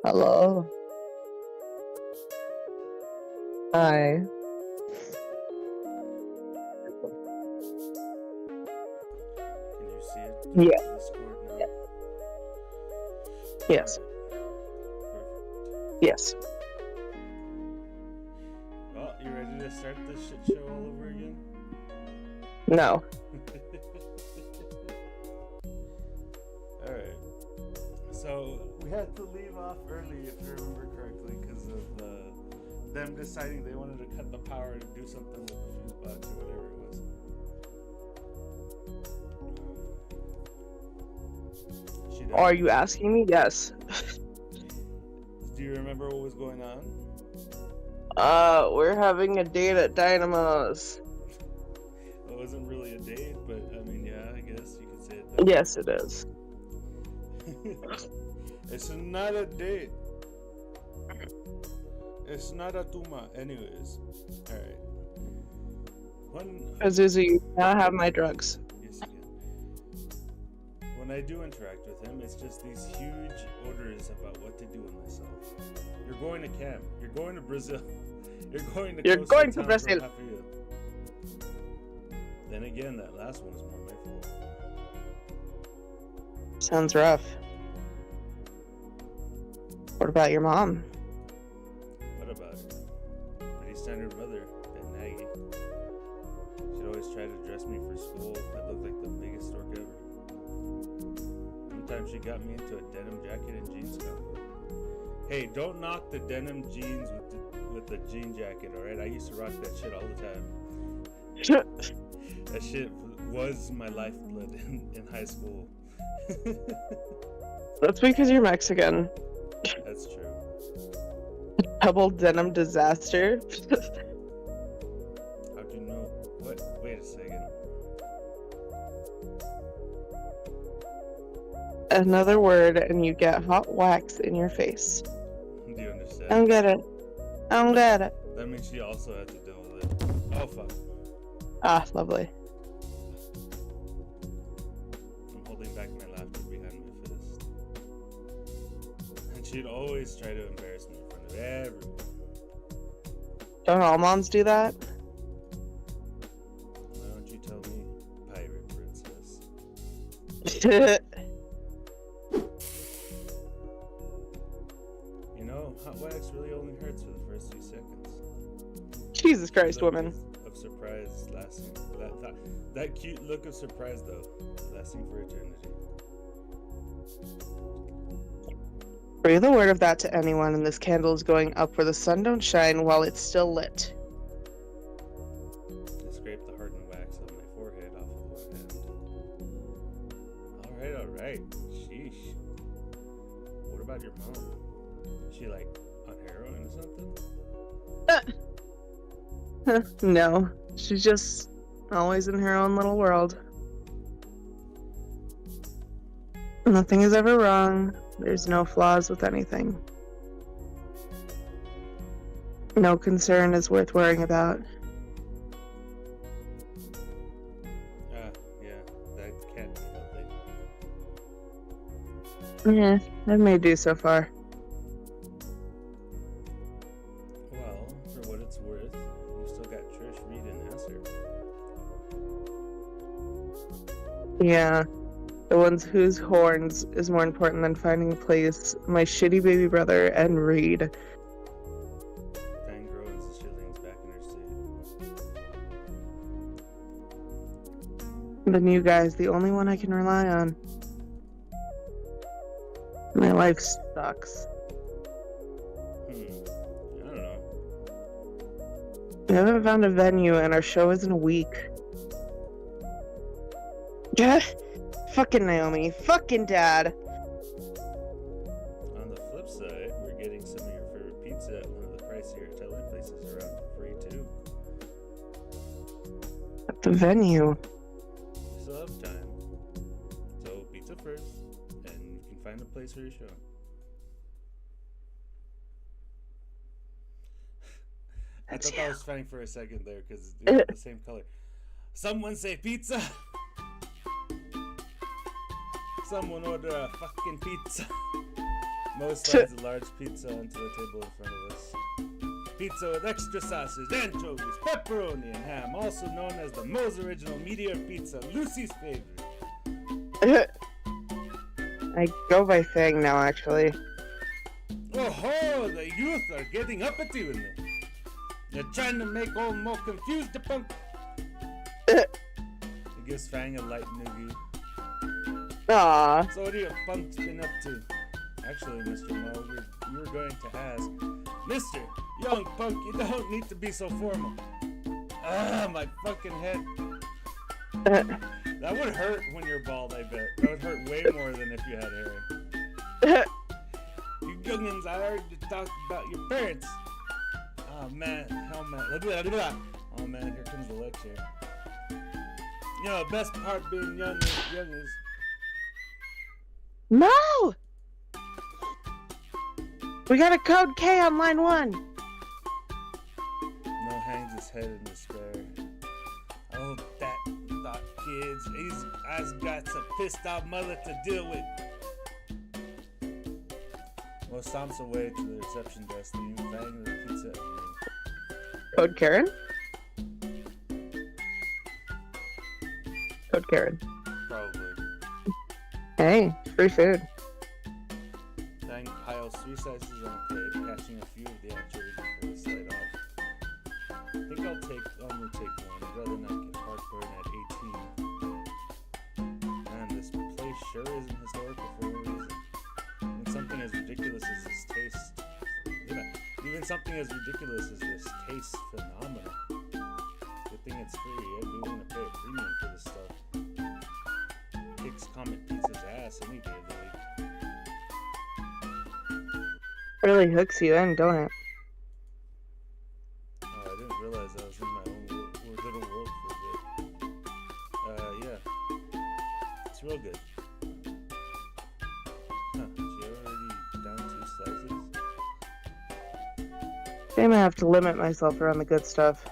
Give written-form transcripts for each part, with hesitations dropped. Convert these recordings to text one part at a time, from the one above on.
Hello. Hi. Can you see it through Yeah. the Discord now? Yes. Perfect. Yes. Well, you ready to start this shit show all over again? No. Alright. So, we had to leave off early, if you remember correctly, because of them deciding they wanted to cut the power to do something with the fuse box or whatever it was. She Are you asking me? Yes. Do you remember what was going on? We're having a date at Dynamo's. It wasn't really a date, but I mean, yeah, I guess you could say it that way. Yes, it is. It's not a date. It's not a tuma. Anyways, alright. Azuzu, you now have my drugs. Yes, again. When I do interact with him, it's just these huge orders about what to do with myself. You're going to camp. You're going to Brazil. You're going to Brazil. For half a year. Then again, that last one is more my fault. Sounds rough. What about your mom? What about her? Pretty standard mother, Ben Nagy. She'd always try to dress me for school. I looked like the biggest stork ever. One time she got me into a denim jacket and jeans combo. Hey, don't knock the denim jeans with the jean jacket, alright? I used to rock that shit all the time. That shit was my lifeblood in high school. That's because you're Mexican. That's true. Double denim disaster. How'd you know? What? Wait a second. Another word and you get hot wax in your face. Do you understand? I don't get it. I don't get it. That means she also had to deal with it. Oh, fuck. Ah, lovely. I'm holding back my laughter behind my fist. And she'd always try to embarrass me in front of everyone. Don't all moms do that? Why don't you tell me, pirate princess? You know, hot wax really only hurts for the first few seconds. Jesus Christ, woman. Of surprise lasting. That cute look of surprise, though, lasting for eternity. Breathe the word of that to anyone, and this candle is going up where the sun don't shine while it's still lit. I scraped the hardened wax on my forehead off with one hand. Alright. Sheesh. What about your mom? Is she like on heroin or something? No, she's just always in her own little world. Nothing is ever wrong. There's no flaws with anything. No concern is worth worrying about. Yeah, that can't be healthy. Yeah, that may do so far. Well, for what it's worth, you still got Trish, Reed, and Nasser. Yeah, the ones whose horns is more important than finding a place. My shitty baby brother and Reed. Fangirl and Sicilians back in her state. The new guy's the only one I can rely on. My life sucks. I don't know. We haven't found a venue and our show is in a week. Yeah, fucking Naomi. Fucking Dad. On the flip side, we're getting some of your favorite pizza at one of the pricier Italian places around for free too. At the venue. You still have time. So pizza first, and you can find a place for your show. I thought that was funny for a second there because they're the same color. Someone say pizza. Someone order a fucking pizza. Mo slides a large pizza onto the table in front of us. Pizza with extra sausages, anchovies, pepperoni, and ham, also known as the Mo's Original Meteor Pizza, Lucy's favorite. I go by Fang now, actually. Oh ho, the youth are getting uppity with me. They're trying to make old Mo confused the punk. He gives Fang a light noogie. Aww. So what are you punks been up to? Actually, Mr. Mo, you were going to ask. Mister, young punk, you don't need to be so formal. Ah, my fucking head. That would hurt when you're bald, I bet. That would hurt way more than if you had hair. You youngins, I heard you talk about your parents. Oh man, hell man. Look at that. Oh man, here comes the lecture. You know, the best part being young is... No! We got a code K on line 1. Mo hangs his head in despair. Oh, that thought kids. He's got a pissed off mother to deal with. Mo stomps away to the reception desk, leaving Fang the pizza and me. Code Karen? Code Karen. Probably. Hey, free food. Fang piles 3 slices on a plate, catching a few of the anchovies before they slide off. I think I'll only take one. I'd rather not get heartburn at 18. Man, this place sure isn't historical for a reason. Even something as ridiculous as this taste phenomenal. Good thing it's free. I'd be willing to pay a premium for this stuff. Kicks Comet Pizza's ass any day of the week. Really hooks you in, don't it? Oh, I didn't realize I was in my own little world for a bit. Yeah. It's real good. Huh, she already down 2 slices? I'm gonna have to limit myself around the good stuff.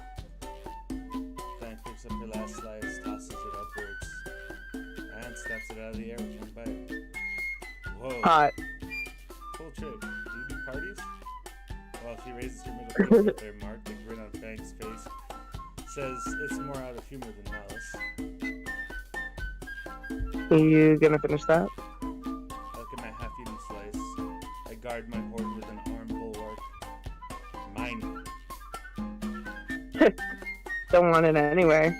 Fang picks up her last slice, tosses it upwards, and snaps it out of the air with one bite. Whoa. Hot. Cool trick. Do you do parties? Well, she raises her middle finger with their mark. The grin on Fang's face says it's more out of humor than malice. Are you gonna finish that? I look at my half-eaten slice. I guard my hoard with an arm bulwark. Mine. Don't want it anyway.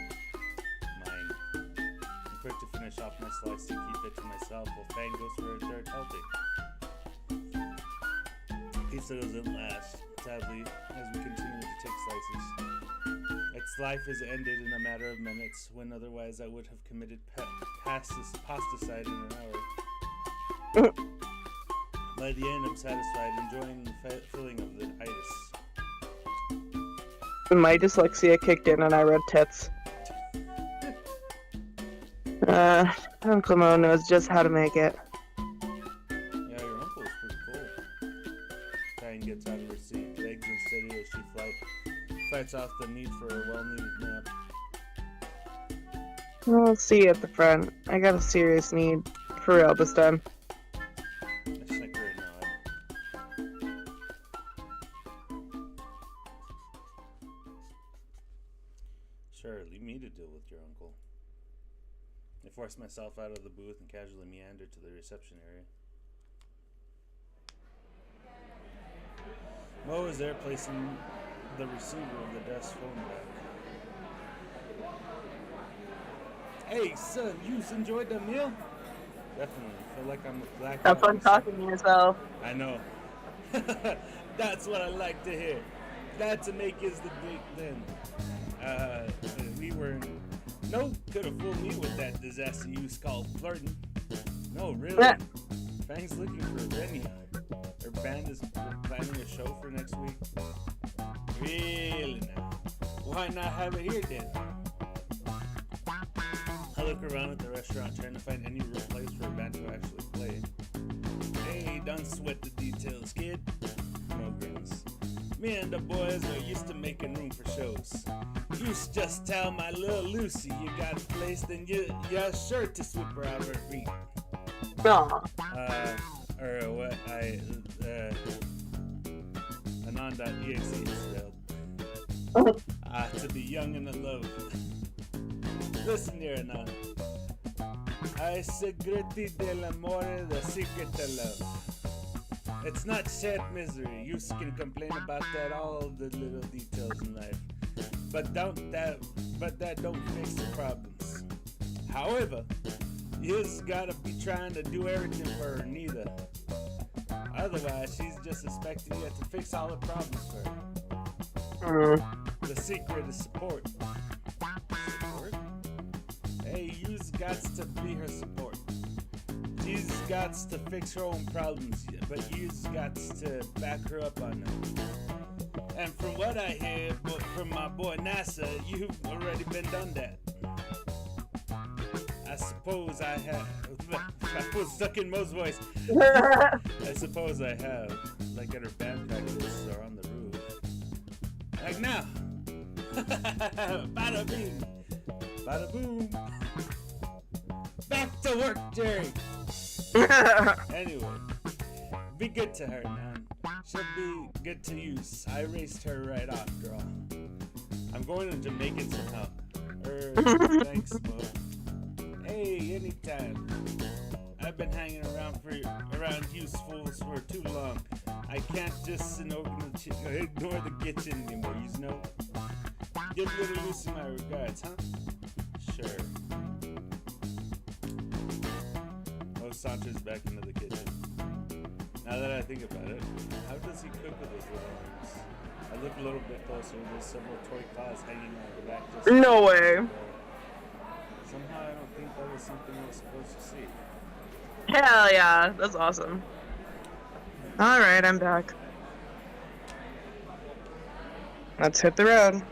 Mine. I'm quick to finish off my slice to keep it to myself while Fang goes for a third healthy. Pizza doesn't last, sadly, as we continue to take slices. Its life is ended in a matter of minutes, when otherwise I would have committed pasticide in an hour. By the end, I'm satisfied, enjoying the feeling of the itis. My dyslexia kicked in and I read tits. Uncle Mo knows just how to make it. Yeah, your uncle is pretty cool. Fang gets out of her seat, legs unsteady as she fights off the need for a well-needed nap. I'll see you at the front. I got a serious need. For real this time. I snicker and nod. Sure, leave me to deal with your uncle. I force myself out of the booth and casually meander to the reception area. Mo is there placing the receiver of the desk phone back. Hey son, you enjoyed the meal? Definitely. Feel like I'm a black. Have fun talking to yourself. I know. That's what I like to hear. Glad to make is the big thing. We were no could have fooled me with that disaster you called flirting. No, really. Fang's looking for Rennie. Her band is planning a show for next week. Really now? Why not have it here then? I look around at the restaurant trying to find any real place for a band to actually play. Hey, don't sweat the details, kid. No grins. Me and the boys are used to making room for shows. You just tell my little Lucy you got a place, then you're sure to sweep her out of her feet. Aw. or what I anon.exe spelled. To be young and in love. Listen here, Anon. I segreti dell'amore, the secret to love. It's not shared misery. You can complain about that, all the little details in life, but that don't fix the problems. However, you's gotta be trying to do everything for her neither. Otherwise, she's just expecting you to fix all the problems for her. The secret is support. Support? Hey, you's got to be her support. She's got to fix her own problems, but you's got to back her up on them. And from what I hear from my boy NASA, you've already been done that. I suppose I have. I was stuck in Mo's voice. I suppose I have. Like at her band practice or on the roof. Like now. Bada bing. Bada boom. Back to work, Jerry. Anyway, be good to her, man. She'll be good to you. I raced her right off, girl. I'm going to Jamaican somehow. Thanks, Mo. Hey, anytime. I've been hanging around you fools for too long. I can't just ignore the kitchen anymore, you know? Give little Lucy my regards, huh? Sure. Oh, Sancho's back into the kitchen. Now that I think about it, how does he cook with his little arms? I look a little bit closer. There's several toy claws hanging out the back. No way. Somehow I don't think that was something I was supposed to see. Hell yeah, that's awesome. Alright, I'm back. Let's hit the road.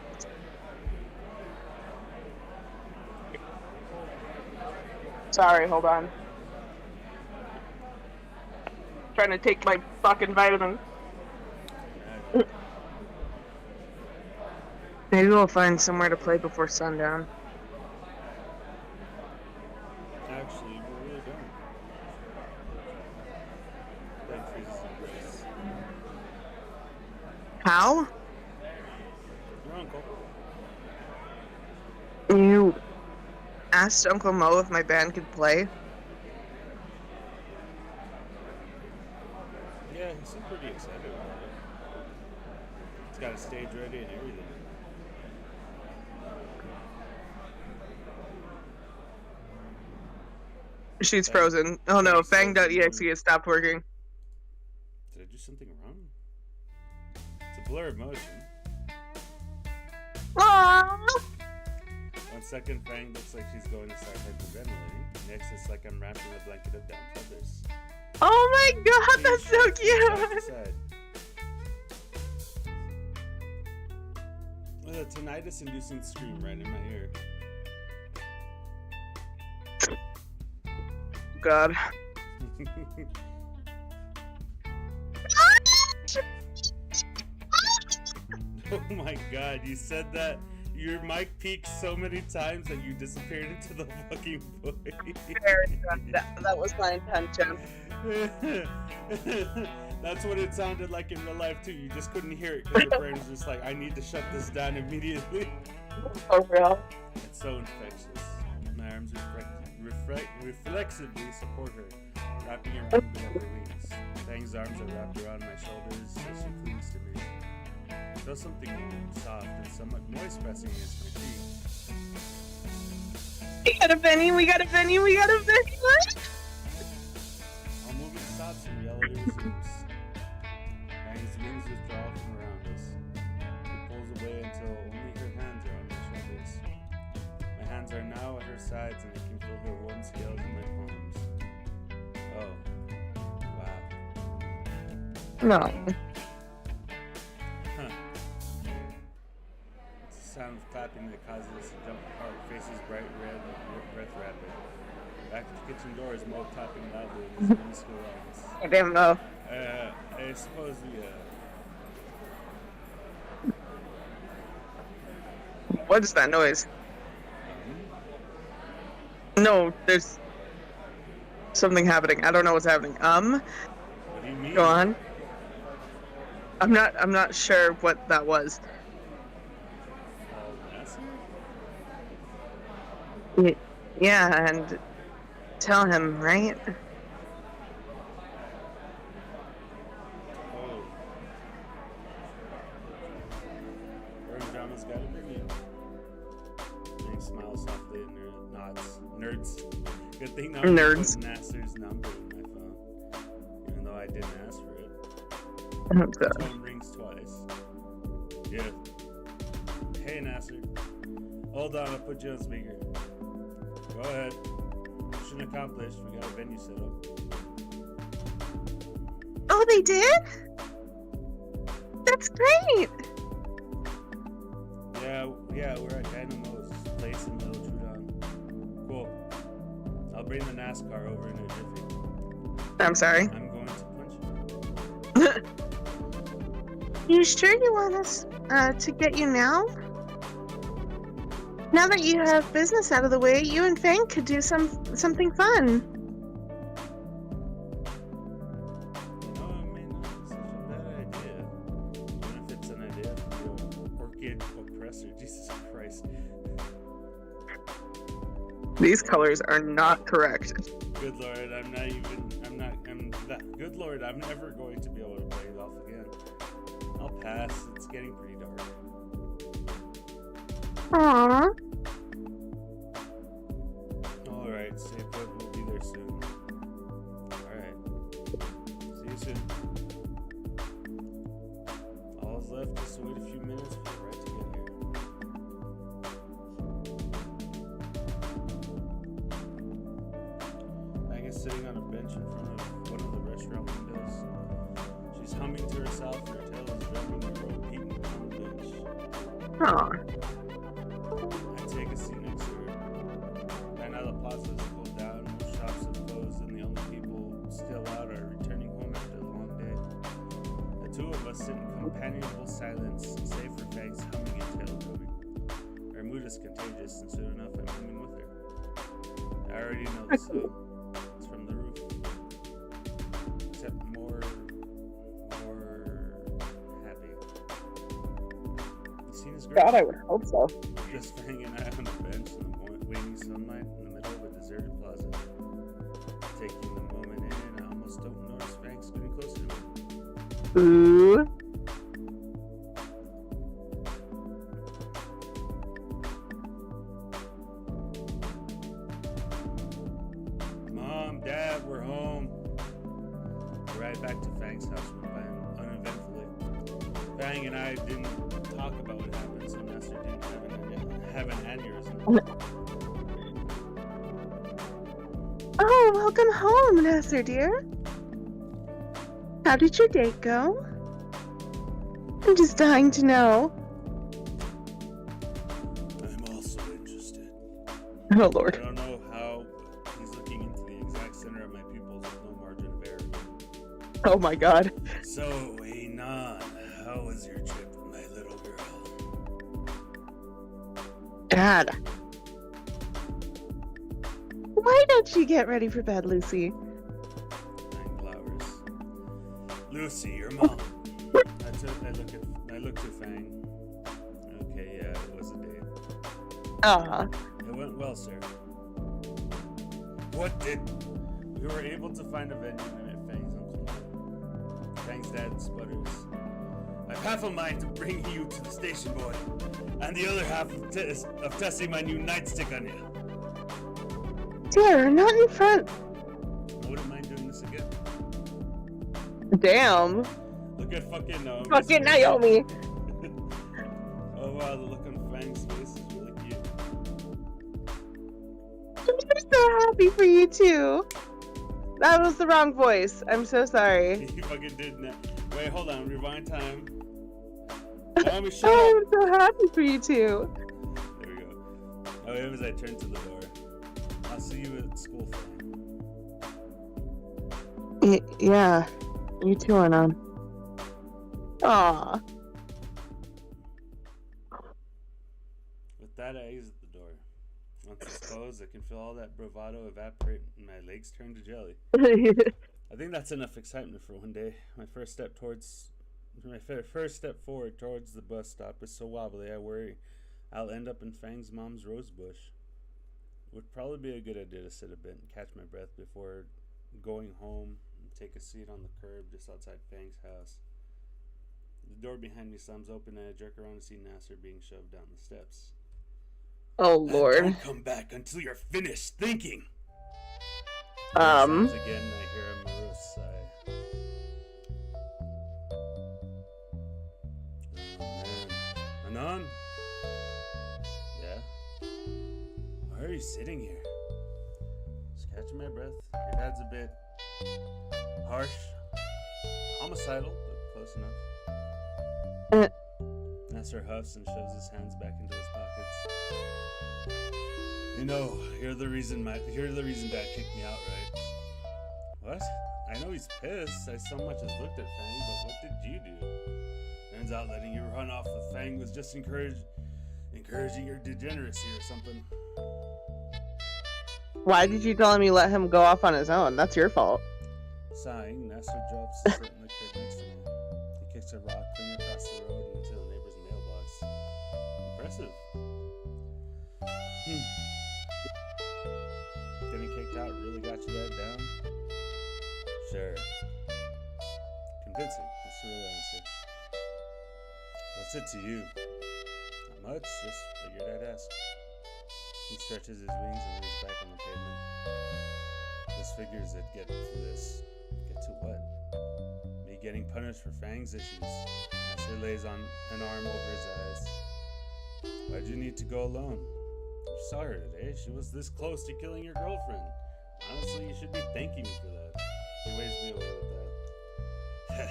Sorry, hold on. Trying to take my fucking vitamin. Maybe we'll find somewhere to play before sundown. Actually, we really don't. That freezes in place. How? Your uncle. You asked Uncle Mo if my band could play? Yeah, he seemed pretty excited about it. He's got a stage ready and everything. She's frozen. Oh no, Fang.exe has stopped working. Did I do something wrong? It's a blurred motion. Aww. 1 second, Fang looks like she's going to start hyperventilating. Next, it's like I'm wrapping a blanket of down feathers. Oh my god, that's so Side to cute! side. With a tinnitus-inducing scream right in my ear. God. Oh my god, you said that. Your mic peaked so many times that you disappeared into the fucking void. That was my intention. That's what it sounded like in real life too. You just couldn't hear it because your brain was just like, I need to shut this down immediately. For real? It's so infectious. My arms reflexively support her, wrapping around the upper wings. Fang's arms are wrapped around my shoulders as she clings to me. Feel something soft and somewhat moist pressing against my cheek. We got a Benny, we got a Benny, we got a Benny! All movement stops and reality resumes. Fang's wings withdraw from around us. He pulls away until only her hands are on my shoulders. My hands are now at her sides and I can feel her warm scales in my palms. Oh. Wow. No. Sound of clapping that causes us to jump apart, faces bright red and breath rapid. Back at the kitchen door is Mo clapping loudly in his minuscule lungs. I didn't know. I suppose we, What is that noise? No, there's something happening. I don't know what's happening. Me? Go on. I'm not sure what that was. Nasser? Yeah, and tell him, right? Oh. Wearing drama's gotta bring you. And he smiles softly and nods. Nerds. Good thing no one Nerds. put Nasser's number in my phone. Even though I didn't ask for it. Oh, The God. phone rings twice. Yeah. Hey, Nasser. Hold on, I'll put you on speaker. Go ahead. Mission accomplished. We got a venue set up. Oh, they did? That's great. Yeah, we're at Dynamo's place in Little Trudon. Cool. I'll bring the NASCAR over in a jiffy. I'm sorry. I'm going to punch you. You sure you want us to get you now? Now that you have business out of the way, you and Fang could do something fun. You know, it may not be such a bad idea. Even if it's an idea from the orchid oppressor. Jesus Christ. These colors are not correct. Good Lord, good Lord, I'm never going to be able to play it off again. I'll pass. It's getting pretty dark. Aww. Alright, stay put. We'll be there soon. Alright. See you soon. All's left is to wait a few minutes for the ride to get here. Bang is sitting on a bench in front of one of the restaurant windows. She's humming to herself and her tail is drumming the rope beaten on the bench. Aw. I take a seat next to her. By now the plaza is pulled down, most shops have closed, and the only people still out are returning home after the long day. The two of us sit in companionable silence, save for Fang's humming and tail drumming. Her mood is contagious, and soon enough I'm humming with her. I already know the song. It's from the roof. Except more happy. The scene is great. God, I would hope so. Just Fang and I on a bench in the waning sunlight in the middle of a deserted plaza. Taking the moment in, I almost don't notice Fang scooting closer to me. Ooh. Mom, Dad, we're home. The ride back to Fang's house went by uneventfully. Fang and I didn't talk about what happened, so Nestor didn't have an aneurysm. Oh, welcome home, Nasser dear. How did your date go? I'm just dying to know. I'm also interested. Oh, I Lord. don't know how he's looking into the exact center of my pupils with no margin of error. Oh, my God. So, Nan, how was your trip with my little girl? Dad. Why don't you get ready for bed, Lucy? 9 flowers. Lucy, your mom. I looked at Fang. Okay, yeah, it was a date. It went well, sir. What did? We were able to find a venue and met Fang's uncle. Fang's dad sputters. I've half a mind to bring you to the station, boy, and the other half of testing my new nightstick on you. Dear, not in front. I wouldn't mind doing this again. Damn. Look at fucking Naomi. Fucking Naomi. Oh wow, the look on Fang's face is really cute. I'm so happy for you too. That was the wrong voice. I'm so sorry. You fucking did that. Wait, hold on, rewind time. Naomi, shut Oh, up. I'm so happy for you too. There we go. Oh, it was I turned to the door. I'll see you at school, Fang. Yeah, you too, Anon. Aw. With that, I exit the door. Once it's closed, I can feel all that bravado evaporate and my legs turn to jelly. I think that's enough excitement for one day. My first step forward towards the bus stop is so wobbly I worry I'll end up in Fang's mom's rose bush. Would probably be a good idea to sit a bit and catch my breath before going home and take a seat on the curb just outside Fang's house. The door behind me slams open and I jerk around to see Nasser being shoved down the steps. Oh Lord. Don't come back until you're finished thinking. The door slams again and I hear a morose sigh. Oh man. Anon? Yeah? Why are you sitting here? Just catching my breath. Your dad's a bit harsh. Homicidal, but close enough. Nasser huffs and shoves his hands back into his pockets. You know, you're the reason Dad kicked me out, right? What? I know he's pissed. I so much as looked at Fang, but what did you do? Turns out letting you run off with Fang was just encouraging your degeneracy or something. Why did you tell him you let him go off on his own? That's your fault. Sighing, Nasser drops the foot in the curb next to me. He kicks a rock clean across the road and into the neighbor's mailbox. Impressive. Getting kicked out really got you that down? Sure. Convincing. That's the real answer. What's it to you? Not much. Just figured I'd ask. He stretches his wings and leans back on the pavement. This figures that get to this. Get to what? Me getting punished for Fang's issues. Nasser lays on an arm over his eyes. Why'd you need to go alone? You saw her today. She was this close to killing your girlfriend. Honestly, you should be thanking me for that. He waves me away with that.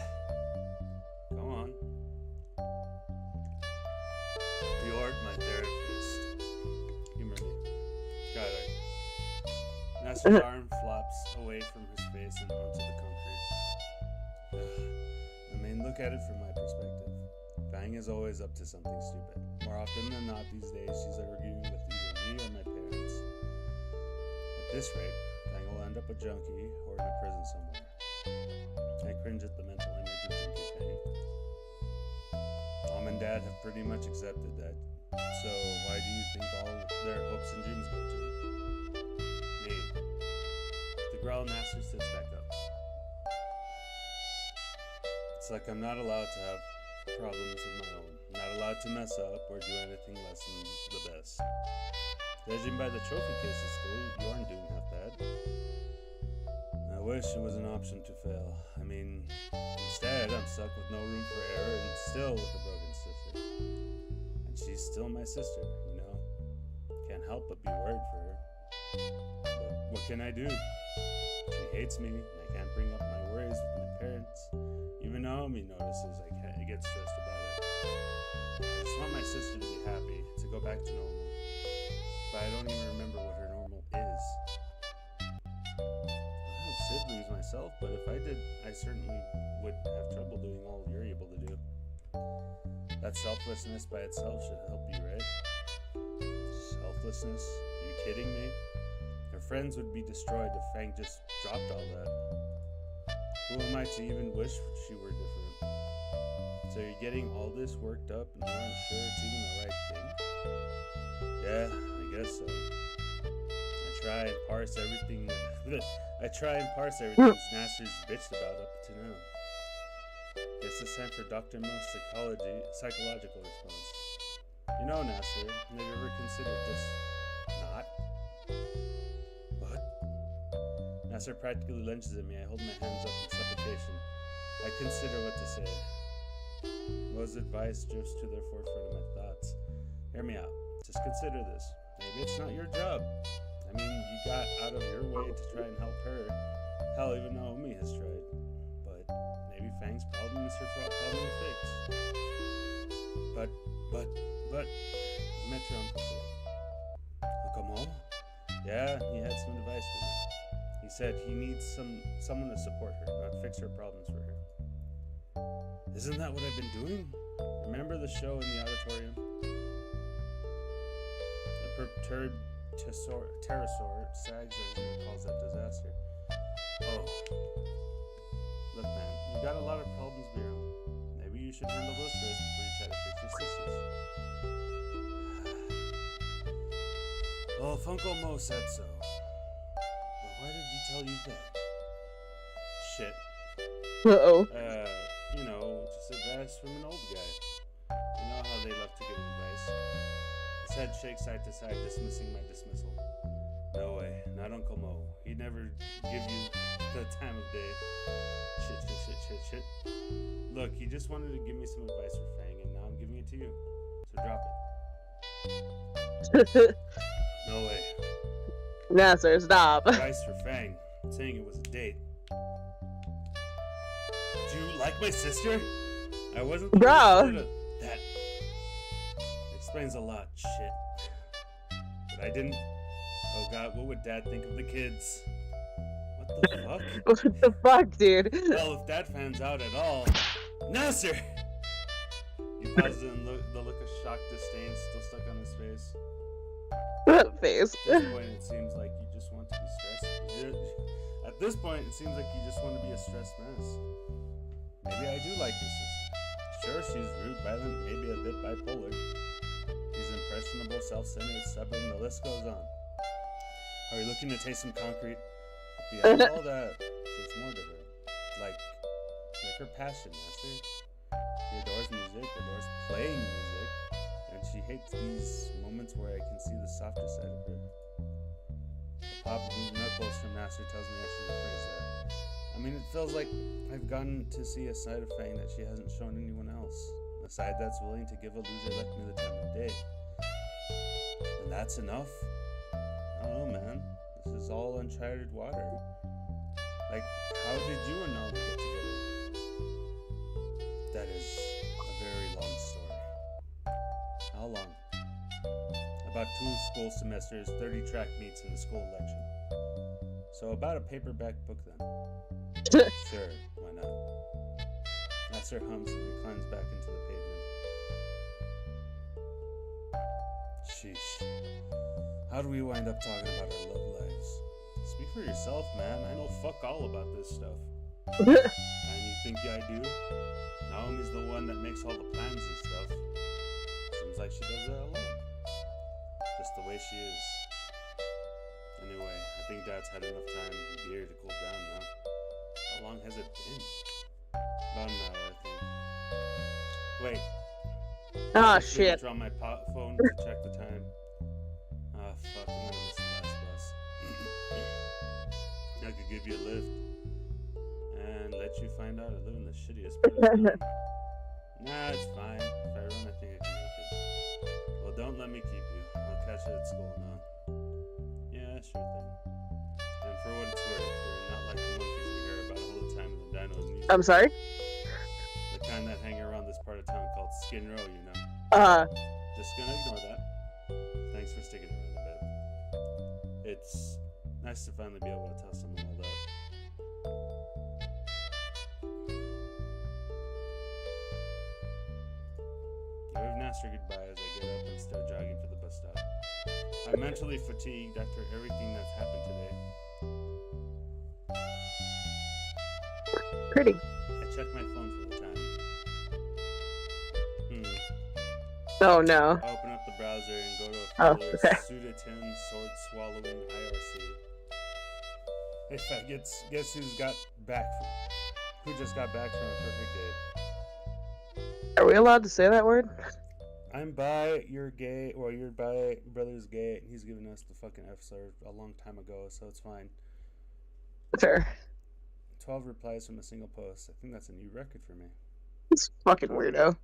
Come on. You're my therapist. Humor me. Got it. Nasser's arm flops away from his face and onto the concrete. I mean, look at it from my perspective. Fang is always up to something stupid. More often than not these days, she's arguing with either me or my parents. At this rate, Fang will end up a junkie or in a prison somewhere. I cringe at the mental image of junkie Fang. Mom and Dad have pretty much accepted that. So why do you think all their hopes and dreams go to me? The growl Nasser sits back up. It's like I'm not allowed to have problems of my own. I'm not allowed to mess up or do anything less than the best. Judging by the trophy case at school, you aren't doing half bad. I wish it was an option to fail. I mean, instead, I'm stuck with no room for error and still with a broken sister. And she's still my sister, you know? Can't help but be worried for her. But what can I do? She hates me, and I can't bring up my worries with my parents. Even Naomi notices I get stressed about it. I just want my sister to be happy, to go back to normal. But I don't even remember what her normal is. I have siblings myself, but if I did, I certainly would have trouble doing all you're able to do. That selflessness by itself should help you, right? Selflessness? You kidding me? Her friends would be destroyed if Fang just dropped all that. Who am I to even wish she were different? So you're getting all this worked up and you're unsure it's even the right thing? Yeah, I guess so. I try and parse everything Nasser's bitched about up to now. Guess it's time for Dr. Mo's psychological response. You know, Nasser, have you ever considered just not? What? Nasser practically lunges at me. I hold my hands up in supplication. I consider what to say. Mo's advice drifts to the forefront of my thoughts. Hear me out. Just consider this. Maybe it's not your job. I mean, you got out of your way to try and help her. Hell, even Naomi has tried. But maybe Fang's problem is her problem to fix. But, met your uncle today. Uncle Mo? Yeah, he had some advice for me. He said he needs someone to support her, not fix her problems for her. Isn't that what I've been doing? Remember the show in the auditorium? The perturbed pterosaur, SAGS as he calls that disaster. Oh, look, man, you got a lot of problems of your own. Maybe you should handle those first before you try to fix your sister's. Well, if Uncle Mo said so. But why did he tell you that? Shit. Uh-oh. You know, just advice from an old guy. You know how they love to give advice. His head shakes side to side, dismissing my dismissal. No way, not Uncle Mo. He'd never give you the time of day. Shit. Look, he just wanted to give me some advice for Fang, and now I'm giving it to you. So drop it. No way. Nah, sir, stop. Advice for Fang, saying it was a date. Do you like my sister? I wasn't. Bro. That explains a lot, shit. But I didn't. Oh god, what would Dad think of the kids? What the fuck? What the fuck, dude? Well, if Dad finds out at all. Nasser! He pauses and the look of shocked disdain still stuck on his face. What face? At this point, it seems like you just want to be stressed. At this point, it seems like you just want to be a stressed mess. Maybe I do like your sister. Sure, she's rude, violent, maybe a bit bipolar. She's impressionable, self-centered, stubborn, the list goes on. Are you looking to taste some concrete? Beyond all that, there's more to her. Like her passion, Master. She adores music, adores playing music, and she hates these moments where I can see the softer side of her. The pop of knuckles from Master tells me I should rephrase that. I mean, it feels like I've gotten to see a side of Fang that she hasn't shown anyone else. A side that's willing to give a loser like me the time of day. And that's enough? I don't know, man. This is all uncharted water. Like, how did you and Nala get together? That is a very long story. How long? About 2 school semesters, 30 track meets, and the school election. So about a paperback book then. Sure, why not? Nasser hums and reclines back into the pavement. Sheesh. How do we wind up talking about our love lives? Speak for yourself, man. I know fuck all about this stuff. And you think I do? Naomi's the one that makes all the plans and stuff. Seems like she does that alone. Just the way she is. Anyway, I think Dad's had enough time and beer to cool down now. How long has it been? About an hour, I think. Wait. Oh, I shit. draw my phone to check the time. Ah, fuck, I'm gonna miss the last bus. I could give you a lift and let you find out I live in the shittiest part of town. Nah, it's fine. If I run, I think I can make it. Well, don't let me keep you. I'll catch you at school now. Yeah, sure thing. And for what it's worth, we're not like the monkeys we hear about all the time in the dinos music. I'm sorry? The kind that hang around this part of town called Skin Row, you know. Just gonna ignore that. Thanks for sticking around a bit. It's nice to finally be able to tell someone all that. I wave Nasser goodbye as I get up and start jogging for the bus stop. I'm mentally fatigued after everything that's happened today. Pretty. I check my phone for the time. Oh, no. I open up the browser and go to a Oh, folder, okay. Sudatin, sword swallowing IRC. Hey, fat, guess who just got back from a perfect date? Are we allowed to say that word? I'm bi, you're gay, or your bi brother's gay, and he's given us the fucking F slur a long time ago, so it's fine. Sure. 12 replies from a single post. I think that's a new record for me. This fucking weirdo.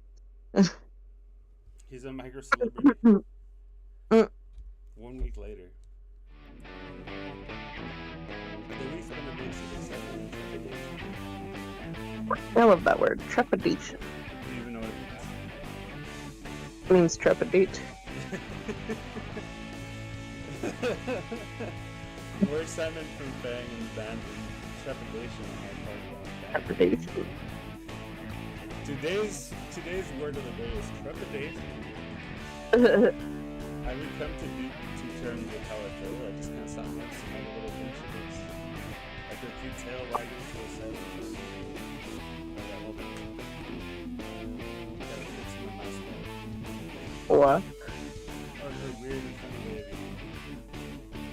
He's a micro celebrity. 1 week later. The least I'm gonna miss is excitement and trepidation. I love that word. Trepidation. Do you even know what It means trepidate. it means? More excitement from Fang and the band and trepidation on my part about Fang. Trepidation. Today's word of the day is trepidation. I would come to terms with how I feel. I just can't stop noticing all the little things she does. Like her cute tail wagging to the side of the room. Like that woman. That fits my mouse pad. What? Or her weird and funny way of eating.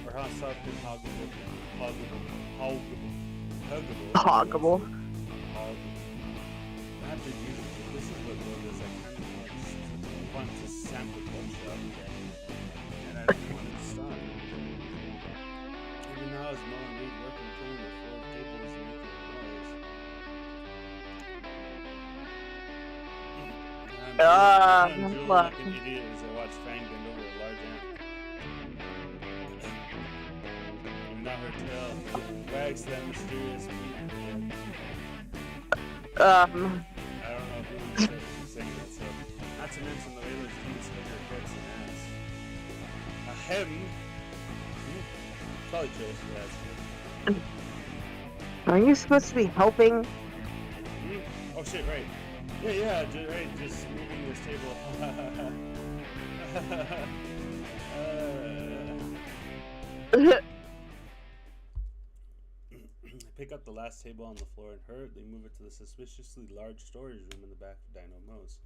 Or how soft and huggable. Hoggable. I have to use it. This is what Lord is like. I want to sample culture up there. And I don't want it to stop. Even now, as Mo and Reed work and clean the floor tables and making a noise. I'm drooling like an idiot as I watch Fang bend over a large ant. Even now her tail wags that mysterious beat. I don't know who was saying that stuff. Not to mention the way those dudes hit their heads and ass. Ahem. Probably trash your ass. Are you supposed to be helping? Oh shit, right. Yeah, just moving this table. Pick up the last table on the floor and hurriedly move it to the suspiciously large storage room in the back of Dino Mo's.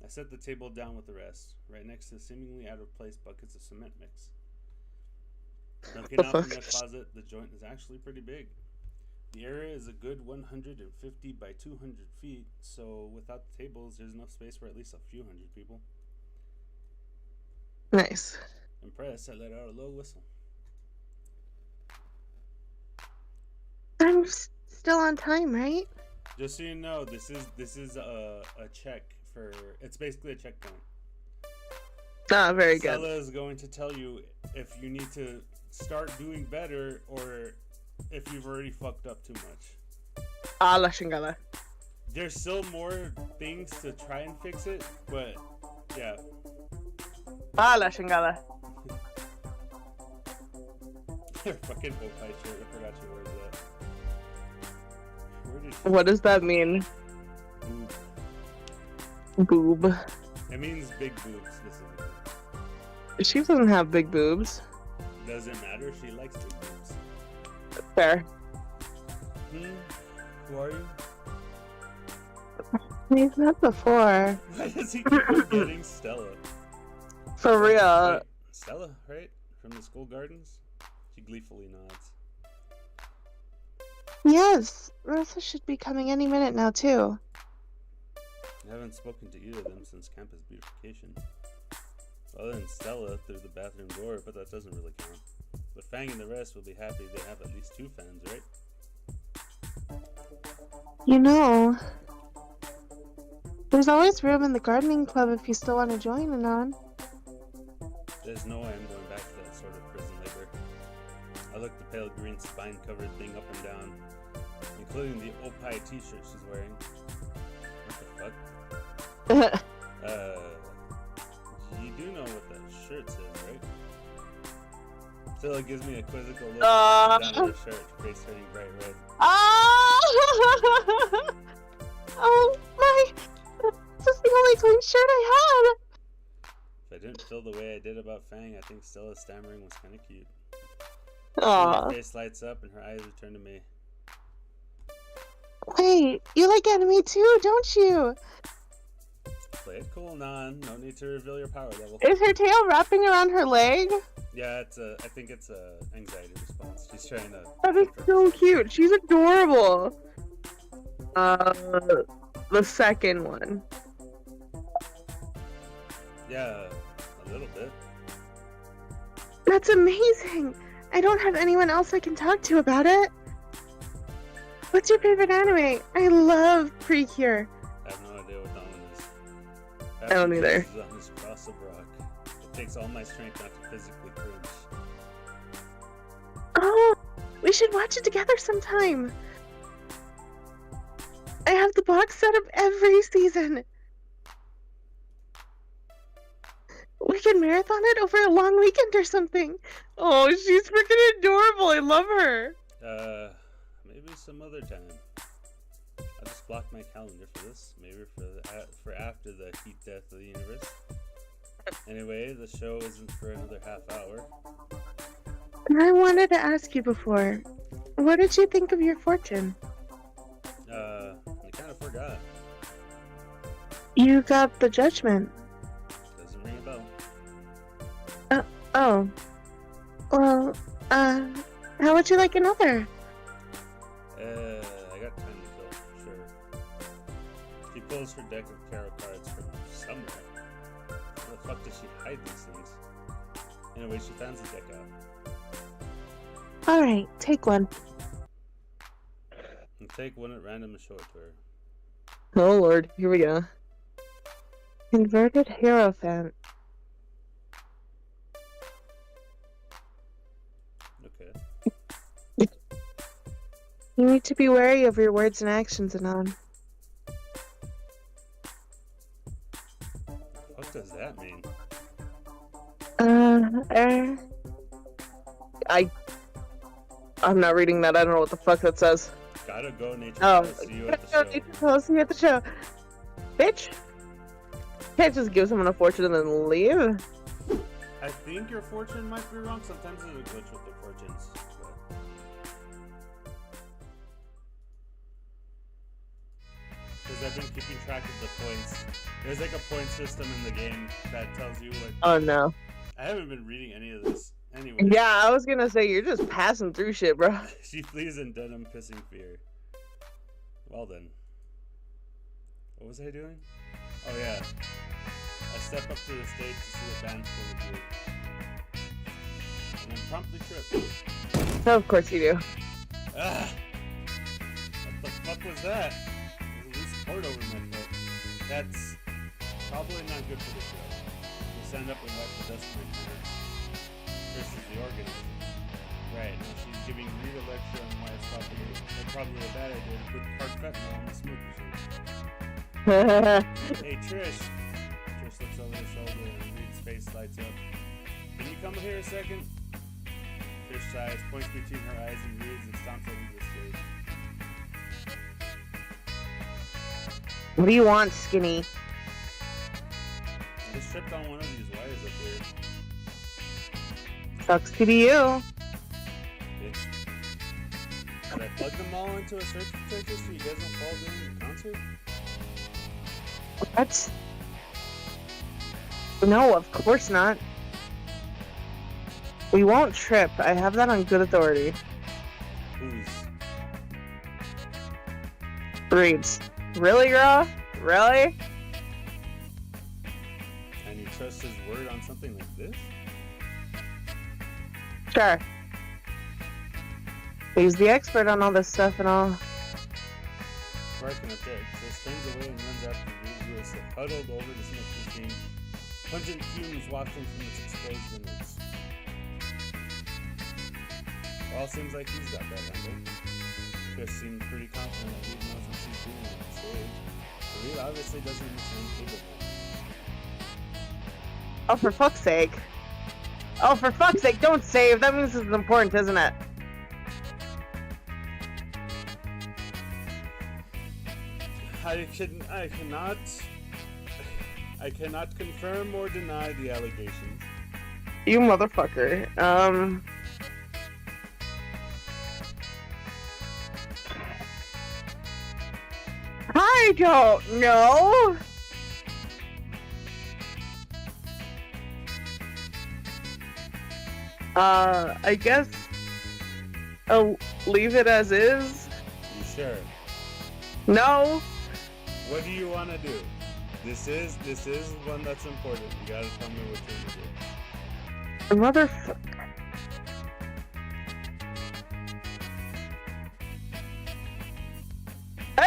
I set the table down with the rest, right next to seemingly out of place buckets of cement mix. Looking out from the closet, the joint is actually pretty big. The area is a good 150 by 200 feet, so without the tables, there's enough space for at least a few hundred people. Nice. Impressed, I let out a low whistle. I'm still on time, right? Just so you know, this is a check for. It's basically a checkpoint. Ah, very good. Stella is going to tell you if you need to start doing better or if you've already fucked up too much. Ah, la chingada. There's still more things to try and fix it, but yeah. Ah, la chingada. Your fucking Popeye shirt. I forgot your words. What does that mean? Boob. It means big boobs, specifically. She doesn't have big boobs. Doesn't matter. She likes big boobs. Fair. Who are you? He's not before. Why does he keep forgetting Stella? For real. Wait, Stella, right? From the school gardens? She gleefully nods. Yes, Rosa should be coming any minute now, too. I haven't spoken to either of them since campus beautification. Other than Stella through the bathroom door, but that doesn't really count. But Fang and the rest will be happy they have at least 2 fans, right? You know, there's always room in the gardening club if you still want to join, Anon. There's no way I'm going back to that sort of prison labor. I look the pale green spine-covered thing up and down, including the Opie t-shirt she's wearing. What the fuck? You do know what that shirt says, right? Stella gives me a quizzical look down at her shirt, her face turning bright red. Oh my! This is the only clean shirt I had! If I didn't feel the way I did about Fang, I think Stella's stammering was kind of cute. Aww. Her face lights up and her eyes return to me. Wait, you like anime too, don't you? Play it cool, Nan. No need to reveal your power level. Is her tail wrapping around her leg? Yeah, I think it's a anxiety response. She's trying to. That is so cute. She's adorable. The second one. Yeah, a little bit. That's amazing. I don't have anyone else I can talk to about it. What's your favorite anime? I love Precure. I have no idea what that one is. I don't either. On this cross of rock. It takes all my strength not to physically cringe. Oh, we should watch it together sometime. I have the box set of every season. We can marathon it over a long weekend or something. Oh, she's freaking adorable. I love her. Maybe some other time. I just blocked my calendar for this. Maybe for after the heat death of the universe. Anyway, the show isn't for another half hour. And I wanted to ask you before. What did you think of your fortune? I kind of forgot. You got the judgment. Doesn't ring a bell. Oh. Well, how would you like another? I got time to kill, sure. She pulls her deck of tarot cards from somewhere. Where the fuck does she hide these things? Anyway, she finds the deck out. Alright, take one. And take one at random and show it to her. Oh lord, here we go. Converted Hierophant. Okay. You need to be wary of your words and actions, Anon. What does that mean? I'm not reading that. I don't know what the fuck that says. Gotta go, nature. Oh, See you at the show. Nature, see you at the show. Bitch! Can't just give someone a fortune and then leave. I think your fortune might be wrong. Sometimes there's a glitch with the fortunes. Because I've been keeping track of the points. There's like a point system in the game that tells you what. Oh no. I haven't been reading any of this. Anyway. Yeah, I was gonna say, you're just passing through shit, bro. She flees in denim, pissing fear. Well then. What was I doing? Oh yeah. I step up to the stage to see the band full of you. And then promptly trip. Of course you do. Ah! What the fuck was that? There's a loose cord over my foot. That's probably not good for the show. We stand up and wipe the dust from my hair. Chris is the organist. Right, now she's giving Rita a lecture on why it's probably a bad idea to put fentanyl on the smoke machine. Hey Trish! Trish looks over her shoulder and Reed's face lights up. Can you come here a second? Trish sighs, points between her eyes and Reed's and stomps over to the stage. What do you want, skinny? I just tripped on one of these wires up here. Sucks to be you. Bitch. Should I plug them all into a circuit breaker so you guys don't fall during the concert? What? No, of course not. We won't trip. I have that on good authority. Who's? Reads. Really, girl? Really? And you trust his word on something like this? Sure. He's the expert on all this stuff and all. Before I can object, Trish turns away and runs after Reed, who is huddled over the smoke machine, pungent fumes wafting from its exposed innards. All seems like he's got that handled. Chris seemed pretty confident that Reed knows what she's doing on the stage. But Reed obviously doesn't understand cable man. Oh, for fuck's sake. Oh, for fuck's sake, don't save. That means this is important, isn't it? I cannot confirm or deny the allegations. You motherfucker. I don't know. I guess I'll leave it as is. You sure? No. What do you want to do? This is one that's important. You gotta tell me what you're gonna do. Motherfucker. I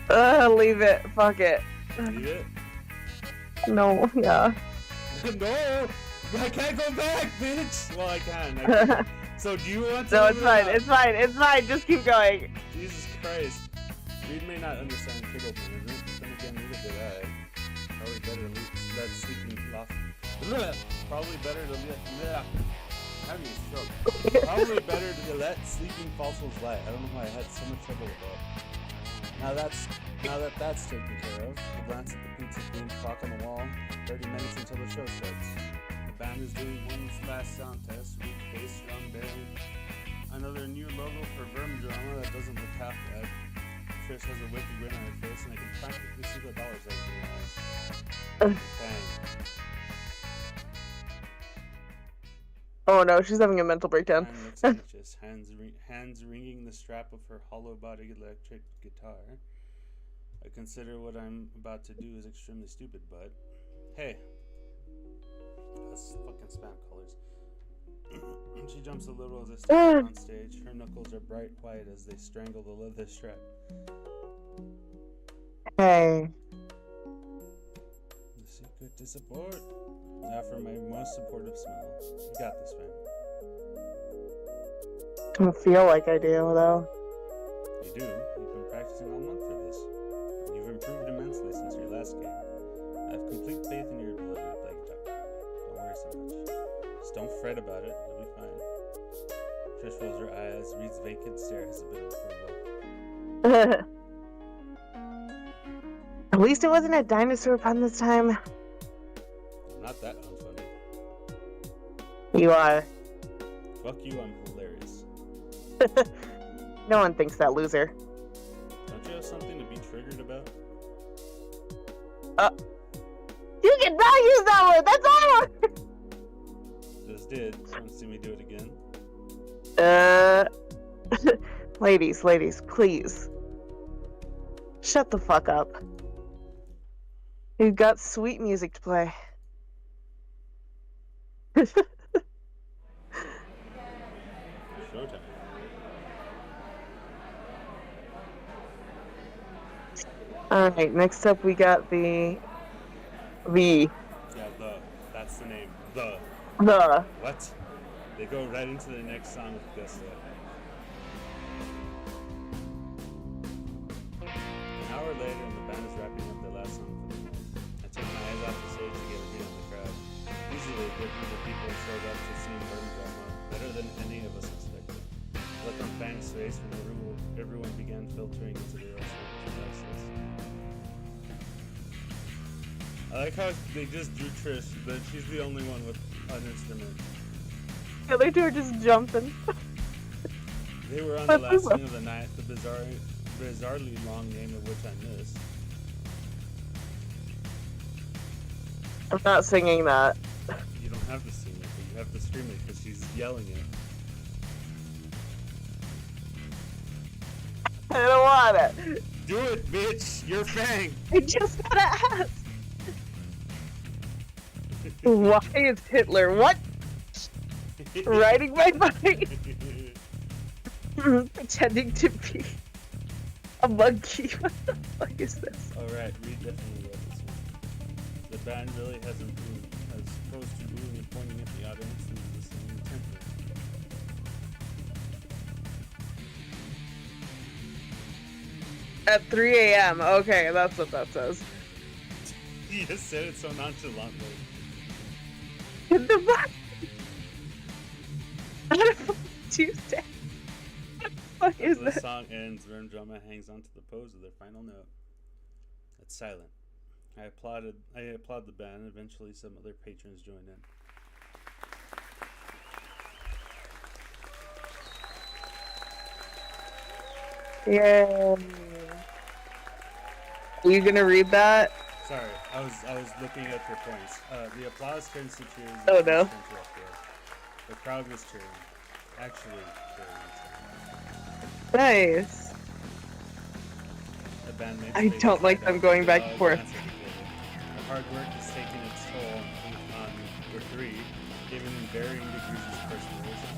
don't. Leave it. Fuck it. Leave it? No. Yeah. No, I can't go back, bitch. Well, I can. So do you want to? No, it's fine. It's fine. It's fine. Just keep going. Jesus Christ. Reed may not understand cable management, but then again, neither did I. Probably better to let sleeping loft. Probably better to let. Having a stroke. Probably better to let sleeping fossils lie. I don't know why I had so much trouble with that. Now that that's taken care of, I glance at the pizza themed clock on the wall. 30 minutes until the show starts. band is doing one last sound test with bass drum band. Another new logo for Verm Drama that doesn't look half bad. Trish has a wicked grin on her face, and I can practically see the dollar signs in her eyes. Bang. Oh no, she's having a mental breakdown. Anne looks anxious, hands wringing the strap of her hollow-bodied electric guitar. I consider what I'm about to do is extremely stupid, but hey, that's fucking spam colors. She jumps a little as I step up on stage. Her knuckles are bright white as they strangle the leather strap. Hey. The secret to support. Now for my most supportive smile. You got this, fam. I don't feel like I do, though. You do. You've been practicing all month for this. And you've improved immensely since your last game. I have complete faith in your ability to play guitar. Don't worry so much. Just don't fret about it. You'll be fine. Trish rolls her eyes. Reed's vacant stare has a bit of approval. At least it wasn't a dinosaur pun this time. I'm not that unfunny. You are. Fuck you, I'm hilarious. No one thinks that, loser. Don't you have something to be triggered about? You cannot use that word! That's all! Just did. Want to see me do it again? Ladies, please. Shut the fuck up. You've got sweet music to play. Showtime. Alright, next up we got the... Yeah, that's the name. The. What? They go right into the next song with gusto. An hour later, and the band is wrapping up their last song for the night. I took my eyes off the stage to get a read on the crowd. Easily, a good group of people showed up to see Verm Drama, better than any of us expected. Look on Fang's face when everyone began filtering into the restaurant devices. I like how they just drew Trish, but she's the only one with an instrument. The other two are just jumping. They were on the last song of the night, the bizarrely long name of which I missed. I'm not singing that. You don't have to sing it, but you have to scream it because she's yelling it. I don't want it. Do it, bitch! You're Fang! I just gotta ask. Why is Hitler riding my bike? Pretending to be a monkey. What the fuck is this? Alright, Reed definitely wrote this one. The band really has improved, as opposed to doing and pointing at the audience and listening intently. At 3 a.m. Okay, that's what that says. You just said it so nonchalantly. In the fuck? On a Tuesday. What is The this? song ends, Verm Drama hangs on to the pose of their final note. It's silent. I applaud the band, and eventually some other patrons join in. Yeah. Are you gonna read that? Sorry, I was looking at your points. The applause turns to cheers. Oh, no. The crowd was cheering. Actually cheering. Nice. The bandmates I don't like them going back and forth. The hard work has taken its toll on your three, giving them varying degrees of perspiration.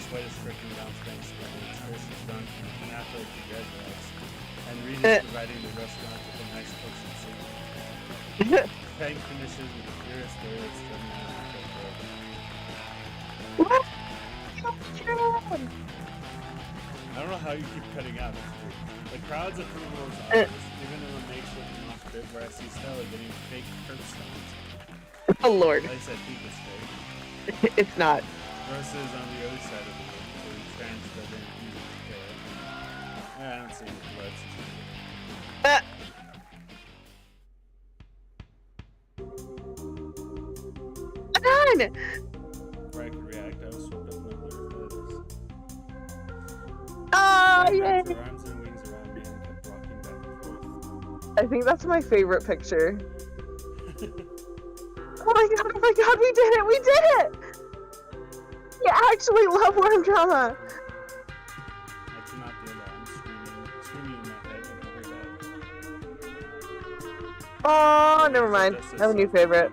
Sweat is trickling down Frank's skin, and his face is done from an athletic to graduates. And Reed is providing the restaurant with a nice cooking scene. Frank finishes with a furious glare that's turning on the What? I don't know how you keep cutting out. The crowd's approval is obvious, even in a makeshift mosh pit where I see Stella getting fake curbstones. Oh lord. At least I think it's fake. It's not. Versus on the other side of the room, so he stands there and uses hair. I don't see any blood. on! Before I could react, I was swept up in a blur of feathers. Oh, Fang yay! wrapped her arms and wings around me and kept rocking back and forth. I think that's my favorite picture. Oh my god, we did it! We did it! We actually love worm drama! I cannot be alone, screaming in my head and over that. Oh, never mind. I have a new favorite.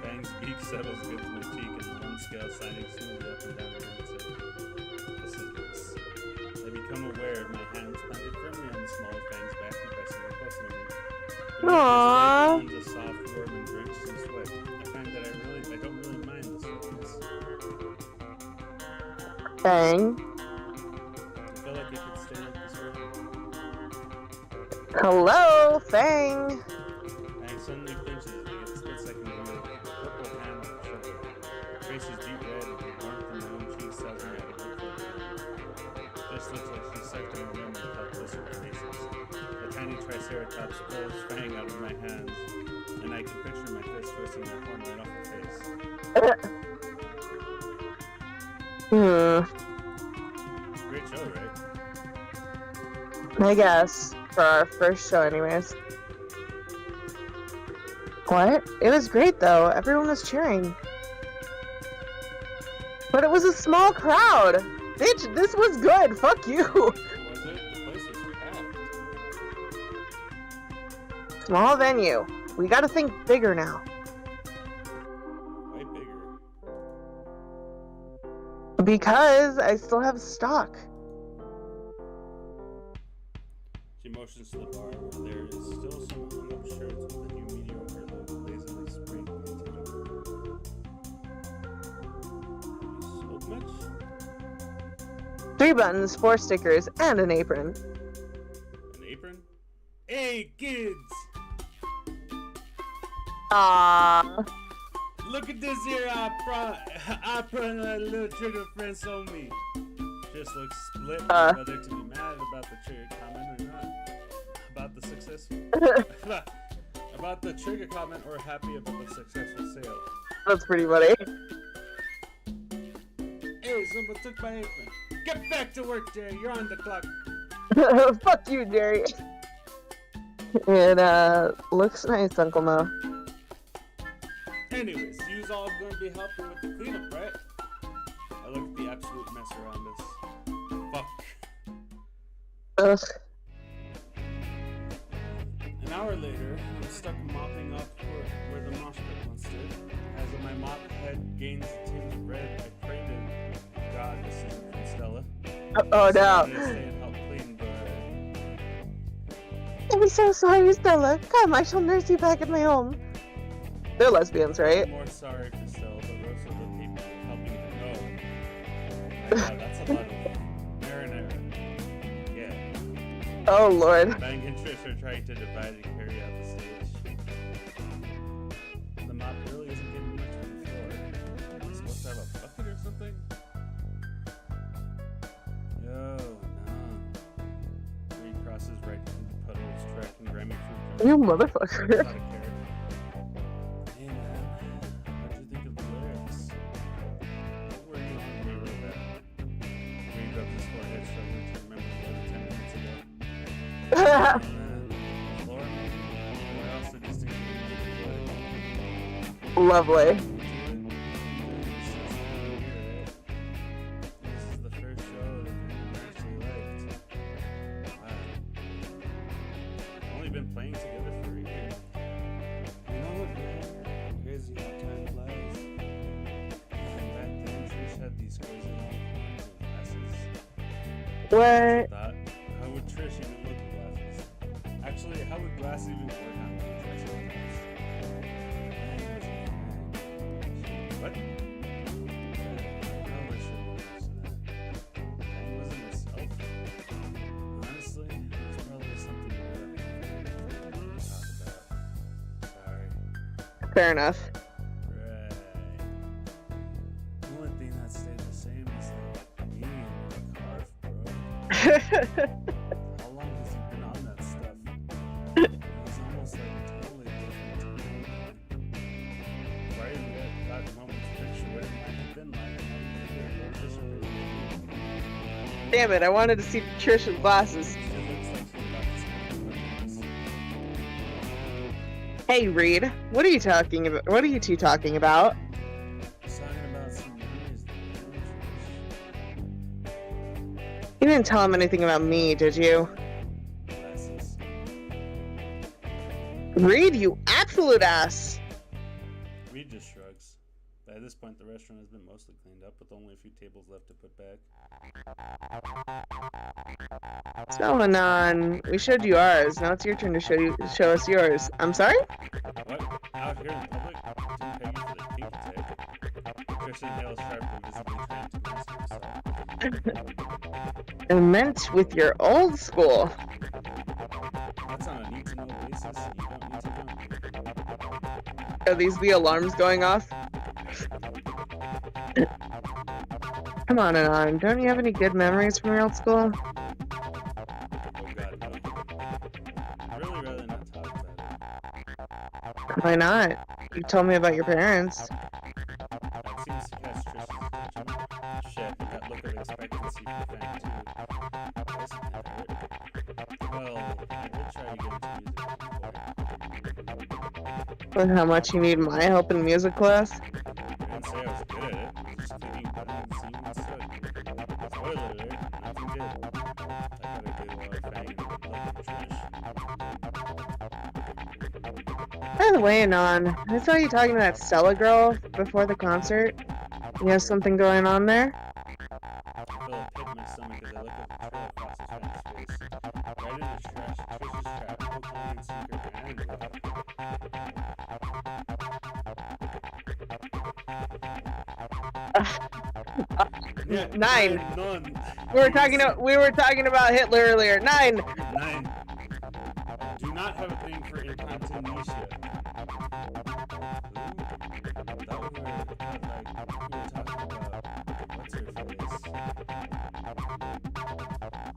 Fang's beak settles against my cheek and one scale signing smoothly up and down the rim. This is bliss. I become aware of my hands planted firmly on the small of Fang's back and pressing her closer to me. Aww. Beneath this light moans a soft, warm, and drenched in sweat. I find that I don't really mind this wetness. Fang. I feel like it could stay like this forever. Hello, Fang. Fang suddenly flinches and gets a split second view of a purple hand on her shoulder. Her face is deep red and the warmth in my own cheeks tells me I can look for her. Just looks like she sucked on a rim and felt closer to faces. The tiny triceratops pulls Fang out of my hands, and I can picture my fist twisting that horn right off her face. Great show, right? I guess. For our first show, anyways. What? It was great, though. Everyone was cheering. But it was a small crowd. Bitch, this was good. Fuck you. Was it? The place was packed. Small venue. We gotta think bigger now. Way bigger. Because I still have stock. She motions to the bar where there is still some hung up shirts with a new mediocre logo lazily sprayed painted over. Have you sold much? 3 buttons, 4 stickers, and an apron. An apron? Hey kids! Aww. Look at this here opera a little trigger friend sold me. Just looks split on whether to be mad about the trigger comment or not. About the successful about the trigger comment or happy about the successful sale. That's pretty funny. Hey, someone took my apron. Get back to work, Jerry. You're on the clock. Fuck you, Jerry. It looks nice, Uncle Mo. Anyways, you's all gonna be helping with the cleanup, right? I look at the absolute mess around us. Fuck. Ugh. An hour later, I'm stuck mopping up where the mosh pit once stood. As my mop head gains a tinge of red, I pray to God this isn't from Stella. Oh no. I'm gonna stay and help clean, but I'm so sorry, Stella. Come, I shall nurse you back at my home. They're lesbians, right? I'm more sorry for Stella, but most of the people helping her know. My God, that's a lot of marinara. Yeah. Oh lord. Bang and Trish are trying to divide and carry out the stage. The mop really isn't getting much on the floor. Am I supposed to have a bucket or something? Yo, no. Three crosses right through the puddles, tracking grimy fruit. You motherfucker. Hey man, what'd you think of the lyrics? What were you when you wrote that? Green rubs his forehead, struggling to remember the other 10 minutes ago. Laura, what else did these things mean? Lovely. This is the first show that you actually liked. Wow. We've only been playing together for a year. You know what, man? Crazy how time flies. And back then, Trish had these crazy long horns and glasses. What? I thought, how would Trish even look with glasses? Actually, how would glasses even work on Trish with glasses? What? I probably shouldn't have that. He wasn't himself. Honestly, it's probably something that I didn't talk about. Sorry. Fair enough. Right. The only thing that stayed the same is the me and the carve, bro. How long has he been on that stuff? It was almost like totally different. Why are you damn it, I wanted to see Trish's glasses. It looks like she's about to spend Hey, Reed, what are you talking about? What are you two talking about? It's talking about some memories that You didn't tell him anything about me, did you? glasses. Reed, you absolute ass! Reed just shrugs. At this point, the restaurant has been mostly cleaned up, with only a few tables left to put back. What's going on? We showed you ours. Now it's your turn to show us yours. I'm sorry? What? Out here in public? Didn't pay you for the pink tag. Christian Hale's sharply, visibly trying to master himself. I meant with your old school. That's on a need-to-know basis. You don't need to know. Are these the alarms going off? Come on, Anon. Don't you have any good memories from your old school? Oh God, no. I'd really rather not talk about it. Why not? You told me about your parents. That seems to catch Trish's attention. Shit, that look of expectancy for Fang too. Guess it can't hurt. Well, I did try to get into music before. With how much you need my help in music class? I didn't say I was good at it. I was just cleaning buttons and seeing what stuck. Spoiler alert, nothing did. I got a good Fang and a good look from Trish. By the way, Anon, I saw you talking to that Stella girl before the concert. You have something going on there? I feel a pit in my stomach as I look at the trail across his Fang's face. Right in his trash, Trish's trap, hopefully in secret and yeah, 9. None. We were talking about Hitler earlier. 9. 9. Do not have a thing for incontinentia. Thought we were talking about what's her face.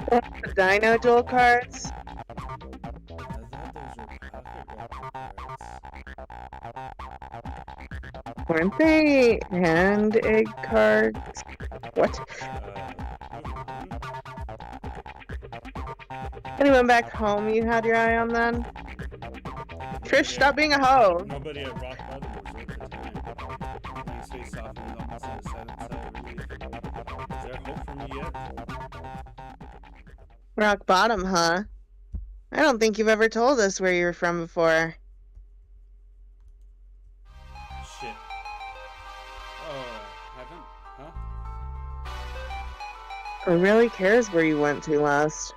The Dino duel cards. I thought those were pocket record cards. Weren't they hand egg cards? What? Anyone back home you had your eye on then? Trish, stop being a hoe. Nobody at Rock Bottom was worth the time. His face softened almost in a silent sigh of relief. Is there hope for me yet? Rock bottom, huh? I don't think you've ever told us where you're from before. Shit. Oh, haven't? Huh? Who really cares where you went to last?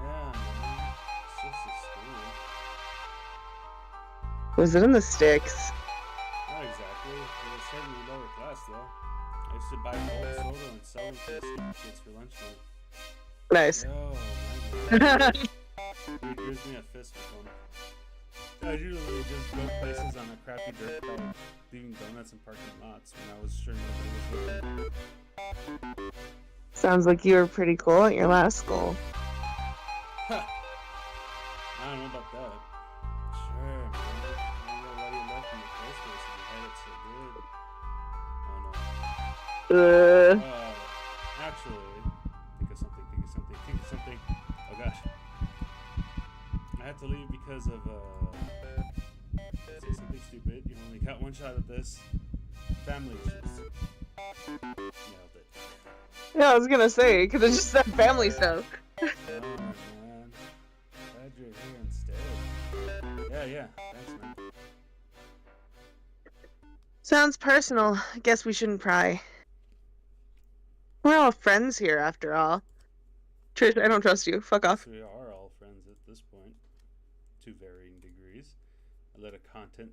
Yeah, man. It's just a school. Was it in the sticks? Not exactly. It was certainly lower class, though. I used to buy bulk soda and sell them to the student kids for lunch money. Nice. Yo, man. Dude, gives me a fist with one. I usually just go places on a crappy dirt bike, leaving donuts in parking lots when I was sure nobody was looking. Sounds like you were pretty cool at your last school. Ha! I don't know about that. Sure, man. I don't know why you left in the first place if you had it so good. Oh no. Actually, think of something. Oh gosh. I had to leave because of, say something stupid. You only got one shot at this. Family issues. Nailed it. Yeah, I was gonna say, you could have just said family stuff. Oh man. Glad you're here instead. Yeah. Thanks, man. Sounds personal. I guess we shouldn't pry. We're all friends here, after all. Trish, I don't trust you. Fuck off. So we are all friends at this point, to varying degrees. I let a content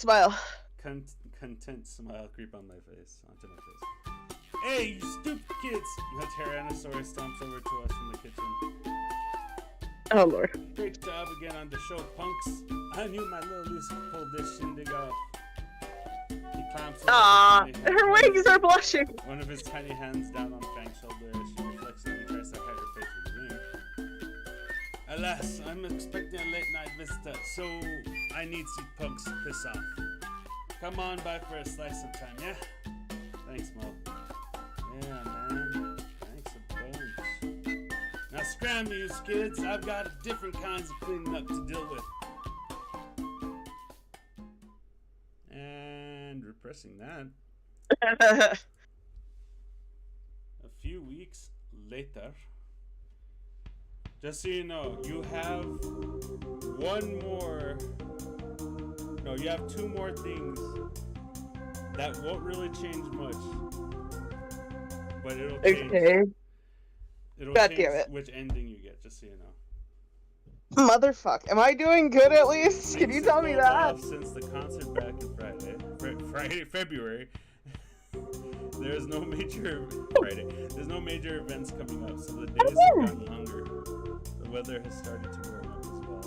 smile. content smile creep on my face, onto my face. Hey, you stupid kids! The Tyrannosaurus stomps over to us from the kitchen. Oh lord. Great job again on the show, punks. I knew my little Lucy pulled this shindig off. He clamps over her wings are blushing. one of his tiny hands down on Fang's shoulder as she reflexively tries to hide her face with a ring. Alas, I'm expecting a late night visitor, so I need some punks to piss off. Come on by for a slice sometime, yeah? Thanks, Mo. scram you kids. I've got different kinds of cleaning up to deal with. And repressing that. A few weeks later, just so you know, you have you have two more things that won't really change much, but it'll change. Okay. It'll God change damn it. which ending you get, just so you know. Motherfuck. Am I doing good at least? Can you Things tell have me gone that? well since the concert back in February. There's no major events coming up, so the days have gotten longer. The weather has started to warm up as well.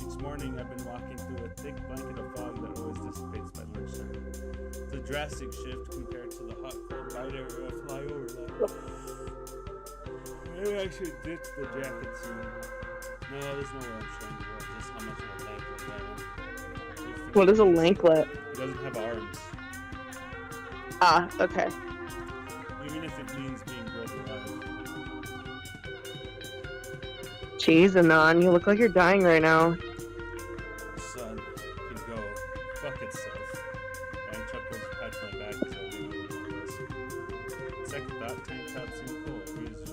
Each morning I've been walking through a thick blanket of fog that always dissipates by lunchtime. It's a drastic shift compared to the hot, cold, light area flyover line. Maybe I should ditch the jacket soon. No, there's no way I'm showing you just how much of a lanklet I am. What is a lanklet? He doesn't have arms. Ah, okay. Even if it means being grilled alive. Jeez, Anon, you look like you're dying right now. The sun can go fuck itself. And Chuck goes to patch my back so I didn't know what it was. Second thought, tank top seemed cool. He was just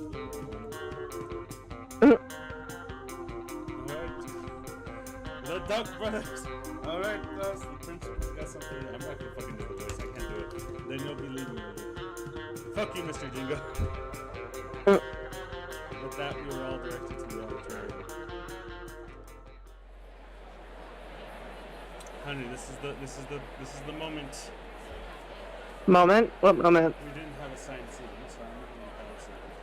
Alright. The Duck Brothers. Alright, class. The principal's got something. I'm not gonna fucking do the voice. I can't do it. Then you'll be leaving me. Fuck you, Mr. Jingo. With that, we were all directed to the auditorium. Honey, this is the moment. Moment? What moment? We didn't have assigned seating, so I'm not gonna have a seating.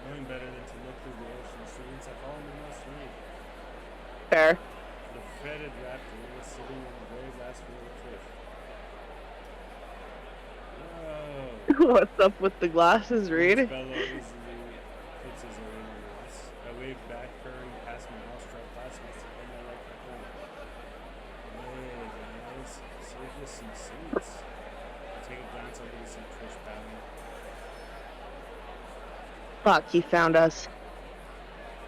Knowing better than to look through the ocean, students have all been else to read. Fair. The fretted raptor was sitting on the very last row of cliff. What's up with the glasses, Reed? Bellow easily puts his arm on us. I waved back, hurrying past my awestruck classmates to find my right back home. Hey guys, save us some seats. I take a glance over to see Trish paddling. Fuck, he found us.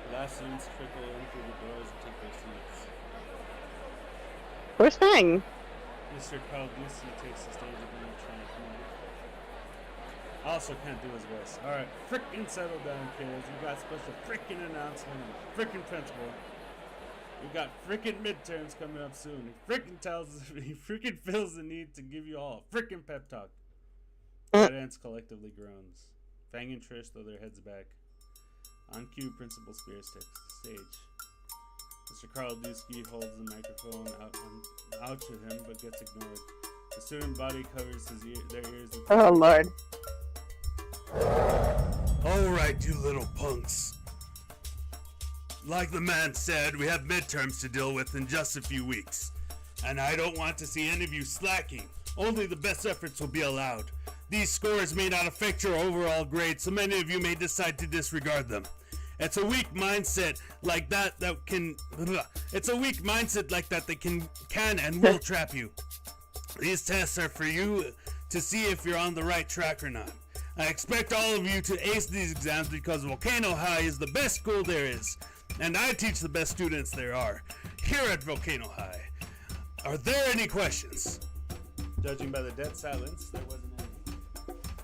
The last students trickle in through the doors and take their seats. Where's Fang? Mr. Carl Ducey takes the stage again and trying to come out. I also can't do his voice. Alright, frickin' settle down, kids. We got special frickin' announcement and frickin' principal. We got frickin' midterms coming up soon. He frickin' tells us, he frickin' feels the need to give you all a frickin' pep talk. Audience collectively groans. Fang and Trish throw their heads back. On cue, Principal Spears takes the stage. Mr. Carl Dusky holds the microphone out to him, but gets ignored. The student body covers their ears. Oh, Lord. Alright, you little punks. Like the man said, we have midterms to deal with in just a few weeks. And I don't want to see any of you slacking. Only the best efforts will be allowed. These scores may not affect your overall grade, so many of you may decide to disregard them. It's a weak mindset like that that can and will trap you. These tests are for you to see if you're on the right track or not. I expect all of you to ace these exams because Volcano High is the best school there is, and I teach the best students there are here at Volcano High. Are there any questions? Judging by the dead silence, there wasn't any.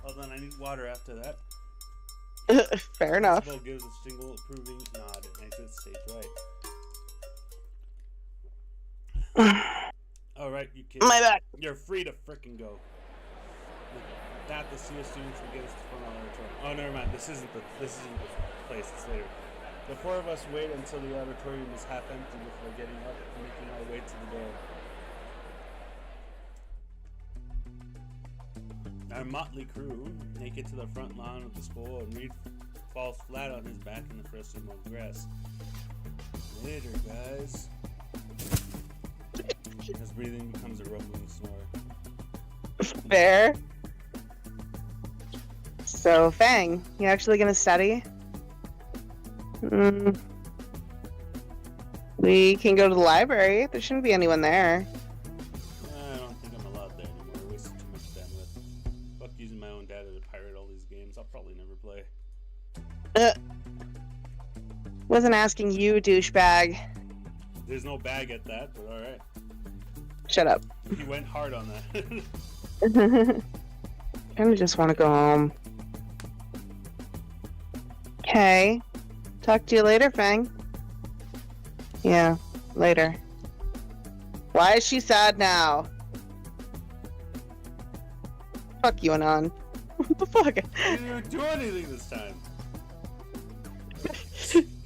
Hold on, I need water after that. Fair enough. Principal gives a single approving nod and exits stage right. Alright, you kids. My bad. You're free to frickin' go. With that, the CS students will get us to front auditorium. Oh, never mind. This isn't the place. It's later. The four of us wait until the auditorium is half empty before getting up and making our way to the door. Our motley crew make it to the front lawn of the school, and Reed falls flat on his back in the freshly mown grass. Later, guys. His breathing becomes a rumbling snore. Fair. So, Fang, you actually gonna study? We can go to the library. There shouldn't be anyone there. I don't think I'm allowed there anymore. I wasted too much bandwidth. Fuck using my own data to pirate all these games. I'll probably never play. Wasn't asking you, douchebag. There's no bag at that, but alright. Shut up. He went hard on that. I just want to go home. Okay. Talk to you later, Fang. Yeah, later. Why is she sad now? Fuck you, Anon. What the fuck? You didn't even do anything this time.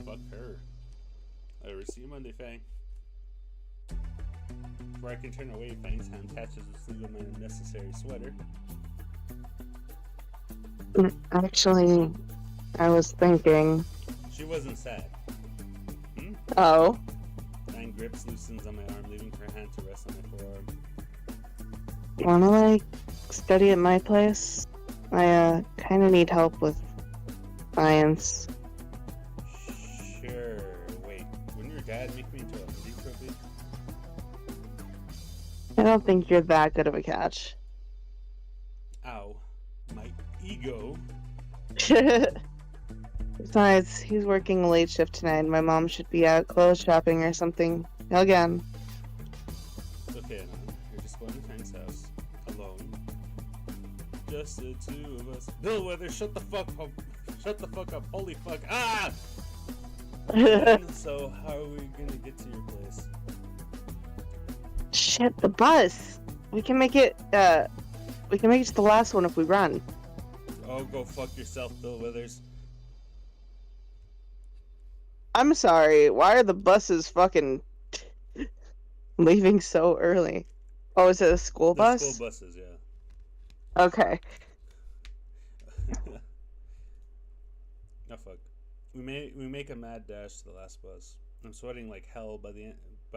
Fuck her. I'll see you Monday, Fang. Before I can turn away, Fang's hand catches the sleeve of my unnecessary sweater. Actually, I was thinking. She wasn't sad. Hmm? Oh. Fang grips loosens on my arm, leaving her hand to rest on my forearm. Wanna, like, study at my place? I, kinda need help with science. Sure. Wait, wouldn't your dad make me into a hoodie trophy? I don't think you're that good of a catch. Ow. My ego. Besides, he's working a late shift tonight. My mom should be out clothes shopping or something. Again. Okay, Anna. You're just going to Fang's house. Alone. Just the two of us. Bill Weathers, shut the fuck up. Shut the fuck up. Holy fuck. Ah! So, how are we gonna get to your place? Shit, the bus! We can make it to the last one if we run. Oh, go fuck yourself, Bill Withers. I'm sorry, why are the buses fucking leaving so early? Oh, is it a school bus? The school buses, yeah. Okay. Oh fuck. We make a mad dash to the last bus. I'm sweating like hell by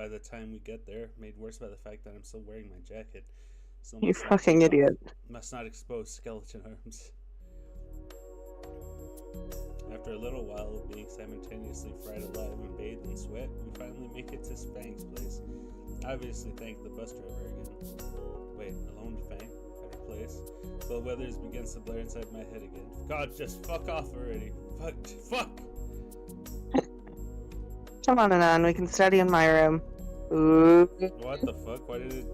the time we get there, made worse by the fact that I'm still wearing my jacket. So You fucking idiot. Must not expose skeleton arms. After a little while of being simultaneously fried alive and bathed in sweat, we finally make it to Fang's place. I obviously thank the bus driver again. Wait, alone Fang? At her place? Bill Weathers begins to blare inside my head again. God, just fuck off already. Fuck! Come on, Anon, we can study in my room. Ooh. What the fuck? Why did it...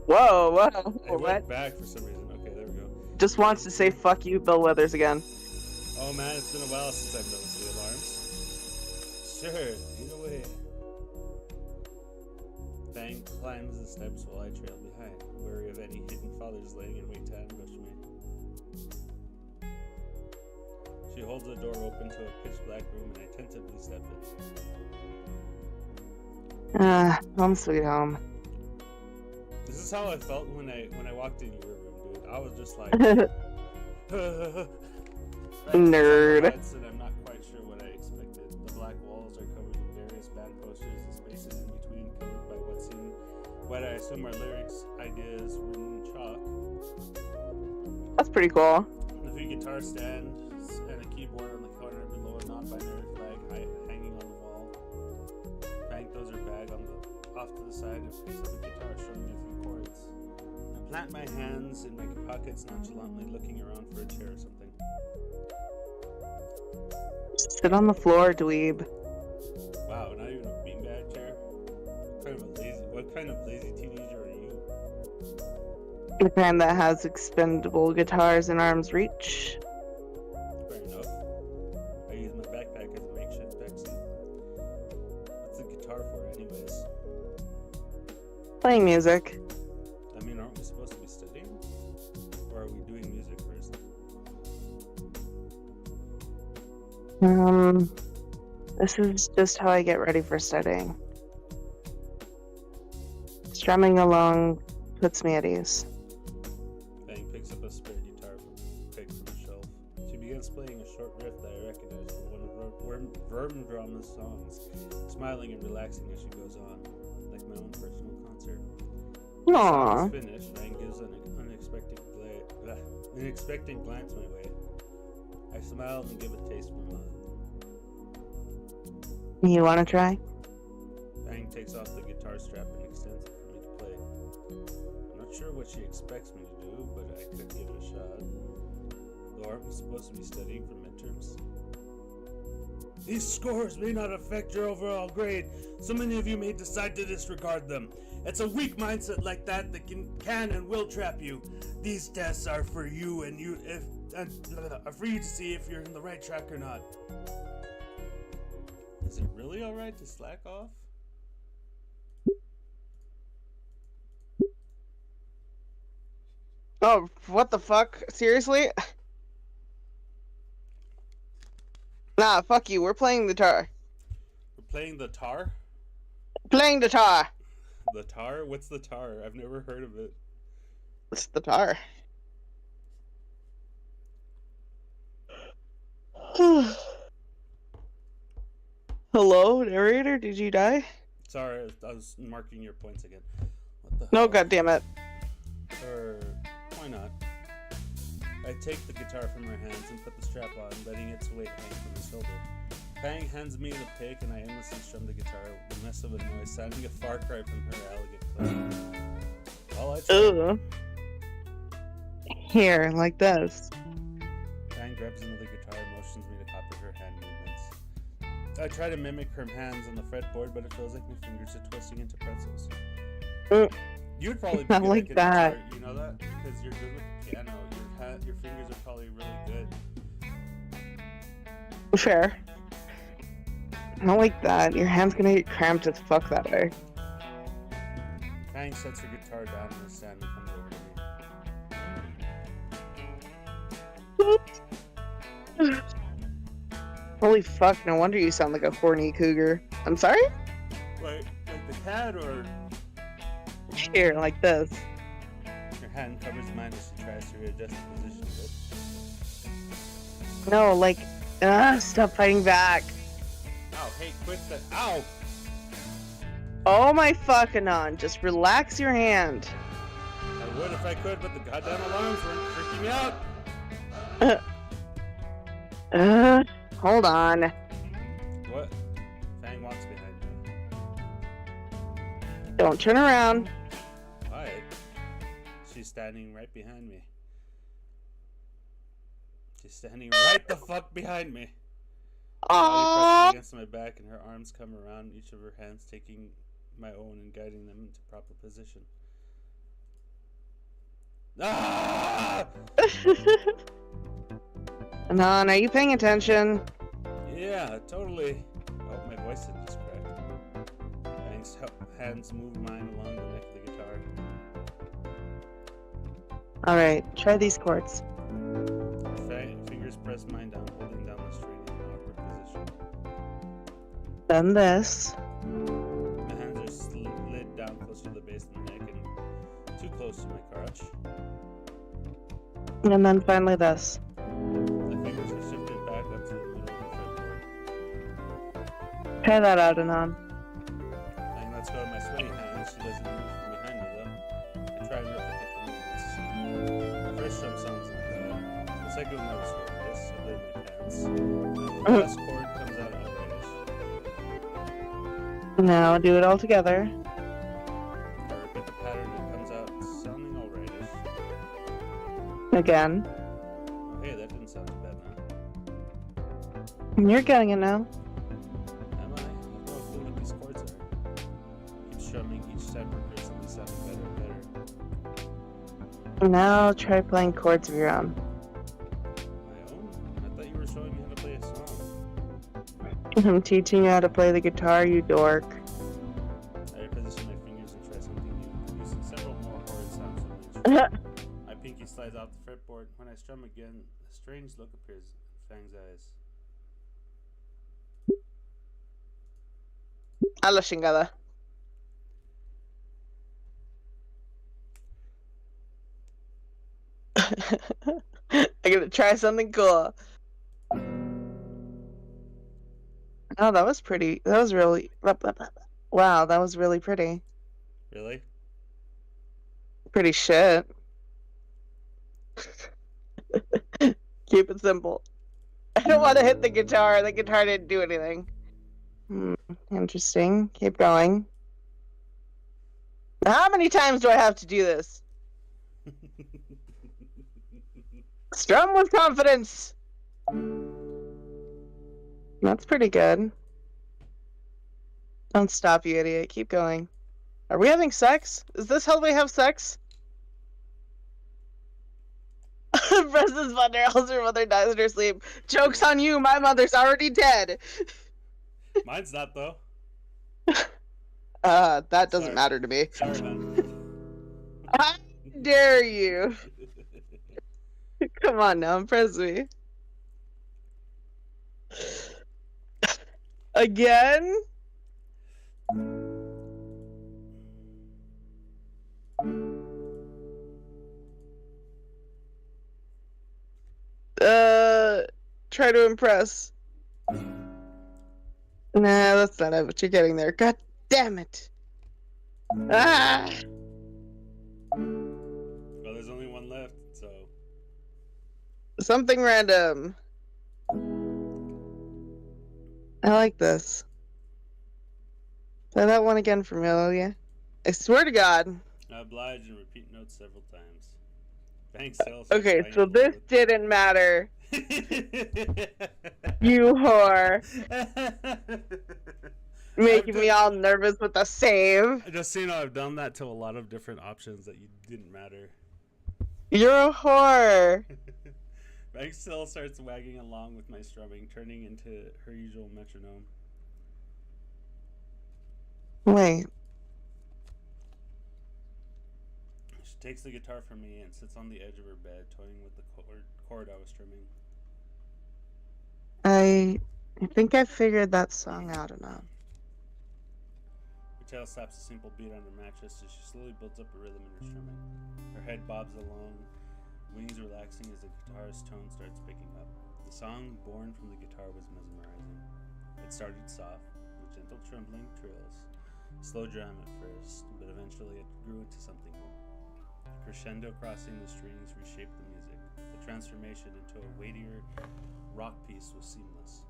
Whoa. It went back for some reason. Okay, there we go. Just wants to say fuck you, Bill Weathers again. Oh man, it's been a while since I've noticed the alarms. Sure, lead away. Fang climbs the steps while I trail behind, wary of any hidden fathers laying in wait to ambush me. She holds the door open to a pitch black room and I tentatively step in. Home sweet home. This is how I felt when I walked in your room, dude. I was just like Nerd. And I'm not quite sure what I expected. The black walls are covered with various band posters, the spaces in between covered by what I assume are lyrics, ideas written in chalk. That's pretty cool. A few guitar stands and a keyboard on the corner below a non-binary flag hanging on the wall. Fang throws her bag off to the side and picks up a guitar, strumming a few chords. I plant my hands in my pockets nonchalantly, looking around for a chair or something. Sit on the floor, dweeb. Wow, not even a beanbag chair? What kind of lazy teenager are you? The kind that has expendable guitars in arm's reach. Fair enough. I use my backpack as a makeshift backseat. What's the guitar for anyways? Playing music. I mean, aren't we supposed to be studying? Or are we doing music first? This is just how I get ready for studying. Strumming along puts me at ease. Fang picks up a spare guitar picked from the shelf. She begins playing a short riff that I recognize from one of Vermdrama's songs, smiling and relaxing as she goes on, like my own personal concert. Aww. The song is finished. Fang gives an unexpected glance my way. I smile and give a taste from my mouth. You wanna try? Fang takes off the guitar strap and extends it for me to play. I'm not sure what she expects me to do, but I could give it a shot. Though aren't we supposed to be studying for midterms? These scores may not affect your overall grade, so many of you may decide to disregard them. It's a weak mindset like that that can and will trap you. These tests are for you are for you to see if you're in the right track or not. Is it really alright to slack off? Oh, what the fuck? Seriously? Nah, fuck you. We're playing the tar. We're playing the tar? Playing the tar. The tar? What's the tar? I've never heard of it. It's the tar. Hello, narrator? Did you die? Sorry, I was marking your points again. What the No, hell? goddammit. Or why not? I take the guitar from her hands and put the strap on, letting its weight hang from his shoulder. Pang hands me the pick and I endlessly strum the guitar, the mess of a noise sounding a far cry from her elegant playing. All I try. Ugh. Here, like this. Pang grabs another guitar and motions me to copy her hand movements. I try to mimic her hands on the fretboard, but it feels like my fingers are twisting into pretzels. You would probably be Not good like at that. guitar, you know that? Because you're good with the piano. Your fingers are probably really good. Fair. Not like that. Your hand's gonna get cramped as fuck that way. Pang sets her guitar down in the stand and comes over to me. Holy fuck, no wonder you sound like a horny cougar. I'm sorry? Like the cat, or Here, like this. her hand covers mine as she tries to readjust the position of it. No, like, stop fighting back. Ow, hey, quit that. Ow! Oh my fucking on, just relax your hand. I would if I could, but the goddamn alarms weren't freaking me out. Hold on. What? Fang walks behind me. Don't turn around. Why? She's standing right behind me. She's standing right the fuck behind me. Her body pressing against my back and her arms come around each of her hands, taking my own and guiding them into proper position. Ah! Anon, are you paying attention? Yeah, totally. Oh, my voice had just cracked. Fang's hands move mine along the neck of the guitar. Alright, try these chords. Fingers press mine down, holding down the string in an awkward position. Then this. My hands are slid down close to the base of the neck and too close to my crotch. And then finally this. My fingers are shifted back up to the middle of the fretboard. Try that out, Anon. Fang lets go of my sweaty hands. She doesn't move from behind me though. I try and replicate the movements. The first drum sounds like that. The second one was horrendous. I blame my pants. The last chord comes out outrageous. Now do it all together. I repeat the pattern and it comes out sounding alrightish. Again. Oh, hey, that didn't sound too bad now. You're getting it now. Am I? I have no clue what these chords are. Keep strumming each time progressively sounding better and better. Now try playing chords of your own. My own? I thought you were showing me how to play a song. I'm teaching you how to play the guitar, you dork. I reposition my fingers and try something new, producing several more horrid sounds from the instrument. My pinky slides off the fretboard. When I strum again, a strange look appears in Fang's eyes. A la chingada. I'm gonna try something cool. Oh, that was pretty. That was really. Wow, that was really pretty. Really? Pretty shit. Keep it simple. I don't want to hit the guitar. The guitar didn't do anything. Interesting. Keep going. How many times do I have to do this? Strum with confidence. That's pretty good. Don't stop, you idiot. Keep going. Are we having sex? Is this how we have sex? Press this button or else your mother dies in her sleep. Joke's on you, my mother's already dead. Mine's not, though. That doesn't Sorry. matter to me. Sorry, hon. How dare you? Come on now, impress me. Again? Try to impress. Nah, that's not what you're getting there. God damn it. Ah! Well, there's only one left, so. Something random. I like this. Play that one again for me, will ya? I swear to God. I oblige and repeat notes several times. Bank sales. Okay, so this didn't matter. You whore. Making me all nervous with the save. Just so you know, I've done that to a lot of different options that didn't matter. You're a whore. Bank still starts wagging along with my strumming, turning into her usual metronome. Wait. She takes the guitar from me and sits on the edge of her bed, toying with the chord I was strumming. I think I figured that song out enough. Her tail slaps a simple beat on her mattress as she slowly builds up a rhythm in her strumming. Her head bobs along, wings relaxing as the guitar's tone starts picking up. The song, born from the guitar, was mesmerizing. It started soft, with gentle trembling trills, slow drum at first, but eventually it grew into something more. The crescendo crossing the strings reshaped the music. The transformation into a weightier rock piece was seamless.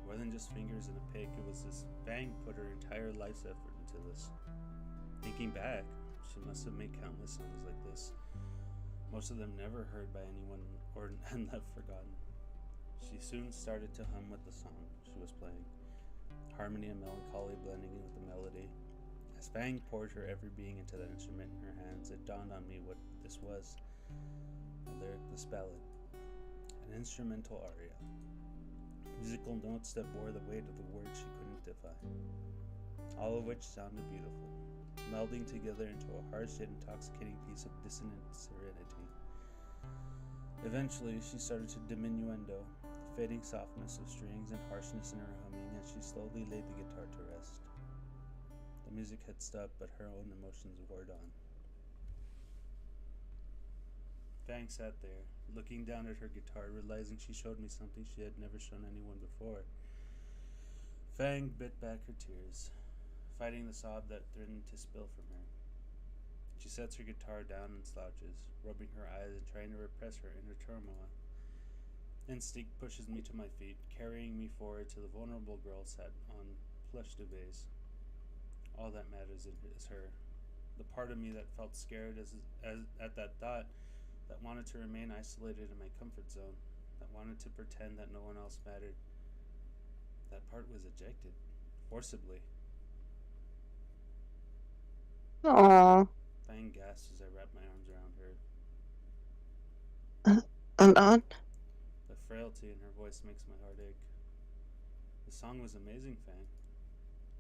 More than just fingers and a pick, it was as Fang put her entire life's effort into this. Thinking back, she must have made countless songs like this, most of them never heard by anyone and left forgotten. She soon started to hum with the song she was playing, harmony and melancholy blending in with the melody. As Fang poured her every being into that instrument in her hands, it dawned on me what this was: a lyricless ballad, an instrumental aria, musical notes that bore the weight of the words she couldn't defy, all of which sounded beautiful, melding together into a harsh yet intoxicating piece of dissonant serenity. Eventually, she started to diminuendo, the fading softness of strings and harshness in her humming as she slowly laid the guitar to rest. The music had stopped, but her own emotions roared on. Fang sat there, looking down at her guitar, realizing she showed me something she had never shown anyone before. Fang bit back her tears, fighting the sob that threatened to spill from her. She sets her guitar down and slouches, rubbing her eyes and trying to repress her inner turmoil. Instinct pushes me to my feet, carrying me forward to the vulnerable girl sat on plush duvets. All that matters is her. The part of me that felt scared as at that thought, that wanted to remain isolated in my comfort zone, that wanted to pretend that no one else mattered. That part was ejected, forcibly. Aww. Fang gasped as I wrapped my arms around her. And on? The frailty in her voice makes my heart ache. The song was amazing, Fang.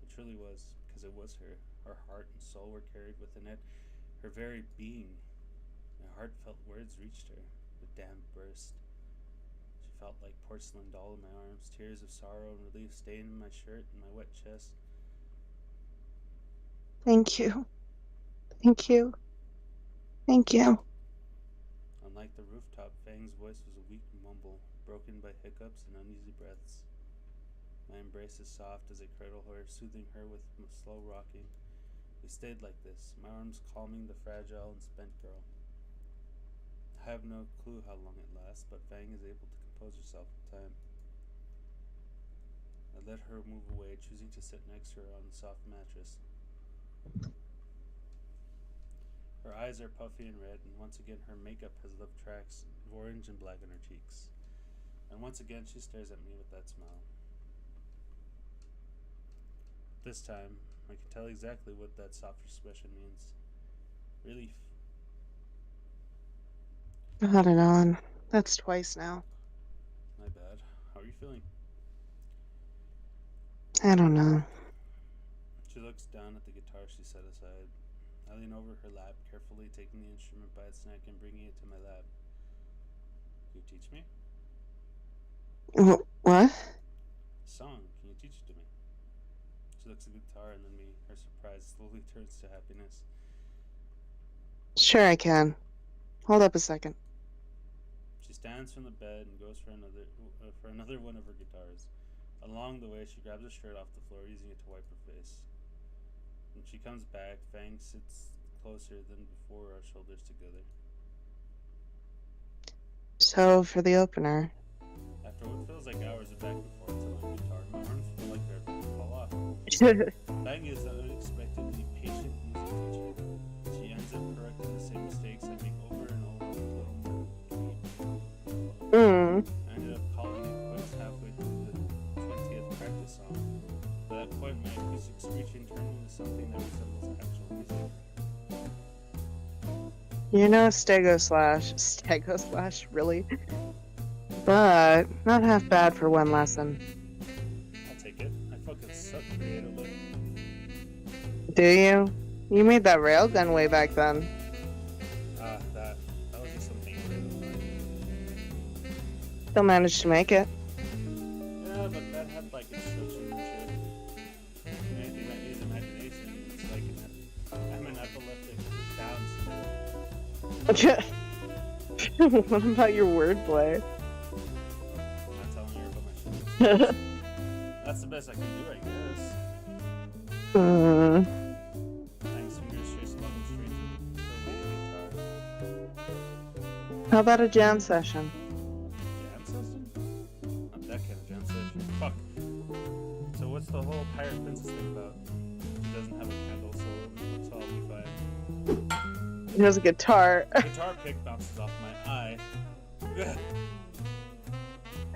It truly was, because it was her. Her heart and soul were carried within it, her very being. My heartfelt words reached her. The dam burst. She felt like porcelain doll in my arms, tears of sorrow and relief staining my shirt and my wet chest. Thank you. Thank you. Thank you. Unlike the rooftop, Fang's voice was a weak mumble, broken by hiccups and uneasy breaths. My embrace is soft as I cradle her, soothing her with slow rocking. We stayed like this, my arms calming the fragile and spent girl. I have no clue how long it lasts, but Fang is able to compose herself with time. I let her move away, choosing to sit next to her on the soft mattress. Her eyes are puffy and red, and once again her makeup has left tracks of orange and black on her cheeks. And once again she stares at me with that smile. This time, I can tell exactly what that soft expression means. Relief. On and on. That's twice now. My bad. How are you feeling? I don't know. She looks down at the guitar she set aside. I lean over her lap, carefully taking the instrument by its neck and bringing it to my lap. Can you teach me? What? Song. Can you teach it to me? She looks at the guitar and then me. Her surprise slowly turns to happiness. Sure, I can. Hold up a second. She stands from the bed and goes for another one of her guitars. Along the way, she grabs her shirt off the floor, using it to wipe her face. When she comes back, Fang sits closer than before, our shoulders together. So, for the opener. After what feels like hours of back and forth to my guitar, my arms feel like they're about to fall off. Fang is an unexpectedly patient music teacher. She ends up correcting the same mistakes I make over and over until I ended up calling it quits halfway through the 20th practice song. By that point, my acoustic screeching turned into something that resembles actual music. You know, Stego Slash, really? But not half bad for one lesson. I'll take it. I fucking suck creatively. Do you? You made that railgun way back then. That was just something creative. Still managed to make it. Yeah, but that had like instructions and shit. Anything that needs imagination, it's like I'm an epileptic Down syndrome. What about your wordplay? I'm not telling you about my shit. That's the best I can do, I guess. Thanks, fingers trace along the streets with the guitar. How about a jam session? Jam session? Not that kind of jam session. Fuck. So what's the whole pirate princess thing about? She doesn't have a candle, so I'll be fine. He has a guitar. The guitar pick bounces off my eye.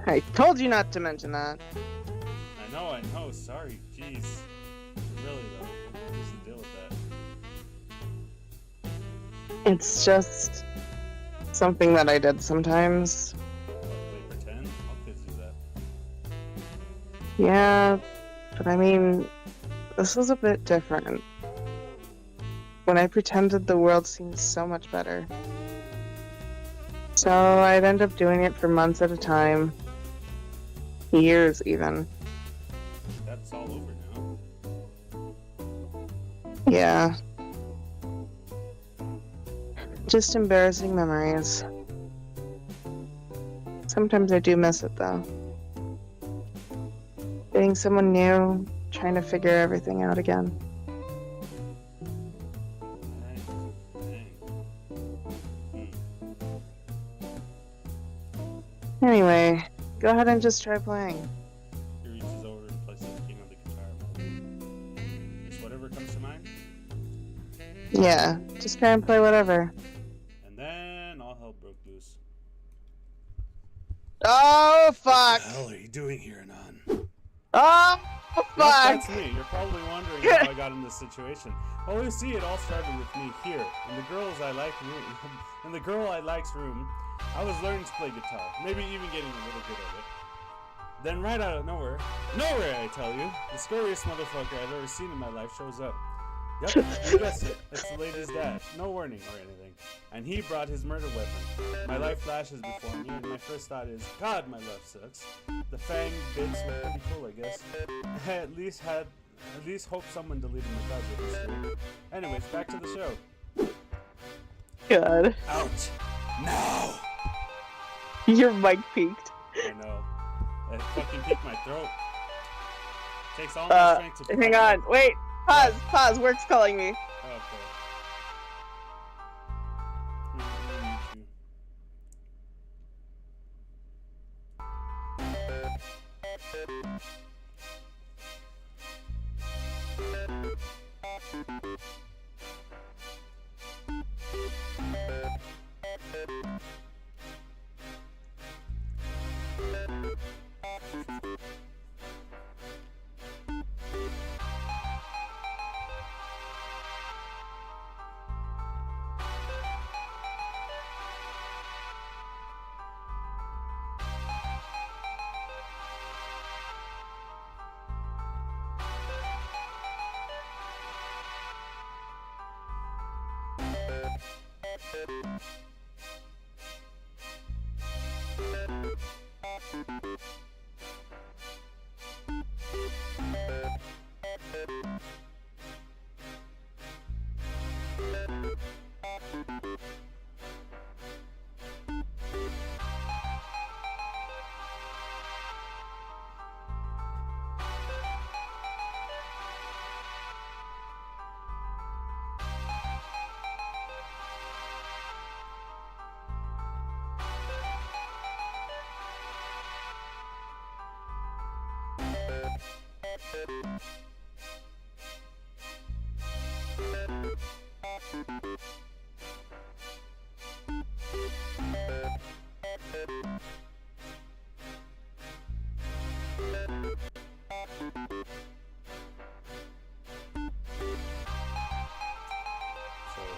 I told you not to mention that. I know. Sorry. Jeez. Really, though. What's the deal with that? It's just something that I did sometimes. Wait, pretend? All kids do that. Yeah, but I mean, this was a bit different. When I pretended, the world seemed so much better. So I'd end up doing it for months at a time. Years, even. That's all over now. Yeah. Just embarrassing memories. Sometimes I do miss it, though. Dating someone new, trying to figure everything out again. Anyway, go ahead and just try playing. He reaches over and places the king on the guitar. Just whatever comes to mind. Yeah, just try and play whatever. And then all hell broke loose. Oh, fuck! What the hell are you doing here, Anon? Oh, fuck! That's me. You're probably wondering how I got in this situation. Well, you see, it all started with me here in the girl I like's room. I was learning to play guitar, maybe even getting a little good at it. Then right out of nowhere I tell you, the scariest motherfucker I've ever seen in my life shows up. Yep, you guessed it. It's the lady's dad. No warning or anything. And he brought his murder weapon. My life flashes before me, and my first thought is, God, my life sucks. The Fang bits were pretty cool, I guess. I at least hope someone deleted my browser history. Anyways, back to the show. God. Out! Now! Your mic peaked. I know. It fucking peaked my throat. Takes all my strength to Hang on. Wait. Pause. Work's calling me. Okay. So,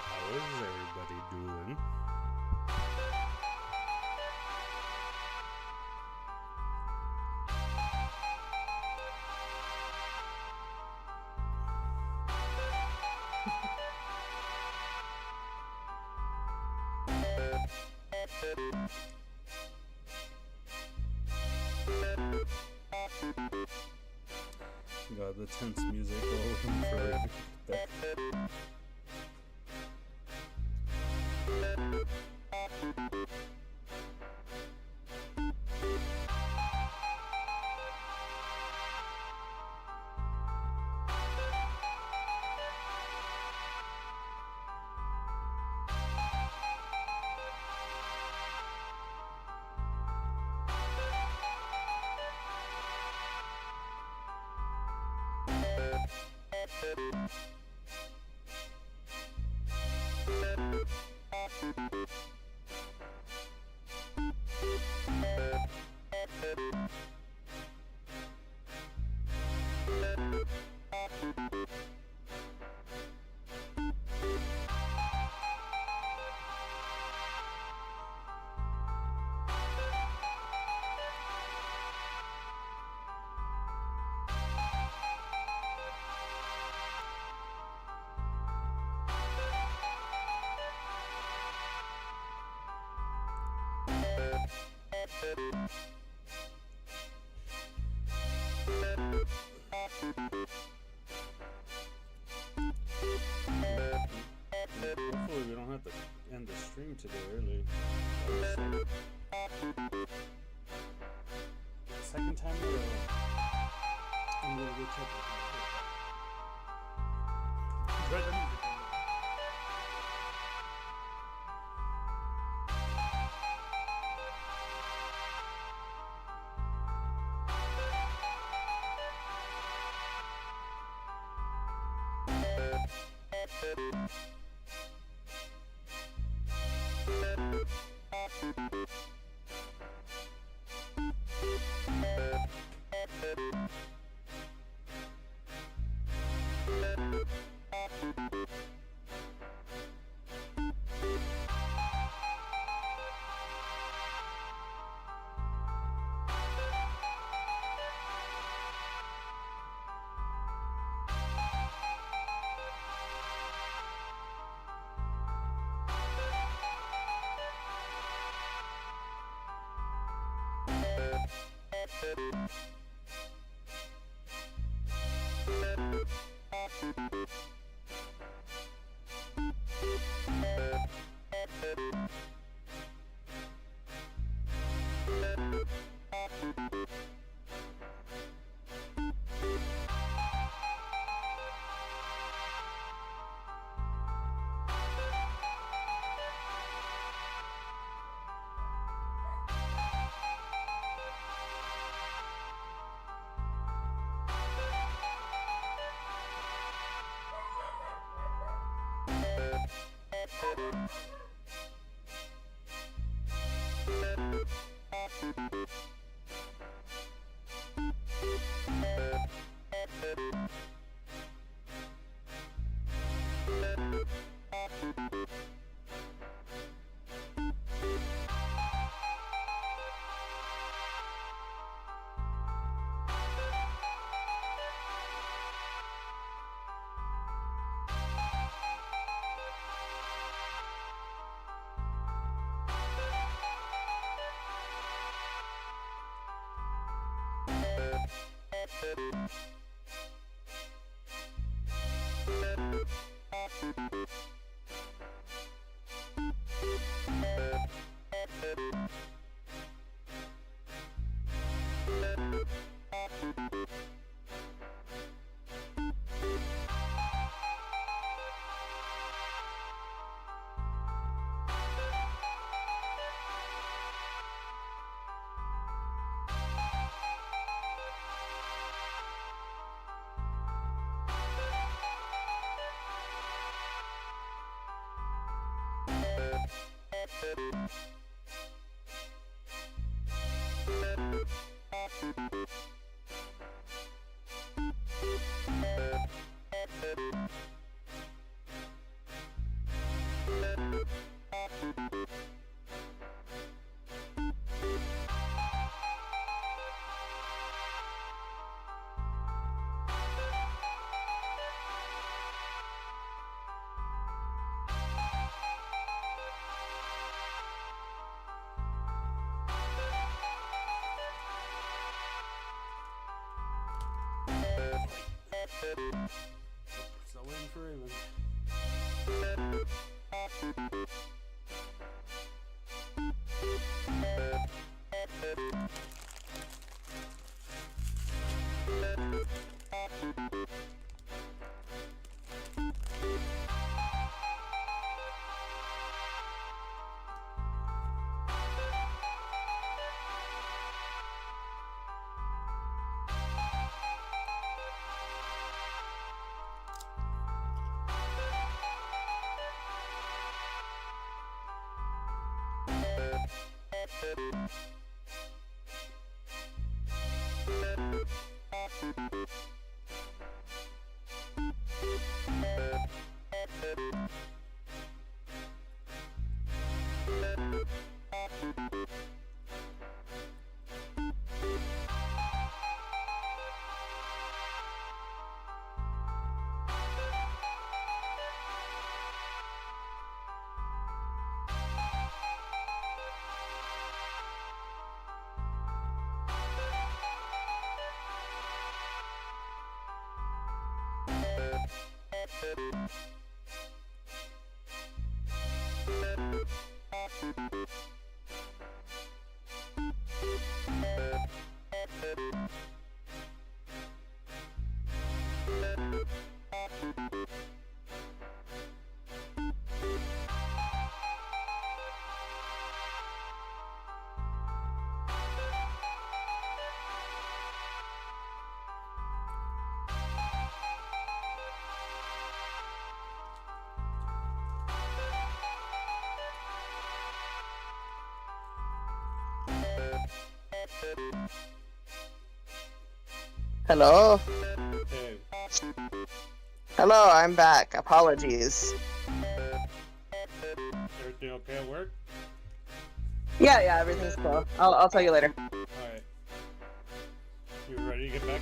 how is everybody doing? Got the tense music while looking for that. Hopefully we don't have to end the stream today early. Second time in a row. I'm gonna go check it. Right, the music. Still waiting for Raven. Hello? Hey, Hello, I'm back. Apologies. everything okay at work? Yeah, everything's cool. I'll tell you later. Alright. You ready to get back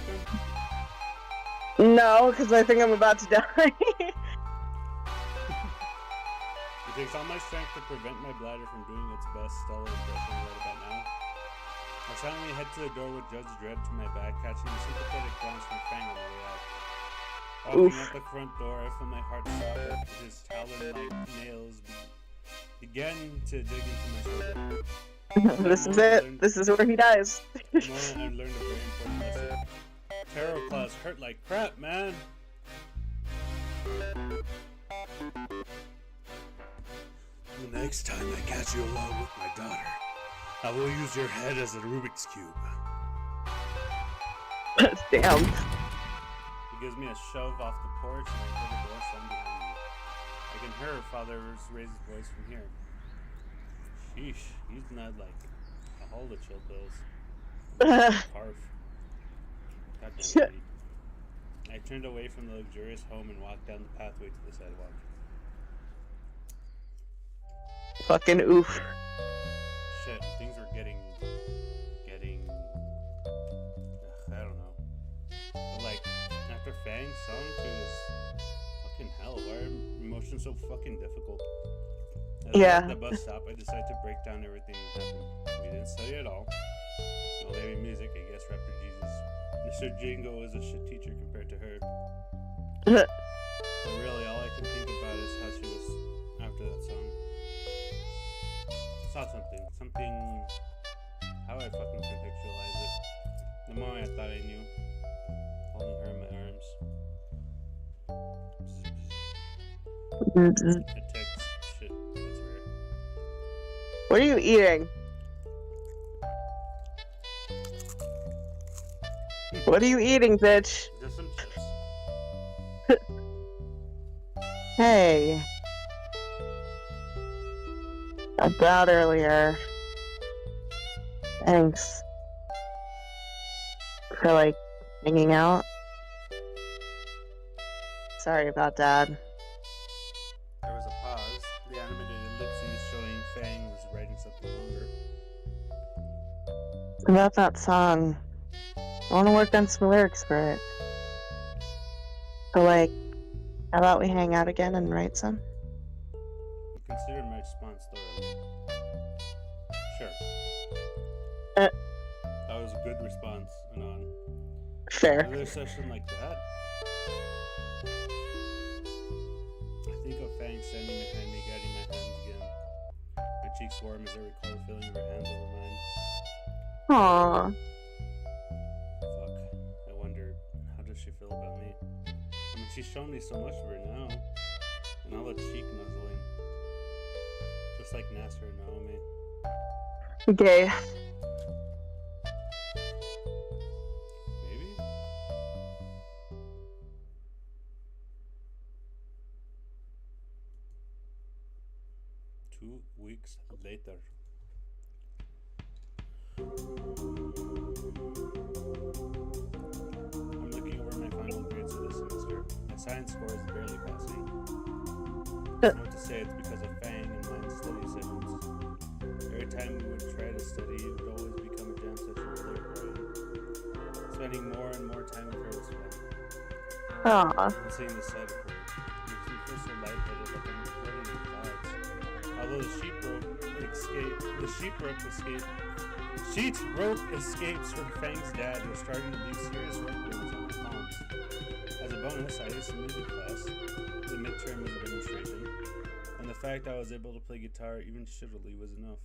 then? No, because I think I'm about to die. It takes all my strength to prevent my bladder from doing its best stellar impression right about now. I silently head to the door with Judge Dredd to my back, catching a sympathetic glance from Fang on the way out. Walking out the front door, I feel my heart stop as his talon-like nails began to dig into my shoulder. This is it. This is where he dies. The moment I learned a very important lesson. Tarot claws hurt like crap, man. The next time I catch you alone with my daughter, I will use your head as a Rubik's Cube. Damn. He gives me a shove off the porch and I hear the door slam behind me. I can hear her father raise his voice from here. Sheesh, he's not like a whole of chill pills. Carf. Goddamn lady. I turned away from the luxurious home and walked down the pathway to the sidewalk. Fucking oof. Shit, things were getting, I don't know. But like, after Fang's song, it was fucking hell. Why are emotions so fucking difficult? As I left the bus stop, I decided to break down everything that happened. We didn't study at all. No heavy music, I guess rapper Jesus Mr. Jingo is a shit teacher compared to her. But really, all I can think about is how she was after that song. Saw something. How I fucking contextualize it. The moment I thought I knew, holding her in my arms. It text shit. That's weird. What are you eating? What are you eating, bitch? Just some chips. Hey. About earlier. Thanks. For, like, hanging out. Sorry about that. There was a pause. The animated ellipses showing Fang was writing something longer. About that song. I want to work on some lyrics for it. So, like, how about we hang out again and write some? Consider my response thoroughly. Sure. That was a good response, Anon. Fair. Another session like that. I think of Fang standing behind me, guiding my hands again. My cheeks warm as I recall the feeling of her hands over mine. Aww. Fuck. I wonder, how does she feel about me? I mean, she's shown me so much of her now. And all the cheek nuzzling. Just like Nasser and Naomi. Gay. Maybe? Two weeks later. I'm looking over my final grades for this semester. My science score is barely passing. Not to say it's because of Fang and mine study sessions. Every time we would try to study, it would always become a jam session with her crying. Spending more and more time with her was fun. Aww. And seeing the side of her makes me feel so lightheaded, like I'm floating in clouds. Although the sheet rope escapes from Fang's dad was starting to leave serious rope burns on his palms. As a bonus, I aced the music class. The midterm was a demonstration, and the fact I was able to play guitar even shittily was enough.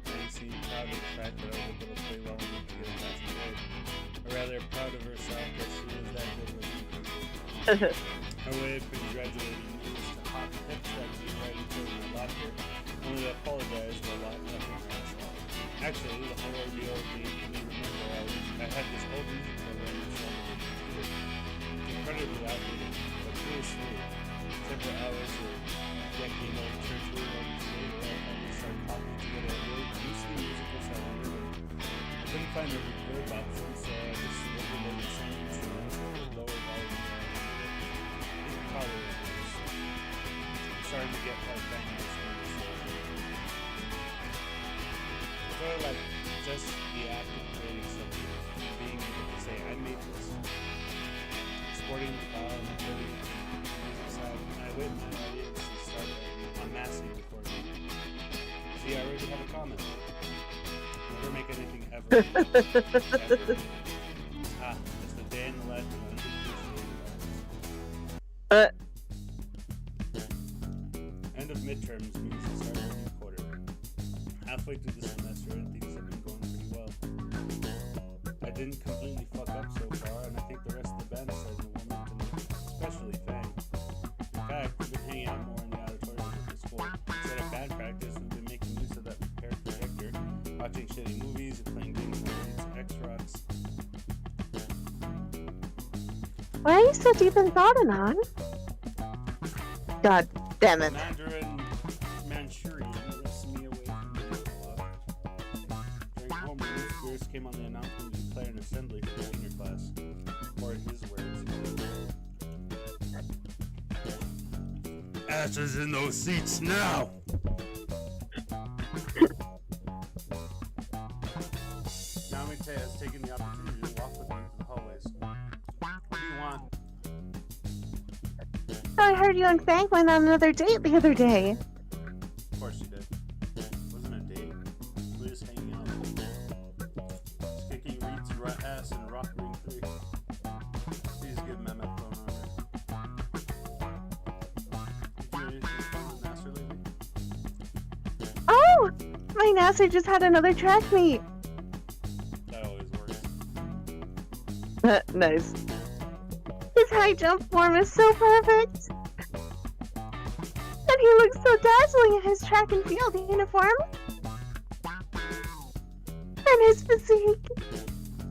Fang seemed proud of the fact that I was able to play well enough to get a passing grade. Or rather, proud of herself that she was that good looking. Her way of congratulating me was to hop hip steps and try to throw my laughter, only to apologize for a lot of her ass off. Actually, the whole ordeal made me remember I had this old music program installed on my computer. Incredibly outdated, but really sweet. Except for hours of decking on church rhythms later, and we started talking together a really loosely musical sound rhythm. I couldn't find a reverb option, so I just overloaded some instruments with lower volume. Probably was nice. I'm starting to get like Fang this one. Sort of like just the act of creating something, being able to say, I made this. Exporting the file and putting it aside. I wait my audience to start amassing before me. See, I already have a comment. Never make anything ever. Ever. It's the day in the life of an End of midterms means the start of a new quarter. Halfway through the semester, and things have been going pretty well. I didn't completely fuck up so far, and I think the rest of the band is starting to warm up to me, especially Fang. In fact, we've been hanging out more in the auditorium at the school. Instead of band practice, we've been making use of that repaired projector, watching shitty movies, and playing games on X-Rocks. Why are you so deep in thought, Anon? God damn it. Manchurian rips me away from the dialogue. During homeroom, Spears came on the announcement to declare an assembly for the junior class. Or in his words, ashes in those seats now! Naomi has taken the opportunity to walk with me into the hallways. What do you want? I heard you and Fang went on another date the other day. Of course you did. It wasn't a date. We were just hanging out. Just kicking Nasser just had another track meet. That always works. Nice. His high jump form is so perfect. And he looks so dazzling in his track and field uniform. And his physique.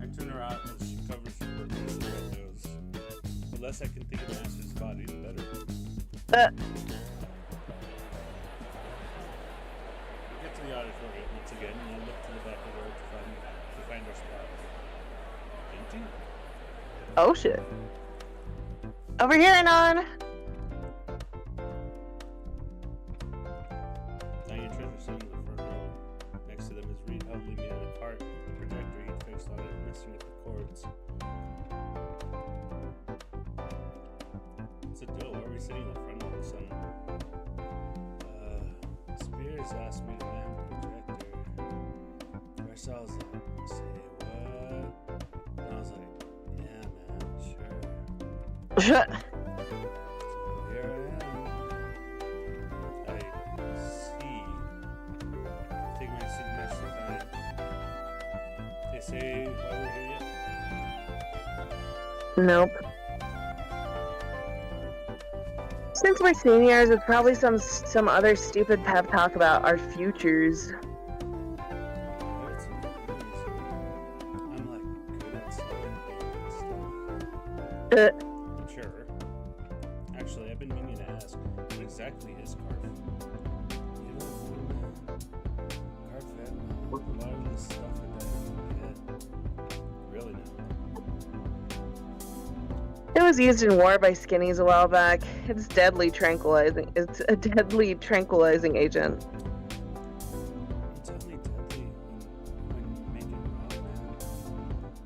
I tune her out as she covers her work with her red nose. The less I can think of Nasser's body, the better. We get to the auditorium once again, and I look to the back of the road to find our spot. Empty? Oh shit. Over here, Anon! Diane Treasure sitting in the front row. Next to them is Reed holding me apart, the projector he'd fixed on it, messing with the cords. What's the deal? Why are we sitting in the front all of a sudden? Spears asked me to man the projector. Marcel's like, say what? And I was like, yeah man, sure. So here I am. I see. Take my seat next to time. They say why we're here yet? Nope. Since we're seniors, it's probably some other stupid pep talk about our futures. I'm like good at stuff. Sure. Actually, I've been meaning to ask, what exactly is Carf? You don't know, man. Carf had a lot of this stuff that I didn't get. Really now. It was used in war by skinnies a while back. It's deadly tranquilizing. It's a deadly tranquilizing agent. It's only deadly when you make it wrong,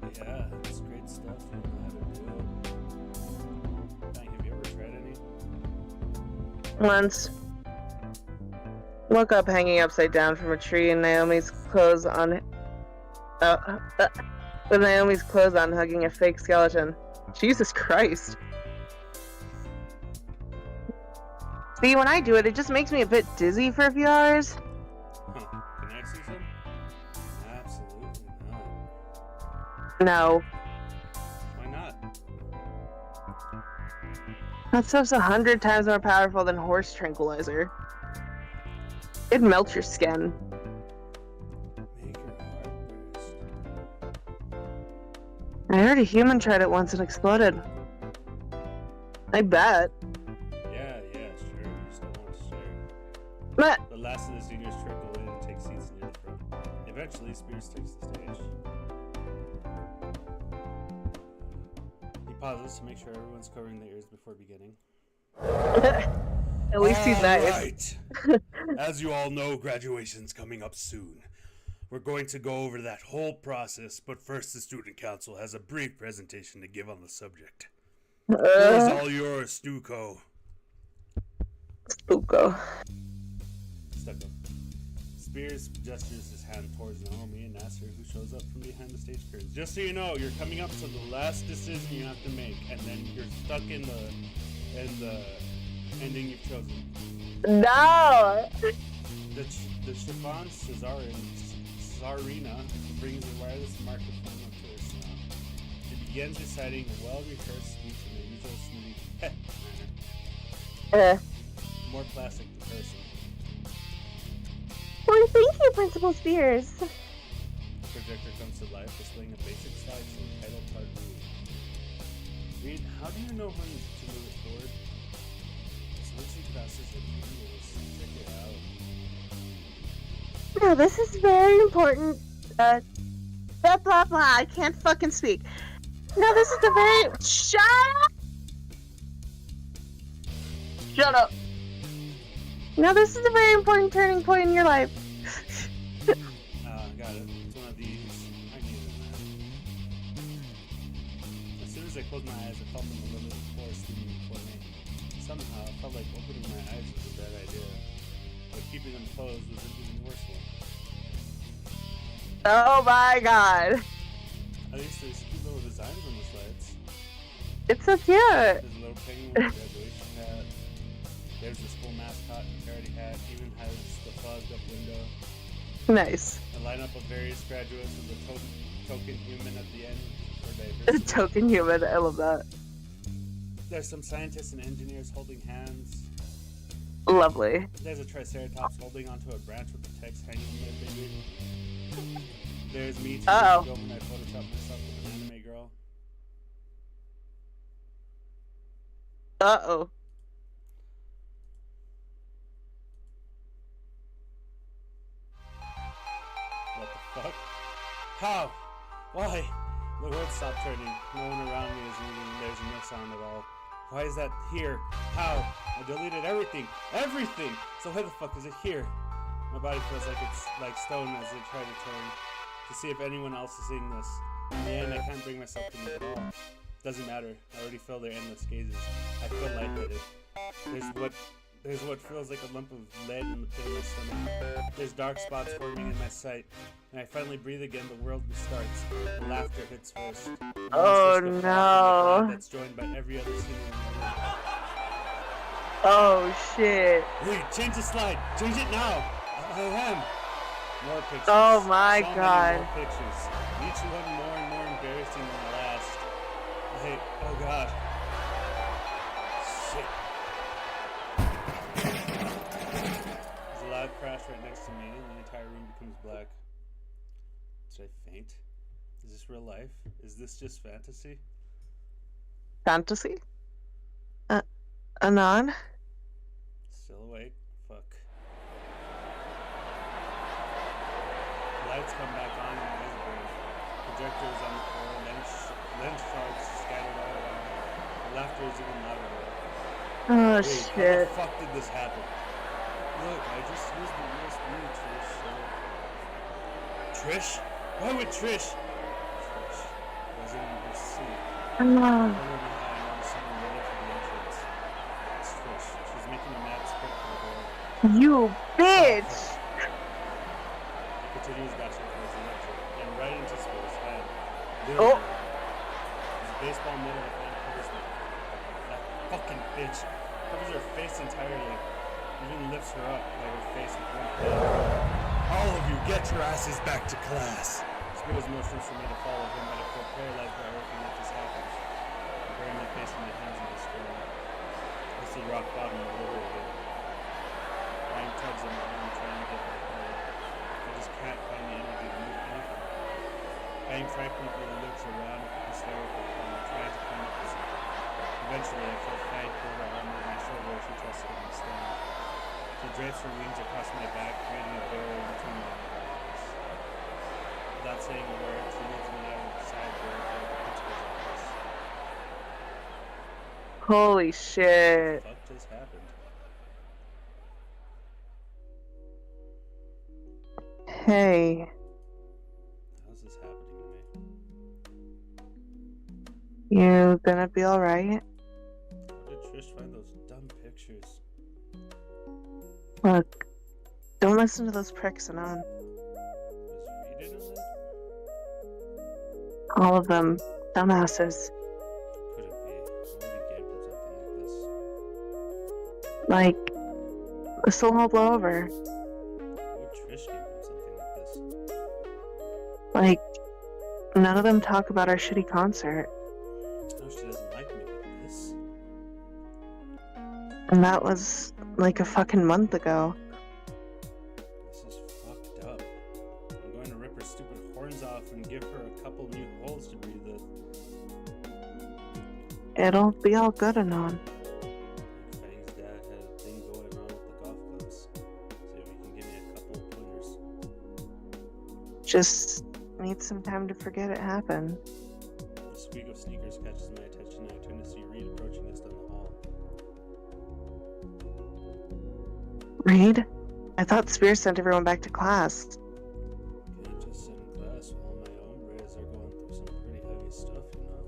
man. Yeah, it's great stuff. You know how to do it. Have you ever tried any? Once. Woke up hanging upside down from a tree in Naomi's clothes on... with Naomi's clothes on, hugging a fake skeleton. Jesus Christ. See, when I do it, it just makes me a bit dizzy for a few hours. Huh. Can I see some? Absolutely not. No. Why not? That stuff's 100 times more powerful than horse tranquilizer. It'd melt your skin. Make your heart burst. I heard a human tried it once and exploded. I bet. Yeah, sure. You just don't want to share. But The last of the seniors trickle in and take seats near the front. Eventually, Spears takes the stage. He pauses to make sure everyone's covering their ears before beginning. at least he's nice. Right. As you all know, graduation's coming up soon. We're going to go over that whole process, but first the student council has a brief presentation to give on the subject. It's all yours, Stuco. Stuco. Stucco. Spears gestures his hand towards Naomi and Nasser, who shows up from behind the stage curtains. Just so you know, you're coming up to the last decision you have to make, and then you're stuck in the ending you've chosen. No! The chiffon Tsarina brings a wireless microphone up to her snout. She begins reciting a well-rehearsed speech in a usual snooty manner. More plastic than person. Well, thank you, Principal Spears. The projector comes to life, displaying a basic slideshow title card read. Reed, how do you know when to move it forward? As long as he crosses your fingers, check it out. No, this is very important. Blah, blah, blah. I can't fucking speak. No, this is a very... Shut up! Shut up. No, this is a very important turning point in your life. Got it. It's one of these. I need it, man. As soon as I closed my eyes, I felt them a little bit of force leaving before me. Somehow, I felt like opening my eyes was a bad idea, but keeping them closed was an even worse one. Oh my god. At least there's cute little designs on the slides. It's so cute. There's a little penguin with a graduation hat. There's the school mascot and parody hat. Even has the fogged up window. Nice. A lineup of various graduates with a token human at the end for A diversity. token human. I love that. There's some scientists and engineers holding hands. Lovely. There's a triceratops holding onto a branch with the text hanging in their baby. There's me 2 years Uh-oh. ago when I photoshopped myself with an anime girl. Uh-oh. What the fuck? How? Why? The world stopped turning. No one around me is moving. There's no sound at all. Why is that here? How? I deleted everything. Everything! So why the fuck is it here? My body feels like it's like stone as I try to turn to see if anyone else is seeing this. In the end, I can't bring myself to move at all. Doesn't matter. I already feel their endless gazes. I feel lightheaded. There's what feels like a lump of lead in the pit of my stomach. There's dark spots forming in my sight. And I finally breathe again, the world restarts. The laughter hits first. Oh No. no. That's joined by every other scene in the room. Oh shit. Wait, change the slide. Change it now. I am. More pictures. Oh my so god. Many more pictures. Each one more and more embarrassing than the last. Oh god. Shit. There's a loud crash right next to me, and the entire room becomes black. Did I faint? Is this real life? Is this just fantasy? Fantasy? Anon? Still awake? Fuck. The lights come back on in my brain. Projectors on the floor, lens shards scattered all around. The laughter is even louder. Oh Wait, shit. how the fuck did this happen? Look, I just used the USB, Trish. Trish? Why would Trish? Trish wasn't in her seat. Oh. Over behind, I noticed someone waiting for the entrance. It's Trish. She's making a mad sprint for the door. You bitch! It continues dashing towards the exit, and right into space. Head. Oh. There's a baseball mitt of hand covers me. That fucking bitch covers her face entirely. Even lifts her up by her face with one hand. All of you, get your asses back to class. Spirit motions for me to follow him, but I feel paralyzed by everything that just happened. I bury my face in my hands in despair. I see rock bottom all over again. Ryan tugs on my arm, trying to get back home. I just can't find the energy to move anything. Bang frantically looks around, hysterical, trying to find it. Eventually, I feel Frank pull her arm over my shoulder as she tries to get me stand. She drapes her wings across my back, creating a barrier between my eyes. Without saying a word, she leads me out of the side door toward the principal's office. Holy shit. What the fuck just happened? Hey. How's this happening to me? You gonna be alright? How did Trish find those dumb pictures? Look, don't listen to those pricks, Anon. Was Reed in on that? All of them. Dumbasses. Could it be? What would he gain from something like this? Like, this will all blow over. What would Trish gain from something like this? Like, none of them talk about our shitty concert. No, she doesn't like me, but this? And that was like a fucking month ago. This is fucked up. I'm going to rip her stupid horns off and give her a couple new holes to breathe with. It'll be all good, Anon. Fang's dad had a thing going on with the golf clubs. See if he can give me a couple of pointers. Just need some time to forget it happened. The squeak of sneakers catches my attention and I turn to see Reed approaching us down the hall. Reed? I thought Spear sent everyone back to class. Can't just sit in class while my hombres are going through some pretty heavy stuff, you know.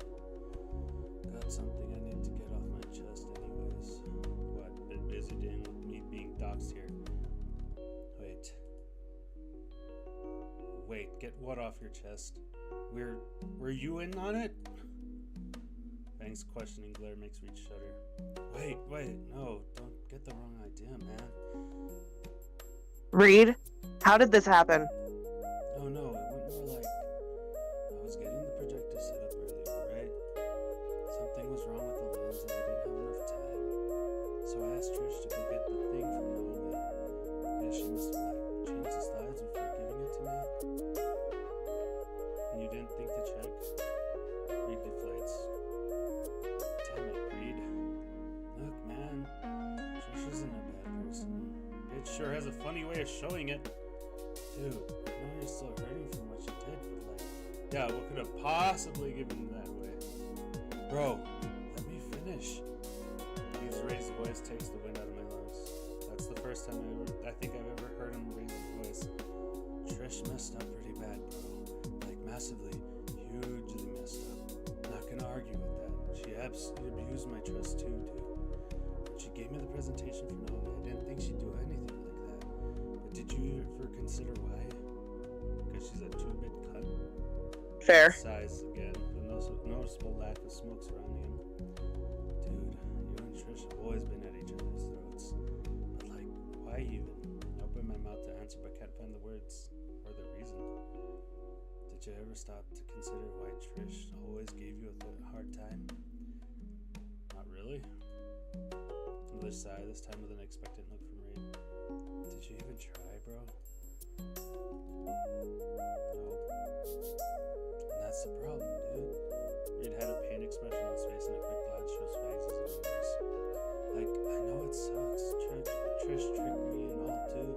Got something I need to get off my chest anyways. What, been busy dealing with me being doxxed here. Wait, get what off your chest? Were you in on it? Fang's questioning glare makes Reed shudder. Wait, no, don't get the wrong idea, man. Reed? How did this happen? Oh no, it went more like I was getting the projector set up earlier, right? Something was wrong with the lens and I didn't have enough time. So I asked Trish to go get the thing from Naomi. Yeah, she must have changed the slides before giving it to me. And you didn't think to check? Read the flights. Damn it, Reed. Look, man. Trish isn't a bad person. Bitch sure has a funny way of showing it. Dude, I know you're still hurting from what you did, but yeah, what could have possibly given you that way? Bro, let me finish. His raised voice takes the wind out of my lungs. That's the first time I think I've ever heard him raise his voice. Trish messed up pretty bad, bro. Like massively, hugely messed up. Not gonna argue with that. She absolutely abused my trust too, dude. When she gave me the presentation for Naomi, I didn't think she'd do anything like that. But did you ever consider why? Because she's a 2-bit cunt? Fair. Size again, the noticeable lack of smoke surrounding him. Dude, you and Trish have always been at each other's throats. But like, why even? I opened my mouth to answer but can't find the words or the reason. Did you ever stop to consider why Trish always gave you a hard time? Not really. Another sigh, this time with an expectant look from Reed. Did you even try, bro? No. And that's the problem, dude. Reed had a pained expression on his face and a quick glance shows Fags as it was. Like, I know it sucks. Trish tricked me and all too,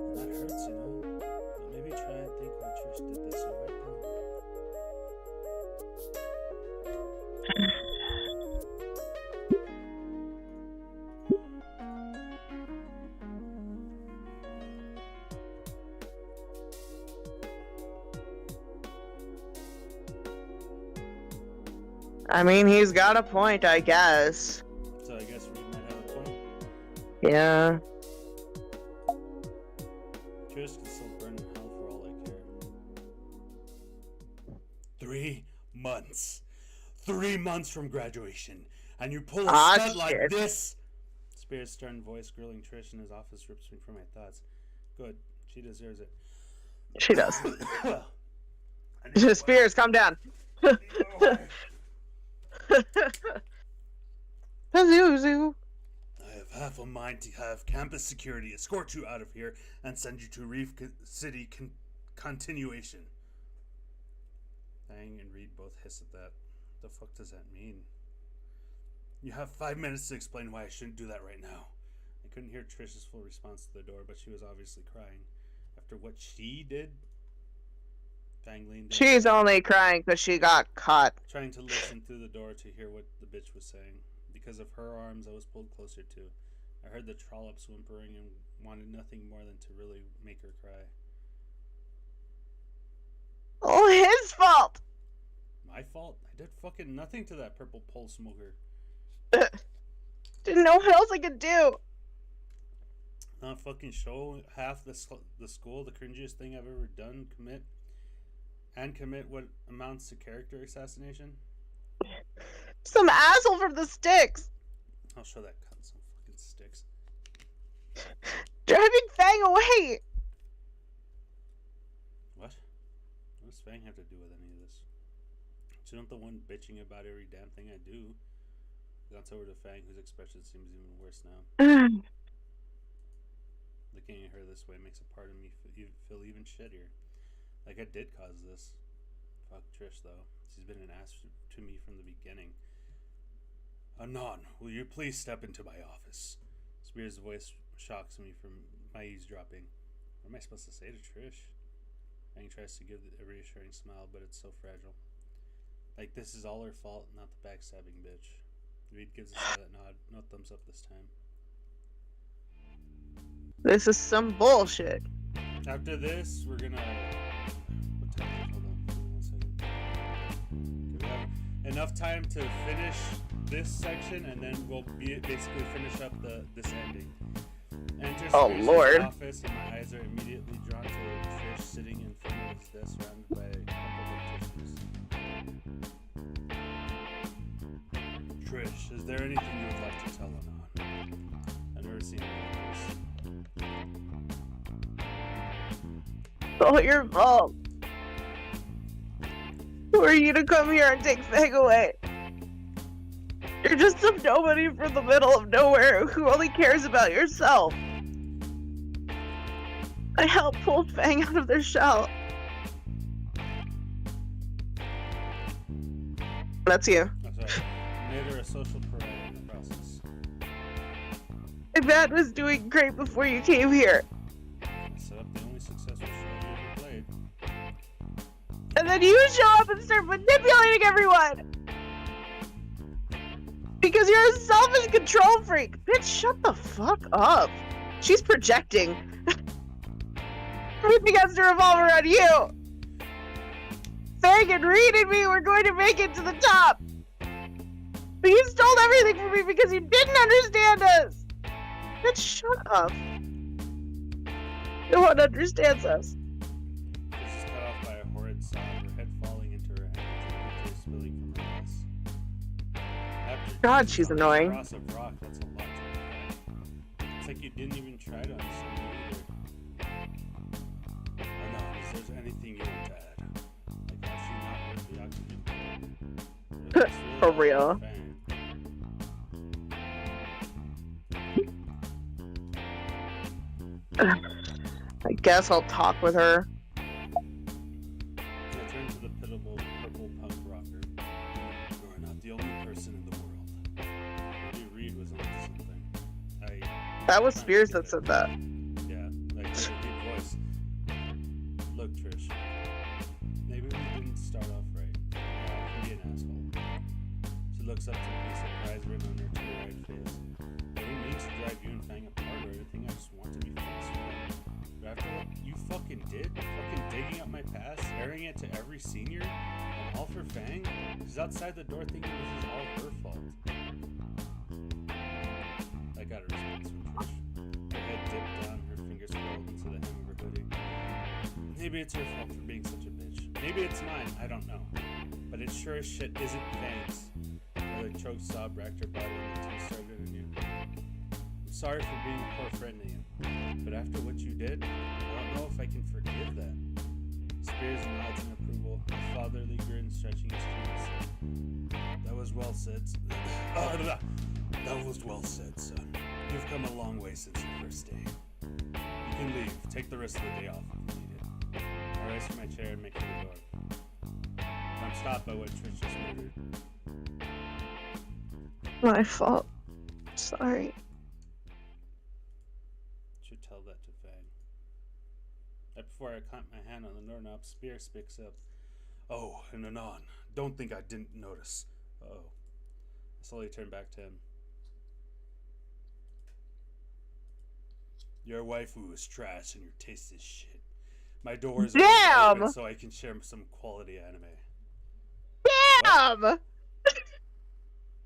and that hurts, you know? But maybe try and think why Trish did this, alright, bro? I mean, he's got a point, I guess. So I guess Reed might have a point. Yeah. Trish can still burn in hell for all I care. 3 months. 3 months from graduation. And you pull a stunt like shit. this? Spears' stern voice grilling Trish in his office rips me from my thoughts. Good. She deserves it. She does. Spears, calm down. Pazuzu. I have half a mind to have campus security escort you out of here and send you to Reef City continuation. Fang and Reed both hiss at that. The fuck does that mean? You have 5 minutes to explain why I shouldn't do that right now. I couldn't hear Trish's full response to the door, but she was obviously crying. After what she did? Fang leaned in, She's only crying because she got caught. trying to listen through the door to hear what the bitch was saying. Because of her arms, I was pulled closer too. I heard the trollops whimpering and wanted nothing more than to really make her cry. Oh, his fault. My fault? I did fucking nothing to that purple pole smoker. Didn't know what else I could do. Not fucking show half the school the cringiest thing I've ever done, commit what amounts to character assassination? Some asshole from the sticks. I'll show that cunt some fucking sticks. Driving Fang away. What? What does Fang have to do with any of this? She's not the one bitching about every damn thing I do. Glance over to Fang, whose expression seems even worse now. Looking at her this way makes a part of me feel even shittier. Like I did cause this. Fuck Trish, though. She's been an ass to me from the beginning. Anon, will you please step into my office? Spears' voice shocks me from my eavesdropping. What am I supposed to say to Trish? Fang tries to give a reassuring smile, but it's so fragile. Like this is all her fault, not the backstabbing bitch. Reed gives a silent nod, no thumbs up this time. This is some bullshit. After this, we're gonna... What time? Hold on. Give me 1 second. Okay, we have enough time to finish this section, and then we'll basically finish up this ending. Enter Spears' Lord. office, and my eyes are immediately drawn to Trish sitting in front of his desk, surrounded by a couple of tissues. Trish, is there anything you would like to tell Anon? I've never seen anything like this. all your fault. Who are you to come here and take Fang away? You're just some nobody from the middle of nowhere who only cares about yourself. I helped pull Fang out of their shell. That's you. That's right. You made her a social pariah in the process. My dad was doing great before you came here. I set up the only successful show you ever played. And then you show up and start manipulating everyone! Because you're a selfish control freak! Bitch, shut the fuck up! She's projecting. Everything has to revolve around you! Fang and Reed and me were going to make it to the top! But you stole everything from me because you didn't understand us! Bitch, shut up. No one understands us. This is cut off by a horrid sob, her head falling into her hands, and tears spilling from her eyes. After God, she's annoying. Cross of rock, that's a lot to unpack. It's like you didn't even try to understand me either. I don't know if there's anything you want to add. Like how she not worth the oxygen. Really For real. Fang. I guess I'll talk with her. I turned to the pitiable purple punk rocker. You are not the only person in the world. Maybe Reed was onto something. That was Spears that said that. Yeah, like a deep voice. Look, Trish. Maybe we didn't start off right. I can be an asshole. She looks up to me, surprise written on her teary-eyed face. I didn't mean to drive you and Fang apart or anything. I just want to be friends with you. But after what you fucking did, fucking digging up my past, airing it to every senior, and all for Fang, she's outside the door thinking this is all her fault. I got a response from Trish. Her head dipped down, her fingers curled into the hem of her hoodie. Maybe it's her fault for being such a bitch. Maybe it's mine, I don't know. But it sure as shit isn't Fang's. Another choked sob racked her body and the tears started anew. I'm sorry for being a poor friend to you, but after what you did, I don't know if I can forgive that. Spears nods in approval, a fatherly grin stretching his cheeks. That was well said. That was well said, son. You've come a long way since your first day. You can leave. Take the rest of the day off if you need it. I rise from my chair and make for the door. I'm stopped by what Trish just murdered. My fault. Sorry. Should tell that to Fang. Right before I clamped my hand on the doorknob, Spears picks up. Oh, and anon. Don't think I didn't notice. Oh. I slowly turned back to him. Your waifu is trash and your taste is shit. My door is open so I can share some quality anime. Damn! What?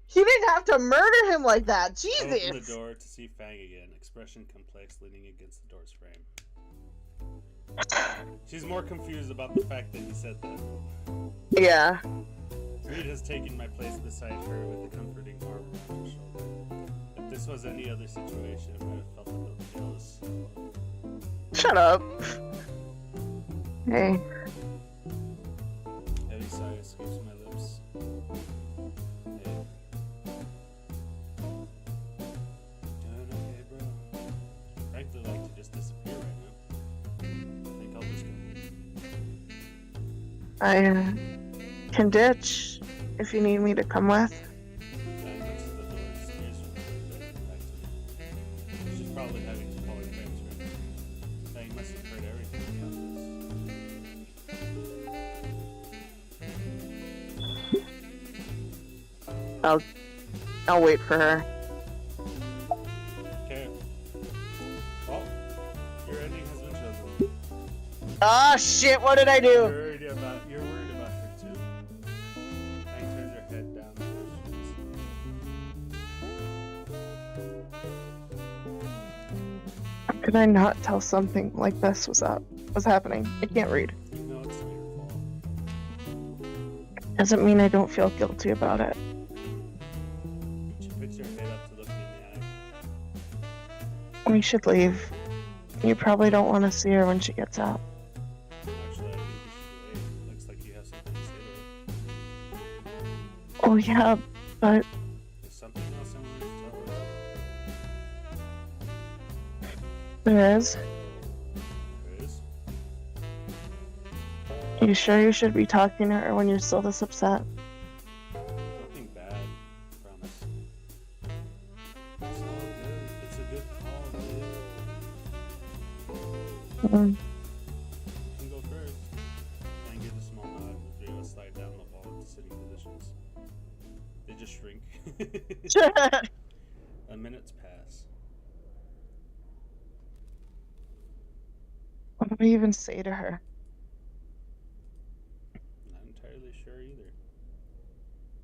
He didn't have to murder him like that. Jesus! I opened the door to see Fang again, expression complex, leaning against the door's frame. She's more confused about the fact that he said that. Yeah. Reed has taken my place beside her with a comforting arm around her shoulder. If this was any other situation, I might have felt a little jealous. Shut up. Hey. Heavy sigh escapes my lips. Hey. Doing okay, bro? I'd frankly like to just disappear right now. I think I'll just go home. I can ditch if you need me to come with. Fang looks at the door, stares from the bed back to me. She's probably having to call her parents right now. Fang must have heard everything in the office. I'll wait for her. Okay. Well, your ending has been chosen. Ah, shit, what did I do? You're worried about her too. Fang turns her head down to her shoes. How could I not tell something like this was happening? I can't read. You know it's not your fault. Doesn't mean I don't feel guilty about it. She puts her head up to look me in the eye. We should leave. You probably don't want to see her when she gets out. yeah, but There's something else I wanted to tell her. there is. There is? You sure you should be talking to her when you're still this upset? Nothing bad, promise. It's all good. It's a good call, dude. Mm. You can go first. And give a small nod. The three of us slide down the wall into sitting positions. They just shrink. Minutes pass. What do we even say to her? Not entirely sure either.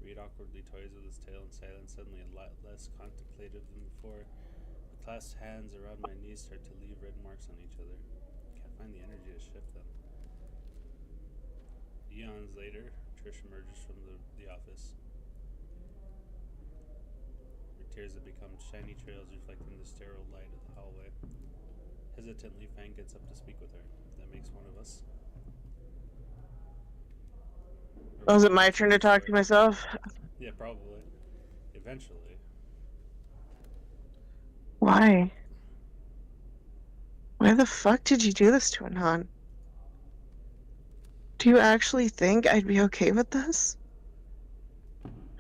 Reed awkwardly toys with his tail in silence, suddenly a lot less contemplative than before. The clasped hands around my knees start to leave red marks on each other. Can't find the energy to shift them. Eons later, Trish emerges from the office. Her tears have become shiny trails reflecting the sterile light of the hallway. Hesitantly, Fang gets up to speak with her. That makes one of us. Oh, is it my turn to talk to myself? Yeah, probably. Eventually. Why? Why the fuck did you do this to Anon? Do you actually think I'd be okay with this?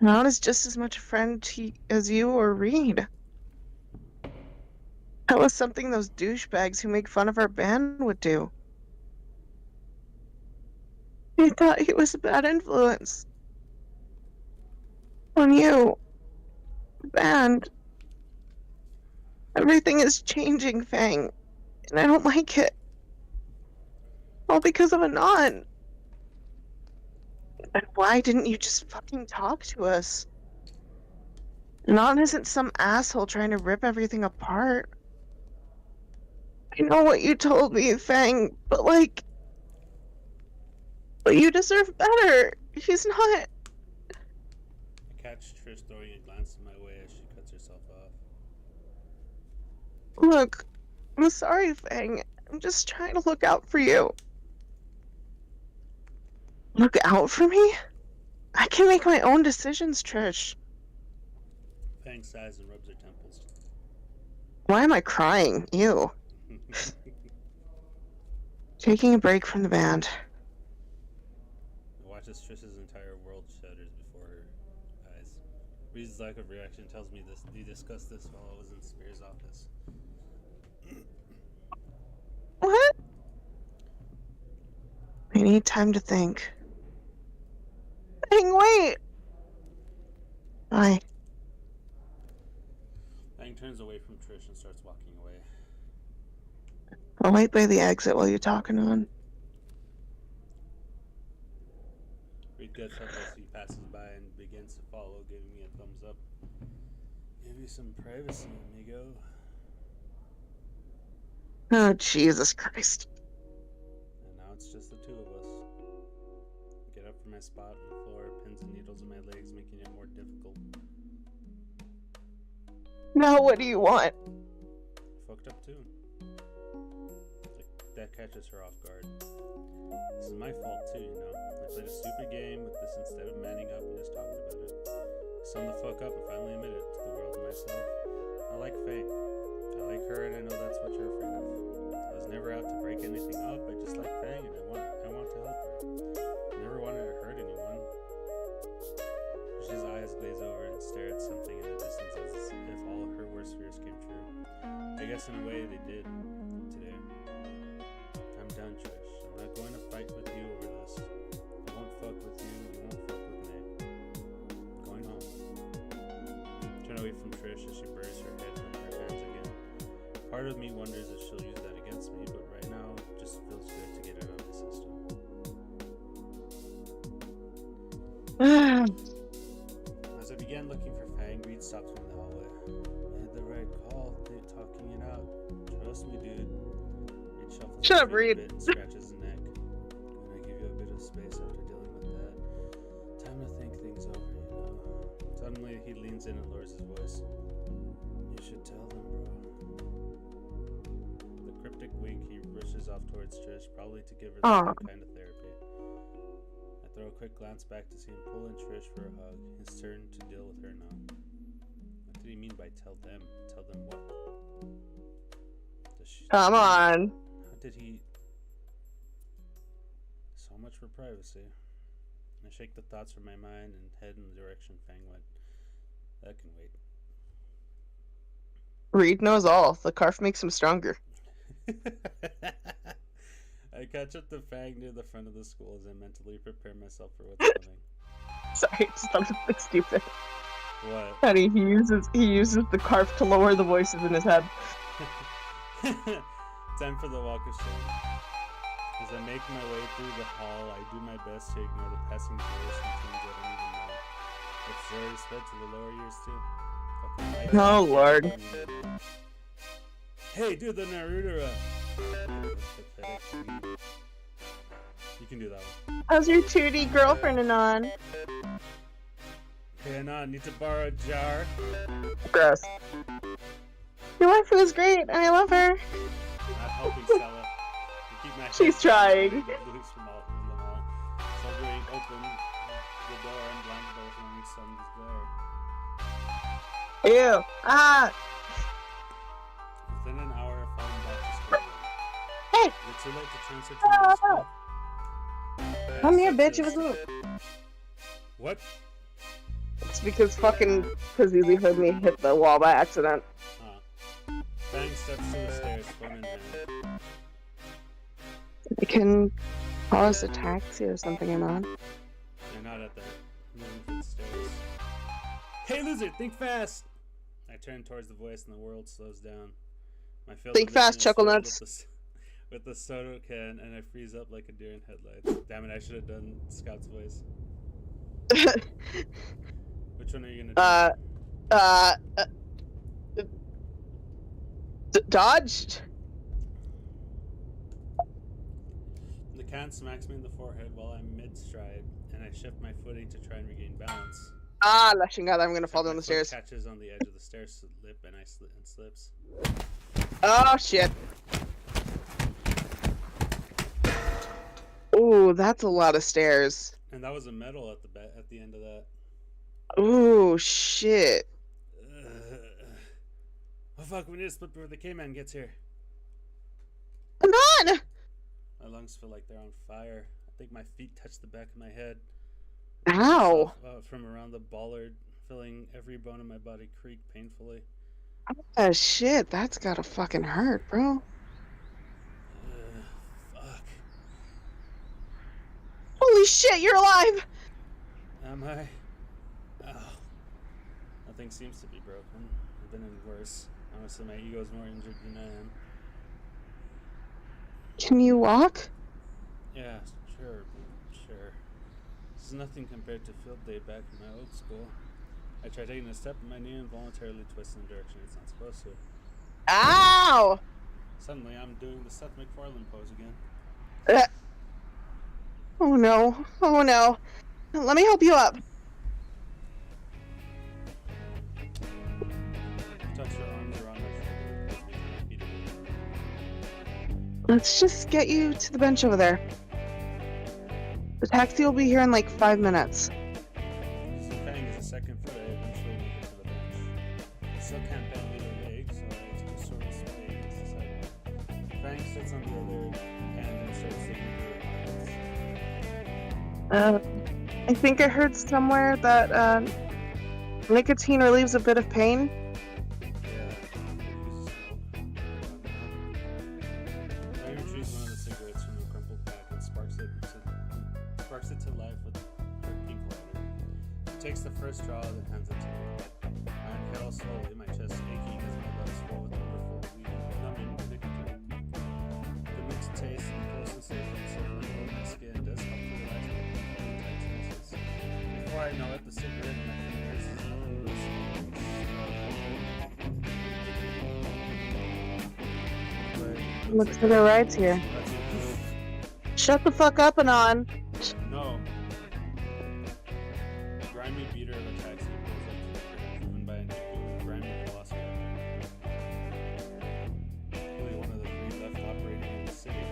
Anon is just as much a friend as you or Reed. That was something those douchebags who make fun of our band would do. I thought he was a bad influence. On you. The band. Everything is changing, Fang. And I don't like it. All because of Anon. And why didn't you just fucking talk to us? Anon isn't some asshole trying to rip everything apart. I know what you told me, Fang, but but you deserve better. He's not. I catch Trish throwing a glance in my way as she cuts herself off. Look, I'm sorry, Fang. I'm just trying to look out for you. Look out for me? I can make my own decisions, Trish. Fang sighs and rubs her temples. Why am I crying? Ew. Taking a break from the band. I watch as Trish's entire world shudders before her eyes. Reed's lack of reaction tells me this. He discussed this while I was in Spears' office. What? I need time to think. Fang, wait! Bye. Fang turns away from Trish and starts walking away. I'll wait by the exit while you're talking on. Reed gets up as he passes by and begins to follow, giving me a thumbs up. Give you some privacy, amigo. Oh, Jesus Christ. And now it's just the two of us. I get up from my spot on the floor, pins and needles in my legs, making it more difficult. Now what do you want? I fucked up too. That catches her off guard. This is my fault too, you know. I played a stupid game with this instead of manning up and just talking about it. I summed the fuck up and finally admit it to the world and myself. I like Faye. I like her, and I know that's what you're afraid of. I was never out to break anything up. I just like Faye, and I want to help her. I never wanted to hurt anyone. His eyes glaze over and stare at something in the distance as if all her worst fears came true. I guess in a way they did today. I'm done, Trish. I'm not going to fight with you over this. I won't fuck with you. You won't fuck with me. I'm going home. Turn away from Trish as she buries her head in her hands again. Part of me wonders if she'll use that against me, but right now it just feels good to get it out of the system. As I began looking for Fang, Reed stopped me in the hallway. I had the right call, talking it out. Trust me, dude. Reed shuffles Shut up, his feet a Reed. bit and scratches his neck. When I give you a bit of space after dealing with that, time to think things over, you know. Suddenly, he leans in and lowers his voice. You should tell them, bro. With a cryptic wink, he rushes off towards Trish, probably to give her the same kind of therapy. I throw a quick glance back to see him pull in Trish for a hug. His turn to deal with her now. What did he mean by tell them? Tell them what? Come on. How did he... So much for privacy. I shake the thoughts from my mind and head in the direction Fang went. That can wait. Reed knows all. The carf makes him stronger. I catch up to Fang near the front of the school as I mentally prepare myself for what's coming. Sorry, just thought it was stupid. What? Honey, he uses the carf to lower the voices in his head. Time for the walk of shame. As I make my way through the hall, I do my best to ignore the passing tourists and teens I don't even know. It's already spread to the lower years too. Oh lord. Hey, do the Naruto run. You can do that one. How's your 2D girlfriend, Anon? Hey, Anon, need to borrow a jar? Gross. Your wife was great, and I love her. Not helping Stella. She's trying. Loose from the mall. Shouldering open the door and blinded by the morning sun's glare. Ew. Ah! Within an hour of falling back to school. Hey! Is it too late to transfer to middle school? Come here, bitch. It was a... What? It's because Kazooie heard me hit the wall by accident. Fang steps to the stairs, phone in hand. I can call us a taxi or something, Anon. They're not at that. Moving for the stairs. Hey, loser, think fast! I turn towards the voice and the world slows down. My field Think of fast, vision is Chuckle filled Nuts. with the soda can, and I freeze up like a deer in headlights. Damn it, I should have done Scout's voice. Which one are you gonna do? Dodged? The can smacks me in the forehead while I'm mid-stride, and I shift my footing to try and regain balance. Ah, la chingada, I'm gonna fall down My the stairs. catches on the edge of the stair slip, and I slips. Oh, shit. Ooh, that's a lot of stairs. And that was a medal at the end of that. Ooh, shit. Oh fuck, we need to split before the K-Man gets here. Anon! My lungs feel like they're on fire. I think my feet touch the back of my head. Ow. From around the bollard, feeling every bone in my body creak painfully. Oh, shit, that's gotta fucking hurt, bro. Fuck. Holy shit, you're alive! Am I? Oh. Nothing seems to be broken. I've been in worse. Honestly, my ego's more injured than I am. Can you walk? Yeah, sure. This is nothing compared to field day back in my old school. I try taking a step and my knee involuntarily twists in the direction it's not supposed to. Ow! Suddenly, I'm doing the Seth MacFarlane pose again. Oh no. Oh no. Let me help you up. Touch your arms around my shoulder. Let's just get you to the bench over there. The taxi will be here in like 5 minutes. Using Fang as a second foot, I eventually make it to the bench. I still can't bend either leg, so I just sort of sway against the sidewalk. Fang sits on the other hand and starts digging through her pockets. I think I heard somewhere that nicotine relieves a bit of pain. Takes the first straw and hands it to me. I inhale slowly, my chest aching as my lungs fill with wonderful, numbing nicotine. The mixed taste and close sensation circling over my skin does help to relax my tight senses. Before I know it, the cigarette in my fingers is Looks like a ride's here. Shut the fuck up, Anon. No. Grimy beater of a taxi pulls up to the curb, driven by a grimy velocity. Really one of the 3 left operating in the city.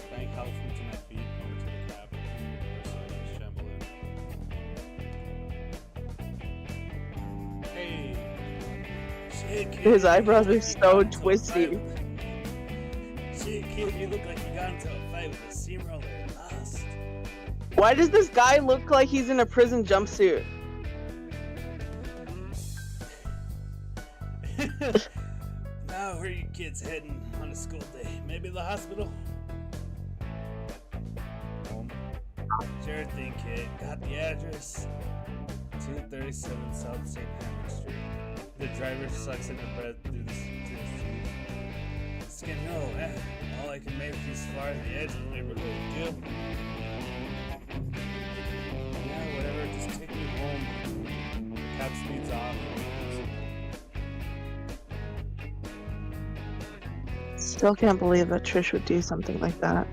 Bank helps me to my feet, over to the cab, and the rest of us shamble in. Hey, kid, His eyebrows are you so got into a twisty. fight with- Shit, kid, you look like you got into a fight with a steamroller and lost. Why does this guy look like he's in a prison jumpsuit? Now, where are you kids heading on a school day? Maybe the hospital? Home. Sure thing, kid. Got the address. 237 South St. Henry Street. The driver sucks in her breath through the street. Skin, no, all I can make is far to the edge of the neighborhood. Deal? Yeah, whatever. Just take me home. Cab speeds off. Still can't believe that Trish would do something like that.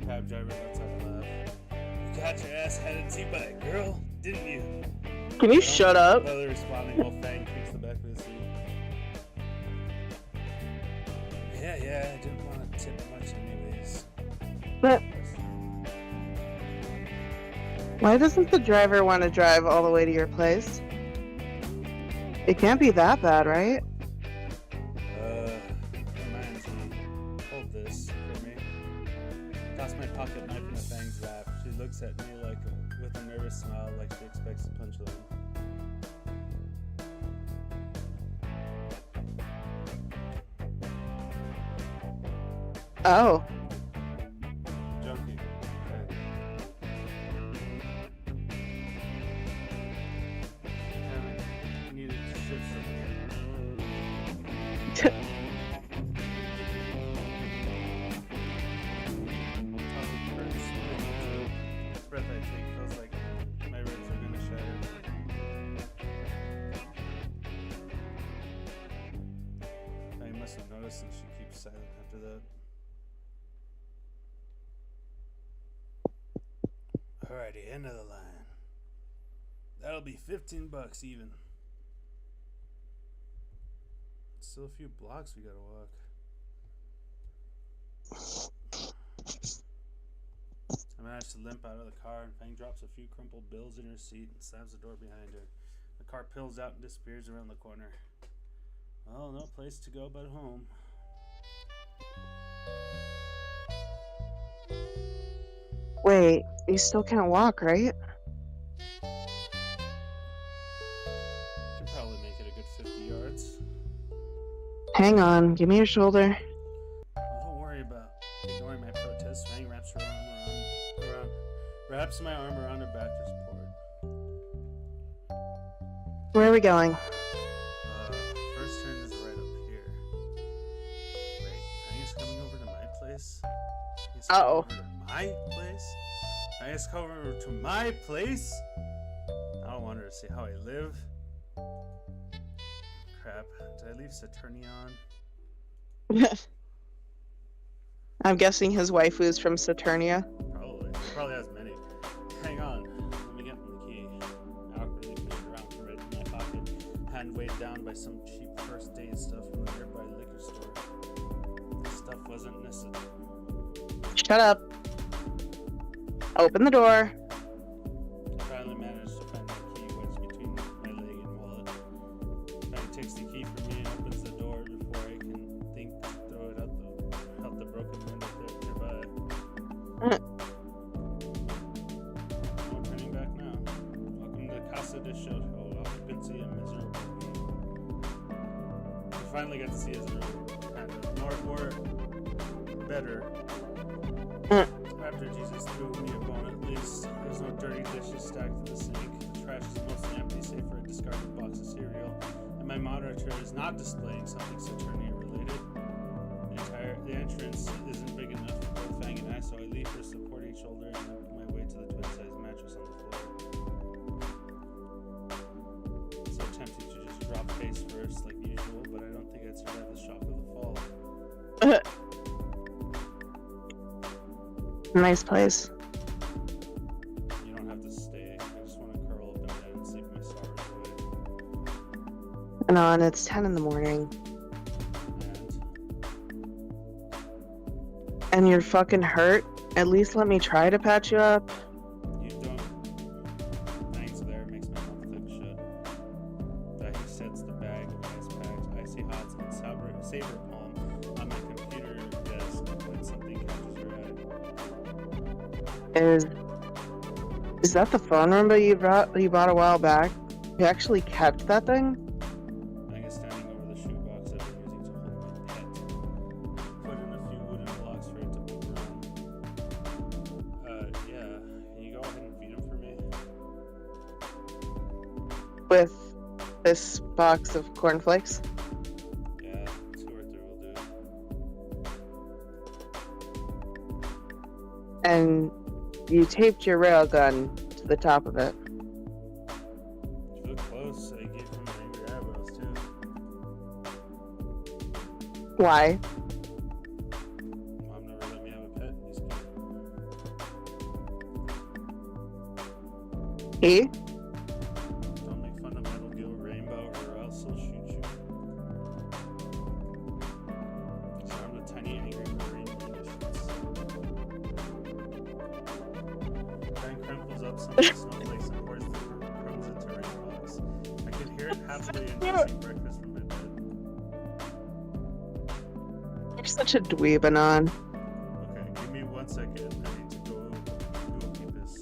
Cab driver lets out a laugh. You got your ass handed to you by a girl, didn't you? Can you shut up? Brother responding while Fang kicks the back of the seat. Yeah, I didn't want to tip much anyways. But why doesn't the driver want to drive all the way to your place? It can't be that bad, right? Reminds me. Hold this for me. Toss my pocket knife in the Fang's lap. She looks at me with a nervous smile like she expects a punchline. Oh. Junkie. Okay. I needed to shift something. This breath I take feels like my ribs are gonna shatter. I must have noticed since she keeps silent after that. Alrighty, end of the line. That'll be $15 even. Still a few blocks we gotta walk. I managed to limp out of the car, and Fang drops a few crumpled bills in her seat and slams the door behind her. The car peels out and disappears around the corner. Well, no place to go but home. Wait, you still can't walk, right? Can probably make it a good 50 yards. Hang on, give me your shoulder. Well, don't worry about ignoring my protest. Fang wraps my arm around her back for support. Where are we going? First turn is right up here. Wait, Fang is coming over to my place? Uh-oh. Over to my place? Fang is coming over to my place? I don't want her to see how I live. Crap, did I leave Saturnia on? I'm guessing his waifu is from Saturnia. Probably has many. Hang on, let me get the key. I awkwardly put it around for it in my pocket, hand weighed down by some cheap first aid stuff from the nearby liquor store. This stuff wasn't necessary. Shut up. Open the door. I finally managed to find the key wedged between my leg and wallet. Fang takes the key from me and opens the door before I can think to throw it out the broken window nearby. No turning back now. Welcome to Casa de Shoto, occupancy and miserable. We finally got to see his room. Kind of. Or better. After Jesus threw me a bone at least. There's no dirty dishes stacked in the sink. The trash is mostly empty save for a discarded box of cereal. And my monitor is not displaying something Saturnia related. The entrance isn't big enough for both Fang and I, so I leave her supporting shoulder and make my way to the twin-size mattress on the floor. So tempted to just drop face first like usual, but I don't think I'd survive the shock of the fall. Nice place. You don't have to stay. I just want to curl up in bed and sleep my sorrows away. And it's 10 in the morning. And you're fucking hurt? At least let me try to patch you up. You don't. Thanks there makes my mouth click shut. That he sets the bag of ice pack multi-hots, and saber palm on my computer desk when something catches your eye. Is that the phone number you bought a while back? You actually kept that thing? I guess standing over the shoebox I've been using to hold my pet. Put in a few wooden blocks for it to move around. Yeah. Can you go ahead and feed him for me? With this box of cornflakes? Yeah, 2 or 3 will do. And you taped your railgun to the top of it. If you look close, I gave him angry eyebrows too. Why? Mom never let me have a pet. He's cute. He? Don't make fun of Metal Gear Rainbow or else he'll shoot you. So I'm a tiny angry marine munitions. Ben crimples up some of the snowflakes and pours the crumbs into a box. I could hear it happily inducing breakfast from my bed. You're such a dweeb, Anon. Okay, give me 1 second. I need to go a pee piss.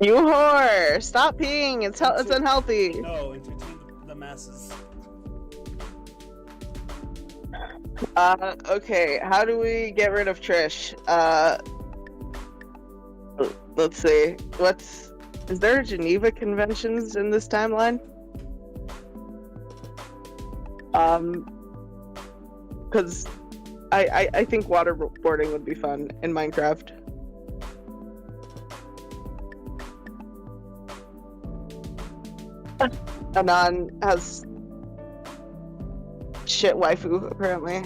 You whore! Stop peeing. It's unhealthy. No, entertain the masses. Okay. How do we get rid of Trish? Let's see. Is there Geneva Conventions in this timeline? Because I think waterboarding would be fun in Minecraft. Anon has shit waifu, apparently.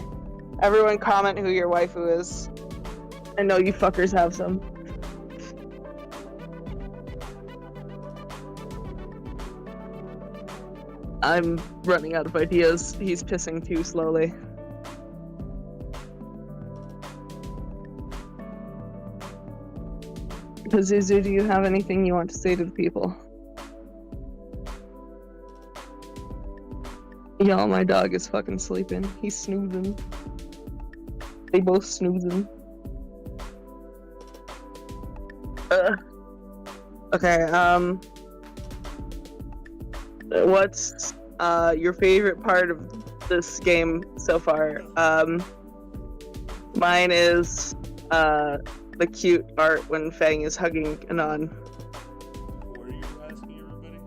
Everyone comment who your waifu is. I know you fuckers have some. I'm running out of ideas. He's pissing too slowly. Pazuzu, do you have anything you want to say to the people? Y'all, my dog is fucking sleeping. He's snoozing. They both snoozing. Okay, what's your favorite part of this game so far? Mine is the cute art when Fang is hugging Anon. What are you asking everybody?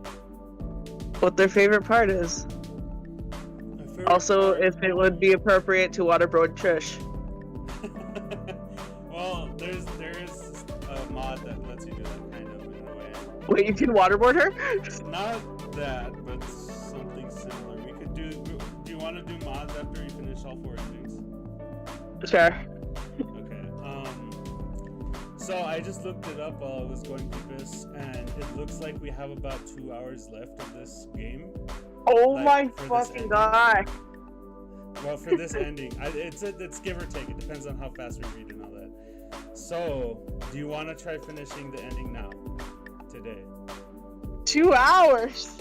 What their favorite part is. Also, if it would be appropriate to waterboard Trish. Well, there is a mod that lets you do that kind of in a way. Wait, you can waterboard her? Not that, but something similar. We could do. Do you want to do mods after you finish all 4 endings? Sure. Okay. So I just looked it up while I was going through this, and it looks like we have about 2 hours left of this game. Oh Like, my for this fucking ending. god. Well, for this ending, it's give or take. It depends on how fast we read and all that. So, do you want to try finishing the ending now, today? 2 hours.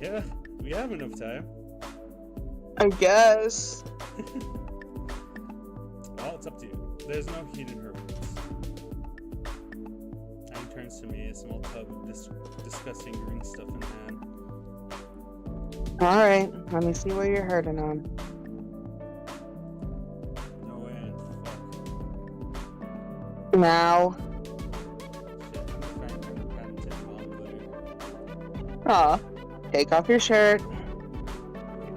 Yeah, we have enough time. I guess. Well, it's up to you. There's no heat in her words. Anne turns to me, a small tub of disgusting green stuff in hand. Alright, let me see what you're hurting on. No way, Anne. Fuck. Now. Shit, I'm a patented mom glitter. Aw. Take off your shirt. Wait,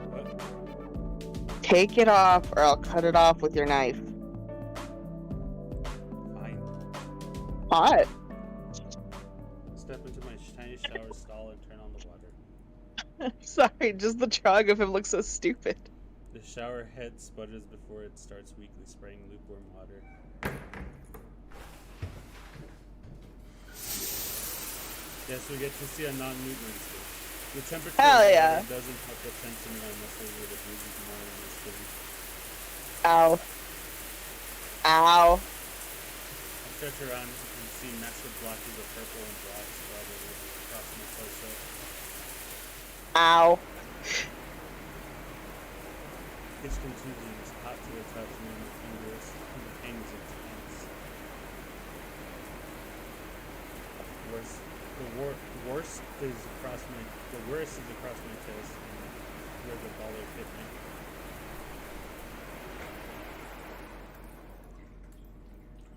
what? Take it off or I'll cut it off with your knife. Fine. Hot. Step into my tiny shower stall and turn on the water. Sorry, just the chug of him looks so stupid. The shower head sputters before it starts weakly spraying lukewarm water. Yes, we get to see a non-nude landscape. The temperature Hell of the yeah. water doesn't help the tension in my muscles with a breezy more in this thing. Ow. Ow. I stretch around and see massive blotches of purple and black strawberry across my torso. Ow. Itch continues, hot to the touch near my fingers, and the pain is intense. The worst is across my chest, and where the baller hit me.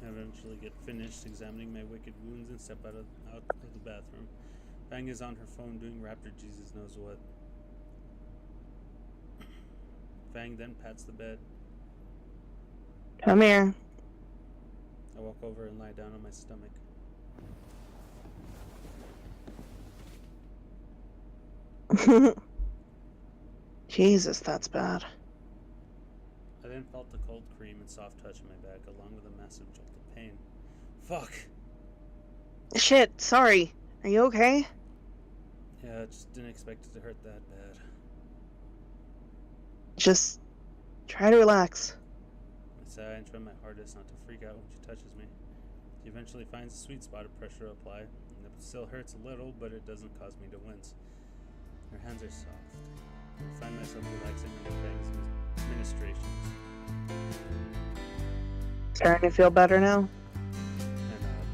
I eventually get finished examining my wicked wounds and step out of the bathroom. Fang is on her phone doing Raptor Jesus knows what. Fang then pats the bed. Come here. I walk over and lie down on my stomach. Jesus, that's bad. I then felt the cold cream and soft touch on my back, along with a massive jolt of pain. Fuck! Shit, sorry. Are you okay? Yeah, I just didn't expect it to hurt that bad. Just try to relax. I sigh and try my hardest not to freak out when she touches me. She eventually finds a sweet spot of pressure to apply, and it still hurts a little, but it doesn't cause me to wince. Her hands are soft. I find myself relaxing under Fang's ministrations. Starting to feel better now? I nod.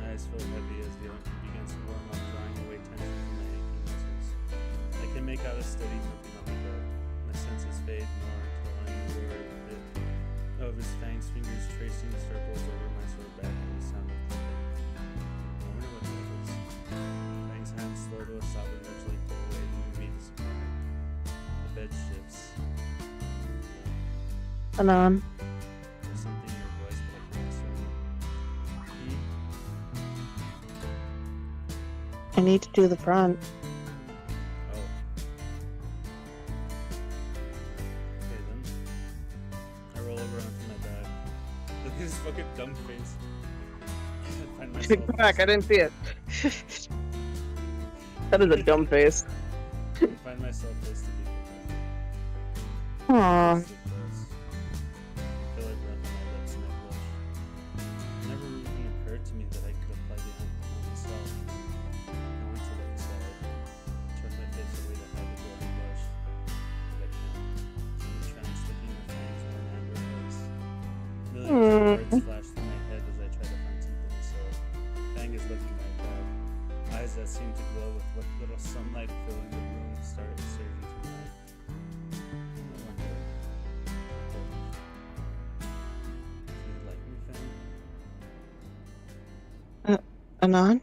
My eyes feel heavy as the ointment begins to warm up, drawing away tension from my aching muscles. I can make out a steady movement on the bed. My senses fade more until I'm aware of it. Of his Fang's fingers tracing circles over my sore back and the sound of thunder. I wonder what that is. Fang's hands slow to a stop and eventually pull away, leaving me disappointed. The bed shifts. Anon. There's something in your voice, but I can't discern it. I need to do the front. Oh. Okay then. I roll over onto my bed. Look at his fucking dumb face. I find myself Come back, I didn't see it. That is a dumb face. I find myself face to be Aww. I feel like breath on my lips and I blush. It never even occurred to me that I could apply the alcohol on myself. I went to the side, turned my face away to hide the glowing blush. But I can't. Someone trying sticking my fangs in my amber face. Millions of words flash through my head as I try to find something to say. Fang is looking right back. Eyes that seem to glow with what little sunlight filling the room started surging through mine. No wonder. Do you like me, Fang? Anon? I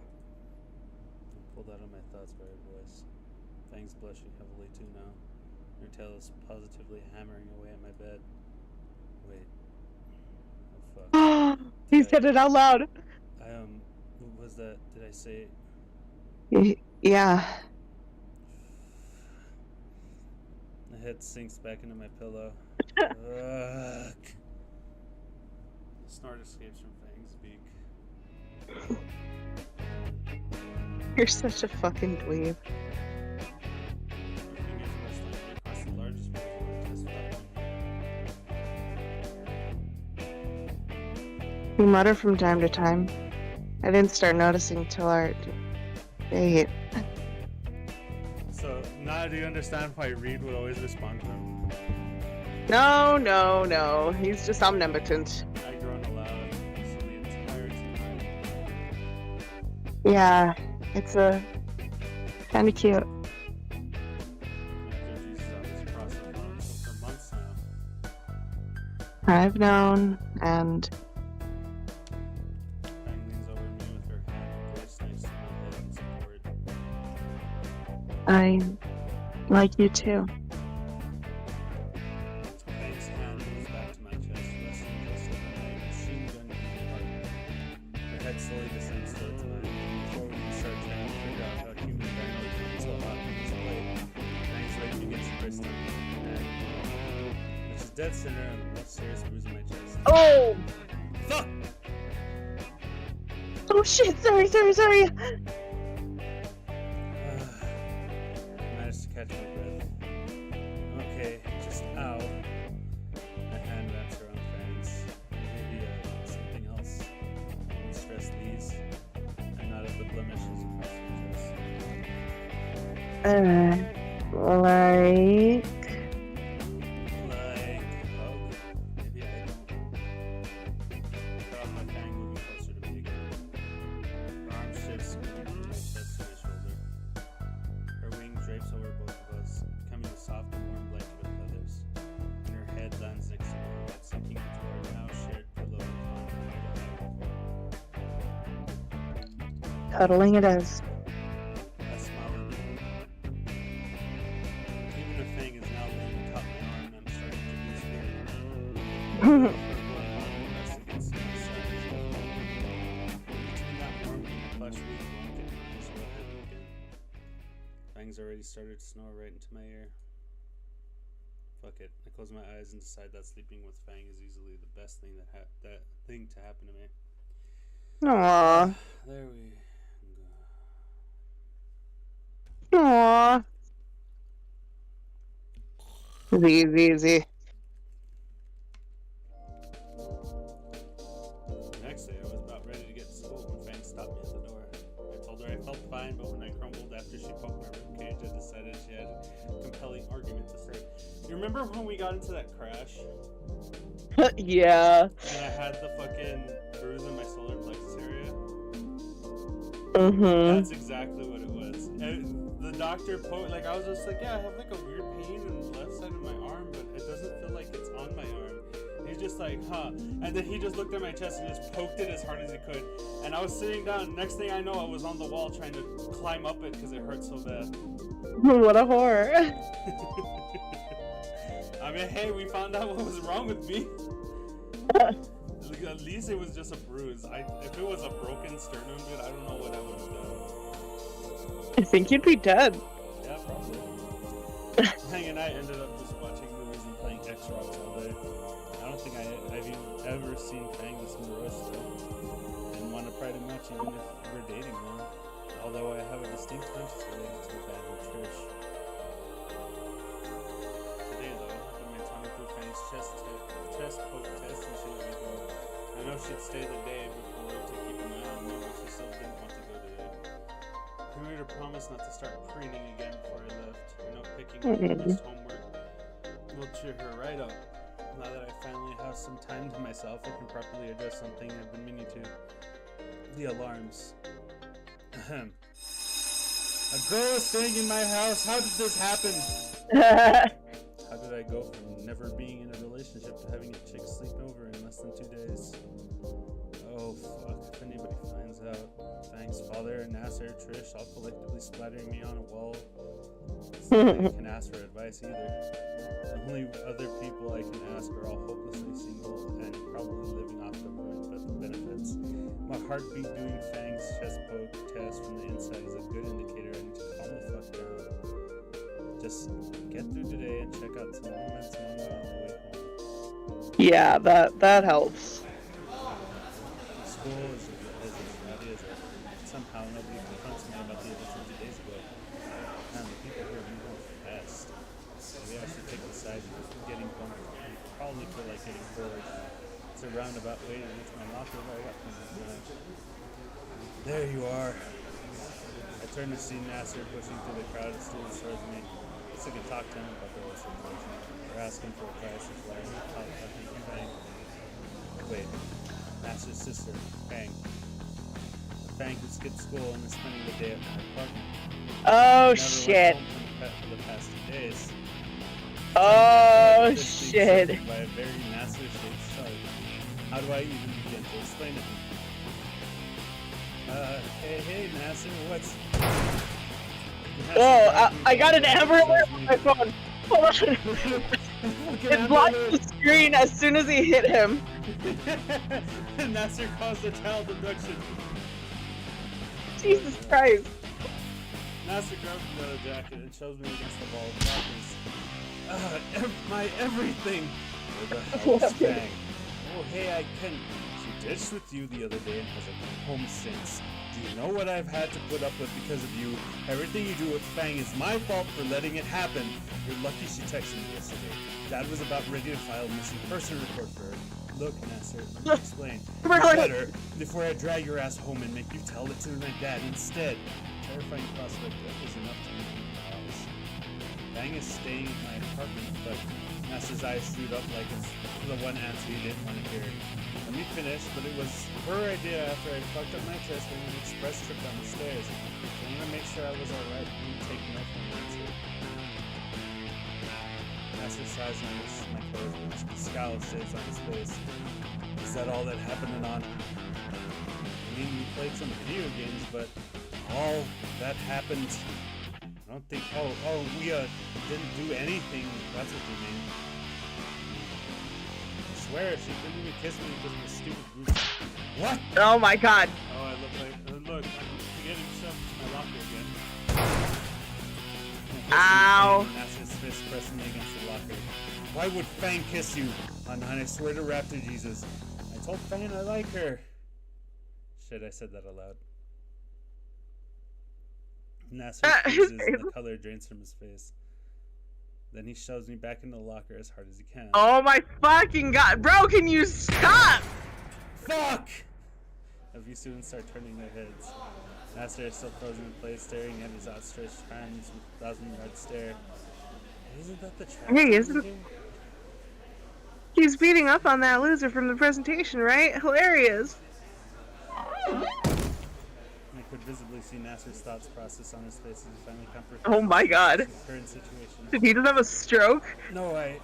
pulled out of my thoughts by her voice. Fang's blushing heavily too now. Her tail is positively hammering away at my bed. Wait. Oh fuck. He said it out loud. What was that? Did I say? Yeah. My head sinks back into my pillow. Fuck. A snort escapes from Fang's beak. You're such a fucking dweeb. My fingers rustling across the largest part of my chest without moving. You mutter from time to time. I didn't start noticing till our date. So now do you understand why Reed would always respond to him? No. He's just omnipotent. I groan aloud, so the entire time. Yeah, it's kind of cute. After Jesus was crossing love for months now. I've known, and Fang leans over me with her hand and voice next to my head in support. I like you too. Fang's hand moves back to my chest, resting just over my machine gun compartment. Her head slowly descends towards mine. Before we can start trying to figure out how human Fang would become so hot in this blade, Fang's leg begins to burst down my neck, which is dead center of the most serious bruise in my chest. Oh! Fuck! Oh shit, sorry. Managed to catch my breath. Okay, just ow. My hand wraps around Fang's. Maybe something else. Any stress these. I nodded the blemishes across my chest. Like... Like so were both of us, becoming a soft and warm blanket of feathers. And her head lands next to my head, sinking into our now shared pillow upon Cuddling it is. I smiled at him. Even the fang is now laying atop my arm, and I'm starting to lose fear. Against my side as well. Between that warmth and the plush weak blanket, I was so happy again. Fangs already started to snore right into my ear. Fuck it. I close my eyes and decide that sleeping with Fang is easily the best thing that thing to happen to me. Aww. There we Aww. Easy. The next day, I was about ready to get to school when Fang stopped me at the door. I told her I felt fine, but when I crumbled after she poked my ribcage, I decided she had a compelling argument to say. You remember when we got into that crash? Yeah. And I had the fucking bruise in my solar plexus area? That's exactly what it was. And the doctor I was just like, yeah, I have like a weird pain in the left side of my arm, but it doesn't feel like it's on my arm. And he's just like, huh. And then he just looked at my chest and just poked it as hard as he could. And I was sitting down. Next thing I know, I was on the wall trying to climb up it because it hurt so bad. What a horror. I mean, hey, we found out what was wrong with me. At least it was just a bruise. If it was a broken sternum, dude, I don't know what I would have done. I think you'd be dead. Yeah, probably. Hang and I ended up just watching movies and playing X-Rocks all day. I don't think I've even ever seen Fang this morose though. Didn't want to pry too much even if we're dating now. Although I have a distinct hunch it's related to the bad with Trish. Today though, when my tongue through Fang's chest poke test and she let me go. I know she'd stay the day before to keep an eye on me, but she still didn't want to go today. I made her promise not to start preening again before I left. I know picking up missed homework will cheer her right up. Now that I finally have some time to myself, I can properly address something I've been meaning to. The alarms. Ahem. A girl is staying in my house. How did this happen? How did I go from never being in a relationship to having a chick sleep over in less than 2 days? Oh fuck, if anybody finds out. Thanks, Father, Nasser, Trish, all collectively splattering me on a wall. Nobody can ask for advice either. The only other people I can ask are all hopelessly single and probably living off government benefits. My heartbeat doing Fang's chest poke test from the inside is a good indicator I need to calm the fuck down. Just get through today and check out some romance manga on the way home. Yeah, that helps. School is as rowdy as ever. Somehow nobody confronts me about the events of 2 days ago. Man, the people here are moving fast. Maybe I should take the side because I'm getting bumped. I probably feel like getting bored. It's a roundabout way to reach my locker, but I got plenty of time. There you are. I turn to see Nasser pushing through the crowd and students towards me. I could talk to him about the whole situation. They're asking for a price as well. I think Fang. Wait, Nasser's sister, Fang. Fang who skipped school and is spending the day at my apartment. Oh Never shit. went home from for the past 2 days. Oh This being shit. served by a very Nasser-shaped shark. How do I even begin to explain it? Hey, Nasser, what's... Oh, I got an Amber Alert on my phone. Hold on. It blocked the screen as soon as he hit him. Nasser caused a child abduction. Jesus Christ. Nasser grabs the leather jacket and shoves me against the wall and crackers. My everything! Where the hell is Fang? Oh, hey, I can... She ditched with you the other day and hasn't come home since. Do you know what I've had to put up with because of you? Everything you do with Fang is my fault for letting it happen. You're lucky she texted me yesterday. Dad was about ready to file a missing person report for her. Look, Nasser, let me explain. You better, before I drag your ass home and make you tell it to my dad instead. Terrifying prospect that was enough to make me pause. Fang is staying in my apartment, but Nasser's eyes screwed up like it's the one answer he didn't want to hear. Let me finish, but it was her idea after I fucked up my chest during an express trip down the stairs. I wanted to make sure I was alright and take no from the answer. size on my clothes, but the scowl stays on his face. Is that all that happened, Anon? I mean, we played some video games, but all that happened... I don't think... Oh, we didn't do anything. That's what you mean. I swear, she didn't even kiss me because of the stupid group. What? Oh my god. Oh, I look like... look, I'm getting stuff to my locker again. Ow. That's his fist pressing me against the locker. Why would Fang kiss you? And I swear to Raptor Jesus. I told Fang I like her. Shit, I said that aloud. Nasser freezes and the color drains from his face. Then he shoves me back into the locker as hard as he can. Oh my fucking god. Bro, can you stop? Fuck! A few students start turning their heads. Nasser is still frozen in place, staring at his outstretched hands with a thousand-yard stare. Isn't that the trash? Hey, isn't it? He's beating up on that loser from the presentation, right? Hilarious. I could visibly see Nasser's thoughts process on his face as he finally comprehended Oh my god. the current situation. Did he just have a stroke? No way.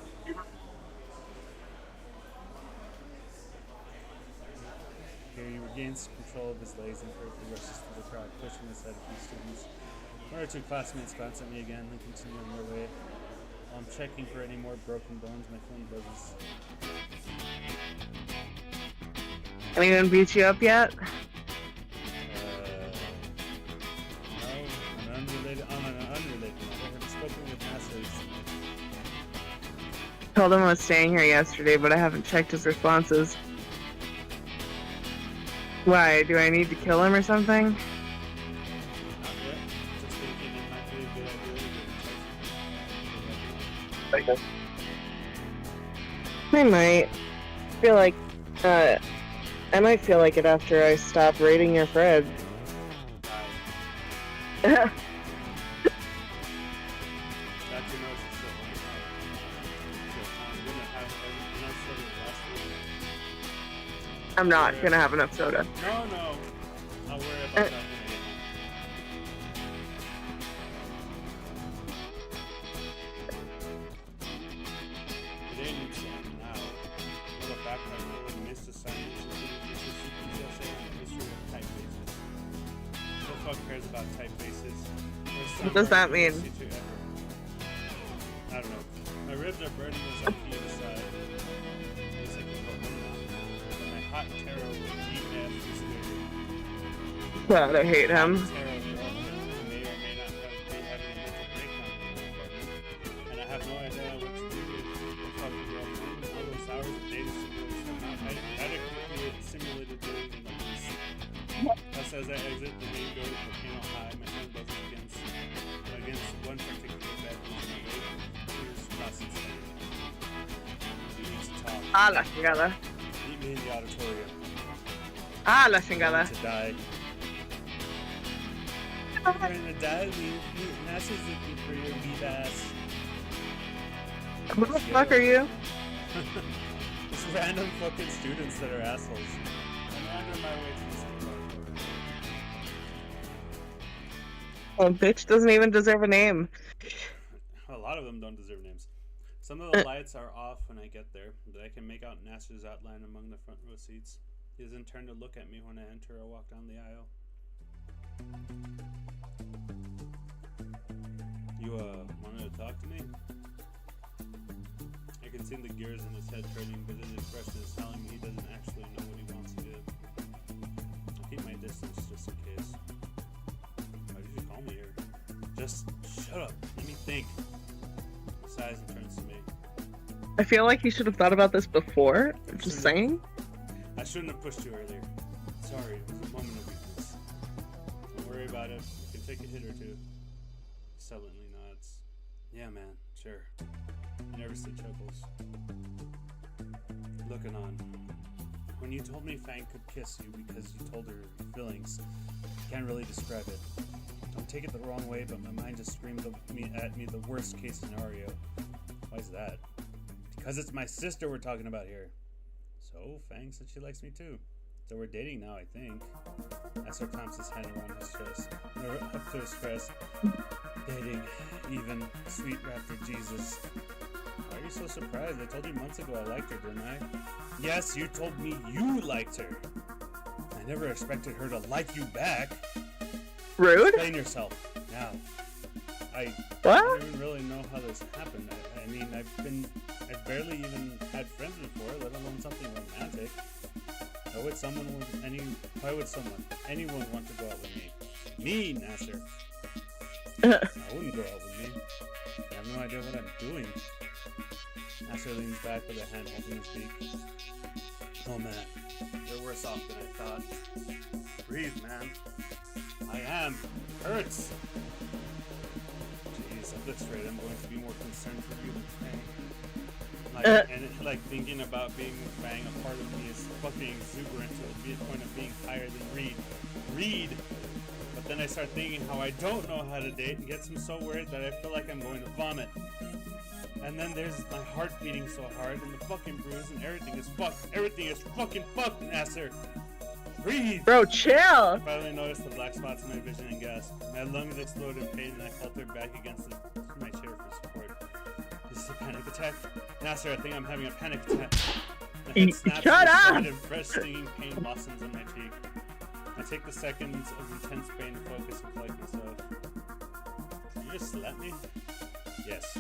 Here he regains control of his legs and hurriedly rushes through the crowd, pushing aside a few students. One or two classmates glance at me again and continue on their way. While I'm checking for any more broken bones, my phone buzzes. Anyone beat you up yet? No, on an unrelated note, I've already spoken with Nasser recently. Told him I was staying here yesterday, but I haven't checked his responses. Why? Do I need to kill him or something? Not yet. Just thinking it might be a good idea to I might. Feel like, I might feel like it after I stop rating your friend. I'm not gonna have enough soda. No. I'll worry about that when I get home. Today needs to end now. We'll go back on my missed assignments and history of typefaces. Who the fuck cares about typefaces? What does that mean? I don't know. My ribs are burning as I pee inside. It's like a but my hot tarot EF is good. God, I hate him. Tarot girlfriend may or may not be having a mental breakdown in the apartment. And I have no idea what to do with the fucking girlfriend. All those hours of data simulation have not adequately simulated days in the least. Thus, as I exit the main door to Volcano High, my hand buzzes against one particular bed in the way. Here's crossing center. We need to talk. Ah, la chingada. Meet me in the auditorium. Ah, la chingada. To die. We're gonna die. Nasser's looking for your weeb ass. Who the fuck are you? Just random fucking students that are assholes. I'm on my way to this auditorium. Oh, bitch doesn't even deserve a name. A lot of them don't deserve names. Some of the lights are off when I get there, but I can make out Nasser's outline among the front row seats. He doesn't turn to look at me when I enter or walk down the aisle. You, wanted to talk to me? I can see the gears in his head turning, but his expression is telling me he doesn't actually know what he wants to do. I'll keep my distance just in case. Why did you call me here? Just shut up. Let me think. He sighs and turns to me. I feel like you should have thought about this before. Just saying. I shouldn't have pushed you earlier. Sorry, it was a moment of weakness. Don't worry about it. You can take a hit or two. He sullenly nods. Yeah, man, sure. He nervously chuckles. Looking on. When you told me Fang could kiss you because you told her your feelings, I can't really describe it. Don't take it the wrong way, but my mind just screamed at me the worst case scenario. Why is that? Because it's my sister we're talking about here. So, Fang said she likes me too. So we're dating now, I think. Nasser clamps his hand around his chest, up to his chest. Dating, even, sweet Raptor Jesus. Why are are you so surprised? I told you months ago I liked her, didn't I? Yes, you told me you liked her. I never expected her to like you back. Rude? Explain yourself, now. I What? don't even really know how this happened. I mean, I've barely even had friends before, let alone something romantic. Why would anyone want to go out with me? Me, Nasser. I wouldn't go out with me. I have no idea what I'm doing. Nasser leans back with a hand holding his beak. Oh man, you're worse off than I thought. Breathe, man. I am. Hurts. Jeez, at this rate, I'm going to be more concerned for you than Fang. Like thinking about being with Fang, a part of me is fucking exuberant to the point of being higher than Reed. Reed! But then I start thinking how I don't know how to date and gets him so worried that I feel like I'm going to vomit. And then there's my heart beating so hard and the fucking bruise and everything is fucked. Everything is fucking fucked, Nasser. Breathe! Bro, chill! I finally noticed the black spots in my vision and gasped. My lungs exploded in pain and I felt her back against my chair for support. This is a panic attack? Nasser, I think I'm having a panic attack. My head snaps Shut up! and fresh stinging pain blossoms on my cheek. I take the seconds of intense pain to focus and collect myself. Did you just slap me? Yes.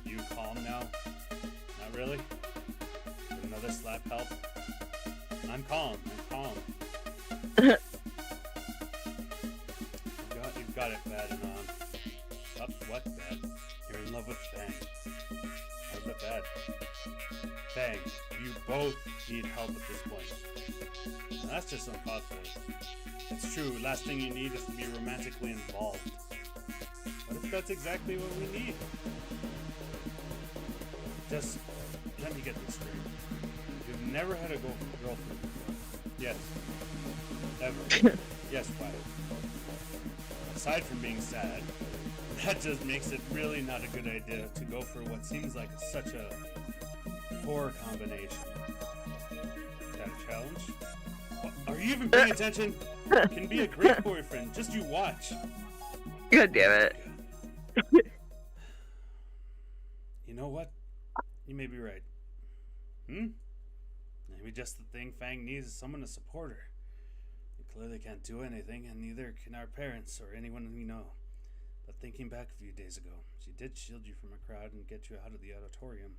You calm now? Not really? Would another slap help? I'm calm. You've got it bad and on. Up what bad? You're in love with Fang. How's that bad? Fang, you both need help at this point. Now, that's just uncalled for. It's true, last thing you need is to be romantically involved. What if that's exactly what we need? Just let me get this straight. You've never had a girlfriend before. Yes. Ever. Yes, why? Aside from being sad, that just makes it really not a good idea to go for what seems like such a poor combination. Is that a challenge? Are you even paying attention? Can be a great boyfriend. Just you watch. God damn it. You know what? You may be right. Maybe just the thing Fang needs is someone to support her. We clearly can't do anything, and neither can our parents or anyone we know. But thinking back a few days ago, she did shield you from a crowd and get you out of the auditorium.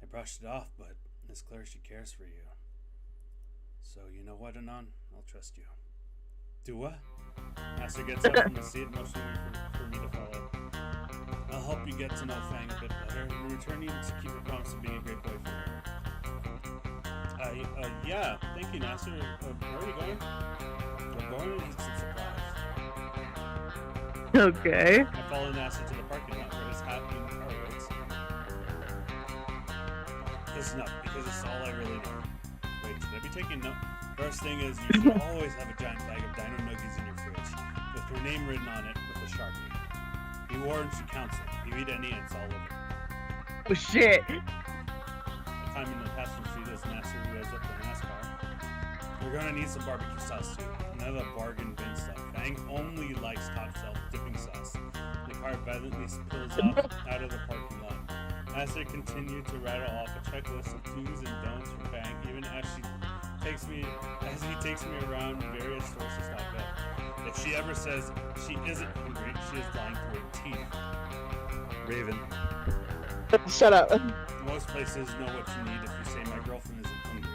I brushed it off, but it's clear she cares for you. So you know what, Anon? I'll trust you. Do what? Nasser gets up from the seat, motioning for me to follow. I'll help you get to know Fang a bit better, and in return you to keep your promise of being a great boyfriend. Yeah, thank you, Nasser. Where are we going? We're going to some supplies. Okay. I follow Nasser to the parking lot where his hat and car waits. Listen up, because it's all I really know. Wait, should I be taking note? First thing is, you should always have a giant bag of Dino Nuggies in your fridge, with her name written on it with a Sharpie. He warns you counts it. You eat any and it's all over. Oh shit. I climb in the passenger seat as Nasser revs up the NASCAR. We're gonna need some barbecue sauce too. Another bargain bin stuff. Fang only likes top shelf dipping sauce. The car violently spills off out of the parking lot. Nasser continued to rattle off a checklist of do's and don'ts for Fang, even as he takes me around various stores to stock up. If she ever says she isn't hungry, she is lying through her teeth. Raven. Shut up. Most places know what you need if you say my girlfriend isn't hungry.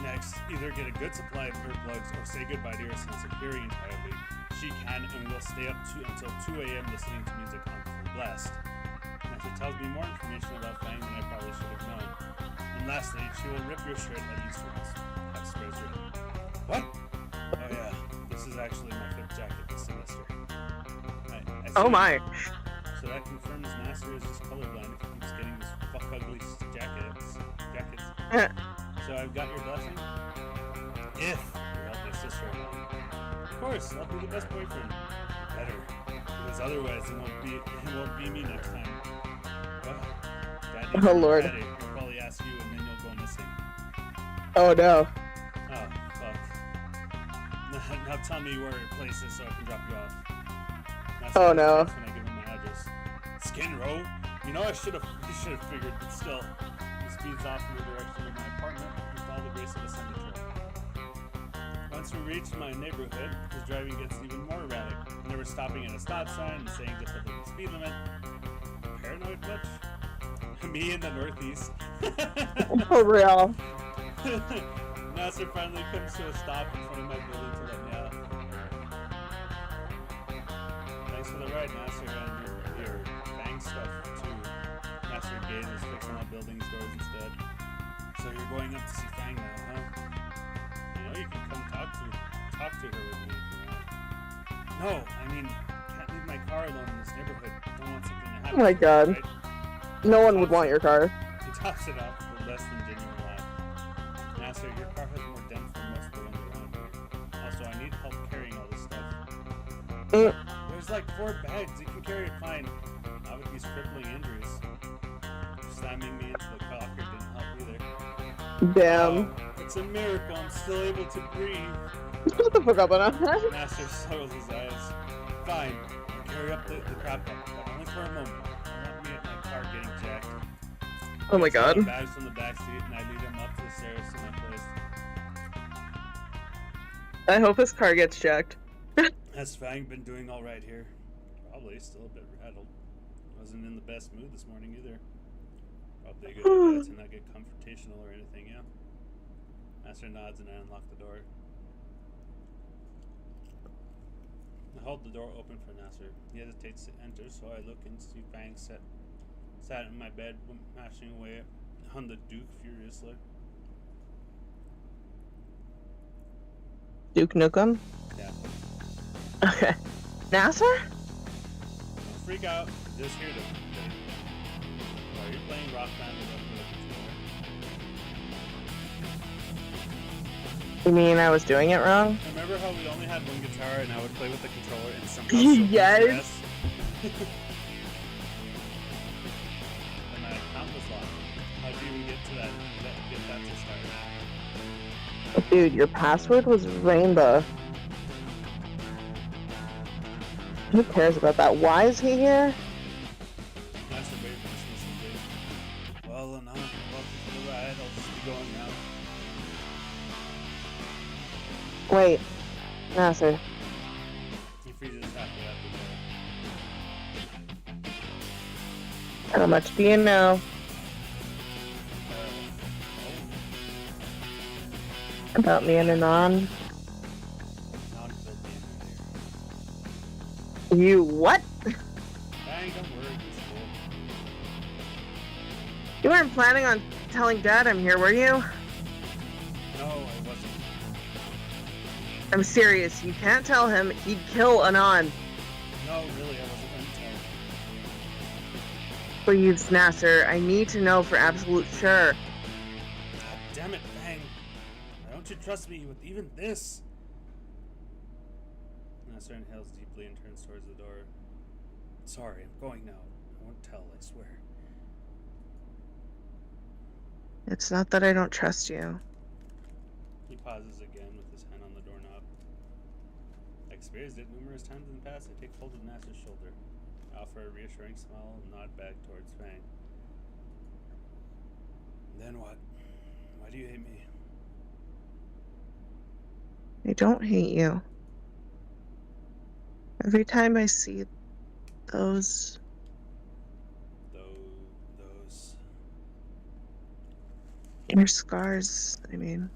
Next, either get a good supply of earplugs or say goodbye to your sense of hearing entirely. She can and will stay up until 2 a.m. listening to music on full blast. If it tells me more information about Fang than I probably should have known. And lastly, she will rip your shirt at least once. Have spares written. What? Oh yeah, this is actually my 5th jacket this semester. I Oh my. So that confirms Nasser is just colorblind if he keeps getting these fuck ugly jackets. So I've got your blessing? If you help my sister along. Of course, I'll be the best boyfriend. Better. Because otherwise it won't be me next time. What? Daddy, Oh Lord. Daddy, he'll probably ask you and then you'll go missing. Oh no. Oh, fuck. Now tell me where your place is so I can drop you off. Nasser Oh no. when I give him my address. skin row. You know, I should have figured, but still. He speeds off in the direction of my apartment with all the grace of a semi-truck. Once we reached my neighborhood, his driving gets even more erratic. Never stopping at a stop sign and saying just above the speed limit. Paranoid much? Me in the Northeast. For real. Nasser finally comes to a stop in front of my building to let me out. Thanks for the ride, Nasser, and your bang stuff too. Nasser Gaze is fixing my building's doors instead. So you're going up to see Fang now, huh? You know you can come talk to her with me if you want. No, I mean, can't leave my car alone in this neighborhood. Don't want something to happen. Oh my God. Right? No one would want your car. He tops it off with less than genuine laugh. Nasser, your car has more dents than most of the ones around. Also, I need help carrying all this stuff. There's like 4 bags. You can carry it fine. Not with these crippling injuries. Slamming me into the cocker didn't help either. Damn. Oh, it's a miracle I'm still able to breathe. Shut the fuck up, Anna. Nasser soils his eyes. Fine. I'll carry up the crap up, but only for a moment. I want me at my car getting jacked. Oh my God. Bags from the back seat, and I lead him up to the stairs to my place. I hope his car gets checked. Has Fang been doing all right here? Probably, still a bit rattled. Wasn't in the best mood this morning either. Probably a good idea to not get confrontational or anything, yeah? Nasser nods and I unlock the door. I hold the door open for Nasser. He hesitates to enter, so I look and see Fang sat in my bed, mashing away on the Duke furiously. Duke Nukem? Yeah. Okay. Nasser? Don't freak out. Just hear them. Are you playing Rock Band with the controller? You mean I was doing it wrong? Remember how we only had one guitar and I would play with the controller and somehow Yes. And my account was locked. How'd you even get to that to start? Dude, your password was Rainbow. Who cares about that? Why is he here? That's the way for this. Well, enough. Welcome to the ride. I'll just be going now. Wait, Nasser. He freezes halfway out the door. How much do you know about me and Anon? Non killed me in You what? there. Dang, don't worry. It's cool. You weren't planning on telling Dad I'm here, were you? No, I wasn't. I'm serious. You can't tell him. He'd kill Anon. No, really, I wasn't going to tell. Please, Nasser. I need to know for absolute sure. God damn it, Fang. Why don't you trust me with even this? Nasser inhales deeply and turns towards the door. Sorry, I'm going now. I won't tell, I swear. It's not that I don't trust you. He pauses again with his hand on the doorknob. I experienced it numerous times in the past. I take hold of Nasser's shoulder. I offer a reassuring smile and nod back towards Fang. Then what? Why do you hate me? I don't hate you. Every time I see those... Those... Your scars, I mean.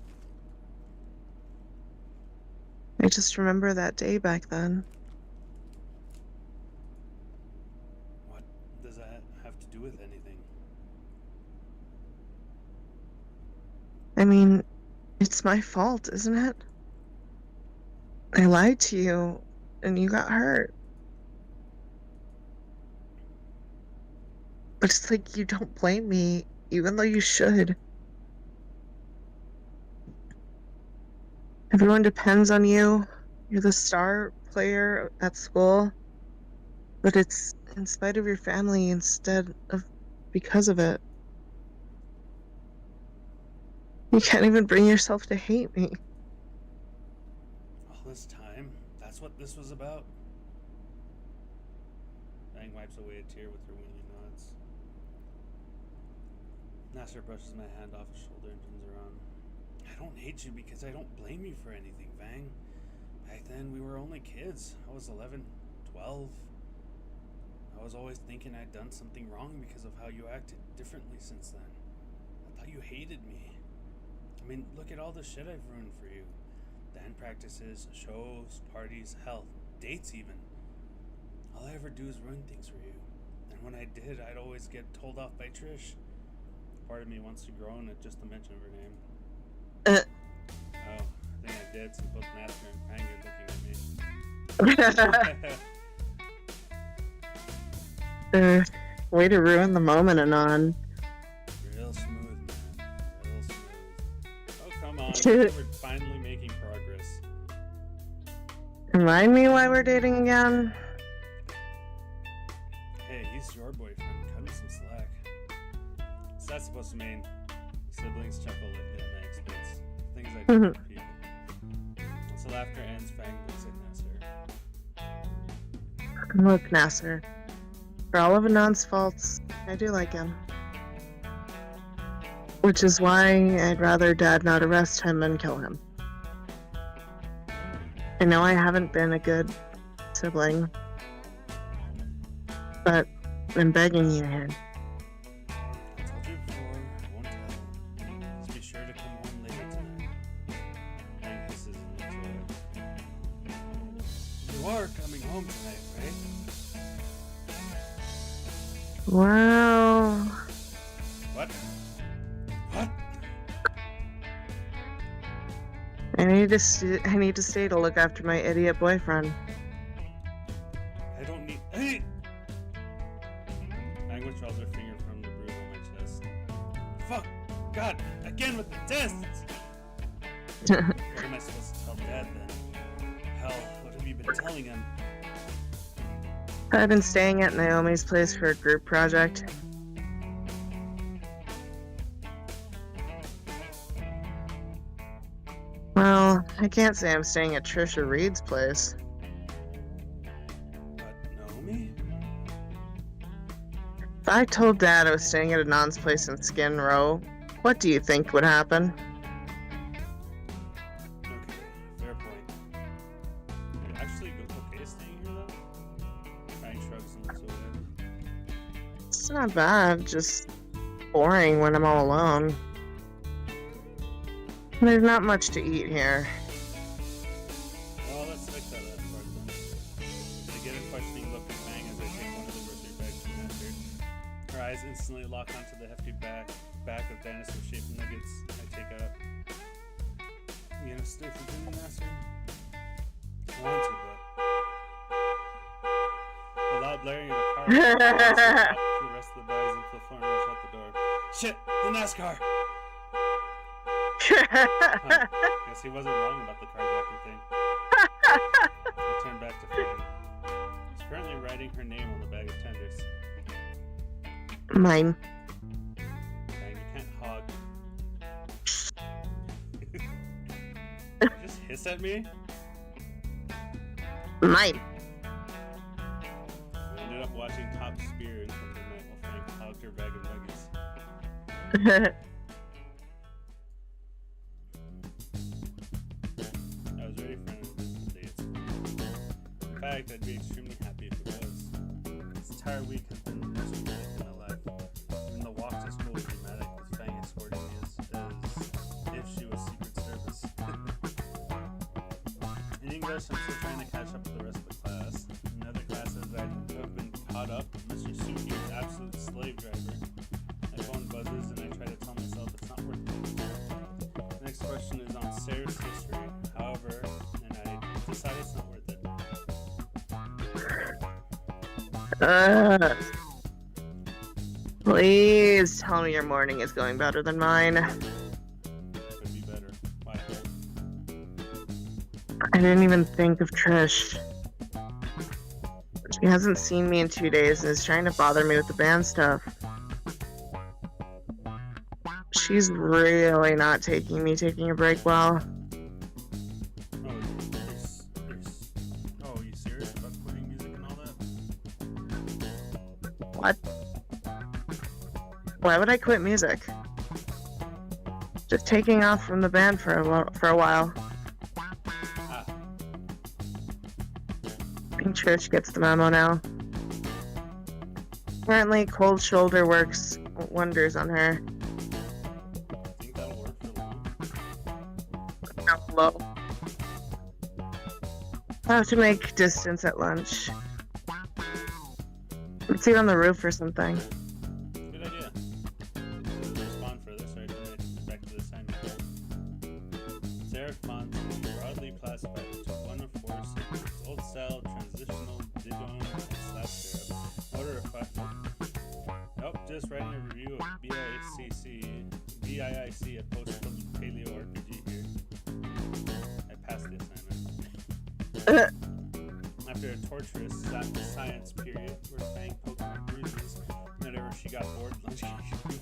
I just remember that day back then. What does that have to do with anything? I mean, it's my fault, isn't it? I lied to you, and you got hurt. But it's like you don't blame me, even though you should. Everyone depends on you. You're the star player at school. But it's in spite of your family instead of because of it. You can't even bring yourself to hate me. All this time? That's what this was about? Fang wipes away a tear with her weenie nods. Nasser brushes my hand off his shoulder and turns around. I don't hate you because I don't blame you for anything, Fang. Back then, we were only kids. I was 11, 12. I was always thinking I'd done something wrong because of how you acted differently since then. I thought you hated me. I mean, look at all the shit I've ruined for you. Band practices, shows, parties, hell, dates even. All I ever do is ruin things for you. And when I did, I'd always get told off by Trish. Part of me wants to groan at just the mention of her name. Oh, I think I did, since both Nasser and Fang are looking at me. Way to ruin the moment, Anon. Real smooth, man. Real smooth. Oh, come on. We're finally making progress. Remind me why we're dating again? Hey, he's your boyfriend. Cut him some slack. What's that supposed to mean? Siblings chuckle at my expense. Things I do for people. Once the laughter ends, Fang looks at Nasser. Look, Nasser. For all of Anon's faults, I do like him. Which is why I'd rather Dad not arrest him and kill him. I know I haven't been a good sibling, but I'm begging you here. I told you before, I won't tell. Just be sure to come home later tonight. Fang hisses and looks away. You are coming home tonight, right? Wow. What? What? I need to stay to look after my idiot boyfriend. I don't need. Hey! Fang withdraws her finger from the bruise on my chest. Fuck! God! Again with the tests! What am I supposed to tell Dad then? Hell, what have you been telling him? I've been staying at Naomi's place for a group project. Well, I can't say I'm staying at Trisha Reed's place. But Naomi? If I told Dad I was staying at Anon's place in Skin Row, what do you think would happen? Okay, fair point. You actually okay staying here though? Fang shrugs and looks away. It's not bad, just boring when I'm all alone. There's not much to eat here. Well, let's fix that last part then. I get a questioning look at Fang as I take one of the grocery bags from Nasser. Her eyes instantly lock onto the hefty back of dinosaur-shaped nuggets I take up. You gonna stay for dinner, Nasser? I want to, but... Without blaring in the car, I drop the rest of the bags into the floor and rush out the door. Shit! The NASCAR! Huh. Guess he wasn't wrong about the carjacking thing. I turned back to Fang. She's currently writing her name on the bag of tenders. Mine. Fang, you can't hog. Did you just hiss at me? Mine. We ended up watching Top Spear until midnight while Fang hogged her bag of nuggets. I was ready for an eventful day at school. In fact, I'd be extremely happy if it was. This entire week has been the most dramatic in my life. Even the walk to school was dramatic, with Fang escorting me as if she was Secret Service. In English, I'm still trying to catch up with the rest of the class. In other classes, I have been caught up. Mr. Suki is absolute slave driver. My phone buzzes and I try to tell myself it's not worth it. The next question is on Sarah's history. However, and I decide it's not worth it. Please tell me your morning is going better than mine. Could be better. Why? I didn't even think of Trish. She hasn't seen me in 2 days and is trying to bother me with the band stuff. She's really not taking a break well. Oh, you serious about quitting music and all that? What? Why would I quit music? Just taking off from the band for a while. Ah, I think Trish gets the memo now. Apparently, cold shoulder works wonders on her. think that'll work for long. Down low. I'll have to make distance at lunch. Let's eat on the roof or something. Good idea. Respond further, sorry to make back to the assignment. Sarah fonts can be broadly classified into one of four segments: old style, transitional, digital, and slap syrup. Order of five. Nope, just writing a review of BIIC, a post-paleo RPG here. I passed the assignment. After a torturous science period where Fang poked my bruises whenever she got bored lunch, you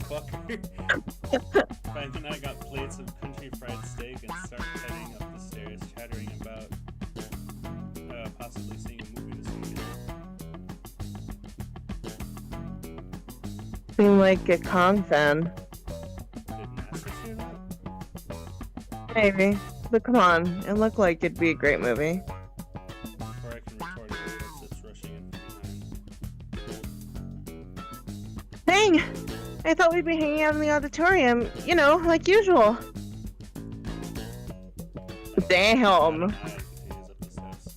fucker. Fang and I got plates of country fried steak and started heading up the stairs, chattering about possibly seeing a movie this weekend. Seem like a Kong fan. Did Master say that? Maybe. But come on, it looked like it'd be a great movie. Before I can retort, it footsteps rushing in from behind. Dang! I thought we'd be hanging out in the auditorium, you know, like usual. Damn. I continues up the steps.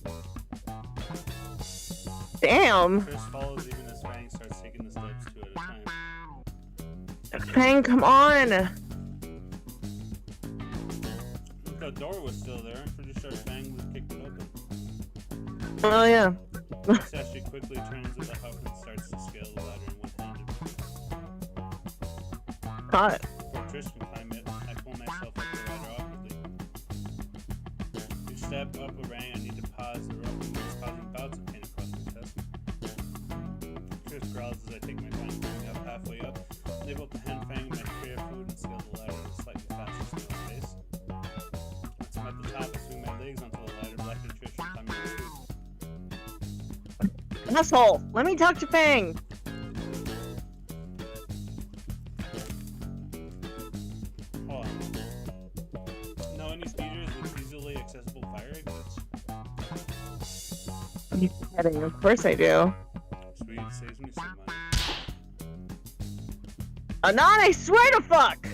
Damn. Chris follows even as Fang starts taking the steps two at a time. Fang, come on! If the door was still there, I'm pretty sure Fang would kick it open. Oh yeah. Sashi quickly turns with a huff and starts to scale the ladder in one-handed. Hot. Before Trish can climb it, I pull myself up the ladder awkwardly. Each step up a rank, I need to pause the rope, and it's causing bouts of pain across my chest. Trish growls as I take my time climbing up halfway up, and able to hand Fang my tray of food and scale the ladder at a slightly faster snail's pace. Once I'm at the top, I swing my legs onto the ladder, blocking Trish from climbing the food. Asshole! Let me talk to Fang! Hold on. Know any speeders with easily accessible fire exits? Are you kidding? Of course I do. Sweet, saves me some money. Anon, I swear to fuck!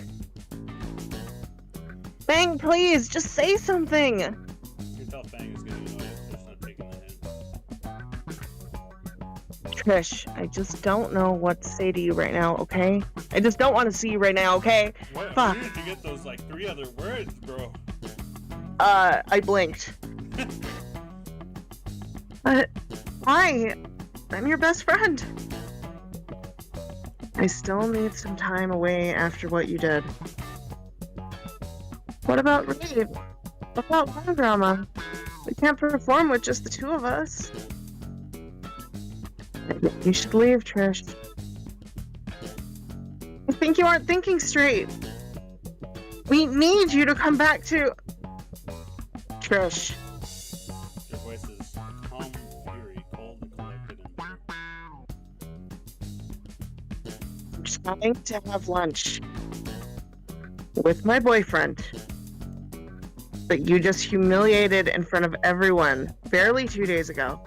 Fang, please, just say something! You can tell Fang is getting annoyed if Trish not taking the hint. Trish, I just don't know what to say to you right now, okay? I just don't want to see you right now, okay? What? Fuck. Where did you get those, like, 3 other words, bro? I blinked. Why? I'm your best friend. I still need some time away after what you did. What about Reed? What about melodrama? We can't perform with just the two of us. I think you should leave, Trish. I think you aren't thinking straight. We need you to come back to... Trish. Your voice is calm fury, cold and collected and bitter. I'm trying to have lunch with my boyfriend, but you just humiliated in front of everyone barely 2 days ago.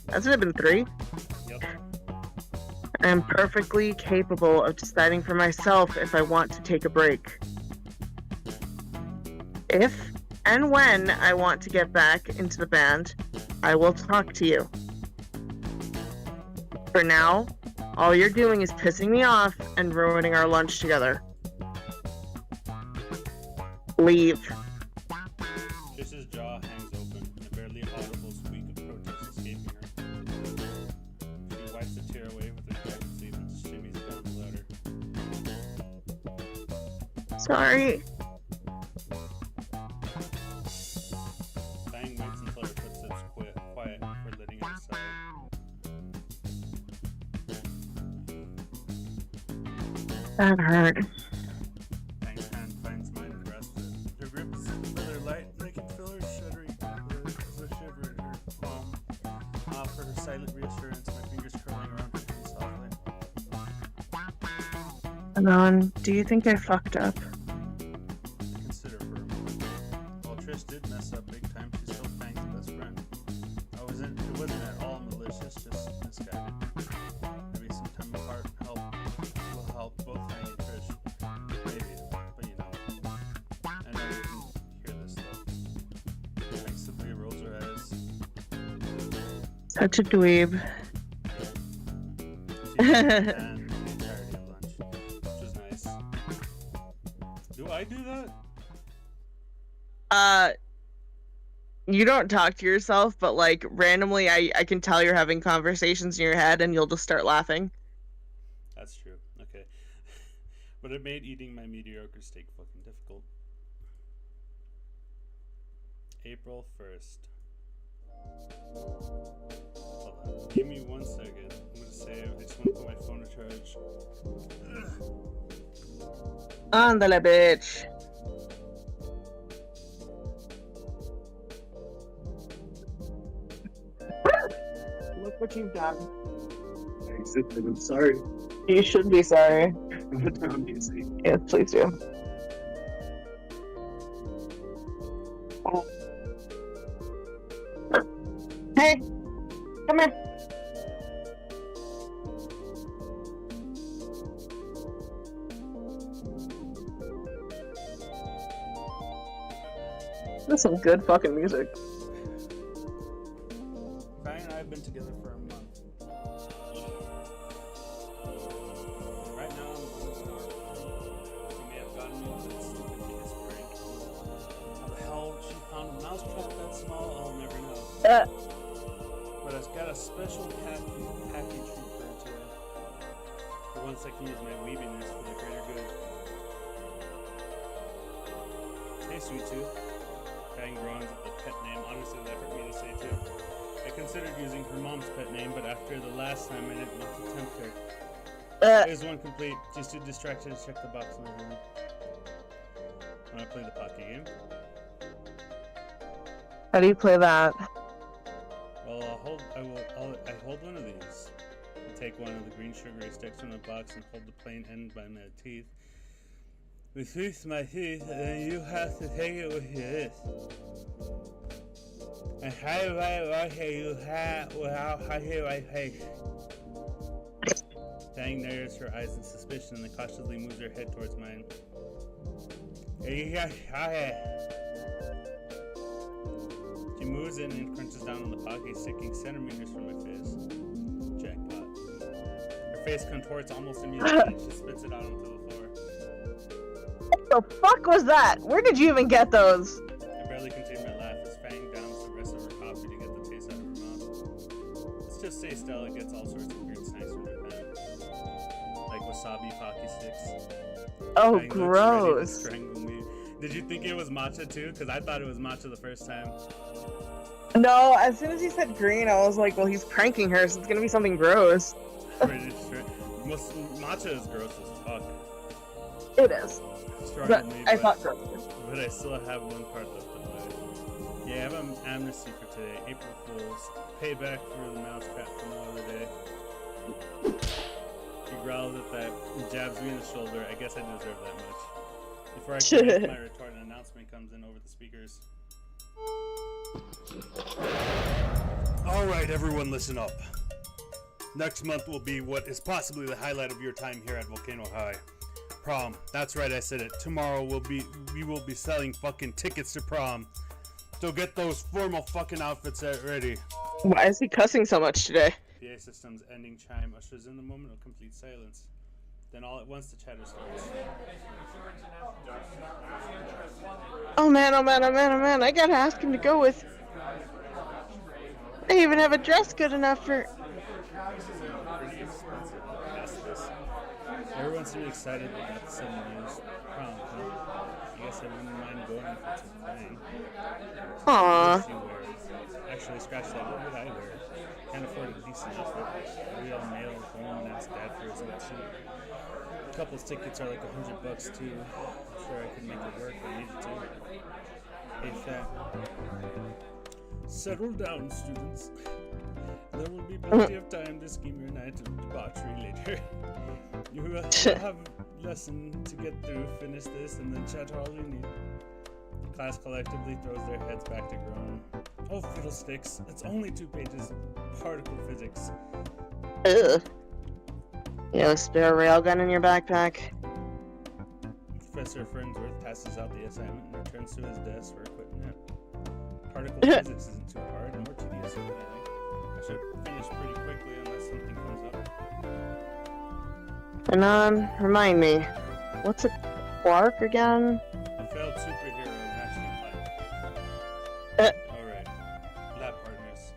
Hasn't it been 3? Yep. I am perfectly capable of deciding for myself if I want to take a break. If and when I want to get back into the band, I will talk to you. For now, all you're doing is pissing me off and ruining our lunch together. Leave. Trish's jaw hangs open, a barely audible squeak of protest escaping her. She wipes a tear away with her jacket sleeve and shimmies down the ladder. Sorry. Fang waits until her footsteps quiet before letting out a sigh. That hurt. Fang's hand finds mine and grasps it. Her grip is rather light, and I can feel her shuddering as a shiver in her palm. For her silent reassurance, my fingers curling around her hand softly. Anon, do you think I fucked up? Consider for a moment. While Trish did mess up big time, she's still Fang's best friend. It wasn't at all malicious, just misguided. Maybe some time apart will help both Fang and Trish. Maybe, but you know. I know you can hear this though. Fang simply rolls her eyes. Such a dweeb. She and the entirety of lunch, which was nice. Do I do that? You don't talk to yourself, but like randomly I can tell you're having conversations in your head and you'll just start laughing. That's true. Okay. But it made eating my mediocre steak fucking difficult. April 1st. Hold on. Give me 1 second. I'm gonna save. I just want to put my phone to charge. Ándale, bitch. Look what you've done. I accepted. I'm sorry. You should be sorry. Obviously. Yes, please do. Hey, come here. That's some good fucking music. Fang and I have been together for a month. Right now, I'm almost dark. She may have gotten me into that stupid kiss prank. How the hell she found a mousetrap that small, I'll never know. But I've got a special happy treat for her today. For once I can use my weaviness for the greater good. Hey, Sweet Tooth. Fang groans at the pet name. Honestly, that hurt me to say too. I considered using her mom's pet name, but after the last time, I didn't want to tempt her. Is one complete. She's too distracted to check the box in her room. Want to play the pocket game? How do you play that? Well, I hold one of these. I take one of the green sugary sticks from the box and hold the plain end by my teeth. With my teeth, and then you have to take it with your wrist. And how do I watch you hat without touching my face? Fang narrows her eyes in suspicion and then cautiously moves her head towards mine. You just shot it. She moves in and crunches down on the pocket, sticking centimeters from my face. Jackpot. Her face contorts almost immediately and she spits it out onto the floor. What the fuck was that? Where did you even get those? I barely contained my laugh as Fang downs the rest of her coffee to get the taste out of her mouth. Let's just say Stella gets all sorts of weird snacks from Japan. Like wasabi pocky sticks. Oh, Fang gross. looks ready to strangle me. Did you think it was matcha too? Because I thought it was matcha the first time. No, as soon as he said green, I was like, well, he's pranking her, so it's gonna be something gross. Pretty sure. Matcha is gross as fuck. It is. But Me, I thought gross. But I still have one part left to play. Yeah, I have an amnesty for today. April Fools. Payback for the mousetrap from the other day. He growls at that and jabs me in the shoulder. I guess I deserve that much. Before I can make my retort, an announcement comes in over the speakers. Alright, everyone listen up. Next month will be what is possibly the highlight of your time here at Volcano High. Prom. That's right, I said it. Tomorrow we will be selling fucking tickets to prom. So get those formal fucking outfits ready. Why is he cussing so much today? PA system's ending chime ushers in the moment of complete silence. Then all at once the chatter starts. Oh man, oh man, oh man, oh man, I gotta ask him to go with... I even have a dress good enough for... Pretty expensive. Past this. Everyone seemed excited about the 7 years prom, huh? I guess I wouldn't mind going if it's a thing. Aww. What you wear? Actually, scratch that. What would I wear? Can't afford a decent outfit. A real male home and ask dad for his own suit. Couples tickets are like $100 too. I'm sure I could make it work if I needed to. Hey, Fat. Settle down, students. There will be plenty of time to scheme your night of debauchery later. You will have lesson to get through, finish this, and then chat all you need. The class collectively throws their heads back to groan. Oh, fiddlesticks. It's only 2 pages of particle physics. Ugh. You have a spare railgun in your backpack? Professor Fernsworth passes out the assignment and returns to his desk for a quick nap. Particle physics isn't too hard, nor tedious or dramatic. I should finish pretty quickly unless something comes up. Anon, remind me, what's a quark again? A failed superhero matching class. Alright, lab partners.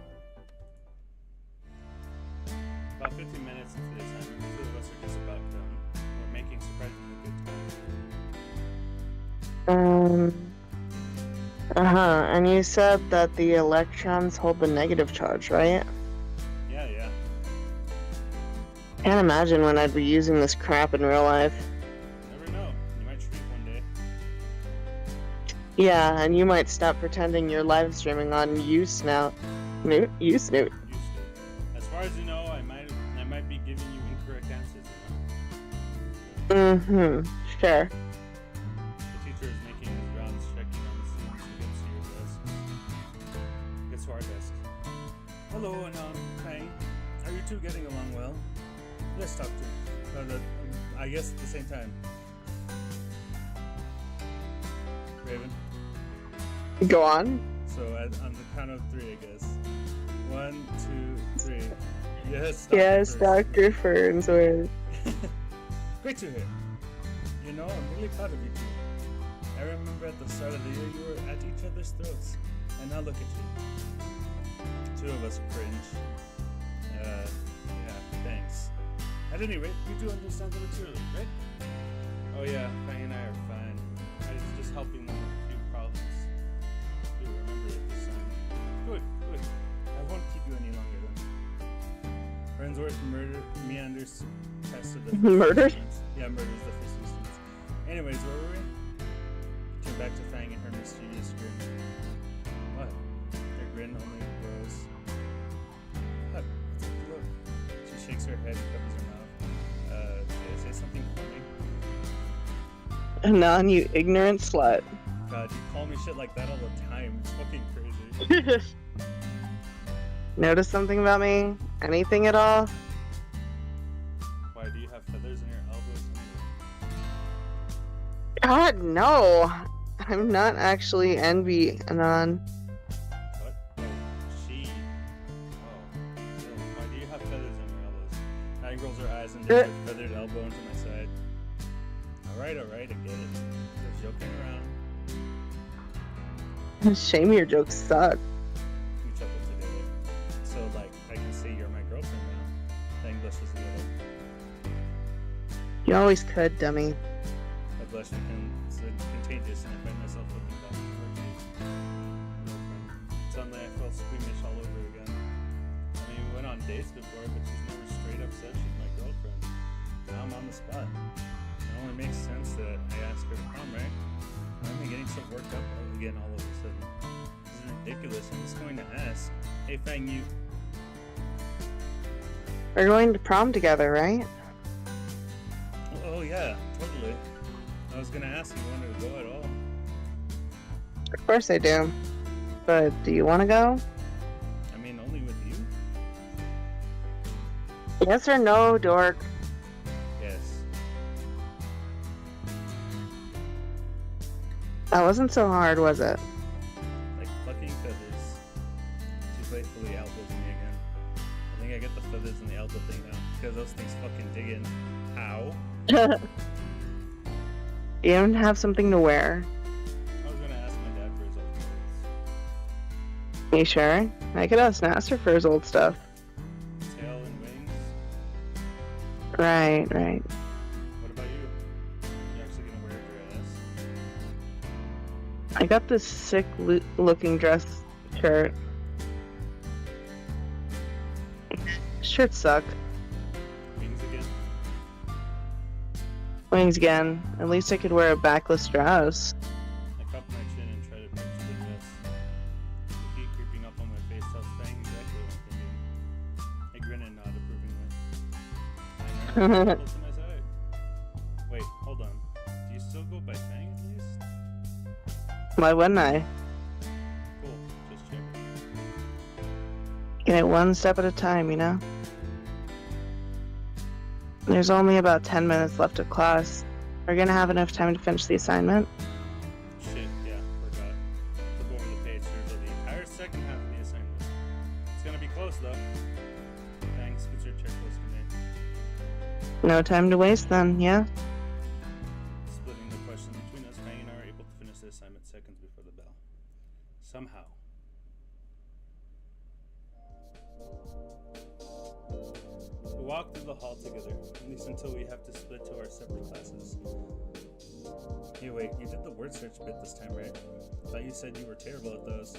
About 15 minutes into the assignment, the 2 of us are just about done. We're making surprisingly good time. And you said that the electrons hold the negative charge, right? Yeah. Can't imagine when I'd be using this crap in real life. Never know. You might shriek one day. Yeah, and you might stop pretending you're live streaming on Snoot. Snoot? Used to. As far as you know, I might be giving you incorrect answers. Sure. The teacher is making his rounds, checking on the students who gets to your desk. Gets to our desk. Hello, Anon, Kang. Are you two getting along well? Let's talk to. I guess at the same time. Raven. Go on. So on the count of 3, I guess. 1, 2, 3. Yes. Yes, Dr. Fernsworth. Great to hear. You know, I'm really proud of you two. I remember at the start of the year you were at each other's throats, and now look at you. 2 of us cringe. Yeah, thanks. At any rate, you do understand the material, right? Oh yeah, Fang and I are fine. I was just helping them with a few problems. Do remember it this time. Good. I won't keep you any longer then. Fernsworth meanders past the Murdered? Yeah, murders the first 2 students. Anyways, where were we? Turn back to Fang and her mischievous grin. What? Their grin only grows. What? Look. She shakes her head and covers her mouth. Did I say something funny? Anon, you ignorant slut. God, you call me shit like that all the time. It's fucking crazy. Notice something about me? Anything at all? Why do you have feathers in your elbows anyway? God, no. I'm not actually envy, Anon. What? Oh, she. Oh. Still, why do you have feathers in your elbows? Maggie rolls her eyes and dips her feathered elbow into my side. Alright, I get it. Just joking around. Shame your jokes suck. We chuckled together. So, like, I can say you're my girlfriend now. Fang blushes a little. You always could, dummy. My blush becomes contagious and I find myself looking back at her face. Girlfriend. Suddenly I felt squeamish all over again. I mean, we went on dates before, but she's never straight up said she's my girlfriend. Now I'm on the spot. It only makes sense that I ask her to prom, right? Why am I getting so worked up again all of a sudden? This is ridiculous. I'm just going to ask. Hey, Fang, you. We're going to prom together, right? Oh, yeah, totally. I was going to ask if you wanted to go at all. Of course I do. But do you want to go? I mean, only with you? Yes or no, dork? Yes. That wasn't so hard, was it? Like plucking feathers. She playfully elbows me again. I think I get the feathers and the elbow thing now. Because those things fucking dig in. Ow. You don't have something to wear. I was gonna ask my dad for his old clothes. You sure? I could ask Nasser for his old stuff. Tail and wings. Right. What about you? You actually gonna wear a dress? I got this sick looking dress shirt. Shirts suck. Wings again? Wings again. At least I could wear a backless dress. I cup my chin and try to picture the dress. The heat creeping up on my face tells Fang exactly what I'm thinking. I grin and nod approvingly. I know. Close to my side. Wait, Why wouldn't I? Cool. Just checking. Get it one step at a time, you know? There's only about 10 minutes left of class. We're gonna have enough time to finish the assignment. Shit, yeah, forgot. Flip over the page here to the entire second half of the assignment. It's gonna be close though. Thanks, get your checklist today. No time to waste then, yeah? Splitting the question between us, Fang and I are able to finish the assignment seconds before the bell. Somehow. We walk through the hall together, at least until we have to split to our separate classes. Hey, wait, you did the word search bit this time, right? I thought you said you were terrible at those.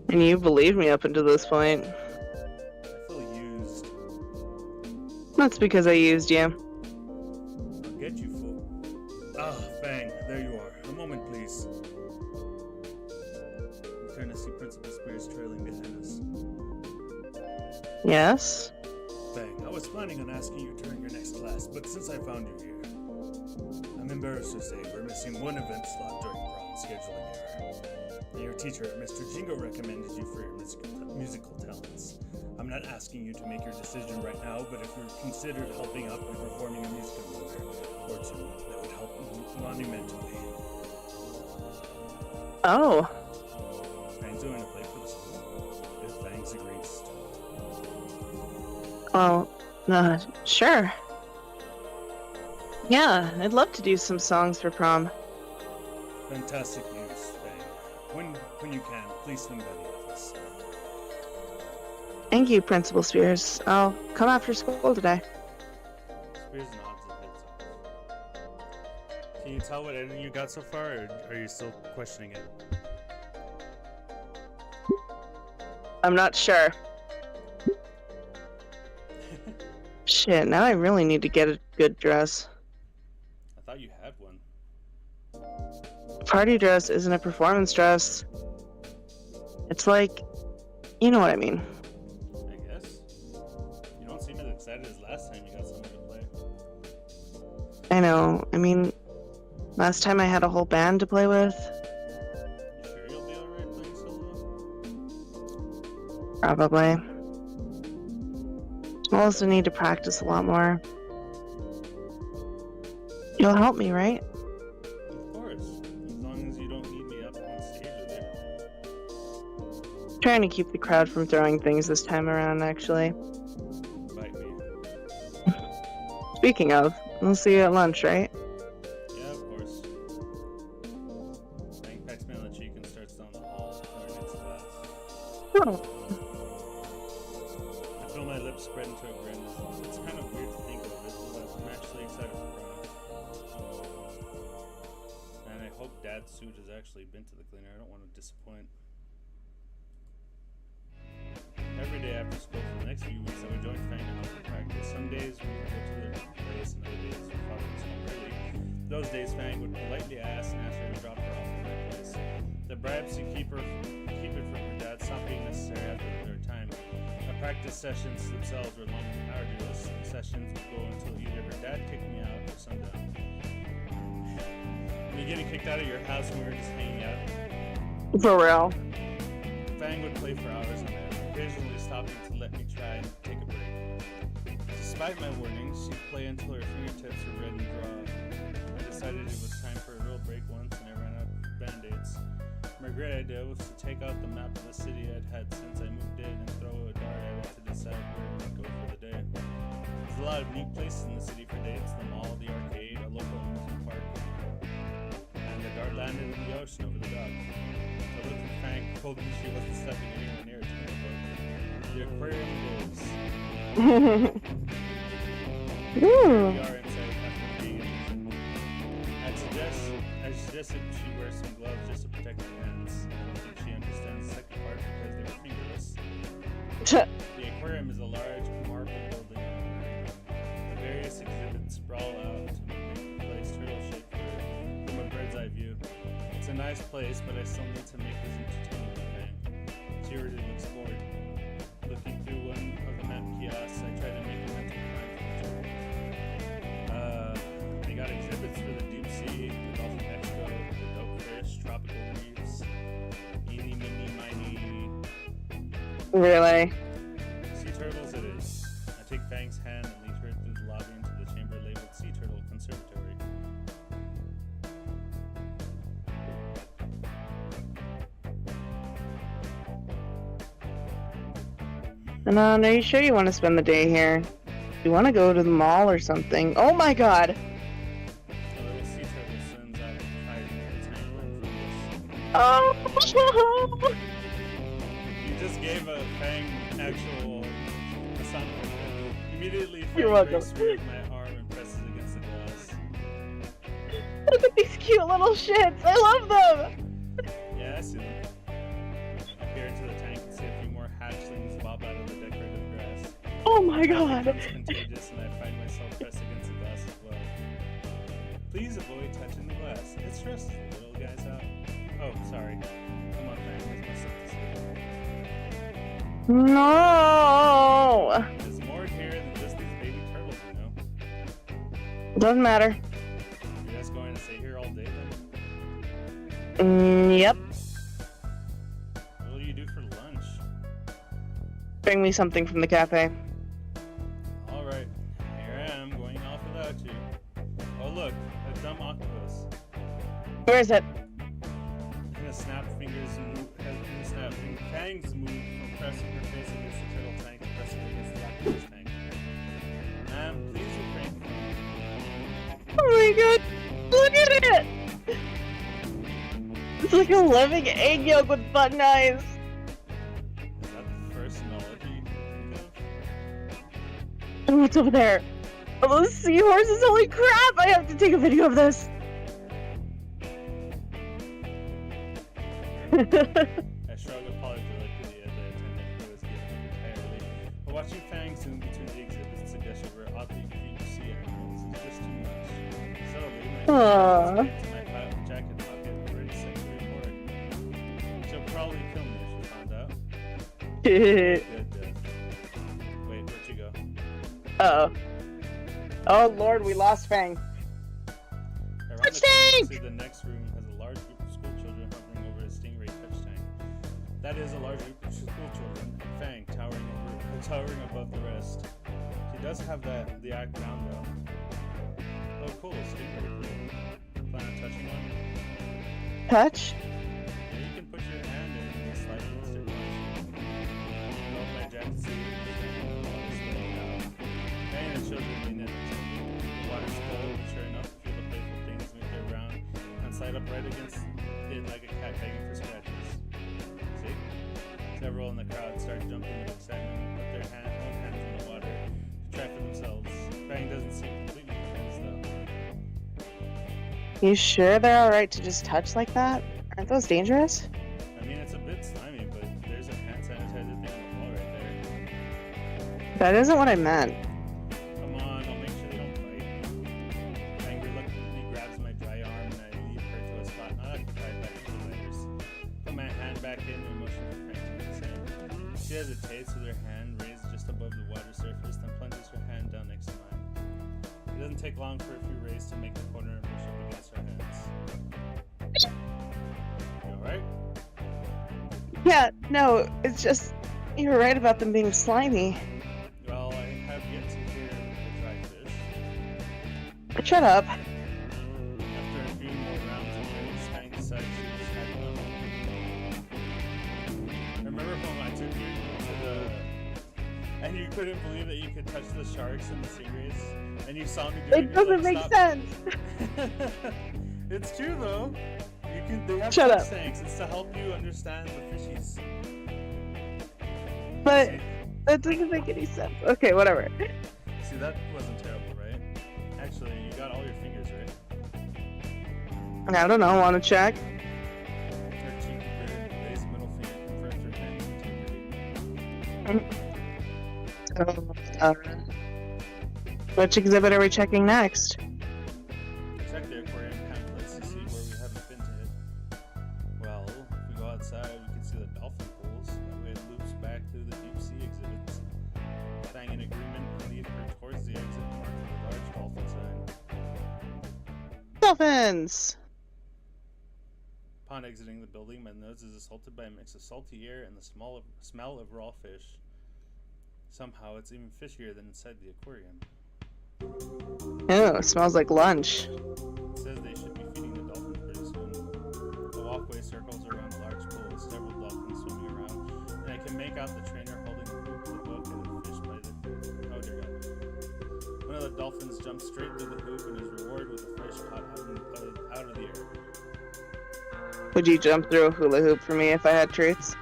And you believed me up until this point. I feel used. That's because I used you. I'll get you, fool. Ah, Fang, there you are. A moment, please. We turn to see Principal Spears trailing behind us. Yes? Fang, I was planning on asking you during your next class, but since I found you here, I'm embarrassed to say we're missing one event slot during prom scheduling error. Your teacher, Mr. Jingo, recommended you for your musical talents. I'm not asking you to make your decision right now, but if you're considered helping out by performing a musical number or two, that would help monumentally. Oh. Fang's going to play for the school. If Fang's agrees to. Well, sure. Yeah, I'd love to do some songs for prom. Fantastic news, Fang. When you can, please swing by the office. Thank you, Principal Spears. I'll come after school today. Spears nods and heads off. Can you tell what ending you got so far, or are you still questioning it? I'm not sure. Shit, now I really need to get a good dress. I thought you had one. Party dress isn't a performance dress. It's like, you know what I mean. I guess. You don't seem as excited as last time you got someone to play. I know, I mean, last time I had a whole band to play with. You sure you'll be alright playing solo? Probably. I'll also need to practice a lot more. You'll help me, right? Of course. As long as you don't need me up on stage with you. Trying to keep the crowd from throwing things this time around, actually. Bite me. Speaking of, we'll see you at lunch, right? Yeah, of course. Fang pats me on the cheek and starts down the hall to our next class. Oh. I feel my lips spread into a grin. It's kind of weird to think of it, but I'm actually excited for prom. And I hope Dad's suit has actually been to the cleaner. I don't want to disappoint. Every day after school for the next few weeks, I would join Fang to help her practice. Some days we would go to their place, and other days we followed us home early. Those days, Fang would politely ask and ask her to drop her off at my place. The bribes to keep it from her dad stopped being necessary after the third time. Our practice sessions themselves were long and arduous. Sessions would go until either her dad kicked me out or sundown. Were you getting kicked out of your house when we were just hanging out? For real. Fang would play for hours on end, occasionally stopping to let me try and take a break. Despite my warnings, she'd play until her fingertips were red and dry. I decided it was time for a real break once, and I ran out of band-aids. My great idea was to take out the map of the city I'd had since I moved in and throw a dart at it to decide where we would go for the day. There's a lot of neat places in the city for dates: the mall, the arcade, a local amusement park, and the dart landed in the ocean over the dock. I looked at Frank, told me she wasn't stepping anywhere near it tonight, but the aquarium goes. We are inside after being in the I suggested she wear some gloves just to protect her hands. I don't think she understands the second part because they were fingerless. The aquarium is a large marble building. The various exhibits sprawl out to make the place turtle-shaped from a bird's eye view. It's a nice place, but I still need to make this entertaining thing. She already looks bored. Looking through one of the map kiosks, I try to make a mental plan for the trip. They got exhibits for the deep sea, the Dolphin Expo, the Really? Sea turtles it is. I take Fang's hand and lead her through the lobby into the chamber labeled Sea Turtle Conservatory. And are you sure you want to spend the day here? You want to go to the mall or something? Oh my god! A little sea turtle sends out hiding in its handling from this. Oh! You just gave a Fang actual sound effect. Immediately, You're Fang welcome. breaks free of my arm and presses against the glass. Look at these cute little shits! I love them! Yeah, I see them. I peer into the tank and see a few more hatchlings bob out of the decorative grass. Oh my It god! becomes contagious and I find myself pressed against the glass as well. Please avoid touching the glass. It stresses the little guys out. Oh, sorry. Come on, Fang. There's my stuff to see. No! There's more here than just these baby turtles, you know? Doesn't matter. You're just going to stay here all day then? Yep. What will you do for lunch? Bring me something from the cafe. Alright, here I am, going off without you. Oh look, a dumb octopus. Where is it? In a snap, Fang's move from pressing her face against the turtle tank to pressing against the octopus tank. Ma'am, please refrain from Oh my god! Look at it! It's like a living egg yolk with button eyes. Is that the first knowledge you can think of? And what's over there? Oh, those seahorses! Holy crap! I have to take a video of this. I shrug apologetically at the attendant who was given up entirely. But watching Fang zoom between the exhibits suggests over oddly cute sea animals is just too much. Subtly, my Aww. hand into my jacket pocket, already set to record. She'll probably kill me if she found out. Good death. Wait, where'd you go? Uh-oh. Oh lord, we lost Fang. Around the Touch corner, tank! see the next room has a large group of school children hovering over a Stingray touch tank. That is a large group of school children, and Fang towering above the rest. She does have the act down though. Oh cool, Stingray. Plan on touching one? Touch? Yeah, you can put your hand in and slide against it once. Open my jacket seat and the water spilling out. Fang and the children lean in. The water's cold, but sure enough, feel the playful things make their round and slide up right against it like a cat begging for scratches. See? Several in the crowd start jumping with excitement and put their own hands in the water to try for themselves. Fang doesn't seem completely convinced though. You sure they're alright to just touch like that? Aren't those dangerous? I mean, it's a bit slimy, but there's a hand sanitizer thing on the wall right there. That isn't what I meant. Come on, I'll make sure they don't bite. Fang reluctantly grabs my dry arm and I lead her to a spot unoccupied by ankle layers. Put my hand back in and motion for Fang to do the same. She hesitates with her hand raised just above the water surface, then plunges her hand down next to mine. It doesn't take long for a few rays to make the corner and push up against our hands. You alright? Yeah, no, it's just... You're right about them being slimy. Well, I have yet to hear a dry fish. Shut up. After a few more rounds of rays, Fang decides she's had enough. Remember when I took you to the... and you couldn't believe that you could touch the sharks and the stingrays? And you saw me do it, It doesn't make sense. It's true though. They have Shut touch up. tanks. It's to help you understand the fishies. But See? that doesn't make any sense. Okay, whatever. See, that wasn't terrible, right? Actually, you got all your fingers right. I don't know, wanna check? Her cheek gritted, Ray's middle finger confirmed her hand's integrity. Which exhibit are we checking next? Check the aquarium pamphlets to see where we haven't been to hit. Well, if we go outside, we can see the dolphin pools. That way it loops back through the deep sea exhibits. Fang in agreement and lead her towards the exit marked with a large dolphin sign. Dolphins! Upon Upon exiting the building, my nose is assaulted by a mix of salty air and the smell of raw fish. Somehow, it's even fishier than inside the aquarium. Ew, it smells like lunch. It says they should be feeding the dolphins pretty soon. The walkway circles around a large pool with several dolphins swimming around, and I can make out the trainer holding the hoop of the boat and the fish by the... Oh dear God. One of the dolphins jumps straight through the hoop and is rewarded with a fish caught out of the air. Would you jump through a hula hoop for me if I had treats? I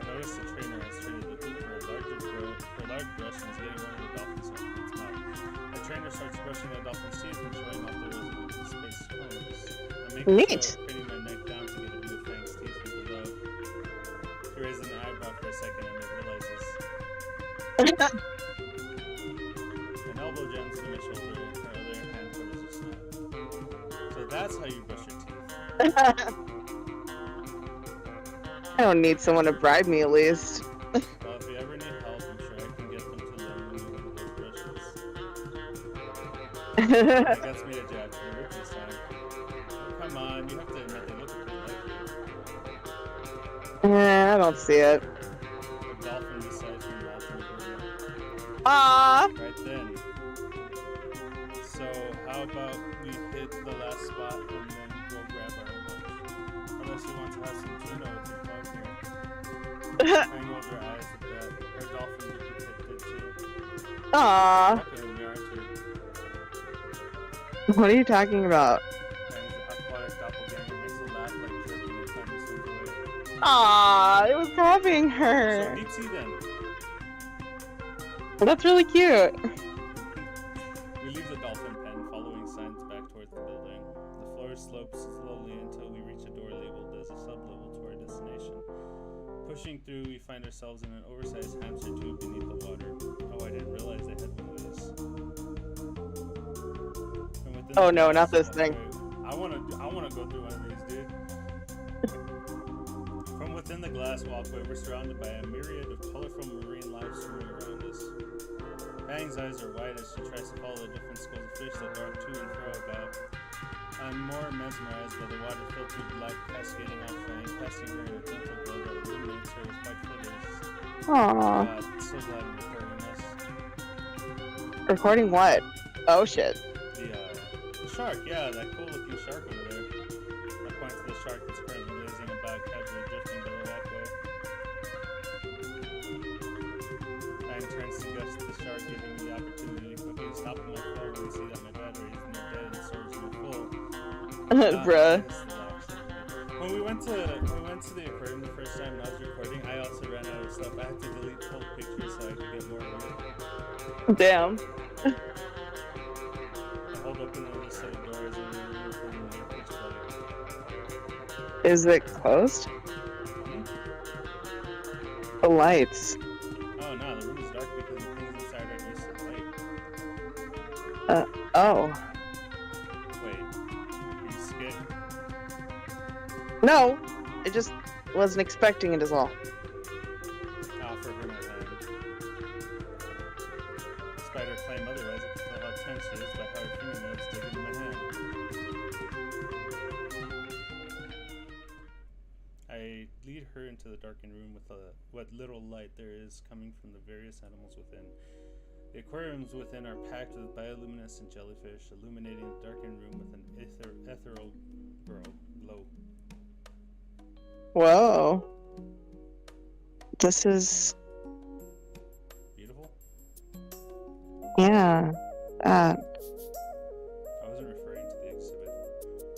noticed the trainer has traded the hoop for a large brush and is getting one of the dolphins off its mouth. The trainer starts brushing the dolphin's teeth and showing off the rows of open space cones. I make Neat. a show of craning my neck down to get a view of Fang's teeth from below. He raises an eyebrow for a second and then realizes an elbow jams to my shoulder and her other hand covers her snout. So that's how you brush your teeth. I don't need someone to bribe me at least. Well, if you ever need help, I'm sure I can get them to learn when you move those brushes. I guess me to jab for your this time. Oh, come on, you have to admit they look pretty like you. I don't see it. A dolphin decides to walk in the room. Ah, Right then. So, how about we hit the last spot and then go grab our own lunch? Unless you want to have some tuna with your phone here. Fang rolled her eyes at that. Her dolphin did too. ah. Okay, we are too. What are you talking about? Fang's aquatic doppelganger makes a laugh like jerking your time to swim away. Ah, it was copying So, her. deep sea then. That's really cute. We leave the dolphin pen, following signs back towards the building. The floor slopes slowly until we reach a door labeled as a sublevel to our destination. Pushing through, we find ourselves in an oversized hamster tube beneath the water. Oh, I didn't realize they had one of these. From within Oh the no, not glass this thing. walkway- I wanna go through one of these, dude. From within the glass walkway, we're surrounded by a myriad of colorful marine life swimming around us. Fang's eyes are wide as she tries to follow the different schools of fish that dart to and fro about. I'm more mesmerized by the water-filtered light cascading off Fang, passing her in a gentle glow that illuminates her with white feathers. Aw. God, so glad we're recording this. Recording what? Oh shit. The shark, yeah, that cool-looking shark over there. I point to the shark that's currently lazing about, casually drifting by the walkway. Fang turns to gush at the shark, giving me the opportunity to quickly stop my phone and see that my battery is near dead and storage near full. Bruh. When we went to the aquarium the first time and I was recording, I also ran out of stuff. I had to delete old pictures so I could get more room. Damn. I hold open another set of doors and we were recording the pitch black. Is it closed? The lights. Oh no, the room is dark because the things inside are used to light. Oh. Wait, are you scared? No. I just wasn't expecting it is all. Ah, for her, my hand. Despite her claim otherwise, I can tell how tense she is by how her fingernails dig into my hand. I lead her into the darkened room with what little light there is coming from the various animals within. The aquariums within are packed with bioluminescent jellyfish, illuminating the darkened room with an ethereal glow. Whoa. This is... Beautiful? Yeah. I wasn't referring to the exhibit.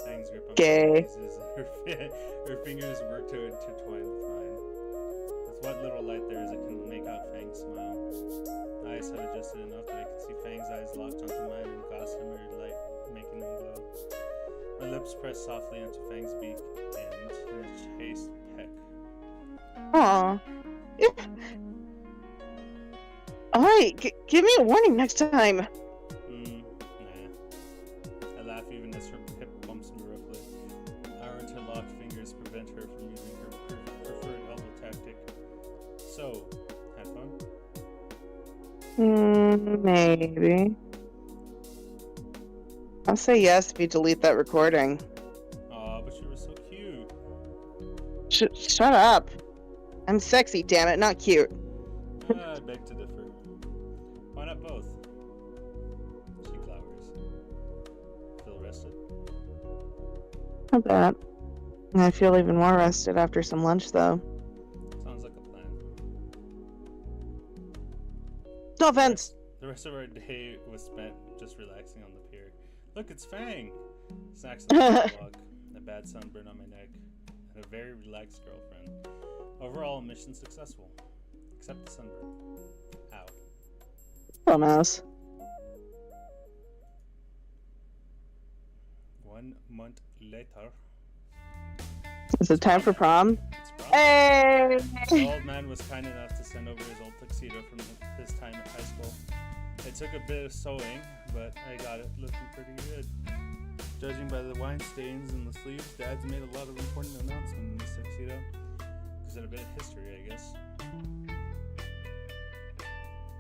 Fang's grip on Gay. my face is her fingers work to intertwine with mine. With what little light there is, I can make out Fang smile. My eyes have adjusted enough that I can see Fang's eyes locked onto mine and gossamer light making them glow. My lips press softly onto Fang's beak and in a chaste peck. Aw. Alright, give me a warning next time. Nah. I laugh even as her hip bumps me roughly. Our interlocked fingers prevent her from using her preferred elbow tactic. So, had fun? Maybe. I'll say yes if you delete that recording. Aw, Shut up. I'm sexy, damn it, not cute. I beg to differ. Why not both? She glowers. Feel rested? Not bad. I feel even more rested after some lunch, though. Sounds like a plan. No offense. The rest of our day was spent just relaxing on the pier. Look, it's Fang! Snacks on the sidewalk, a bad sunburn on my neck, and a very relaxed girlfriend. Overall, mission successful. Except the sunburn. Ow. Dumbass. 1 month later. Is it time for prom? It's prom. Hey! The old man was kind enough to send over his old tuxedo from his time at high school. It took a bit of sewing, but I got it looking pretty good. Judging by the wine stains and the sleeves, Dad's made a lot of important announcements in this tuxedo. Gives it a bit of history, I guess.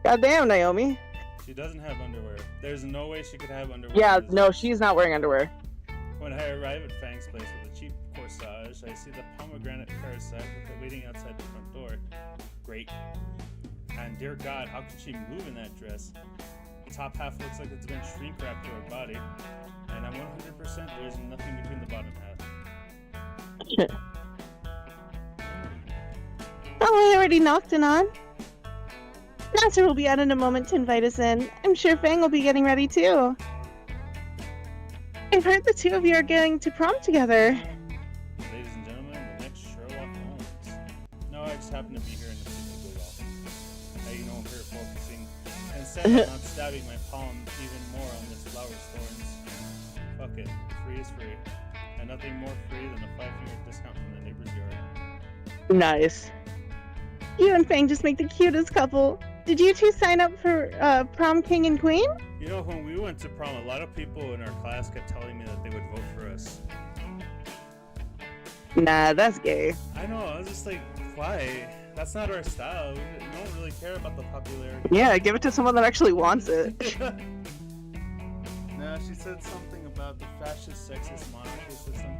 Goddamn, Naomi. She doesn't have underwear. There's no way she could have underwear. Yeah, no, she's not wearing underwear. When I arrive at Fang's place with a cheap corsage, I see the pomegranate parasite with it waiting outside the front door. Great. And dear God, how could she move in that dress? The top half looks like it's been shrink wrapped to her body, and I'm 100% there's nothing between the bottom half. Oh, I already knocked it on. Nasser will be out in a moment to invite us in. I'm sure Fang will be getting ready too. I've heard the two of you are going to prom together. Ladies and gentlemen, the next Sherlock Holmes. No, I just happen to be here in the city to go off. You know, here focusing and set on not stabbing my palm even more on this flower's thorns. Fuck it, free is free. And nothing more free than a 5-finger discount from the neighbor's yard. Nice. You and Fang just make the cutest couple. Did you two sign up for prom king and queen? You know, when we went to prom, a lot of people in our class kept telling me that they would vote for us. Nah, that's gay. I know, I was just like, why? That's not our style. We don't really care about the popularity. Yeah, give it to someone that actually wants it. No, she said something about the fascist, sexist monarchy system.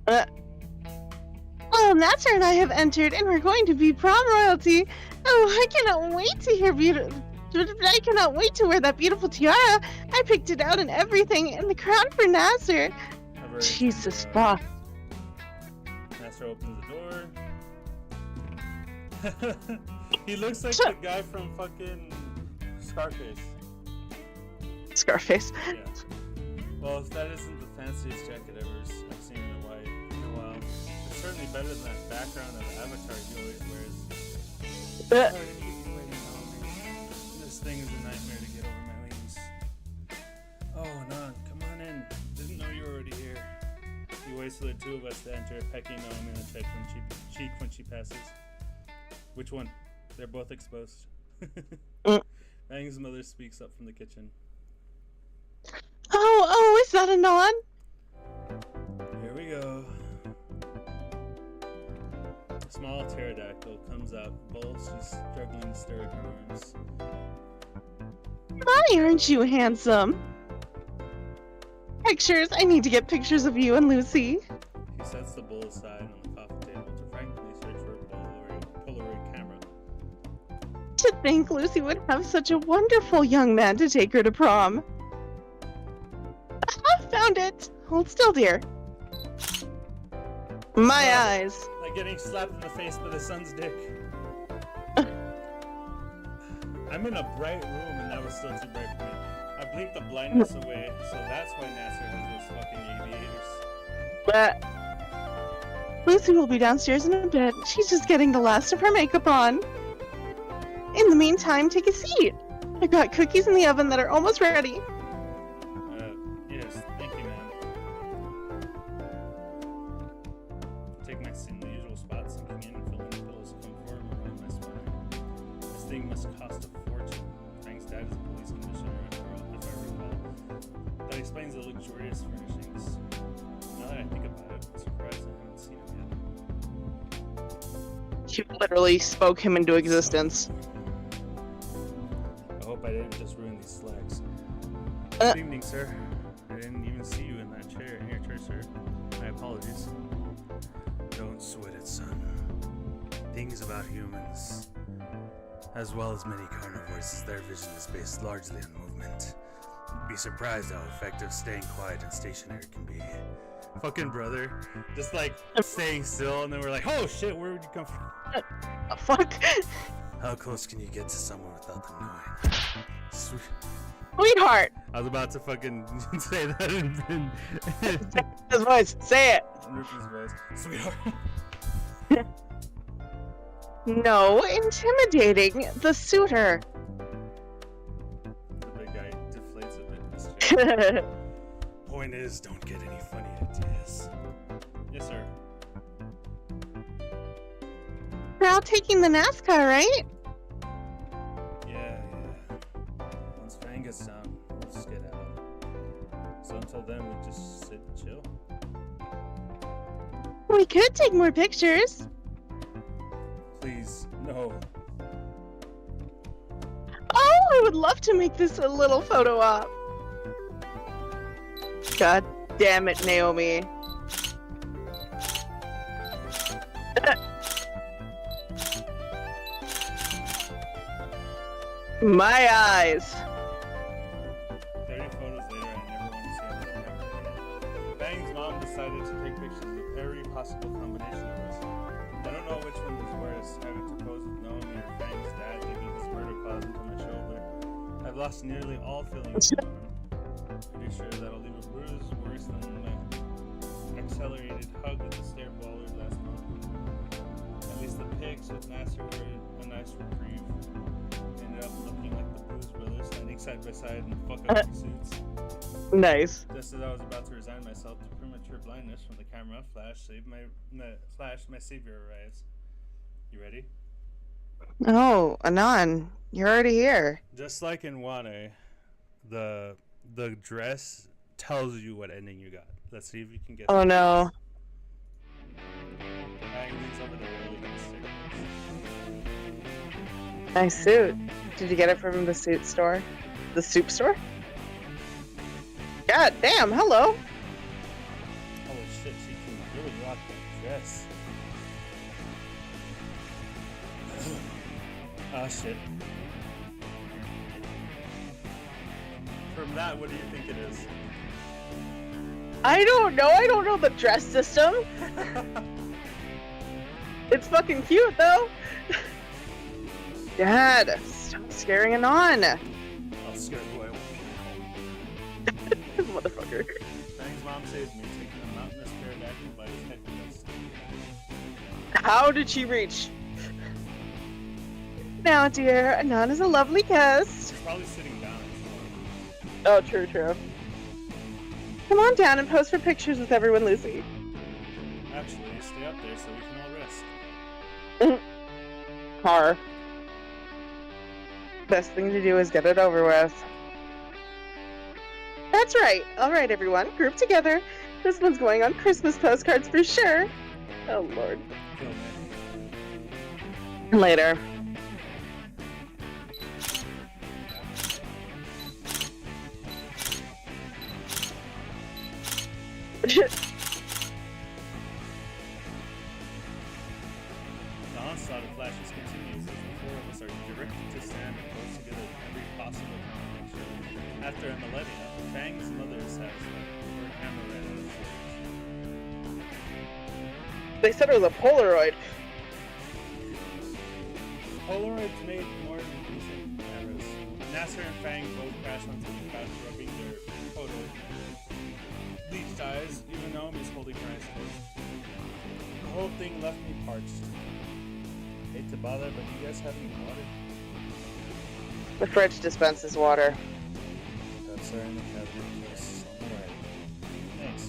Well, Nasser and I have entered, and we're going to be prom royalty. Oh, I cannot wait to hear I cannot wait to wear that beautiful tiara. I picked it out and everything, and the crown for Nasser. Jesus fuck. Nasser opens the door. He looks like the guy from fucking Scarface. Scarface. Yeah. Well, if that isn't the fanciest jacket ever I've seen in a while, it's certainly better than that background of Avatar he always wears. Sorry to keep you waiting, Naomi. This thing is a nightmare to get over my wings. Oh, Nan, come on in. Didn't know you were already here. He waits for the two of us to enter, pecking Naomi in the cheek when she passes. Which one? They're both exposed. Fang's mother speaks up from the kitchen. Oh, is that a non? Here we go. A small pterodactyl comes out, both she's struggling to stir her arms. My, aren't you handsome? Pictures. I need to get pictures of you and Lucy. He sets the bowl aside on the coffee table to frankly search for a Polaroid camera. To think Lucy would have such a wonderful young man to take her to prom. I found it. Hold still, dear. My eyes. Like getting slapped in the face by the sun's dick. I'm in a bright room and that was still too bright for me. I blinked the blindness away, so that's why Nasser has those fucking aviators. But Lucy will be downstairs in a bit. She's just getting the last of her makeup on. In the meantime, take a seat. I've got cookies in the oven that are almost ready. Yes, thank you, ma'am. Take my seat in the usual spot, sinking in and filling the pillows come forward around my spine. This thing must cost a fortune. Frank's dad is a police commissioner, if I recall. That explains the luxurious furnishings. Now that I think about it, I'm surprised I haven't seen him yet. You literally spoke him into existence. I hope I didn't just ruin these slacks. Good evening, sir. I didn't even see you in that chair, in your chair, sir. My apologies. Don't sweat it, son. Things about humans, as well as many carnivores, is their vision is based largely on movement. You'd be surprised how effective staying quiet and stationary can be. Fucking brother, just like staying still, and then we're like, oh shit, where would you come from? Fuck. How close can you get to someone without them knowing? Sweetheart. I was about to fucking say that in His voice. Say it. Rupee's voice. Sweetheart. No, intimidating the suitor. The big guy deflates a bit in his chair. Point is, don't get any funny ideas. Yes, sir. We're out taking the NASCAR, right? Yeah. Once Fang gets down, we'll just get out. So until then, we just sit and chill. We could take more pictures. Please, no. Oh, I would love to make this a little photo op. God damn it, Naomi. My eyes. 30 photos later, I never want to see another picture again. Fang's mom decided to take pictures of every possible combination of us. I don't know which one was worse, having to pose with Naomi or Fang's dad digging his murder closet into my shoulder. I've lost nearly all feelings of him. Pretty sure that'll leave a bruise worse than my accelerated hug with the stair baller last month. At least the pics with Nasser were a nice reprieve. Ended up looking like the Blues Brothers standing side by side in fuck-up suits. Nice. Just as I was about to resign myself to premature blindness from the camera, my savior arrives. You ready? Oh, Anon, you're already here. Just like in Wane, the dress tells you what ending you got. Let's see if you can get. Oh no. Bang leans over the rail against it. Nice suit. Did you get it from the suit store? The soup store? God damn, hello. Holy shit, she can really rock that dress. Ah, shit. From that, what do you think it is? I don't know the dress system. It's fucking cute though. Dad, stop scaring Anon. I'll scare who I want. This motherfucker. Fang's mom saved me, taking a mountainous pterodactyl by his head crest. How did she reach? Now, dear, Anon is a lovely guest. She's probably sitting down. Oh, true. Come on down and pose for pictures with everyone, Lucy. Actually, stay up there so we can all rest. Har. Best thing to do is get it over with. That's right. All right, everyone, group together. This one's going on Christmas postcards for sure. Oh, Lord. Kill me. Later. The onslaught of flashes continues as the four of us are directed to stand and pose together with every possible combination. After a millennia, Fang's mother is satisfied. Her camera ran out of storage. They said it was a Polaroid. Polaroids made more than decent cameras. Nasser and Fang both crashed onto the couch, rubbing their photo bleached eyes, even though Naomi's holding her eyes closed. The whole thing left me parched. Hate to bother, but you guys have any water? The fridge dispenses water. That's our in the cabinet. Yes, on the right. Thanks.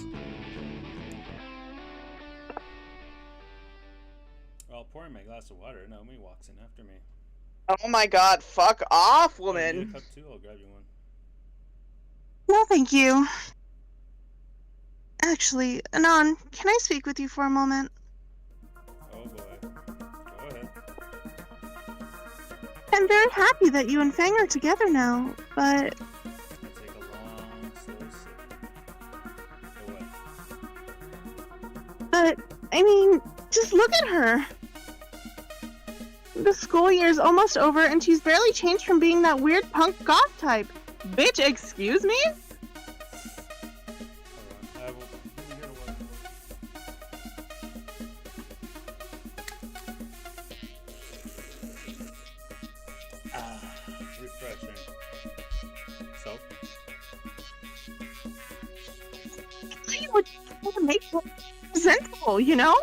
While pouring my glass of water, Naomi walks in after me. Oh my god, fuck off, Oh, you need a woman. cup too? I'll grab you one. No, thank you. Actually, Anon, can I speak with you for a moment? Oh boy. Go ahead. I'm very happy that you and Fang are together now, but I take a long, slow sip. Go away. I mean, look at her. The school year's almost over and she's barely changed from being that weird punk goth type. Bitch, excuse me? Hold on. Let me hear the word. Refreshing. So? I would try to make her presentable, you know?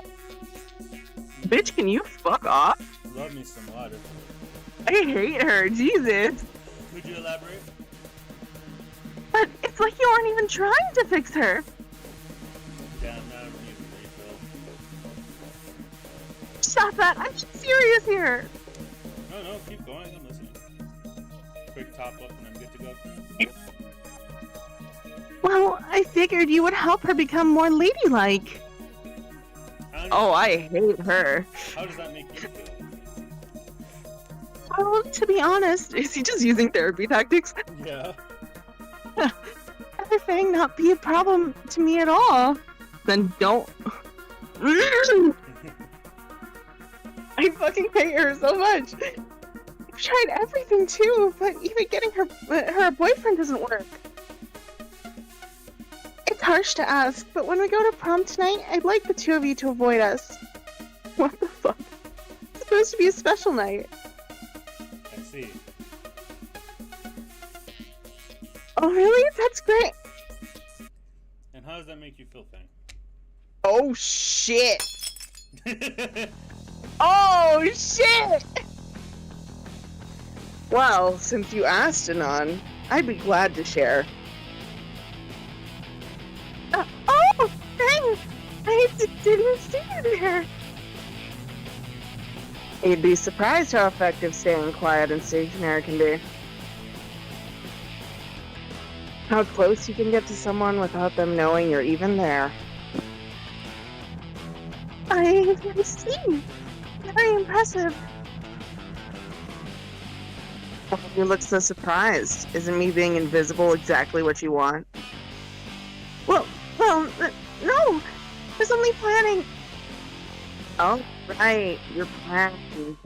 Bitch, can you fuck off? Love me some water. I hate her, Jesus. Could you elaborate? But it's like you aren't even trying to fix her. Damn, now I'm using refill. Stop that, I'm serious here. No, keep going. I'm listening. Quick top up and I'm good to go. Well, I figured you would help her become more ladylike. Oh, I hate her. How does that make you feel? Well, to be honest, is he just using therapy tactics? Yeah. Rather Fang not be a problem to me at all, then don't. I fucking hate her so much. I've tried everything too, but even getting her a boyfriend doesn't work. It's harsh to ask, but when we go to prom tonight, I'd like the two of you to avoid us. What the fuck? It's supposed to be a special night. I see. Oh really? That's great. And how does that make you feel, Fang? Oh shit! Oh shit! Well, since you asked, Anon, I'd be glad to share. Oh, Fang! I didn't see you there. You'd be surprised how effective staying quiet and stationary can be. How close you can get to someone without them knowing you're even there. I see. Very impressive. You look so surprised. Isn't me being invisible exactly what you want? Well, no. I was only planning. Oh, right. You're planning.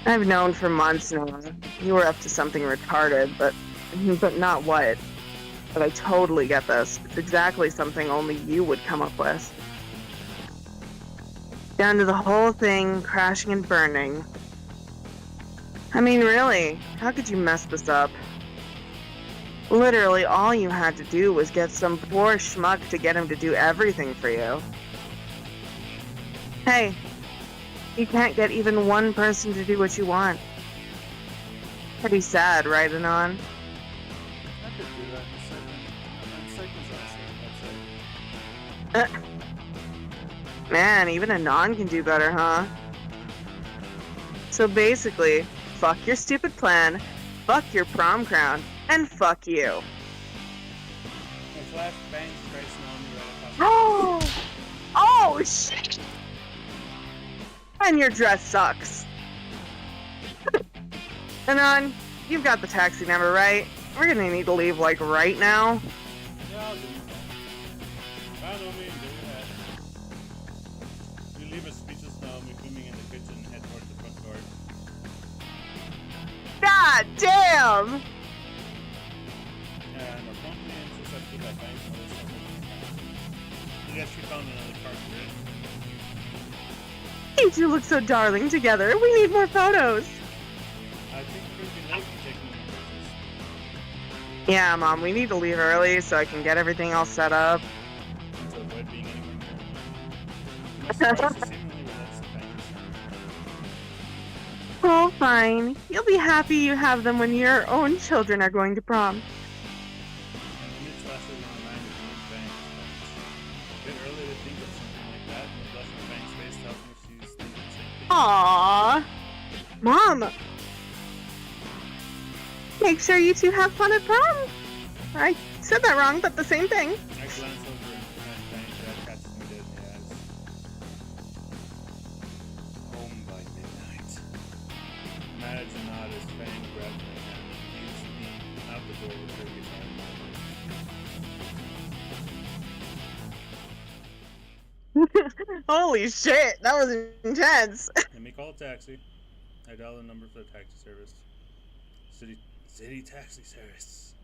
I've known for months now. You were up to something retarded, but not what. But I totally get this. It's exactly something only you would come up with. Down to the whole thing crashing and burning. I mean, really, how could you mess this up? Literally, all you had to do was get some poor schmuck to get him to do everything for you. Hey, you can't get even one person to do what you want. Pretty sad, right, Anon? I could do that in a second. And Psycho's also Man, even Anon can do better, huh? So basically, fuck your stupid plan, fuck your prom crown, and fuck you. My flash bangs Trace on me right across. Oh shit! And your dress sucks. Anon, you've got the taxi number, right? We're gonna need to leave, like, right now. Yeah, I'll do that. By no means, do that. We leave a speechless Naomi fuming in the kitchen and head towards the front door. God damn! And our company insists I keep that bank for this something. I guess she found another car grid. You two look so darling together. We need more photos. I think we're gonna be late for taking the pictures. Yeah, Mom, we need to leave early so I can get everything all set up. And to avoid being anywhere near me. My surprise is seemingly relates to banks. Oh, fine. You'll be happy you have them when your own children are going to prom. And the mid classes in the mind of doing banks, but it's a bit early to think of something like that. The blush on Bank's face tells me she's thinking the same thing. Aww. Mom. Make sure you two have fun at prom. I said that wrong, but the same thing. I glance over and Bank catches me dead in the eyes. Home by midnight. Imagine not as Fang grabs my hand and leads me out the door with her guitar. Holy shit, that was intense. Let me call a taxi. I dial the number for the taxi service. City taxi service.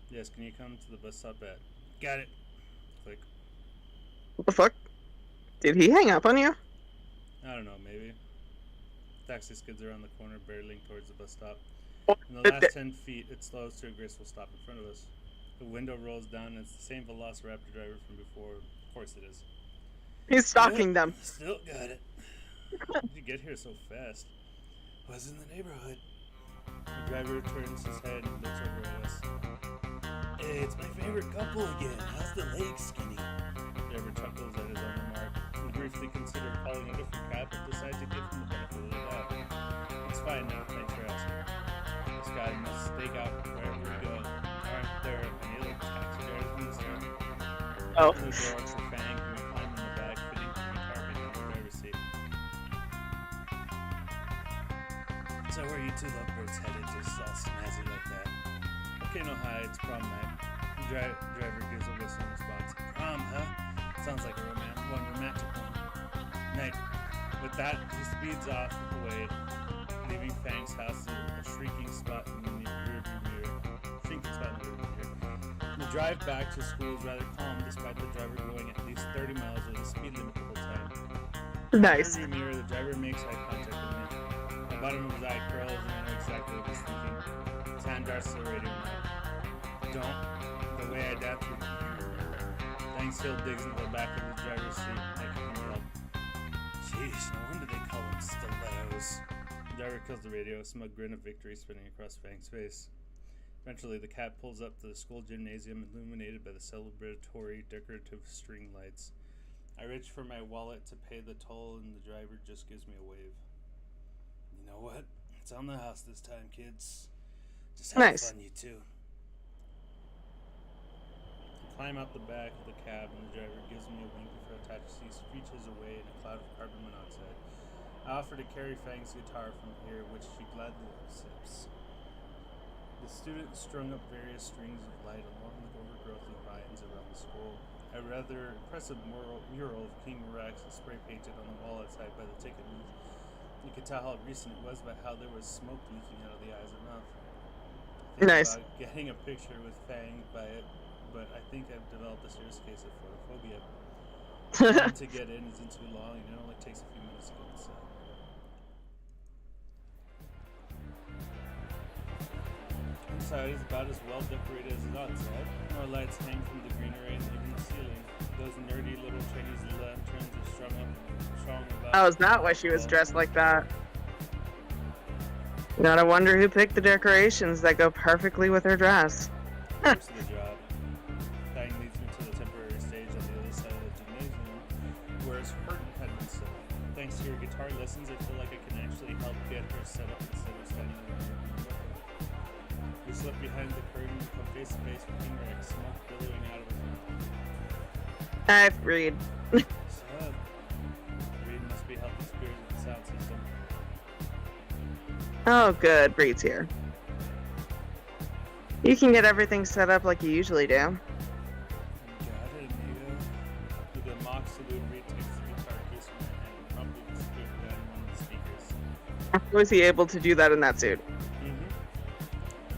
Yes, can you come to the bus stop at? Got it. Click. What the fuck? Did he hang up on you? I don't know, maybe. Taxi skids around the corner, barreling towards the bus stop. In the last 10 feet, it slows to a graceful stop in front of us. The window rolls down, and it's the same Velociraptor driver from before. Of course it is. He's stalking them. Still got it. How did you get here so fast? Was in the neighborhood. The driver turns his head and looks over at us. Hey, it's my favorite couple again. How's the leg, Skinny? The driver chuckles at his own remark. We briefly consider calling a different cab, but decide to give him the benefit of the doubt. It's fine now, thanks for asking. This guy must stake out wherever we go. Aren't there any other taxi drivers in this town? Oh. The door for Fang, and we climb in the back, fitting the guitar in the driver's seat. So where are you two lovebirds headed, just all snazzy like that? Okay, no hi, it's prom night. The driver gives a whistle in response. Prom, huh? Sounds like one romantic one. Night. With that, he speeds off away, leaving Fang's house a shrieking spot in the rearview mirror. The drive back to school is rather calm, despite the driver going at least 30 miles over the speed limit the whole time. Nice. In the mirror, the driver makes eye contact with me. The bottom of his eye curls, and I know exactly what he's thinking. His hand darts to the radio now. Don't. The way I adapt to Fang still digs into the back of his driver's seat, making him yell. Jeez, no wonder they call them stilettos. The driver kills the radio, a smug grin of victory spinning across Fang's face. Eventually, the cab pulls up to the school gymnasium, illuminated by the celebratory decorative string lights. I reach for my wallet to pay the toll, and the driver just gives me a wave. You know what? It's on the house this time, kids. Just have Nice. fun, you two. I climb out the back of the cab, and the driver gives me a wink before the taxi screeches away in a cloud of carbon monoxide. I offer to carry Fang's guitar from here, which she gladly accepts. The students strung up various strings of light along with overgrowthy vines around the school. A rather impressive mural of King Rex is spray painted on the wall outside by the ticket booth. You could tell how recent it was by how there was smoke leaking out of the eyes and mouth. I think Nice. about getting a picture with Fang by it, but I think I've developed a serious case of photophobia. Time to get in isn't too long, and it only takes a few minutes to get inside. Inside is about as well decorated as it outside. More lights hang from the greenery and even the ceiling. Those nerdy little Chinese lanterns are strung about. Oh, is that why she was dressed like that? Gotta wonder who picked the decorations that go perfectly with her dress. Most of the job. Fang leads me to the temporary stage on the other side of the gymnasium, where his curtain had been set up. Thanks to your guitar lessons, I feel like I can actually help get her set up instead of standing around. We slip behind the curtain and come face to face with King Rex, smoke billowing out of his mouth. I read. Sad. Reed must be helping spirits with the sound system. Oh, good. Breed's here. You can get everything set up like you usually do. Got it, amigo. With a mock salute, Reed takes the guitar case from my hand and promptly disappears behind one of the speakers. How was he able to do that in that suit?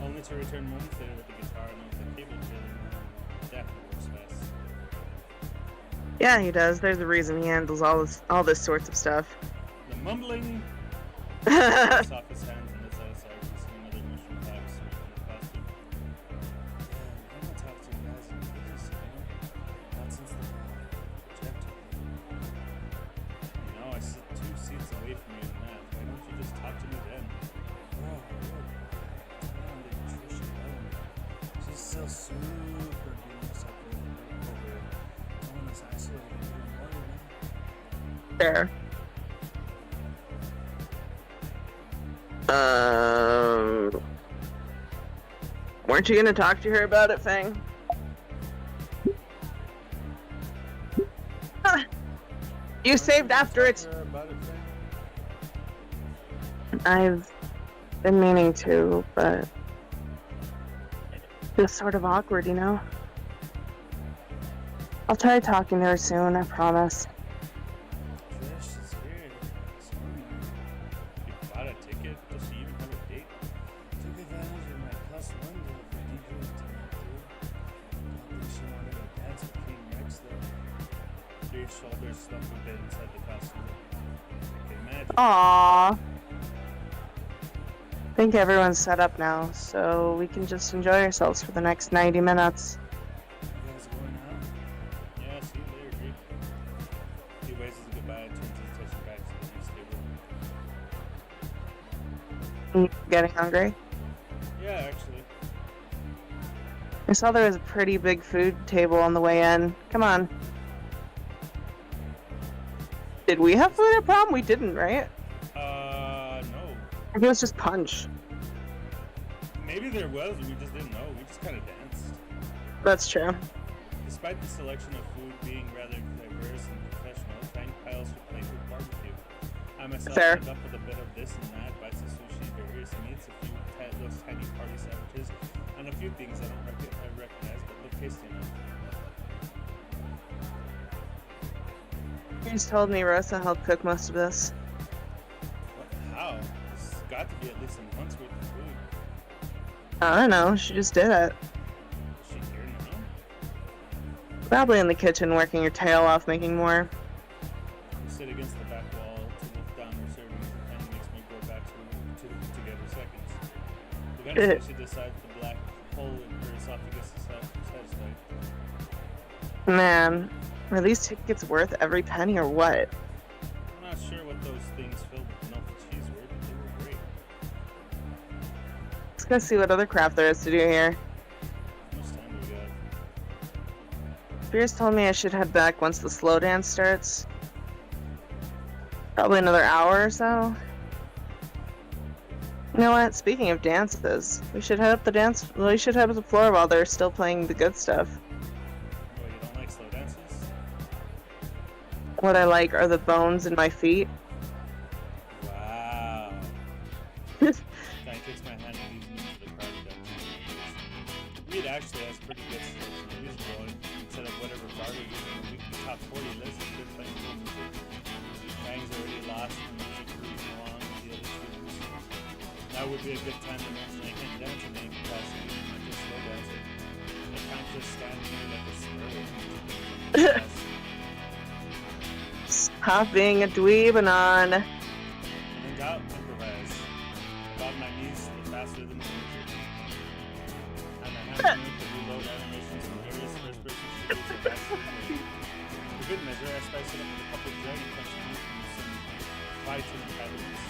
Only to return moments later with the guitar and with the cable trailing that works best. Yeah, he does. There's a reason he handles all this sorts of stuff. The mumbling takes off his hands and lets out a sigh, releasing another mushroom cloud sweep in the costume. Yeah, I haven't talked to you guys in years, you know? Not since the Jeff took me. You know, I sit 2 seats away from you in math. Why don't you just talk to me then? Oh, she's so super being accepted over someone that's isolated even more than me. There. Weren't you gonna talk to her about it, Fang? You saved after it's. About it, Frank? I've been meaning to, but just sort of awkward, you know? I'll try talking to her soon, I promise. Trish is here. You bought a ticket? Does she even have a date? Took advantage of my +1 deal for DJing tonight, dude. Don't think she wanted to dance with King Rex, though. Your shoulders slump a bit inside the costume. I can imagine. Aww. I think everyone's set up now, so we can just enjoy ourselves for the next 90 minutes. You guys going out? Yeah, see you later, Greek. He waves his goodbye and turns his attention back to the next table. Getting hungry? Yeah, actually. I saw there was a pretty big food table on the way in. Come on. Did we have food at prom? We didn't, right? No. Or it was just punch. Maybe there was, we just didn't know. We just kind of danced. That's true. Despite the selection of food being rather diverse and professional, tiny piles for playful barbecue. I myself Fair. ended up with a bit of this and that, bites of sushi, various meats, a few those tiny party sandwiches, and a few things I don't recognize but look tasty enough. You just told me Rosa helped cook most of this. What? How? This has got to be at least a month's worth of food. I don't know, she just did it. Is she here now? Probably in the kitchen working her tail off making more. We sit against the back wall to look down her servings and kind of makes me go back to together seconds. Eventually she decides the black hole in her esophagus is satisfied. Man, are these tickets worth every penny or what? I'm not sure what those things filled with melted cheese were, but they were great. Let's go see what other crap there is to do here. How much time do we got? Spears told me I should head back once the slow dance starts. Probably another hour or so. You know what? Speaking of dances, we should head up the floor while they're still playing the good stuff. Oh, you don't like slow dances? What I like are the bones in my feet. Wow. Guy takes my hand and leads me into the crowded dungeon. Reed actually has pretty good music going. Instead of whatever bar we're using a weekly top 40 list, they're playing cool music. Gang's already lost and the music cruising along with the other students. Now would be a good time to mention I can't dance in any capacity, I'm just slow dancing. I can't just stand here like a sparrow. Stop being a dweeb, Anon. And out, improvise. Bob my knees to the fast rhythm of music. And I have to reload animations from various first-person shooters and backstreet movies. For good measure, I spice it up with a couple of Dragon Punch moves from some fighting academies.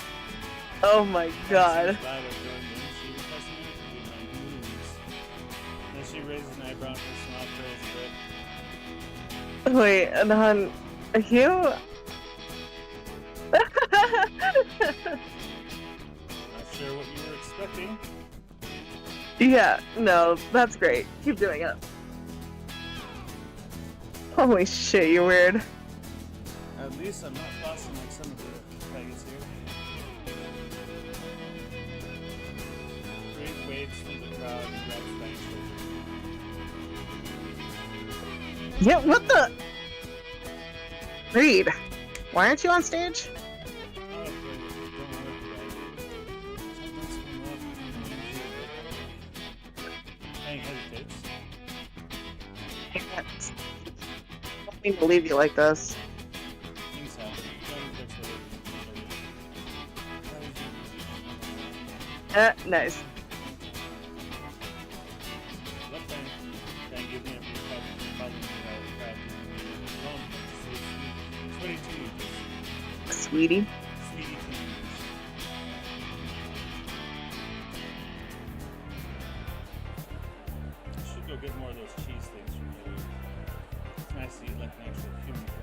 Oh my god. She requested me to do my moves. Then she raises an eyebrow and her smile curls a bit. Wait, Anon, are you... Not sure what you were expecting. Yeah, no, that's great. Keep doing it. Holy shit, you're weird. At least I'm not flossing like some of the faggots here. Great waves from the crowd and grabs Fang's shoulder. Yeah, what the? Reed, why aren't you on stage? Fang hesitates. I don't mean to leave you like this. Things happen. Fang looks over. Nice. Look, Fang. Fang gives me a brief hug and follows me out of the crowd. Alone, so sweet. 22 years. Sweetie. Sweetie teenagers. I should go get more of those cheese things from you. It's nice to eat like an actual human for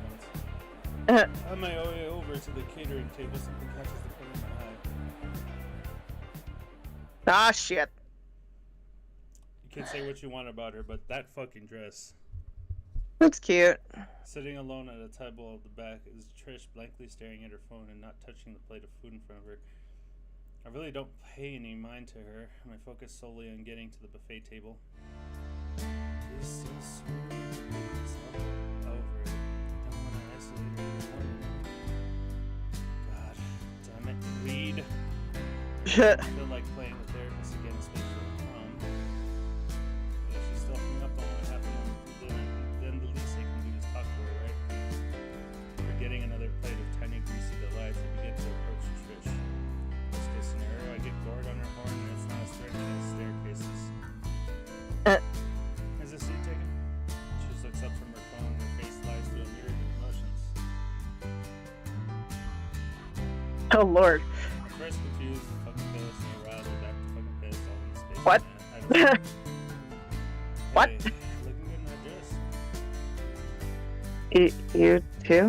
once. On my way over to the catering table, something catches the corner of my eye. Ah, shit. You can say what you want about her, but that fucking dress. That's cute. Sitting alone at a table at the back is Trish blankly staring at her phone and not touching the plate of food in front of her. I really don't pay any mind to her. My focus solely on getting to the buffet table. This is sweet. feel like playing the therapist again, especially with prom. But if she's still hung up on what happened, then the least they can do is talk to her, right? Forgetting another plate of tiny greasy delights, I begin to approach Trish. Worst case scenario, I get gored on her horn and it's not as threatening as staircases. Is this seat taken? She just looks up from her phone and her face lies to a myriad of emotions. Oh lord. First confused, fucking pissed, and aroused, and back to fucking pissed, all in the space. What? I don't know. What? Hey, looking good in that dress. You too?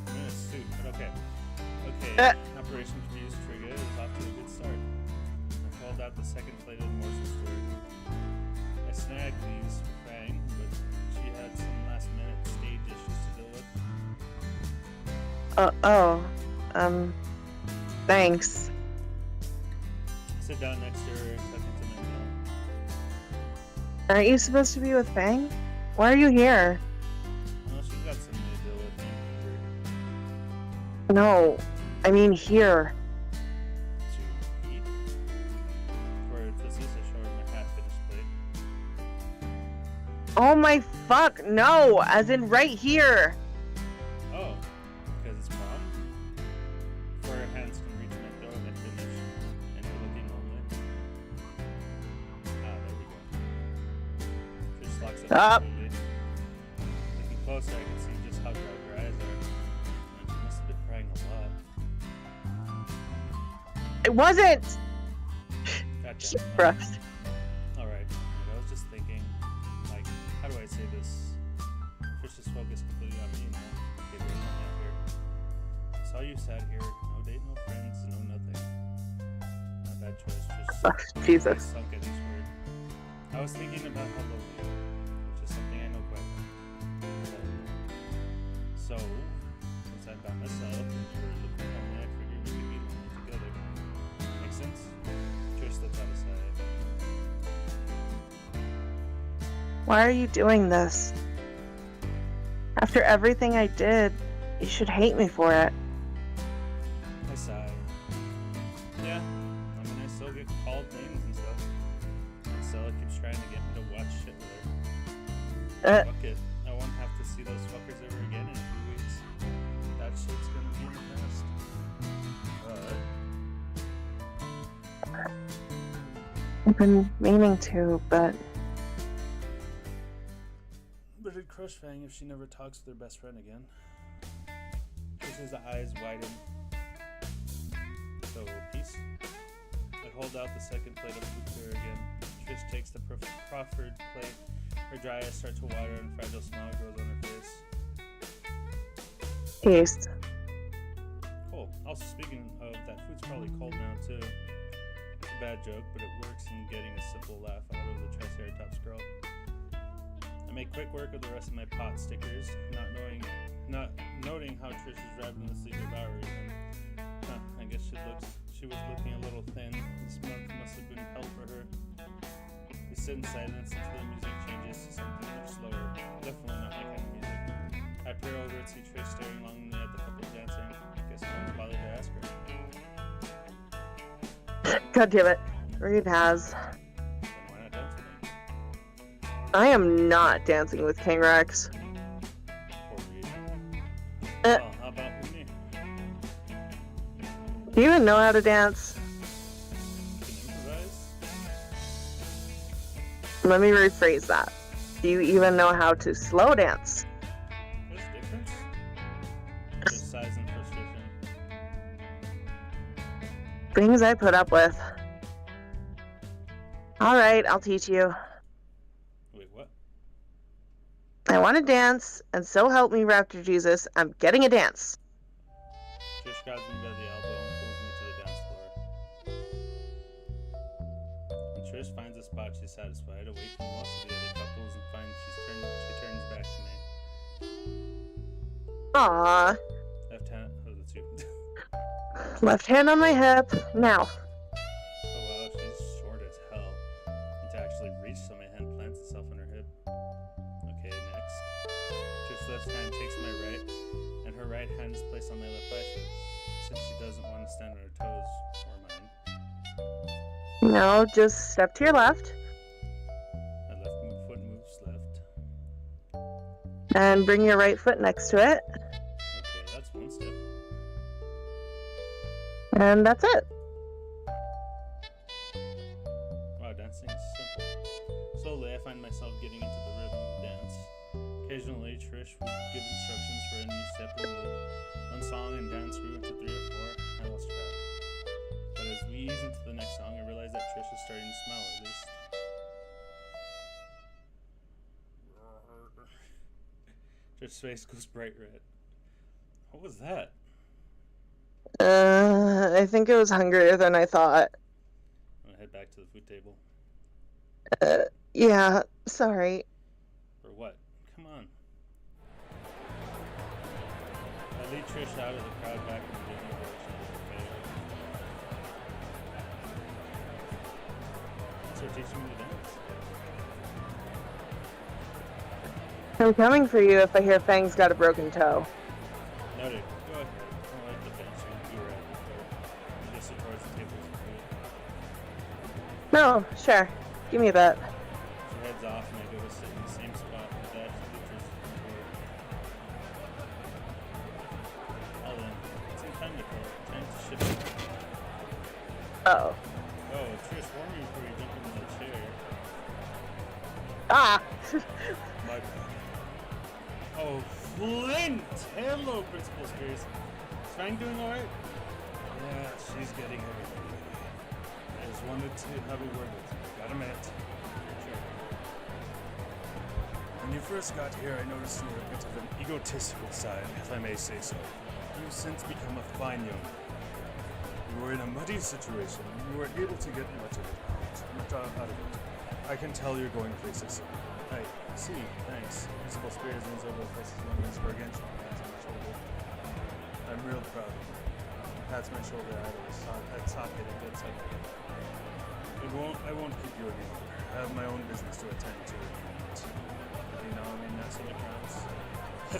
I'm in a suit, but okay. Operation Confused Trigger is off to a good start. I called out the second plate of the morsel story. I snagged these for Fang, but she had some last minute stage issues to deal with. Thanks. Sit down next to her and tuck into my meal. Aren't you supposed to be with Fang? Why are you here? Well, she's got something to deal with. No, I mean here. To eat? For emphasis, I show her my half-finished plate. Oh my fuck, no! As in right here! Oh, because it's prom? Before her hands can reach my throat, I finish, and you're looking only. Ah, there we go. Trish locks up Up. completely. Looking closer, I can see just how dry her eyes are. And she must have been crying a lot. It wasn't! Gotcha. Bruh. Alright, I was just thinking, like, how do I say this? Trish is focused completely on me now. Okay, there's no hand here. Saw you sat here, no date, no friends, no nothing. Not bad choice, Trish. Oh, Jesus. Sunk at each word. I was thinking about how lonely you are, which is something I know quite well. So, since I'm by myself and you were looking lonely, I figured we could be lonely together. Makes sense? Trish stepped out aside. Why are you doing this? After everything I did, you should hate me for it. I sigh. Yeah, I mean, I still get called names and stuff. And Stella keeps trying to get me to watch shit with her. Fuck it. I won't have to see those fuckers ever again in a few weeks. That shit's gonna be in the past. I've been meaning to, but it'd crush Fang if she never talks with her best friend again. Trish's eyes widen. So, peace? I hold out the second plate of food to her again. Trish takes the proffered plate. Her dry eyes start to water and a fragile smile grows on her face. taste. Cool. Also, speaking of, that food's probably cold now, too. It's a bad joke, but it works in getting a simple laugh out of the Triceratops girl. I make quick work of the rest of my pot stickers, not noting how Trish is ravenously devouring them. I guess she was looking a little thin. This month must have been hell for her. We sit in silence until the music changes to something much slower. Definitely not my kind of music. I peer over and see Trish staring longingly at the couple dancing. Guess I won't bother to ask her. God damn it. Reed has. Then why not dance with me? I am not dancing with King Rex. Poor Reed. Uh. Well, how about with me? Do you even know how to dance? Can you improvise? Let me rephrase that. Do you even know how to slow dance? There's a difference? Just size and frustration. Things I put up with. Alright, I'll teach you. Wait, what? I want to dance, and so help me, Raptor Jesus, I'm getting a dance. Trish grabs me by the elbow and pulls me to the dance floor. When Trish finds a spot she's satisfied, away from most of the other couples, and finds she turns back to me. Aww. Left hand, oh, that's you. Left hand on my hip. Now. Oh wow, she's short as hell. And to actually reach, so my hand plants itself on her hip. Okay, next. Trish's left hand takes my right, and her right hand is placed on my left bicep, since she doesn't want to stand on her toes, or mine. No, just step to your left My left foot moves left. and bring your right foot next to it, Okay, that's one step. and that's it. Wow, dancing is simple. Slowly, I find myself getting into the rhythm of the dance. Occasionally, Trish would give instructions for a new step or move. One song and dance grew into 3 or 4. I lost track. But as we ease into the next song, I realize that Trish is starting to smile at least. Trish's face goes bright red. What was that? I think it was hungrier than I thought. I'm gonna head back to the food table. Yeah, sorry. For what? Come on. I lead Trish out of the crowd back in the living direction of the buffet. Thanks for teaching me to dance. I'm coming for you if I hear Fang's got a broken toe. Noted. Go ahead. Don't like the bench and you were at before. You just sit towards the tables and food. No, sure. Give me that. She heads off and I go to sit in the same spot with that Trish before. All in. It's in time to go. Time to shift it. Oh. Oh, Trish, warn me before you jump into the chair. Ah! My bad. Oh, Flint! Hello, Principal Spears. Is Fang doing alright? Yeah, she's getting everything ready. I just wanted to have a word with you. Got a minute? Sure. When you first got here, I noticed you were a bit of an egotistical side, if I may say so. You've since become a fine young man. You were in a muddy situation, and you were able to get much out of it. I can tell you're going places soon. I see, thanks. Principal Spears leans over and places one of his gargantuan hands on my shoulder. I'm real proud of you. He pats my shoulder out of his socket and gets up. I won't keep you any longer. I have my own business to attend to at the moment. You know, I mean, that's in the crowds.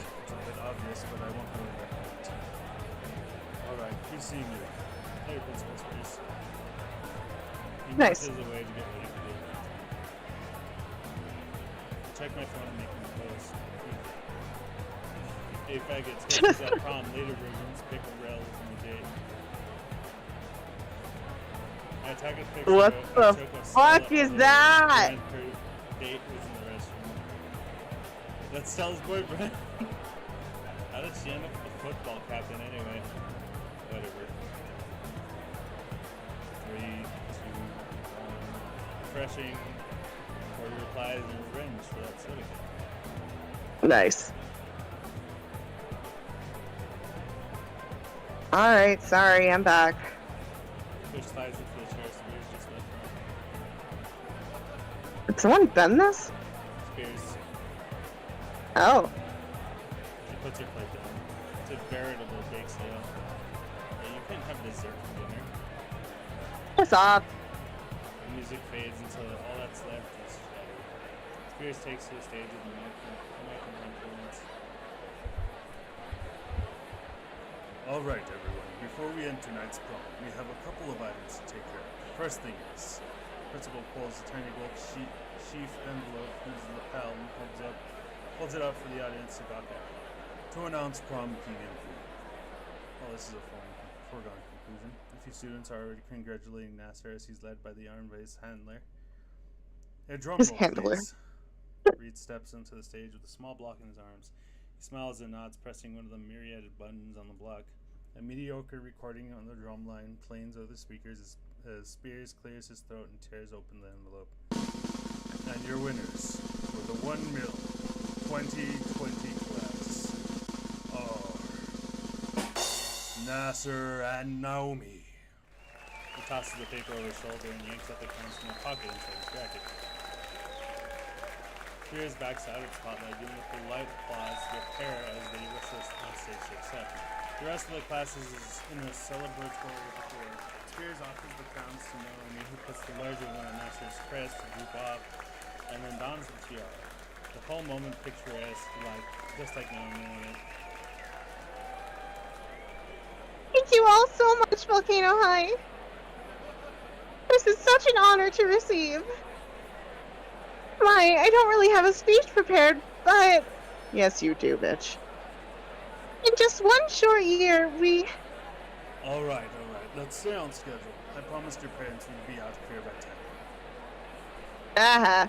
It's a bit obvious, but I won't ruin that moment. Alright, keep seeing you. Hey, Principal Spears. He Nice. marches away to get ready for the event. Check my phone and make my post. Hey faggots, pictures at prom, later versions, pick a rel from the date. I took a picture What of the took a fuck Stella is photo. that? The event date was in the restroom. That's Stella's boyfriend. How did she end up with the football captain anyway? Whatever. 3, 2, 1. Refreshing. Cordy replies in revenge for that soda can. Nice. Alright, sorry, I'm back. Fish slides into the chair, Spears just left her. Did someone bend this? Spears. Oh. She puts her plate down. It's a veritable bake sale. Yeah, you can't have dessert for dinner. Piss off. The music fades until all that's left is shadow. Spears takes to the stage with the mic and influence. Alright, everyone. Before we end tonight's prom, we have a couple of items to take care of. First thing is, Principal pulls a tiny gold sheaf envelope, uses the lapel, and holds it up for the audience to gawk at. To announce prom king and queen. Well, this is a foregone conclusion. A few students are already congratulating Nasser as he's led by the arm-raised handler. A drum His roll, handler. please. Reed steps into the stage with a small block in his arms. He smiles and nods, pressing one of the myriad buttons on the block. A mediocre recording on the drum line planes over the speakers as Spears clears his throat and tears open the envelope. And your winners for the 1 mil 2020 class are Nasser and Naomi. He tosses the paper over his shoulder and yanks up the coins from a pocket inside his jacket. Spears backs out of the spotlight, giving a polite applause to the pair as they whistle on stage to accept. The rest of the class is in a celebratory uproar. Spears offers the crowns to Naomi, who puts the larger one on Nasser's crest to droop off, and then dons the tiara. The whole moment picturesque, just like Naomi in it. Thank you all so much, Volcano High. This is such such an honor to receive. I don't really have a speech prepared, but... Yes, you do, bitch. In just one short year, we... Alright. Let's stay on schedule. I promised your parents we'd be out of here by 10. Uh-huh.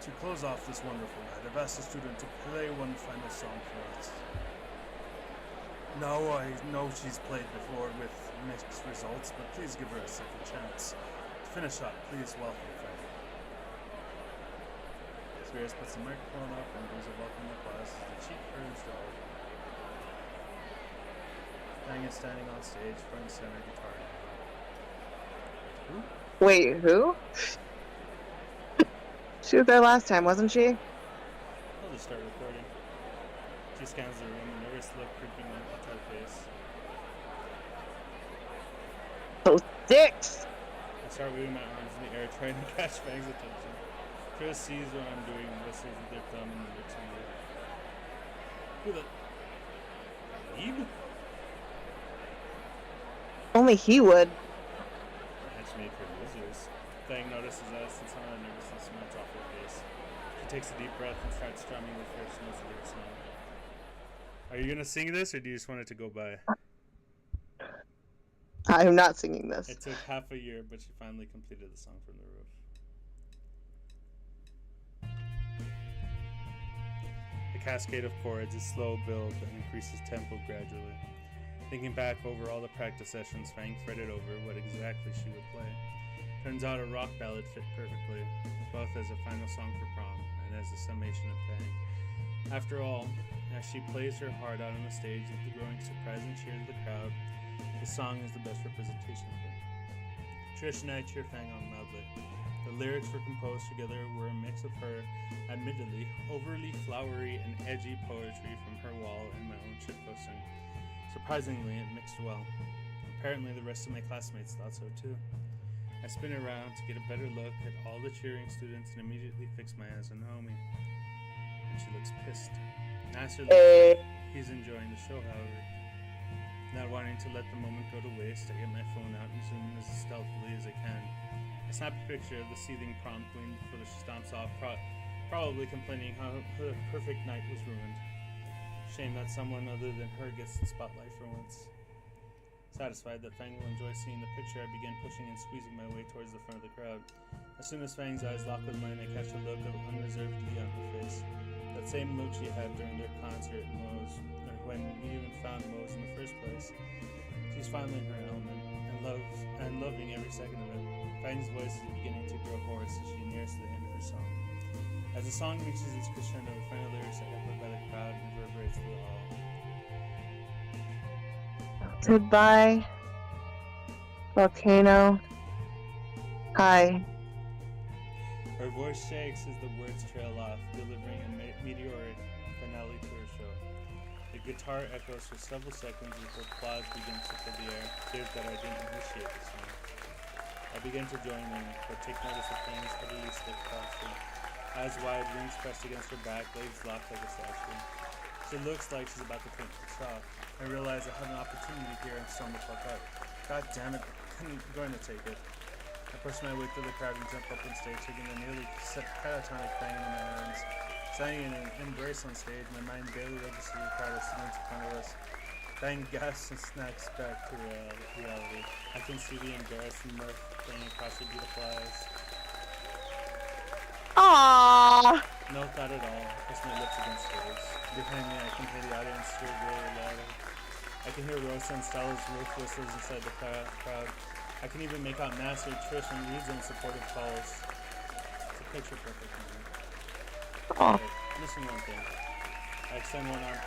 To close off this wonderful night, I've asked the student to play one final song for us. Now, I know she's played before with mixed results, but please give her a second chance. To finish up, please welcome Fanny. Sirius puts the microphone up and gives a welcome to class as the chief turns to all. Fang is standing on stage, front and center, guitar in hand. Who? Wait, who? She was there last time, wasn't she? I'll just start recording. She scans the room, a nervous look creeping into her face. Those dicks! I start waving my arms in the air, trying to catch Fang's attention. Chris sees what I'm doing and whistles with their thumb and looks at me. Who the... Eve? Only he would. Match made for losers. Fang notices us and some of the nervousness melts off her face. She takes a deep breath and starts strumming the first notes of her song. Are you gonna sing this, or do you just want it to go by? I am not singing this. It took half a year, but she finally completed the song from the roof. The cascade of chords is slow build that increases tempo gradually. Thinking back over all the practice sessions, Fang fretted over what exactly she would play. Turns out a rock ballad fit perfectly, both as a final song for prom and as a summation of Fang. After all, as she plays her heart out on the stage with the growing surprise and cheers of the crowd, the song is the best representation of her. Trish and I cheer Fang on loudly. The lyrics were composed together were a mix of her, admittedly, overly flowery and edgy poetry from her wall and my own shitposting. Surprisingly, it mixed well. Apparently, the rest of my classmates thought so too. I spin around to get a better look at all the cheering students and immediately fix my eyes on Naomi. And she looks pissed. Naturally, he's enjoying the show, however. Not wanting to let the moment go to waste, I get my phone out and zoom in as stealthily as I can. I snap a picture of the seething prom queen before she stomps off, probably complaining how her perfect night was ruined. Shame that someone other than her gets the spotlight for once. Satisfied that Fang will enjoy seeing the picture, I begin pushing and squeezing my way towards the front of the crowd. As soon as Fang's eyes lock with mine, I catch a look of unreserved glee on her face. That same look she had during their concert at Moe's, or when we even found Moe's in the first place. She's finally in her element, and loving every second of it. Fang's voice is beginning to grow hoarse as she nears the end of her song. As the song reaches its crescendo, the final lyrics are echoed by the crowd and reverberates through the hall. Goodbye, volcano. Hi. Her voice shakes as the words trail off, delivering a meteoric finale to her show. The guitar echoes for several seconds before applause begins to fill the air, clear that I didn't initiate the song. I begin to join in, but take notice of Fang's utterly stiff posture. Eyes wide, wings pressed against her back, legs locked like a statue. She looks like she's about to faint with shock. I realize I have an opportunity here and storm the fuck up. God damn it, I'm going to take it. I push my way through the crowd and jump up on stage, taking a nearly catatonic Fang in my arms. Standing in an embrace on stage, my mind barely registers the crowd of students in front of us. Fang gasps and snacks back to reality. I can see the embarrassed mirth playing across her beautiful eyes. Aww. No, not at all. I press my lips against hers. Behind me, I can hear the audience cheer really loud. I can hear Rosa and Stella's roof whistles inside the crowd. I can even make out Master, Trish, and Reed's in supportive calls. It's a picture perfect moment. Aw. Okay, missing one thing. I extend one arm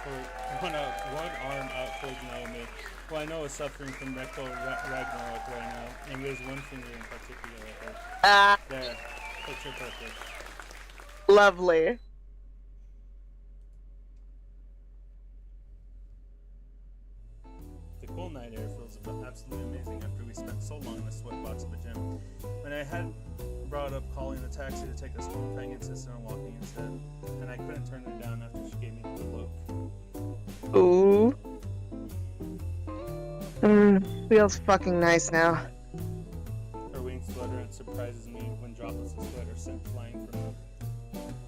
out towards Naomi, who I know is suffering from rectal Ragnarok right now, and raise one finger in particular at her. There, picture perfect. Lovely. The cool night air feels absolutely amazing after we spent so long in the sweatbox of the gym. When I had brought up calling the taxi to take us home, Fang insisted on walking instead, and I couldn't turn her down after she gave me the look. Ooh. Feels fucking nice now. sweater and surprises me when droplets of sweat are sent flying from her.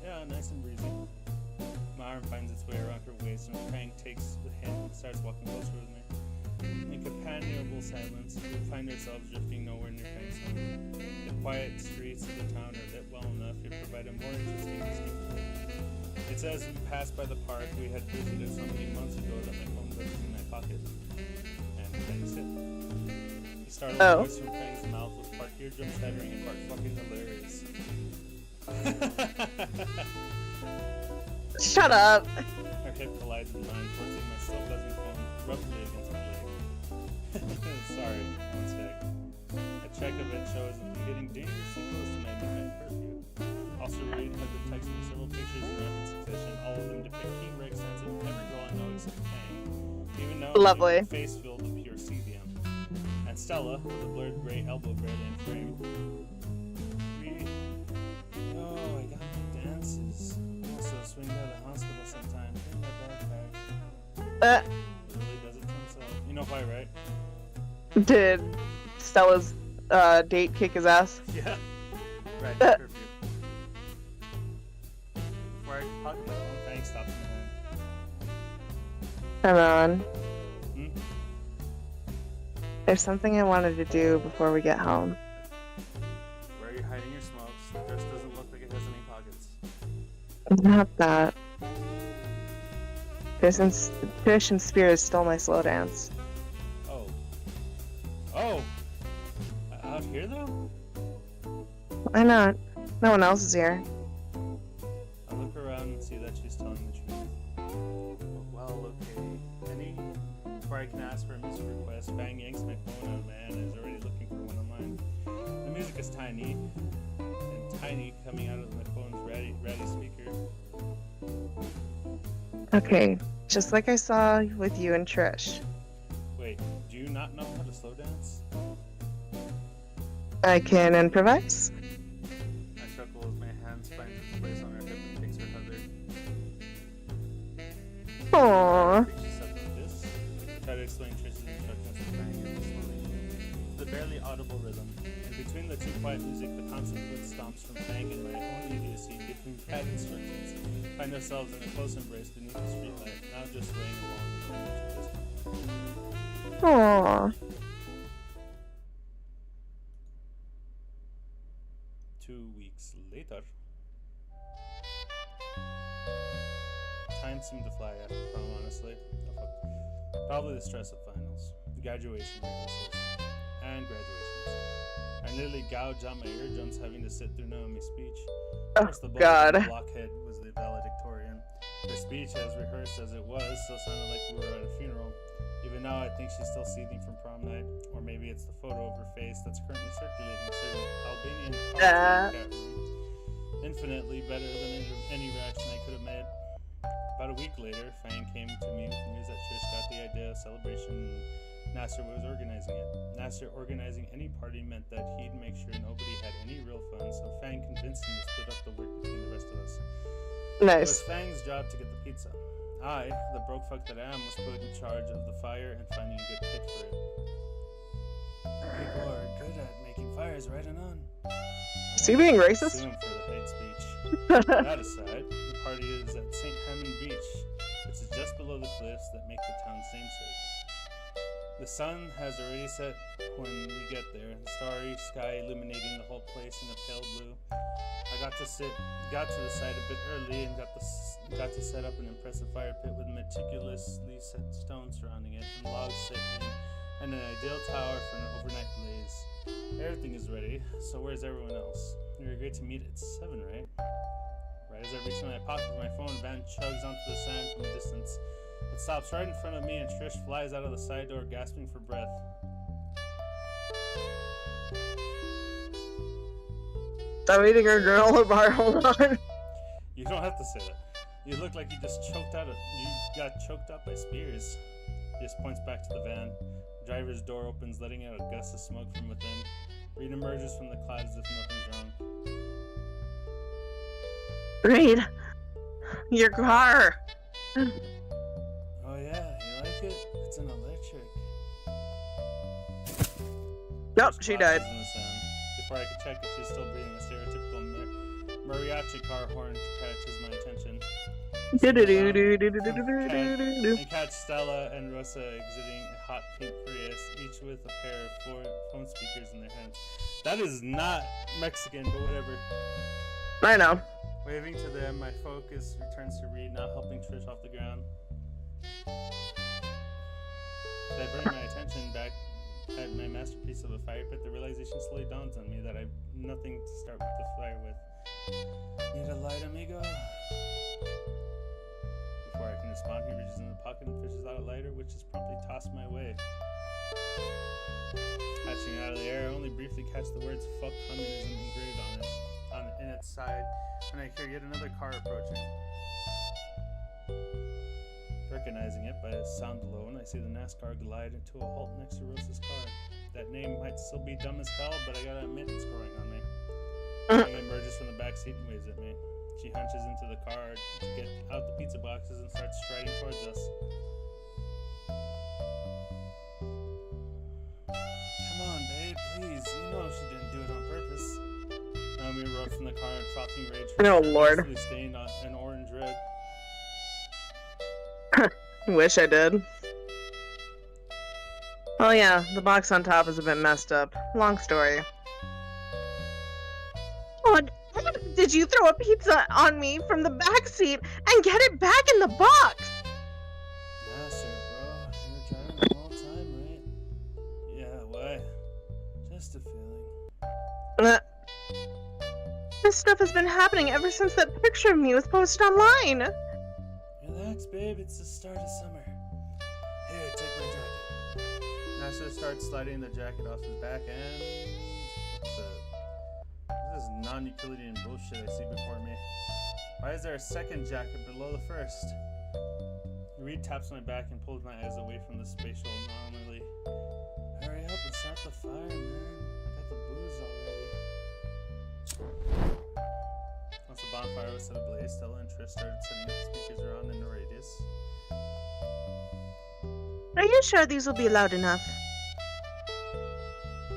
Yeah, nice and breezy. My arm finds its way around her waist and Fang takes the hand and starts walking closer with me. In companionable silence, we find ourselves drifting nowhere near Fang's home. The quiet streets of the town are lit well enough to provide a more interesting escape point. It's as we pass by the park we had visited so many months ago that my phone buzzes in my pocket. And then you sit. The startled voice from Fang's mouth with park eardrum shattering and park fucking hilarious. Shut up. Her hip collides with mine, forcing my still buzzing phone roughly against my leg. Sorry, one sec. A check of it shows that I'm getting dangerously close to my midnight curfew. Also, Reed had been texting me several pictures in rapid succession. All of them depict keen rig sense of every girl I know except Fang. Even now, Lovely. face filled with pure cesium. And Stella, with a blurred gray elbow beard in frame. Reed. Oh, I got my dances. Also, swing by the hospital sometime. Bring my backpack. Really does it to himself. You know why, right? Did Stella's date kick his ass? Yeah. Right, curfew. Before I could pocket my phone, Fang stopped in my hand. Come on. Hmm? There's something I wanted to do before we get home. Where are you hiding your smokes? The dress doesn't look like it has any pockets. Not that. Fish and Spears stole my slow dance. Oh. Oh! Out here, though? Why not? No one else is here. I look around and see that she's telling the truth. Well, okay. Before I can ask for a music request, Fang yanks my phone out of my hand and is already looking for one of mine. The music is tiny, and tiny coming out of my phone's ratty speaker. Okay, just like I saw with you and Trish. Wait, do you not know how to slow dance? I can improvise. I chuckle as my hands find its place on her hip and takes her other. Aww. I think she said like this. I try to explain Trish's instructions to Fang and slowly. The barely audible rhythm. And between the two quiet music, the constant foot stomps from Fang and my own idiocy give me bad instructions. Find ourselves in a close embrace beneath the streetlight, now just swaying along with the distance. Aww. 2 weeks later. Time seemed to fly after prom, honestly. Oh, fuck. Probably the stress of finals, the graduation rehearsals, and graduations. I nearly gouged out my eardrums having to sit through Naomi's speech. Of course, the blockhead was the valedictorian. Her speech, as rehearsed as it was, still sounded like we were at a funeral. Even now, I think she's still seething from prom night, or maybe it's the photo of her face that's currently circulating certain Albanian chat room. Infinitely better than any reaction I could have made. About a week later, Fang came to me with news that Trish got the idea of celebration and Nasser was organizing it. Nasser organizing any party meant that he'd make sure nobody had any real fun, so Fang convinced him to split up the work between the rest of us. It was Fang's job to get the pizza. I, the broke fuck that I am, was put in charge of the fire and finding a good pit for it. People are good at making fires right and on. Is he being racist? For the hate speech. That aside, the party is at St. Hammond Beach, which is just below the cliffs that make the town's namesake. The sun has already set when we get there, the starry sky illuminating the whole place in a pale blue. I got to the site a bit early and got to set up an impressive fire pit with meticulously set stones surrounding it and logs set in, and an ideal tower for an overnight blaze. Everything is ready, so where's everyone else? We agreed to meet at 7, right? Right as I reach in my pocket for my phone, a van chugs onto the sand from a distance. It stops right in front of me and Trish flies out of the side door gasping for breath. I'm eating a granola bar, hold on. You don't have to say that. You look like you got choked up by Spears. He just points back to the van. The driver's door opens, letting out a gust of smoke from within. Reed emerges from the cloud as if nothing's wrong. Reed, your car. Oh yeah, you like it? It's an electric. Nope, she died. In the sand. Before I could check if she's still breathing, a stereotypical mariachi car horn catches my attention. And catch Stella and Rosa exiting a hot pink Prius, each with a pair of phone speakers in their hands. That is not Mexican, but whatever. I know. Waving to them, my focus returns to Reed, now helping Trish off the ground. Diverting my attention back at my masterpiece of a fire pit, the realization slowly dawns on me that I've nothing to start with the fire with. Need a light, amigo? Before I can respond, he reaches in the pocket and fishes out a lighter, which is promptly tossed my way. Hatching out of the air, I only briefly catch the words "fuck communism" engraved in its side when I hear yet another car approaching. Recognizing it by the sound alone, I see the NASCAR glide into a halt next to Rosa's car. That name might still be dumb as hell, but I gotta admit it's growing on me. She emerges from the back seat and waves at me. She hunches into the car to get out the pizza boxes and starts striding towards us. Come on, babe, please. You know she didn't do it on purpose. Naomi erupts from the car in frothing rage. Oh, Lord. Stained on an orange red. Wish I did. Oh yeah, the box on top is a bit messed up. Long story. Oh, did you throw a pizza on me from the back seat and get it back in the box? Yeah, sir, bro. You were driving the whole time, right? Yeah, why? Just a feeling. This stuff has been happening ever since that picture of me was posted online. Relax, babe. It's the start of summer. Here, take my jacket. Nasser starts sliding the jacket off his back and... This is non-Euclidean bullshit I see before me. Why is there a second jacket below the first? Reed taps my back and pulls my eyes away from the spatial anomaly. Hurry up and start the fire, man. I got the booze already. Once the bonfire was set ablaze, Stella and Trish started setting up speakers around in the radius. Are you sure these will be loud enough?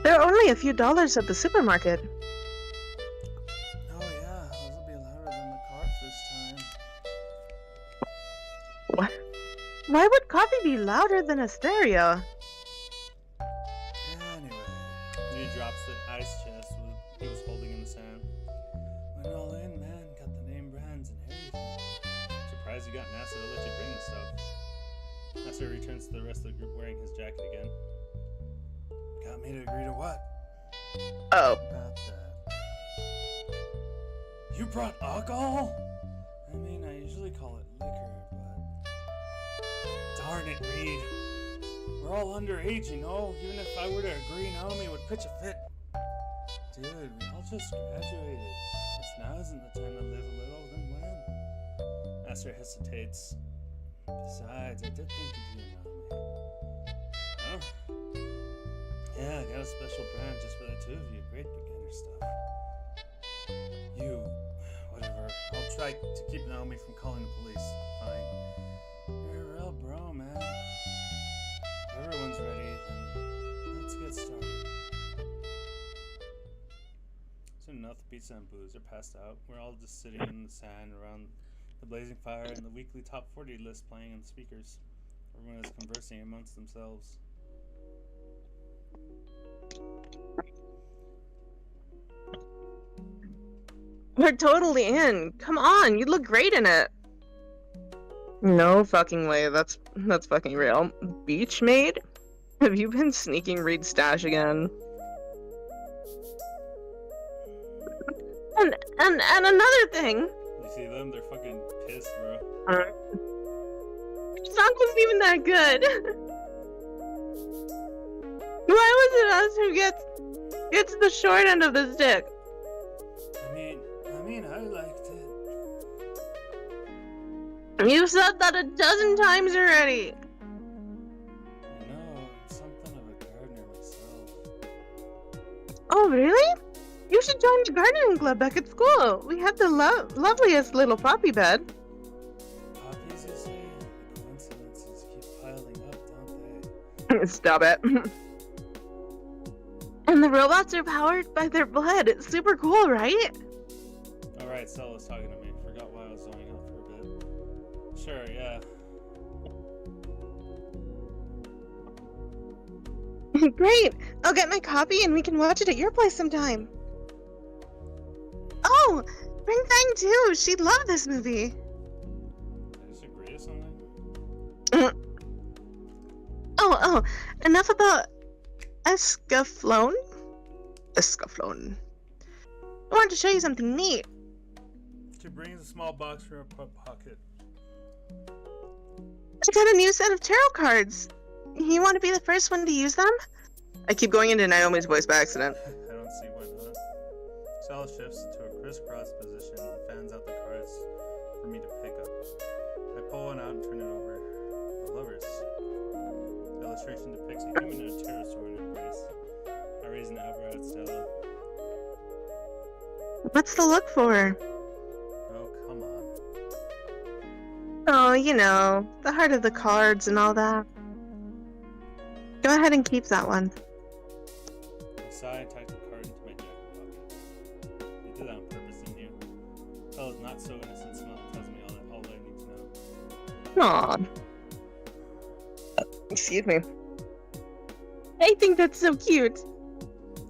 There are only a few dollars at the supermarket. Oh yeah, those will be louder than the cars this time. What? Why would coffee be louder than a stereo? Anyway, he drops the ice chest he was holding in the sand. Went all in, man. Got the name brands and everything. Surprised you got NASA to let you bring the stuff. NASA returns to the rest of the group wearing his jacket again. Got me to agree to what? Oh. About that. You brought alcohol? I mean, I usually call it liquor, but... Darn it, Reed. We're all underage, you know? Even if I were to agree, Naomi would pitch a fit. Dude, we all just graduated. If now isn't the time to live a little, then when? Master hesitates. Besides, I did think of you, Naomi. Oh? Yeah, I got a special brand just for the two of you. Great beginner stuff. You, whatever. I'll try to keep Naomi from calling the police. Fine. You're a real bro, man. If everyone's ready, then let's get started. Soon enough, the pizza and booze are passed out. We're all just sitting in the sand around the blazing fire and the weekly top 40 list playing on the speakers. Everyone is conversing amongst themselves. We're totally in. Come on, you look great in it. No fucking way. That's fucking real. Beach maid? Have you been sneaking Reed's stash again? And another thing. You see them? They're fucking pissed, bro. The song wasn't even that good. Why was it us who gets the short end of the stick? I mean, I liked it. You've said that a dozen times already. You know, I'm something of a gardener myself. Oh, really? You should join the gardening club back at school. We have the loveliest little poppy bed. Poppies, you say? The coincidences keep piling up, don't they? Stop it. And the robots are powered by their blood. It's super cool, right? Alright, Cell was talking to me. Forgot why I was zoning out for a bit. Sure, yeah. Great. I'll get my copy and we can watch it at your place sometime. Oh, bring Fang too. She'd love this movie. Did I disagree or something? Oh, enough about Escaflowne. Escaflowne. I wanted to show you something neat. She brings a small box from her pocket. I got a new set of tarot cards. You want to be the first one to use them? I keep going into Naomi's voice by accident. I don't see why not. Cell shifts to a crisscross position and fans out the cards for me to pick up. I pull one out and turn it over. The Lovers. The illustration depicts a human and a pterosaur in embrace. I raise an eyebrow at Stella. What's the look for? Oh, come on. Oh, you know, the heart of the cards and all that. Go ahead and keep that one. I sigh and tuck the card into my jacket pocket. You did that on purpose, didn't you? Stella's not so innocent smell tells me all I need to know. Aw. Excuse me. I think that's so cute.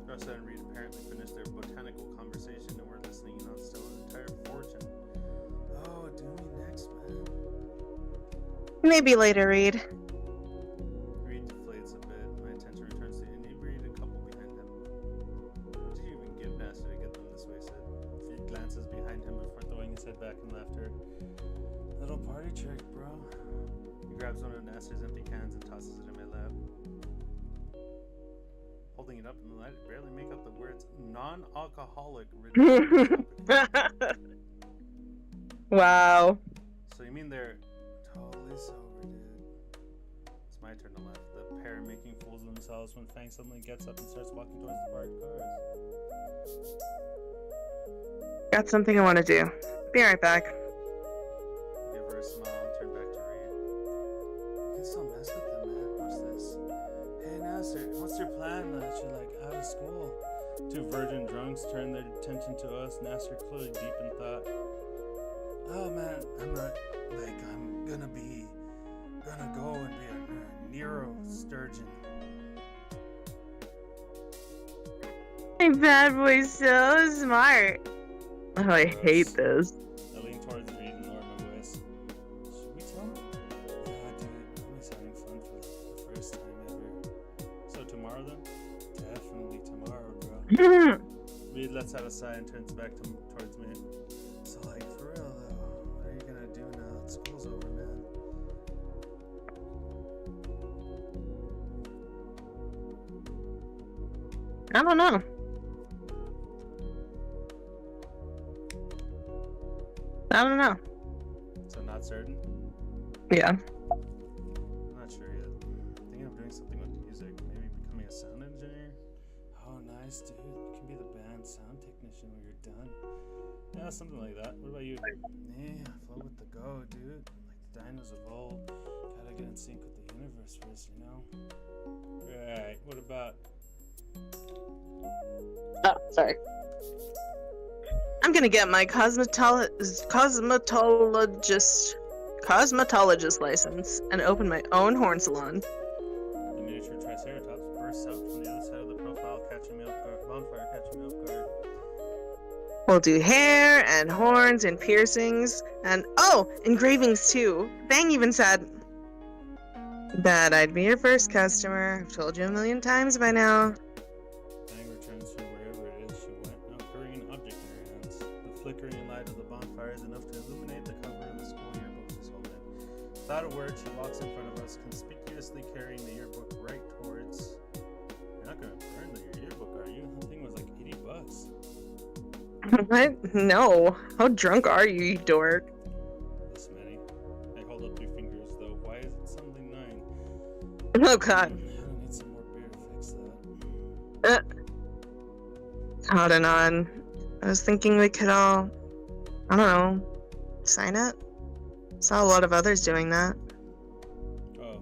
Rosa and Reed apparently finished their botanical conversation and were listening in on Stella's entire fortune. Oh, do me next, man. Maybe later, Reed. Reed deflates a bit. My attention returns to the inebriated couple behind him. What did you even give Nasty to get them this way, said. Reed glances behind him before throwing his head back in laughter. Little party trick, bro. He grabs one of Nasty's empty cans and tosses it in my lap. Holding it up in the light, I barely make out the words non-alcoholic written. Wow. So you mean they're totally sober, dude? It's my turn to laugh. The pair making fools of themselves when Fang suddenly gets up and starts walking towards the parked cars. Got something I want to do. Be right back. Give her a smile and turn back to Reed. You can still mess with them, man. Watch this. Hey, Nasser, what's your plan now that you're like out of school? Two virgin drunks turn their attention to us. Nasser clearly deep in thought. Oh man, I'm gonna go and be a neurosturgeon. Hey, bad boy's so smart. Oh, I hate this. I lean towards Reed and lower my voice. Should we tell him? Yeah, dude, I'm just having fun for the first time ever. So tomorrow then? Definitely tomorrow, bro. Reed lets out a sigh and turns back towards me. So like, for real though, what are you gonna do now that school's over, man? I don't know. I don't know. So not certain? Yeah. I'm not sure yet. Thinking of doing something with music, maybe becoming a sound engineer. Oh, nice, dude. You can be the band sound technician when you're done. Yeah, something like that. What about you? Yeah, flow with the go, dude. Like the dinos of old. Gotta get in sync with the universe first, you know? Right, what about... Oh, sorry. I'm gonna get my cosmetologist license and open my own horn salon. The miniature triceratops bursts out from the other side of the profile, bonfire catching me off guard. We'll do hair and horns and piercings and engravings too. Bang even said that I'd be your first customer. I've told you a million times by now. Bang returns from wherever it is she went, now carrying an object in her hands. The flickering light of the bonfire is enough to illuminate the cover of the school yearbook she's holding. Without a word, she walks in front of us, conspicuously carrying the yearbook right towards... You're not gonna burn your yearbook, are you? The thing was like $80. What? No. How drunk are you, you dork? This many. I hold up 3 fingers, though. Why is it suddenly 9? Oh god. I need some more beer to fix that. Hot and on. I was thinking we could all, I don't know, sign it? Saw a lot of others doing that. Oh.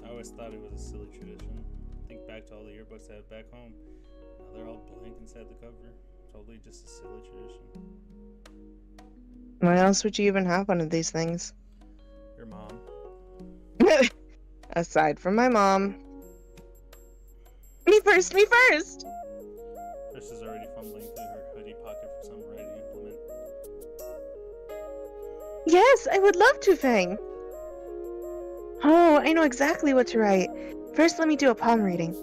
I always thought it was a silly tradition. Think back to all the yearbooks books I have back home. Now they're all blank inside the cover. Totally just a silly tradition. Why else would you even have one of these things? Your mom. Aside from my mom. Me first, me first! Trish is already fumbling through her hoodie pocket for some writing implement. Yes, I would love to, Fang. Oh, I know exactly what to write. First, let me do a palm reading.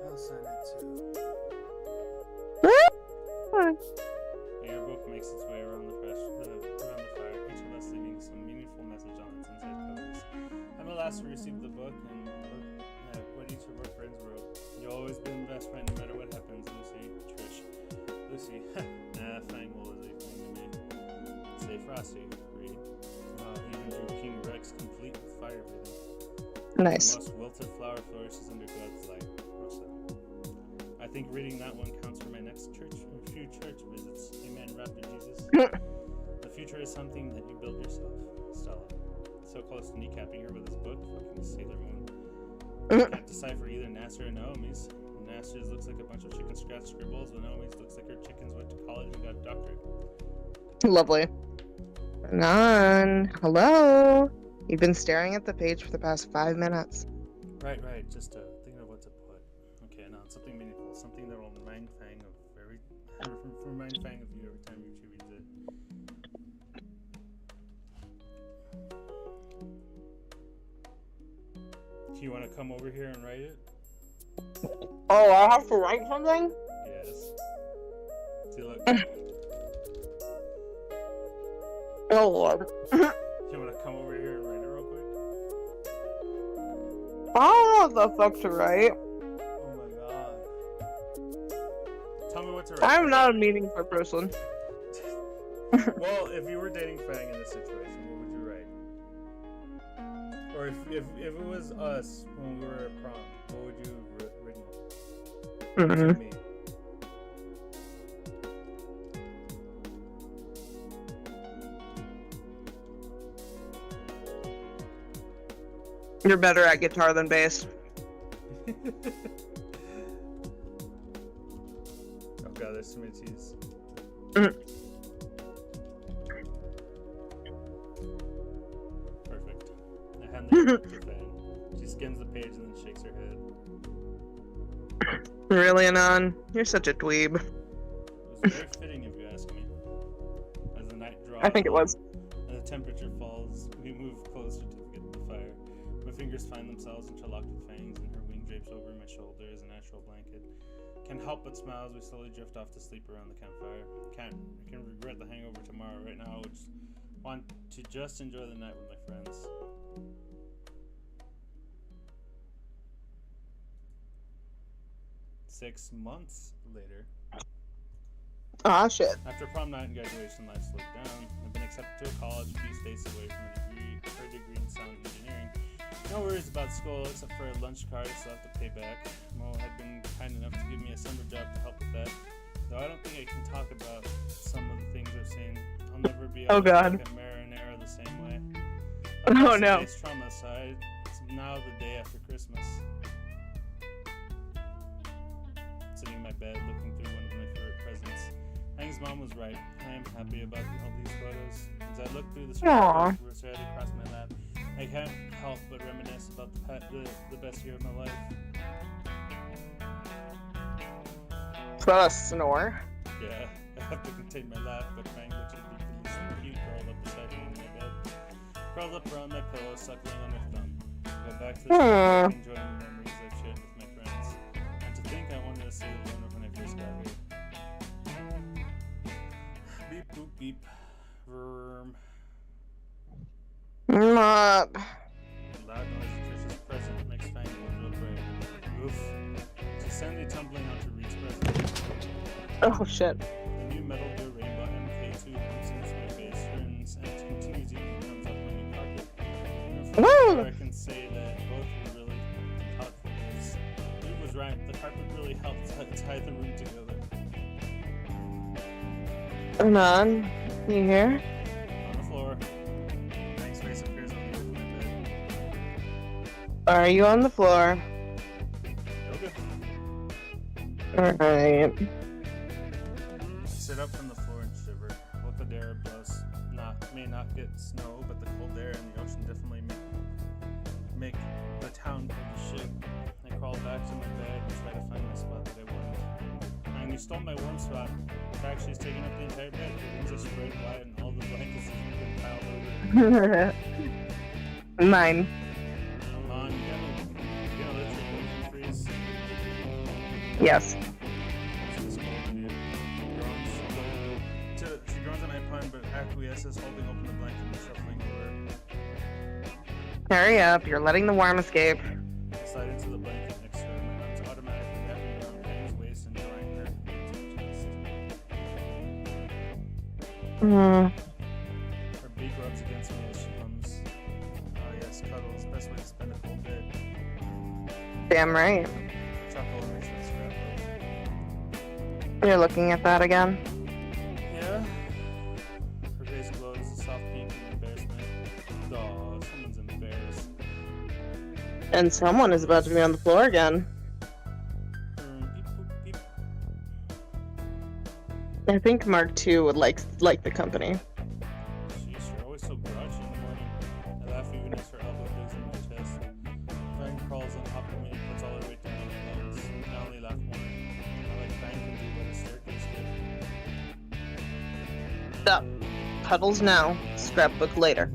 I'll sign it too. What? The yearbook makes its way around around the fire, each of us leaving some meaningful message on its inside covers. I'm the last to receive the book and look at what each of our friends wrote. You'll always be my best friend no matter what happens, Lucy. Trish. Lucy. Nah, Fang will is a thing to me. Say Frosty. Read. Even drew King Rex complete with fire breathing. Nice. The most wilted flower flourishes under God's light. Rosa. I think reading that one counts for my next few church visits. Amen, Raptor Jesus. The future is something that you build yourself. Stella. So close to kneecapping her with his book, fucking Sailor Moon. I can't decipher either Nasser or Naomi's. Nasser's looks like a bunch of chicken scratch scribbles, but Naomi's looks like her chickens went to college and got a doctorate. Lovely. Nan, hello? You've been staring at the page for the past 5 minutes. Right. Just thinking of what to put. Okay, now something meaningful, something that will remind Fang of you every time she reads it. Do you want to come over here and write it? Oh, I have to write something? Yes. See, look. Oh, Lord. You want to come over here and write it real quick? I don't know what the fuck to write. Oh my god. Tell me what to write. I'm not a meaningful person. Well, if you were dating Fang in this situation, what would you write? Or if it was us when we were at prom, what would you have written to me? You're better at guitar than bass. Oh god, there's too many T's. Perfect. I hand the book to Fang. She skims the page and then shakes her head. Really, Anon? You're such a dweeb. It was very fitting if you ask me. As the night draws I think it was. and the temperature falls, we move closer to the fire. My fingers find themselves interlocked with Fang's, and her wing drapes over my shoulder as a natural blanket. Can't help but smile as we slowly drift off to sleep around the campfire. I can regret the hangover tomorrow. Right now, I just want to just enjoy the night with my friends. Six months later. Ah, shit. After prom night and graduation, life slowed down. I've been accepted to a college a few states away from a degree in sound engineering. No worries about school except for a lunch card I still have to pay back. Mo had been kind enough to give me a summer job to help with that. Though I don't think I can talk about some of the things I've seen. I'll never be able to look at marinara the same way. Oh no. Base trauma aside, it's now the day after Christmas. Sitting in my bed looking through one of my favorite presents. Hang's mom was right. I am happy about all these photos. As I look through the screen right across my lap, I can't help but reminisce about the best year of my life. Is that a snore? Yeah, I have to contain my laugh, but Fang looks ridiculously cute curled up beside me in my bed. Curled up around my pillow, suckling on her thumb. I go back to the shop, enjoying the memories I've shared with my friends. And to think I wanted to see the Luna when I first got here. Beep boop beep. Vroom. Up. Loud noise of Trish's present makes Fang a little brave. Oof. She's suddenly tumbling onto Reed's present. Oh shit. The new Metal Gear Rainbow MK2 bumps into my face, turns, and continues eating comes up my new carpet. Woo! I can say that both were really thoughtful. Reed was right. The carpet really helped tie the room together. Anon, you here? On the floor. Fang's face appears on the edge of my bed. Are you on the floor? Alright. Sit up from the floor and shiver. What the air blows may not get snow, but the cold air in the ocean definitely make the town cold as shit. I crawl back to my bed and try to find my spot that I wanted. And you stole my warm spot. In fact, she's taking up the entire bed. The rooms are spread wide and all the blankets have been piled over. Mine. Come on, you gotta let your boyfriend freeze. Yes. She's cold, dude. She groans at my pun, but acquiesces, holding open the blanket and shuffling over. Hurry up, you're letting the warm escape. I slide into the blanket next to her. My arms automatically wrapping around Penny's waist and drawing her into the chest. Her beak rubs against me as she hums. Oh yes, cuddles. Best way to spend a cold day. Damn right. Chuckle and makes me scrap. You're looking at that again? Yeah. Her face glows a soft pink in embarrassment. Aw, someone's embarrassed. And someone is about to be on the floor again. Beep, boop, beep. I think Mark II would like the company. Sheesh, you're always so grouchy in the morning. I laugh even as her elbow digs in my chest. Fang crawls on top of me and puts all her weight down on my lungs. I only laugh more. I like Fang can do what a staircase did. Stop. Cuddles now. Scrapbook later.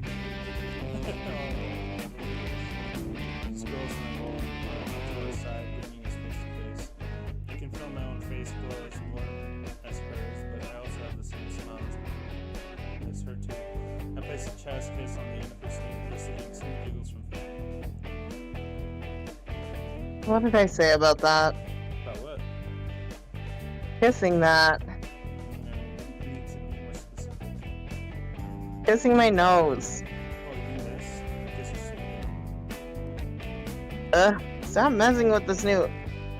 He scrolls and I roll him to her side, bringing us face to face. I can feel my own face glow as warm as hers, but I also have the same smile as her too. I place a chest kiss on the end of her sleeve, eliciting some giggles from Fang. What did I say about that? About what? Kissing that. I need to be more specific. Kissing my nose. Oh, you mean this? Kiss your snoot. Stop messing with the snoot. I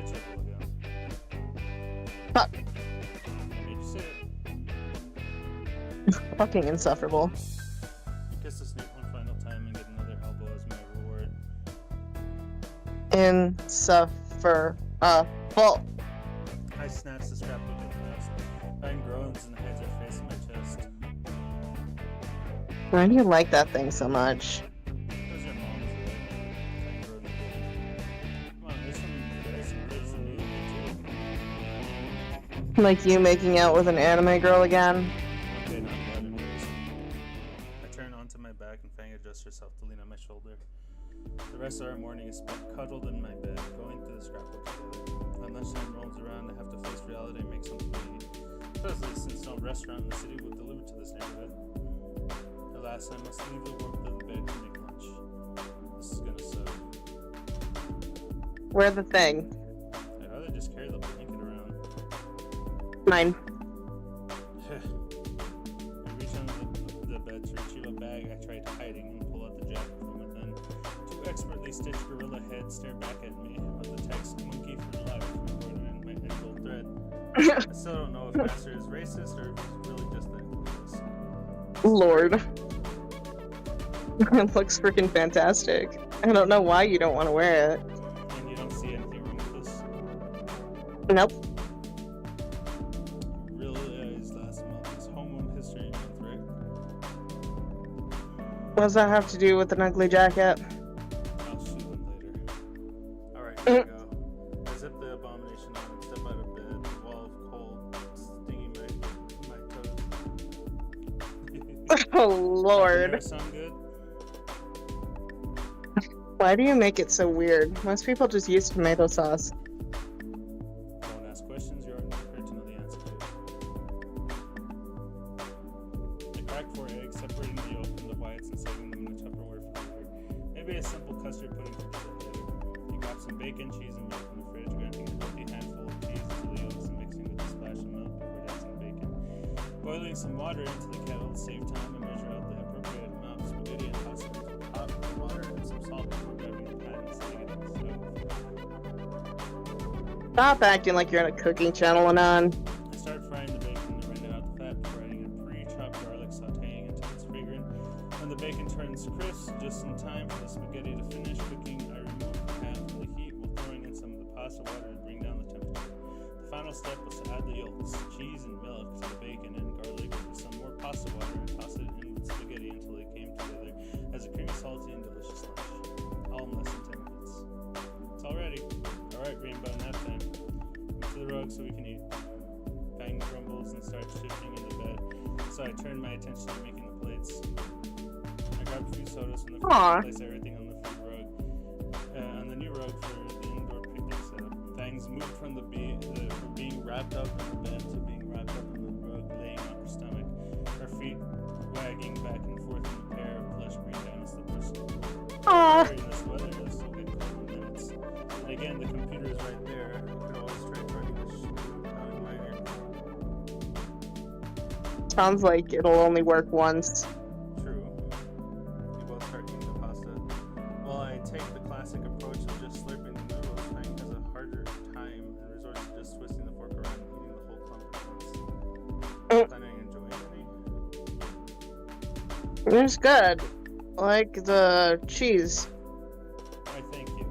chuckle again. Fuck. I made you say it. Fucking insufferable. I kiss the snoot one final time and get another elbow as my reward. Insufferable. I snatch the scrapbook at last. Fang groans and hides her face in my chest. Why do you like that thing so much? Because your mom's right. Fang groans again. Come on, there's some kids in you too. Like you making out with an anime girl again? Okay, not bad anyways. I turn onto my back and Fang adjusts herself to lean on my shoulder. The rest of our morning is spent cuddled in my bed, going through the scrapbook together. When lunchtime rolls around, I have to face reality and make something to eat. Especially since no restaurant in the city will deliver to this neighborhood. Alas, I must leave the warmth of the bed to make lunch. This is gonna suck. Where the thing? I'd rather just carry the blanket around. Mine. I reach under the bed to retrieve a bag I tried hiding and pull out the jacket from within. Two expertly stitched gorilla heads stare back at me, with the text "monkey for life" embroidered in my gold thread. I still don't know if Master is racist or if he's really just that clueless. Lord. It looks freaking fantastic. I don't know why you don't want to wear it. And you don't see anything wrong with this? Nope. Realized last month was Homeroom History Month, right? What does that have to do with an ugly jacket? I'll shoot them later. Alright, here we go. I zip the abomination on and step out of bed, a wall of cold stinging my toes. Oh, Lord. Does that sound good? Why do you make it so weird? Most people just use tomato sauce. Don't ask questions you aren't prepared to know the answer to. I cracked 4 eggs, separating the yolk from the whites and saving them in a Tupperware for later. Maybe a simple custard pudding for dessert later. You grab some bacon, cheese, and milk from the fridge, grabbing a healthy handful of cheese into the yolks and mixing with a splash of milk before dicing the bacon. Boiling some water into the kettle to save time and measure out the appropriate amount of spaghetti and toss it into the pot with water and some salt before grabbing a pan and setting it on the stove. Stop acting like you're on a cooking channel, Anon. I start frying the bacon and render out the fat before adding a pre-chopped garlic, sauteing until it's fragrant. When the bacon turns crisp, just in time for the spaghetti to finish cooking, I remove the pan from the heat while throwing in some of the pasta water to bring down the temperature. The final step was to add the yolks, cheese, and milk to the bacon and garlic with some more pasta water and toss it in with spaghetti until it came together as a creamy, salty, and delicious lunch. All in less than 10 minutes. It's all ready. Alright, Rainbow, nap time. Move to the rug so we can eat. Fang grumbles and starts shifting in the bed, so I turned my attention to making the plates. I grabbed a few sodas from the fridge and placed everything on the food rug. On the new rug for the indoor picnic setup. Fangs moved from from being wrapped up in the bed to being wrapped up in the rug, laying on her stomach, her feet wagging back and forth in a pair of plush green diamond slippers. Aww. In this weather, it'll still get cold in minutes. And again, the computer is right there. I could always try running this out in my ear. Sounds like it'll only work once. True. We both start eating the pasta. While I take the classic approach of just slurping the noodles, Fang has a harder time and resorts to just twisting the fork around and eating the whole clump at once. Planning on enjoying any? It's good. I like the cheese. Why, thank you.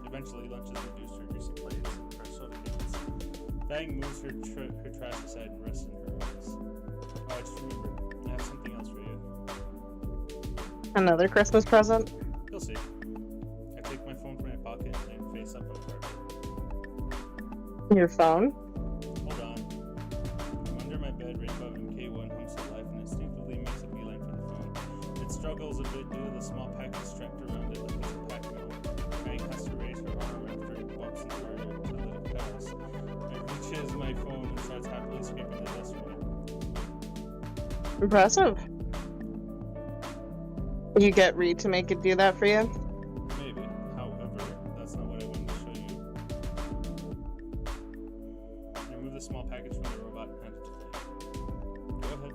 Eventually, lunch is reduced to greasy plates and fresh soda cans. Fang moves her trash aside and rests in her eyes. Oh, I just remembered. I have something else for you. Another Christmas present? You'll see. I take my phone from my pocket and face up on the carpet. Your phone? Hold on. I'm under my bed, Rainbow MK1 hums to life and instinctively makes a beeline for the phone. It struggles a bit due to the small package strapped around it like it's a pack mule. Fang has to raise her arm after it bumps into her to let it pass. It reaches my phone and starts happily scraping the dust from it. Impressive. You get Reed to make it do that for you? Maybe. However, that's not what I wanted to show you. Remove the small package from the robot and hand it to Fang. Go ahead.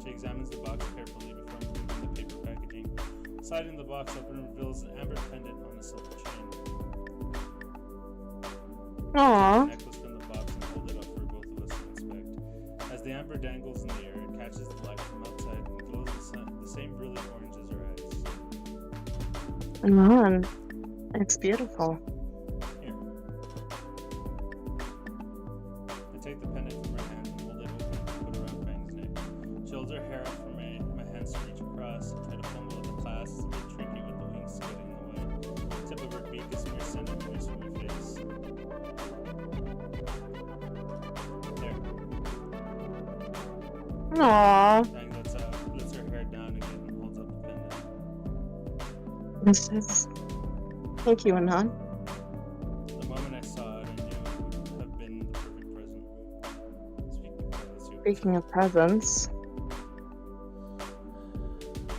She examines the box carefully before removing the paper packaging. Sliding the box open reveals an amber pendant on a silver chain. Aww. Necklace from the box and hold it up for both of us to inspect. As the amber dangles in the air, it catches the light from outside and glows the same brilliant orange as her eyes. Come on. It's beautiful. Here. I take the pendant from her hand and hold it open and put it around Fang's neck. She holds her hair up for my hands to reach across and try to fumble at the clasp, a bit tricky with the wings getting in the way. Tip of her beak is mere centimeters from your face. There. Aww. Fang lets her hair down again and holds up the pendant. This is... Thank you, Anon. The moment I saw it, I knew it would have been the perfect present. Speaking of presents,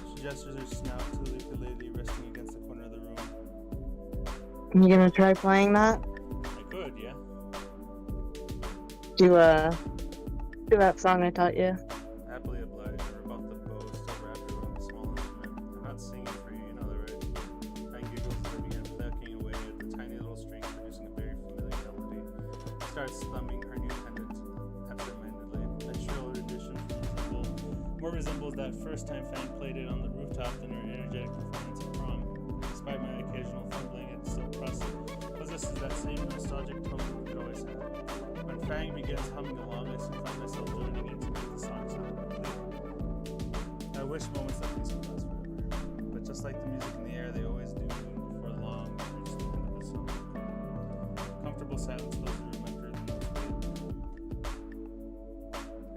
She gestures her snout to the ukulele resting against the corner of the room. you gonna try playing that? I could, yeah. Do that song I taught you. Happily obliged, her about the bow still wrapped around the small instrument. I'm not singing for you, you know that, right? Fang giggles as I began plucking away at the tiny little string, producing a very familiar melody. She starts thumbing her new pendant absentmindedly. A shrill rendition more resembles that first time Fang played it on the rooftop than her energetic performance at prom. Despite my occasional fumbling, it still possesses that same nostalgic tone it always had. When Fang begins humming along, I soon find myself joining in to make the song sound complete. I wish moments like these could last forever. But just like the music in the air, they always do before long we reach the end of the song. Comfortable silence fills the room after the notes fade.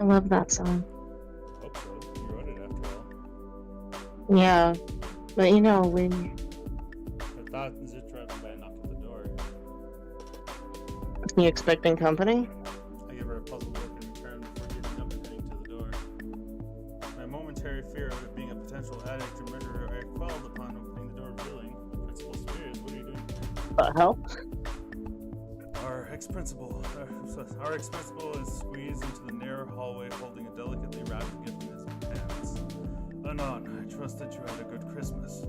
I love that song. Hope so. You wrote it after all. Yeah, but you know, when Her thought is interrupted by a knock at the door. you expecting company? I give her a puzzled look in return before getting up and heading to the door. My momentary fear of it being a potential addict or murderer I quelled upon opening the door, revealing Principal Spears. What are you doing here? Help? Our ex-principal is squeezed into the narrow hallway holding a delicately wrapped gift in his hands. Anon, I trust that you had a good Christmas.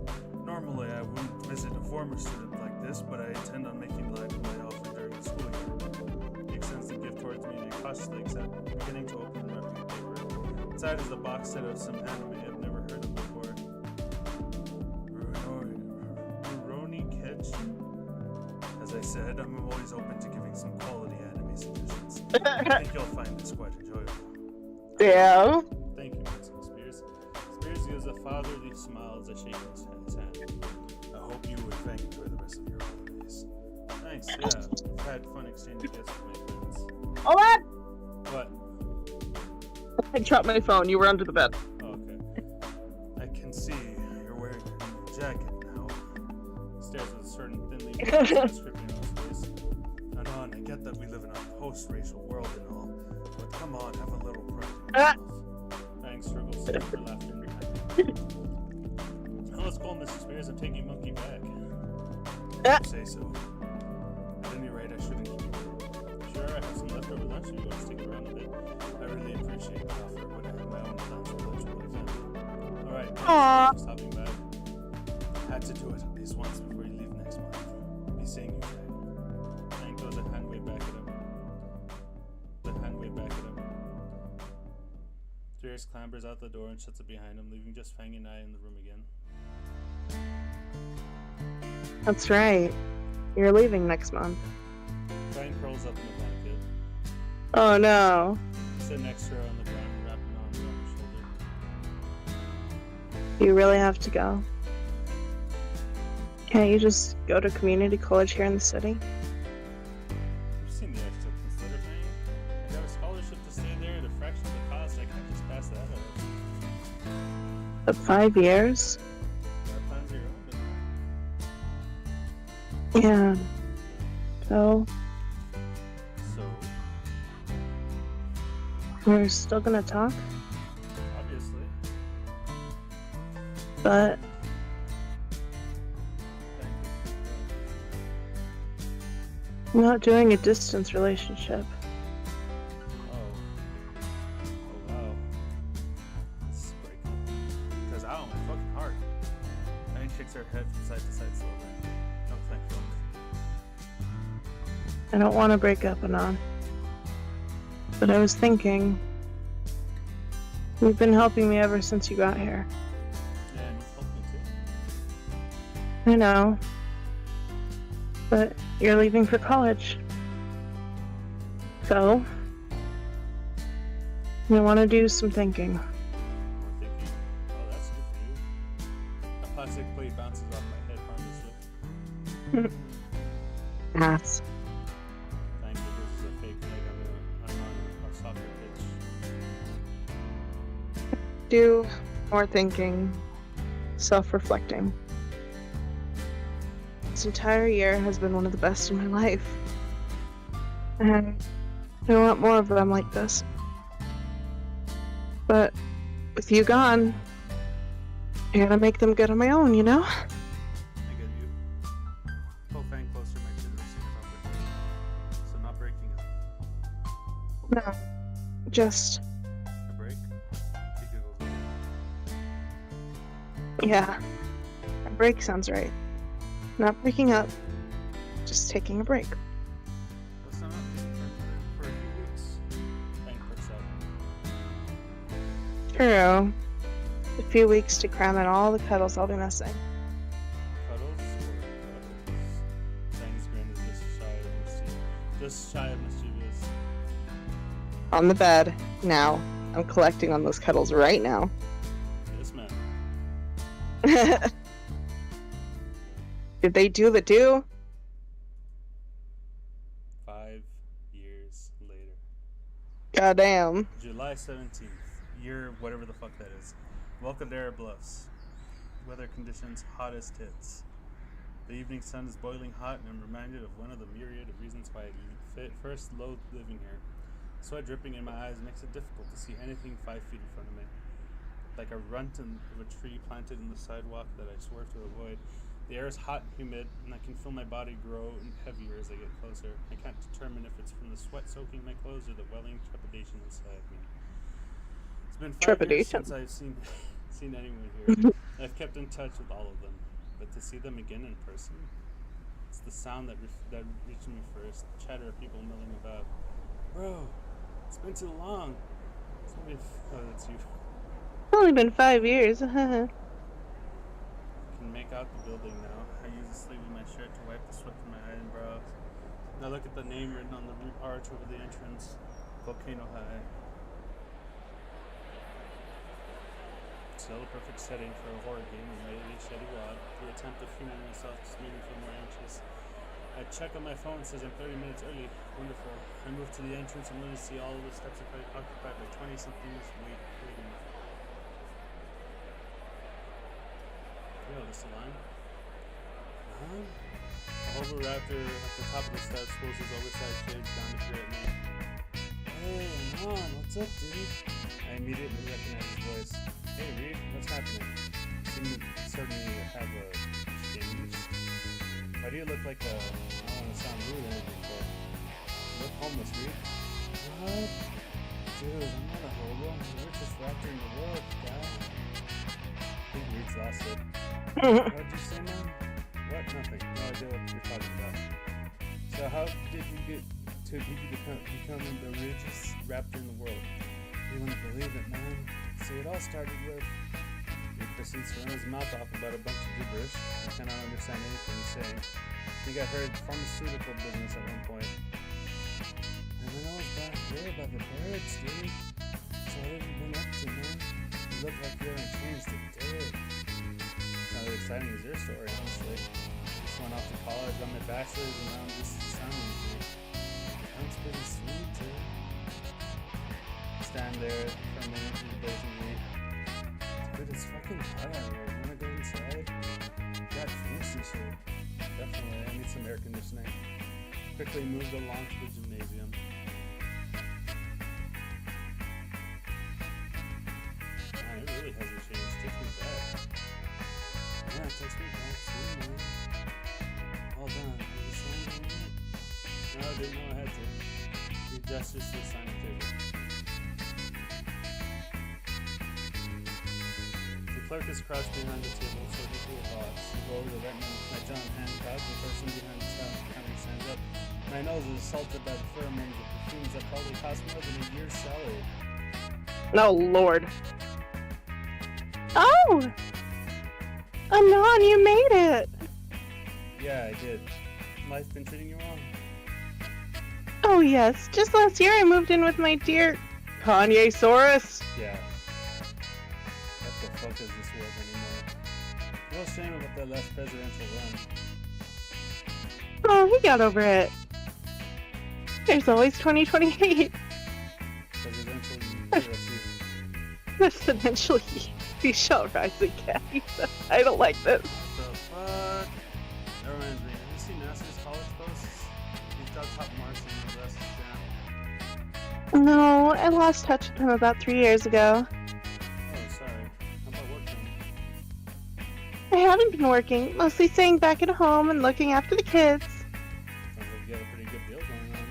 Normally, I wouldn't visit a former student like this, but I intend on making light of my offer during the school year. He extends the gift towards me and I cautiously accept, beginning to open and wrapping the paper. Inside is a box set of some anime I've never heard of before. Rurouni Catch? As I said, I'm always open to giving some quality anime some I think you'll find this quite enjoyable. Yeah. Thank you, Mr. Spears. Spears gives a fatherly smile as I shake his hand. I hope you and Fang enjoy the rest of your holidays. Thanks, yeah. I've had fun exchanging gifts with my friends. Hold on! What? I dropped my phone. You were under the bed. Oh, okay. I can see you're wearing your new jacket now. He stares with a certain thinly description on his face. And on, I get that we live in a post-racial world and all, but come on, have a little pride in yourself. Fang struggles for laughter behind me. Oh, it's cool, Mrs. Spears. I'm taking Monkey back. You say so. At any rate, I shouldn't keep you. Sure, I have some leftover lunch, so you want to stick around a bit. I really appreciate the offer, but I have my own plans for lunch with my family. Alright, Aww. thanks for stopping by. Had to do it at least once before you leave next month. Be seeing you, Jack. Hank goes a hand wave back at him. Darius clambers out the door and shuts it behind him, leaving just Fang and I in the room again. That's right. You're leaving next month. Fang curls up in the blanket. Oh no. I sit next to her on the ground, wrapping an arm around her shoulder. You really have to go. Can't you just go to community college here in the city? You've seen the extra consider Fang. I got a scholarship to stay there at a fraction of the cost. I can't just pass that up. But 5 years? Our plans are your own, Yeah. So, So, we're still gonna talk, obviously. but I'm not doing a distance relationship. Oh. Oh wow. This is breaking. Because ow, my fucking heart. Fang shakes her head from side to side slowly. Oh, thank fuck. I don't want to break up, Anon. But I was thinking, you've been helping me ever since you got here. Yeah, and you've helped me too. I know. But you're leaving for college. So, you want to do some thinking. More thinking. Oh, that's good for you. A plastic plate bounces off my head harmlessly. Ass. Thank you, this is a fake leg on a softer pitch. Do more thinking. Self-reflecting. This entire year has been one of the best in my life. And I want more of them like this. But with you gone, I gotta make them good on my own, you know? I get you. Pull Fang closer, make sure they're seeing it properly. So not breaking up. No. Just, A break? He giggles. yeah. A break sounds right. Not breaking up, just taking a break. Let's not for a few weeks. Fang puts up. True. A few weeks to cram in all the cuddles I'll be missing. Cuddles or cuddles? Fang's grin is just shy of mischievous. On the bed, now. I'm collecting on those cuddles right now. Yes, ma'am. Did they do the do? 5 years later. Goddamn. July 17th. Year whatever the fuck that is. Welcome to Air Bluffs. Weather conditions hot as tits. The evening sun is boiling hot and I'm reminded of one of the myriad of reasons why I first loathed living here. Sweat dripping in my eyes makes it difficult to see anything 5 feet in front of me. Like a runt of a tree planted in the sidewalk that I swerve to avoid. The air is hot and humid, and I can feel my body grow heavier as I get closer. I can't determine if it's from the sweat soaking my clothes or the welling trepidation inside me. It's been 5 years since I've seen anyone here. I've kept in touch with all of them, but to see them again in person, it's the sound that reached me first. The chatter of people milling about. Bro, it's been too long. Oh, that's you. It's only been 5 years. Can make out the building now. I use the sleeve of my shirt to wipe the sweat from my eyebrows. Now look at the name written on the arch over the entrance. Volcano High. Still a perfect setting for a horror game and ready to shed a wad. The attempt of humoring myself just made me feel more anxious. I check on my phone, it says I'm 30 minutes early. Wonderful. I move to the entrance and really see all of the steps are occupied by 20-somethings waiting. Yo, this is the line. A hobo raptor at the top of the steps pulls his oversized shades down to peer at me. Hey, man, what's up, dude? I immediately recognize his voice. Hey, Reed, what's happening? You seem to certainly have a change. Why do you look like a... I don't want to sound rude or anything, but... You look homeless, Reed. What? Dude, I'm not a hobo. I'm the richest raptor in the world, guy. I think Reed's lost it. What'd you say, man? What? Nothing. No idea what you're talking about. So how did you get to becoming the richest raptor in the world? You wouldn't believe it, man. See, it all started with... He proceeds to run his mouth off about a bunch of gibberish. I cannot understand anything he's saying. I think I heard pharmaceutical business at one point. And then I was back there by the birds, dude. So what have you been up to, man? You look like you're in chains to dead. Not as exciting as your story, honestly. Just went off to college, got my bachelor's, and now I'm just sounding here. Sounds pretty sweet, too. Stand there for a minute in the blazing heat. Dude, it's fucking hot out here. You wanna go inside? Got drinks and shit. Definitely, I need some air conditioning. Quickly moved along to the gymnasium. Man, it really hasn't changed. Takes me back. Yeah, it takes me back too, man. Hold on, are you signing on that? No, I didn't know I had to. He gestures to the signing table. The clerk is crouched behind the table, sorting through a box. You go over to let my John Hancock, the person behind the counter stands up. My nose is assaulted by the pheromones of perfumes that probably cost more than a year's salary. Oh, Lord. Oh! Anon, you made it! Yeah, I did. Life been treating you well? Oh, yes. Just last year I moved in with my dear Kanye-saurus. Yeah. What the fuck is this world anymore? Real shame about that last presidential run. Oh, he got over it. There's always 2028. Presidential literacy. Presidential he shall rise again. I don't like this. What the fuck? That reminds me. Have you seen NASA's college posts? He's got top marks in the rest exam. No, I lost touch with him about 3 years ago. Oh, sorry. How about working? I haven't been working, mostly staying back at home and looking after the kids. Sounds like you got a pretty good deal going on.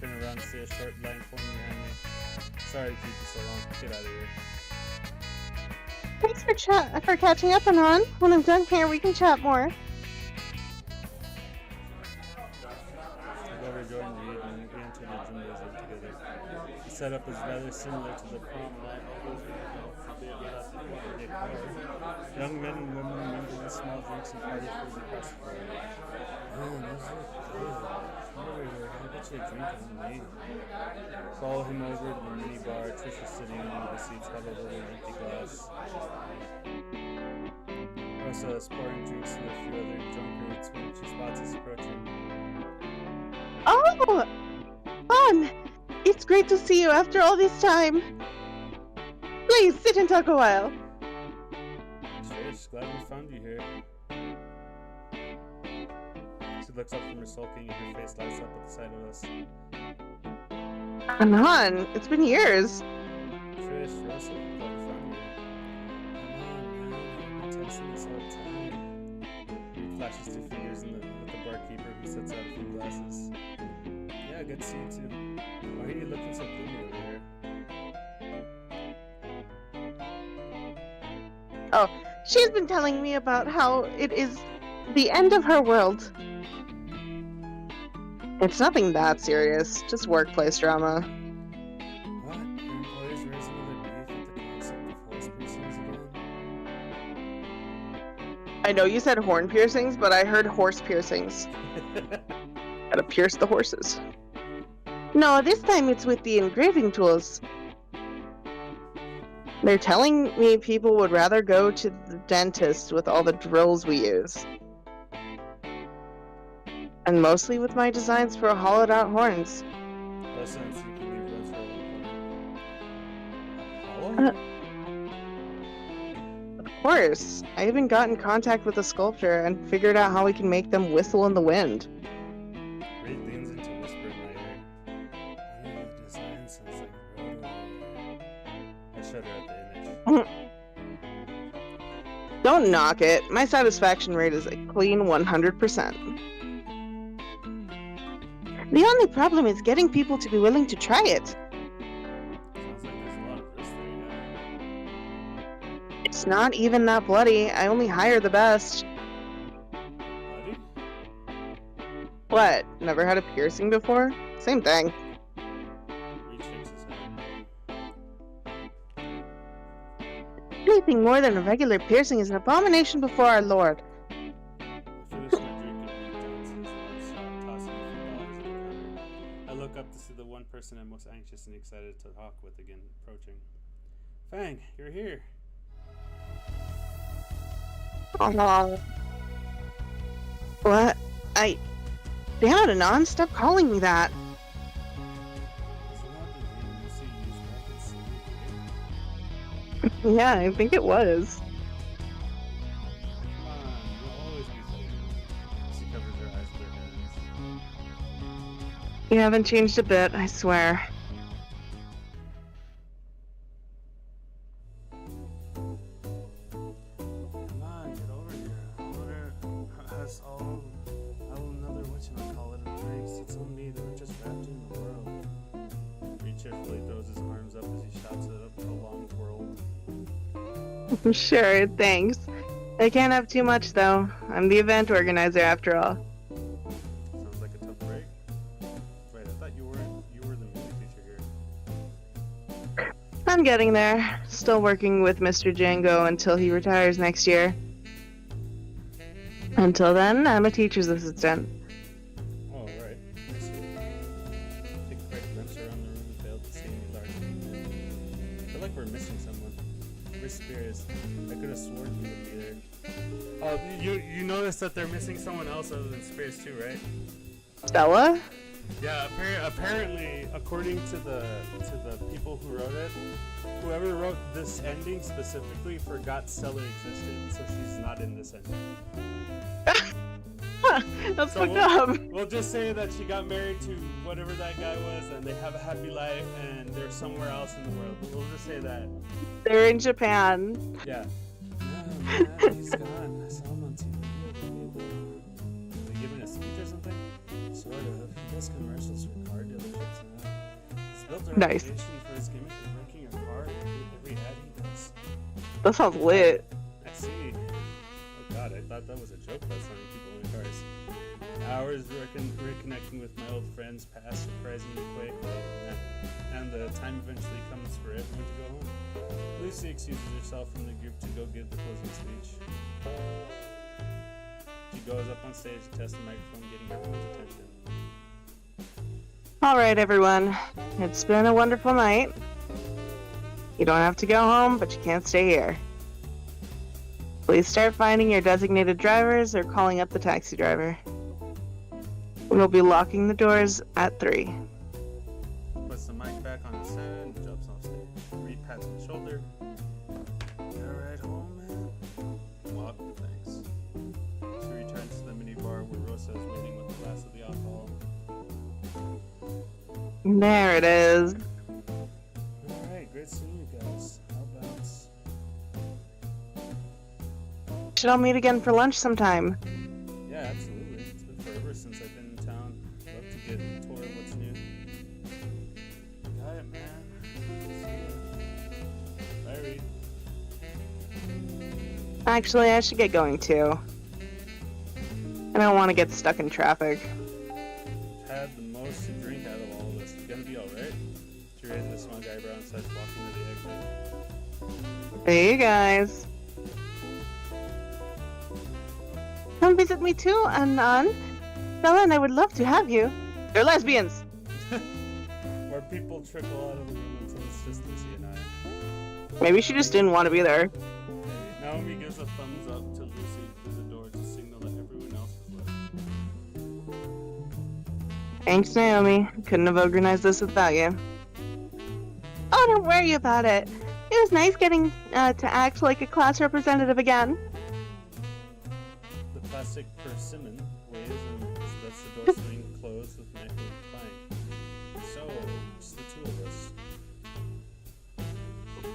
Turn around and see a short line forming behind me. Sorry to keep you so long. Get out of here. Thanks for catching up, Anon. When I'm done here, we can chat more. I go over to Jordan Reed and we entered the gymnasium together. The setup is rather similar to the prom line, albeit without the corporate decor. Young men and women mingle with small drinks and party foods across the floor. Man, those look good. Come over here, I'll get you a drink on me. Follow him over to the mini bar. Trish is sitting in one of the seats, huddled over an empty glass. Rosa is pouring drinks to a few other drunkards when she spots us approaching. Oh! Fun! It's great to see you after all this time. Please, sit and talk a while. Trish, glad we found you here. She looks up from her sulking and her face lights up at the sight of us. Anon, it's been years. Trish, Russell, glad we found you. Come on, man, I've been testing this all the time. He flashes two fingers at the barkeeper who sets out a few glasses. Yeah, good to see you too. Why are you looking so gloomy over here? Oh, she's been telling me about how it is the end of her world. It's nothing that serious, just workplace drama. What? Your employers raising another beef with the concept of horse piercings again? I know you said horn piercings, but I heard horse piercings. Gotta pierce the horses. No, this time it's with the engraving tools. They're telling me people would rather go to the dentist with all the drills we use. And mostly with my designs for hollowed out horns. Less sense you can leave those for a hollow? Of course. I even got in contact with a sculptor and figured out how we can make them whistle in the wind. Reed leans into whisper in my ear. One of the designs sounds like road. I shudder at the image. Don't knock it. My satisfaction rate is a clean 100%. The only problem is getting people to be willing to try it. Sounds like there's a lot of risk there, yeah. It's not even that bloody. I only hire the best. Buddy? What? Never had a piercing before? Same thing. Reed shakes his head. Anything more than a regular piercing is an abomination before our Lord. I finish my drink and Reed dances and stop tossing a few dollars in the counter. I look up to see the one person I'm most anxious and excited to talk with again approaching. Fang, you're here. What? Damn it, Anon, stop calling me that. Isn't that the name Lucy used back in Snoot? Yeah, I think it was. Come on, you'll always be Fang. She covers her eyes with her hands. You haven't changed a bit, I swear. Come on, get over here. I'll order us all another whatchamacallit of drinks. It's on me, they were just wrapped in the world. Reed cheerfully throws his arms up as he shouts at a prolonged world. Sure, thanks. I can't have too much, though. I'm the event organizer, after all. Sounds like a tough break. Wait, I thought you were the music teacher here. I'm getting there. Still working with Mr. Django until he retires next year. Until then, I'm a teacher's assistant. Oh, right. I see. Take a quick glimpse around the room and failed to see any large people. I feel like we're missing someone. We're Spears. I could have sworn he would be there. Oh, you noticed that they're missing someone else other than Spears too, right? Stella? Yeah, apparently, according to the people who wrote it, whoever wrote this ending specifically forgot Stella existed, so she's not in this ending. That's So fucked up. We'll just say that she got married to whatever that guy was, and they have a happy life, and they're somewhere else in the world. We'll just say that. They're in Japan. Yeah. No, he's gone. I saw him on TV. Is he giving a speech or something? Sort of. He does commercials for car dealerships now. He's built a Nice. reputation for his gimmick of wrecking your car in every ad he does. That sounds lit. I see. Oh god, I thought that was a joke about selling people in cars. Hours reconnecting with my old friends pass surprisingly quickly, and the time eventually comes for everyone to go home. Lucy excuses herself from the group to go give the closing speech. She goes up on stage to test the microphone, getting everyone's attention. Alright, everyone. It's been a wonderful night. You don't have to go home, but you can't stay here. Please start finding your designated drivers or calling up the taxi driver. We'll be locking the doors at 3. Puts the mic back on his stand, jumps off stage. Reed pats my shoulder. You got a ride home, man? Walk, thanks. She returns to the minibar where Rosa is waiting with a glass of the alcohol. There it is. Alright, great seeing you guys. How about... Should all meet again for lunch sometime. Yeah, absolutely. It's been forever since I've been in town. Love to get a tour of what's new. Got it, man. See ya. Bye, Reed. Actually, I should get going too. I don't want to get stuck in traffic. Had the most to drink out of all of us. You gonna be alright? She raises a small eyebrow and starts walking to the exit. Hey, you guys. Come visit me too, Anan. Bella and I would love to have you. They're lesbians. Where people trickle out of the room until it's just Lucy and I. Maybe she just didn't want to be there. Naomi gives a thumbs up to Lucy through the door to signal that everyone else has left. Thanks, Naomi. Couldn't have organized this without you. Oh, don't worry about it. It was nice getting to act like a class representative again. The plastic persimmon waves and lets the door swing closed with nightly clang. So, it's the two of us.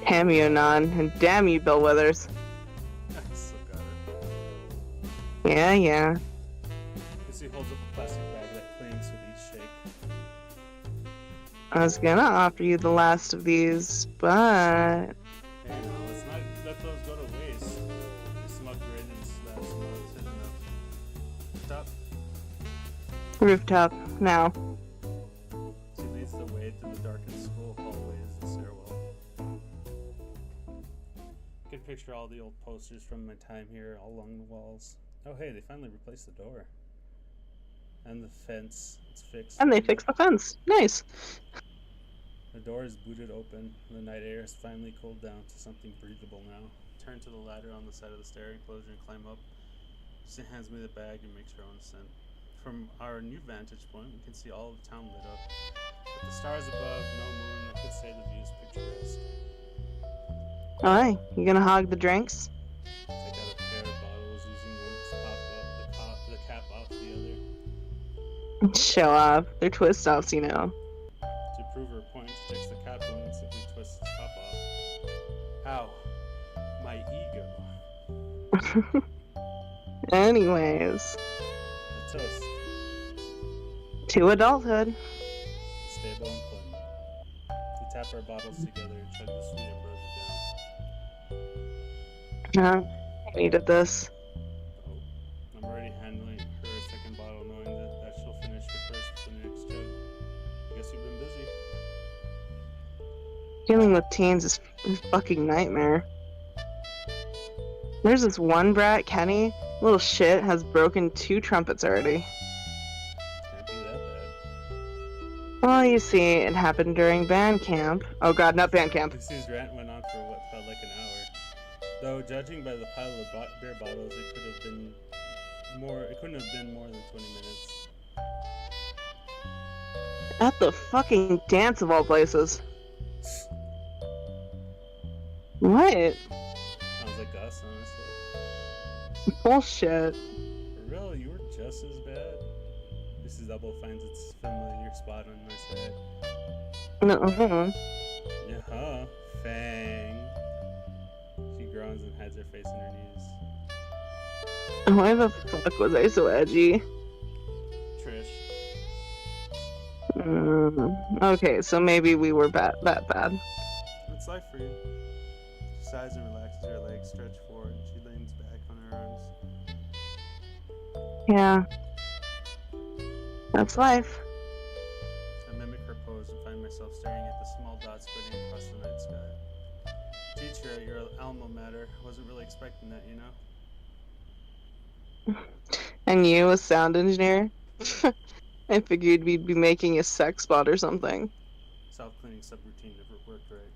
Damn you, Non, and damn you, Bill Withers. I still got it. Yeah. Lucy holds up a plastic bag that clings with each shake. I was gonna offer you the last of these, but Hey, no, let's not let those go to waste. The smug grin and that smell is hidden up. Stop. rooftop now. She leads the way through the darkened school hallways and stairwell. I can picture all the old posters from my time here all along the walls. Oh hey, they finally replaced the door. And the fence, it's fixed. And they fixed the fence. Nice. The door is booted open. The night air has finally cooled down to something breathable now. Turn to the ladder on the side of the stair enclosure and climb up. She hands me the bag and makes her own ascent. From our new vantage point, we can see all of the town lit up. With the stars above, no moon, I could say the view's picturesque. Alright, you gonna hog the drinks? Take out a pair of bottles, using one to pop the cap off the other. Show off. They're twist offs, you know. To prove her point, she takes the cap on and simply twists the top off. Ow. My ego. Anyways, A toast. to adulthood. Stable employment. We tap our bottles together and chug the sweet ambrosia down. I needed this. Oh, I'm already handling her a second bottle, knowing that she'll finish her first for the next chug. I guess you've been busy. Dealing with teens is a fucking nightmare. There's this one brat, Kenny. Little shit has broken 2 trumpets already. Can't be that bad. Well, you see, it happened during band camp. Oh god, not band camp. Lucy's rant went on for what felt like an hour. Though, judging by the pile of beer bottles, it couldn't have been more than 20 minutes. At the fucking dance of all places. What? Sounds like us, honestly. Bullshit. For real, you were just as bad. Lucy's elbow finds its familiar spot on my side. No. Yeah, Fang. She groans and hides her face in her knees. Why the fuck was I so edgy? Trish. Okay, so maybe we were that bad. It's life for you. She sighs and relaxes her legs, stretch forward, and she leans back on her arms. Yeah. That's life. I mimic her pose and find myself staring at the small dots spreading across the night sky. Teacher at your alma mater, wasn't really expecting that, you know? And you, a sound engineer? I figured we'd be making a sex spot or something. Self-cleaning subroutine never worked right.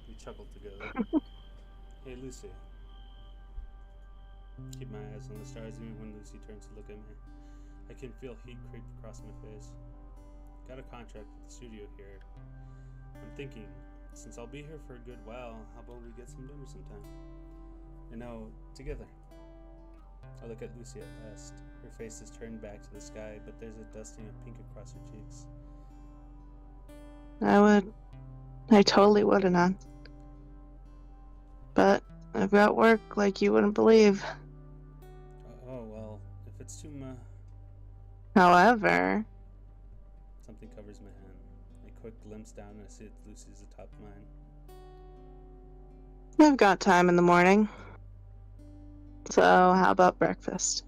We chuckled together. Hey, Lucy. Keep my eyes on the stars even when Lucy turns to look at me. I can feel heat creep across my face. Got a contract with the studio here. I'm thinking, since I'll be here for a good while, how about we get some dinner sometime? Together. I look at Lucy at last. Her face is turned back to the sky, but there's a dusting of pink across her cheeks. I totally would have not. But I've got work like you wouldn't believe. Oh, well, if it's too much... However... Something covers my hand. A quick glimpse down and I see that Lucy's atop mine. I've got time in the morning. So, how about breakfast?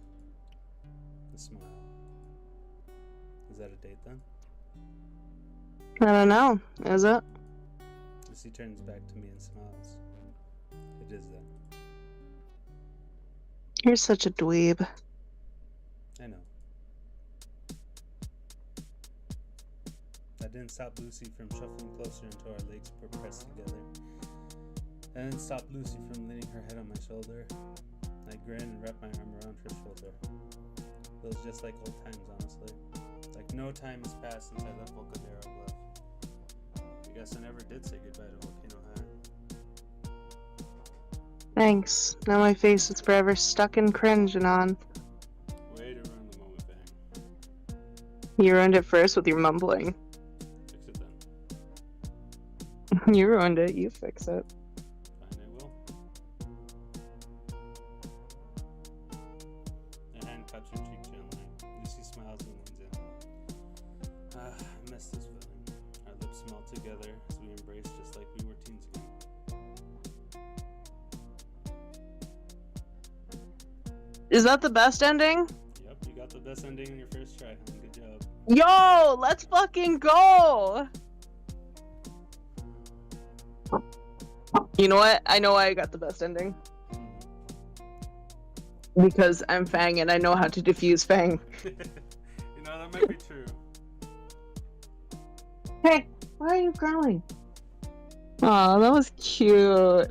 A smile. Is that a date then? I don't know. Is it? Lucy turns back to me and smiles. It is then. You're such a dweeb. I know. I didn't stop Lucy from shuffling closer until our legs were pressed together. I didn't stop Lucy from leaning her head on my shoulder. I grinned and wrapped my arm around her shoulder. It was just like old times, honestly. Like no time has passed since I left Volcadero Bluff. I guess I never did say goodbye to Volcano High. Thanks. Now my face is forever stuck in cringe and on. Way to ruin the moment, Bang. You ruined it first with your mumbling. Fix it then. You ruined it. You fix it. Fine, I will. A hand cups her cheek gently. Lucy smiles and leans in. I miss this feeling. Our lips smelled together as we embraced just like we were teens again. Is that the best ending? Yep, you got the best ending in your first try, hon. Good job. Yo, let's fucking go! You know what? I know why I got the best ending. Because I'm Fang and I know how to defuse Fang. You know, that might be true. Hey, why are you growling? Aw, that was cute. And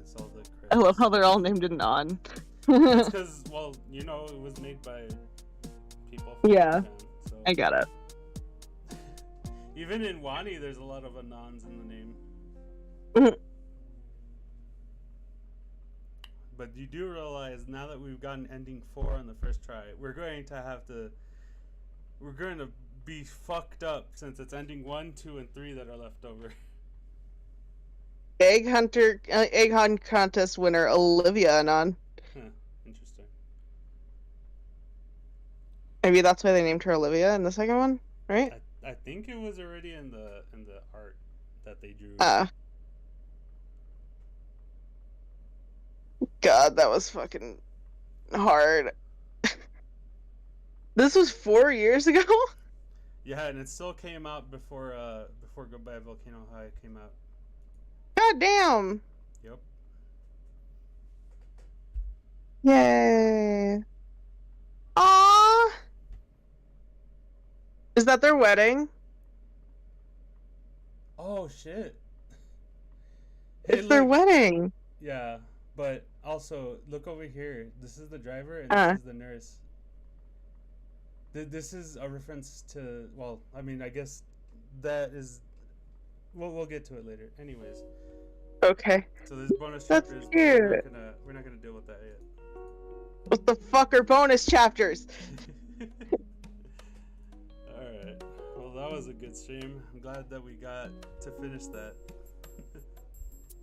it's all the I love credits. how they're all named in non. It's because, well, you know, it was made by people from Yeah. Japan, so. I got it. Even in Wani, there's a lot of Anons in the name. Mhm. But you do realize now that we've gotten ending 4 on the first try, we're going to be fucked up since it's ending 1, 2, and 3 that are left over. Egg hunt contest winner Olivia Anon. Huh, interesting. Maybe that's why they named her Olivia in the second one, right? I think it was already in the art that they drew. God, that was fucking hard. This was 4 years ago? Yeah, and it still came out before Goodbye Volcano High came out. God damn. Yep. Yay. Aww. Is that their wedding? Oh shit. It's Hey, their look. wedding. Yeah, but also look over here. This is the driver and Uh. this is the nurse. This is a reference to, well, I mean, I guess that is. We'll get to it later. Anyways, Okay. so there's bonus That's chapters. cute. We're not gonna deal with that What the fuck are bonus chapters? yet. All right. Well, that was a good stream. I'm glad that we got to finish that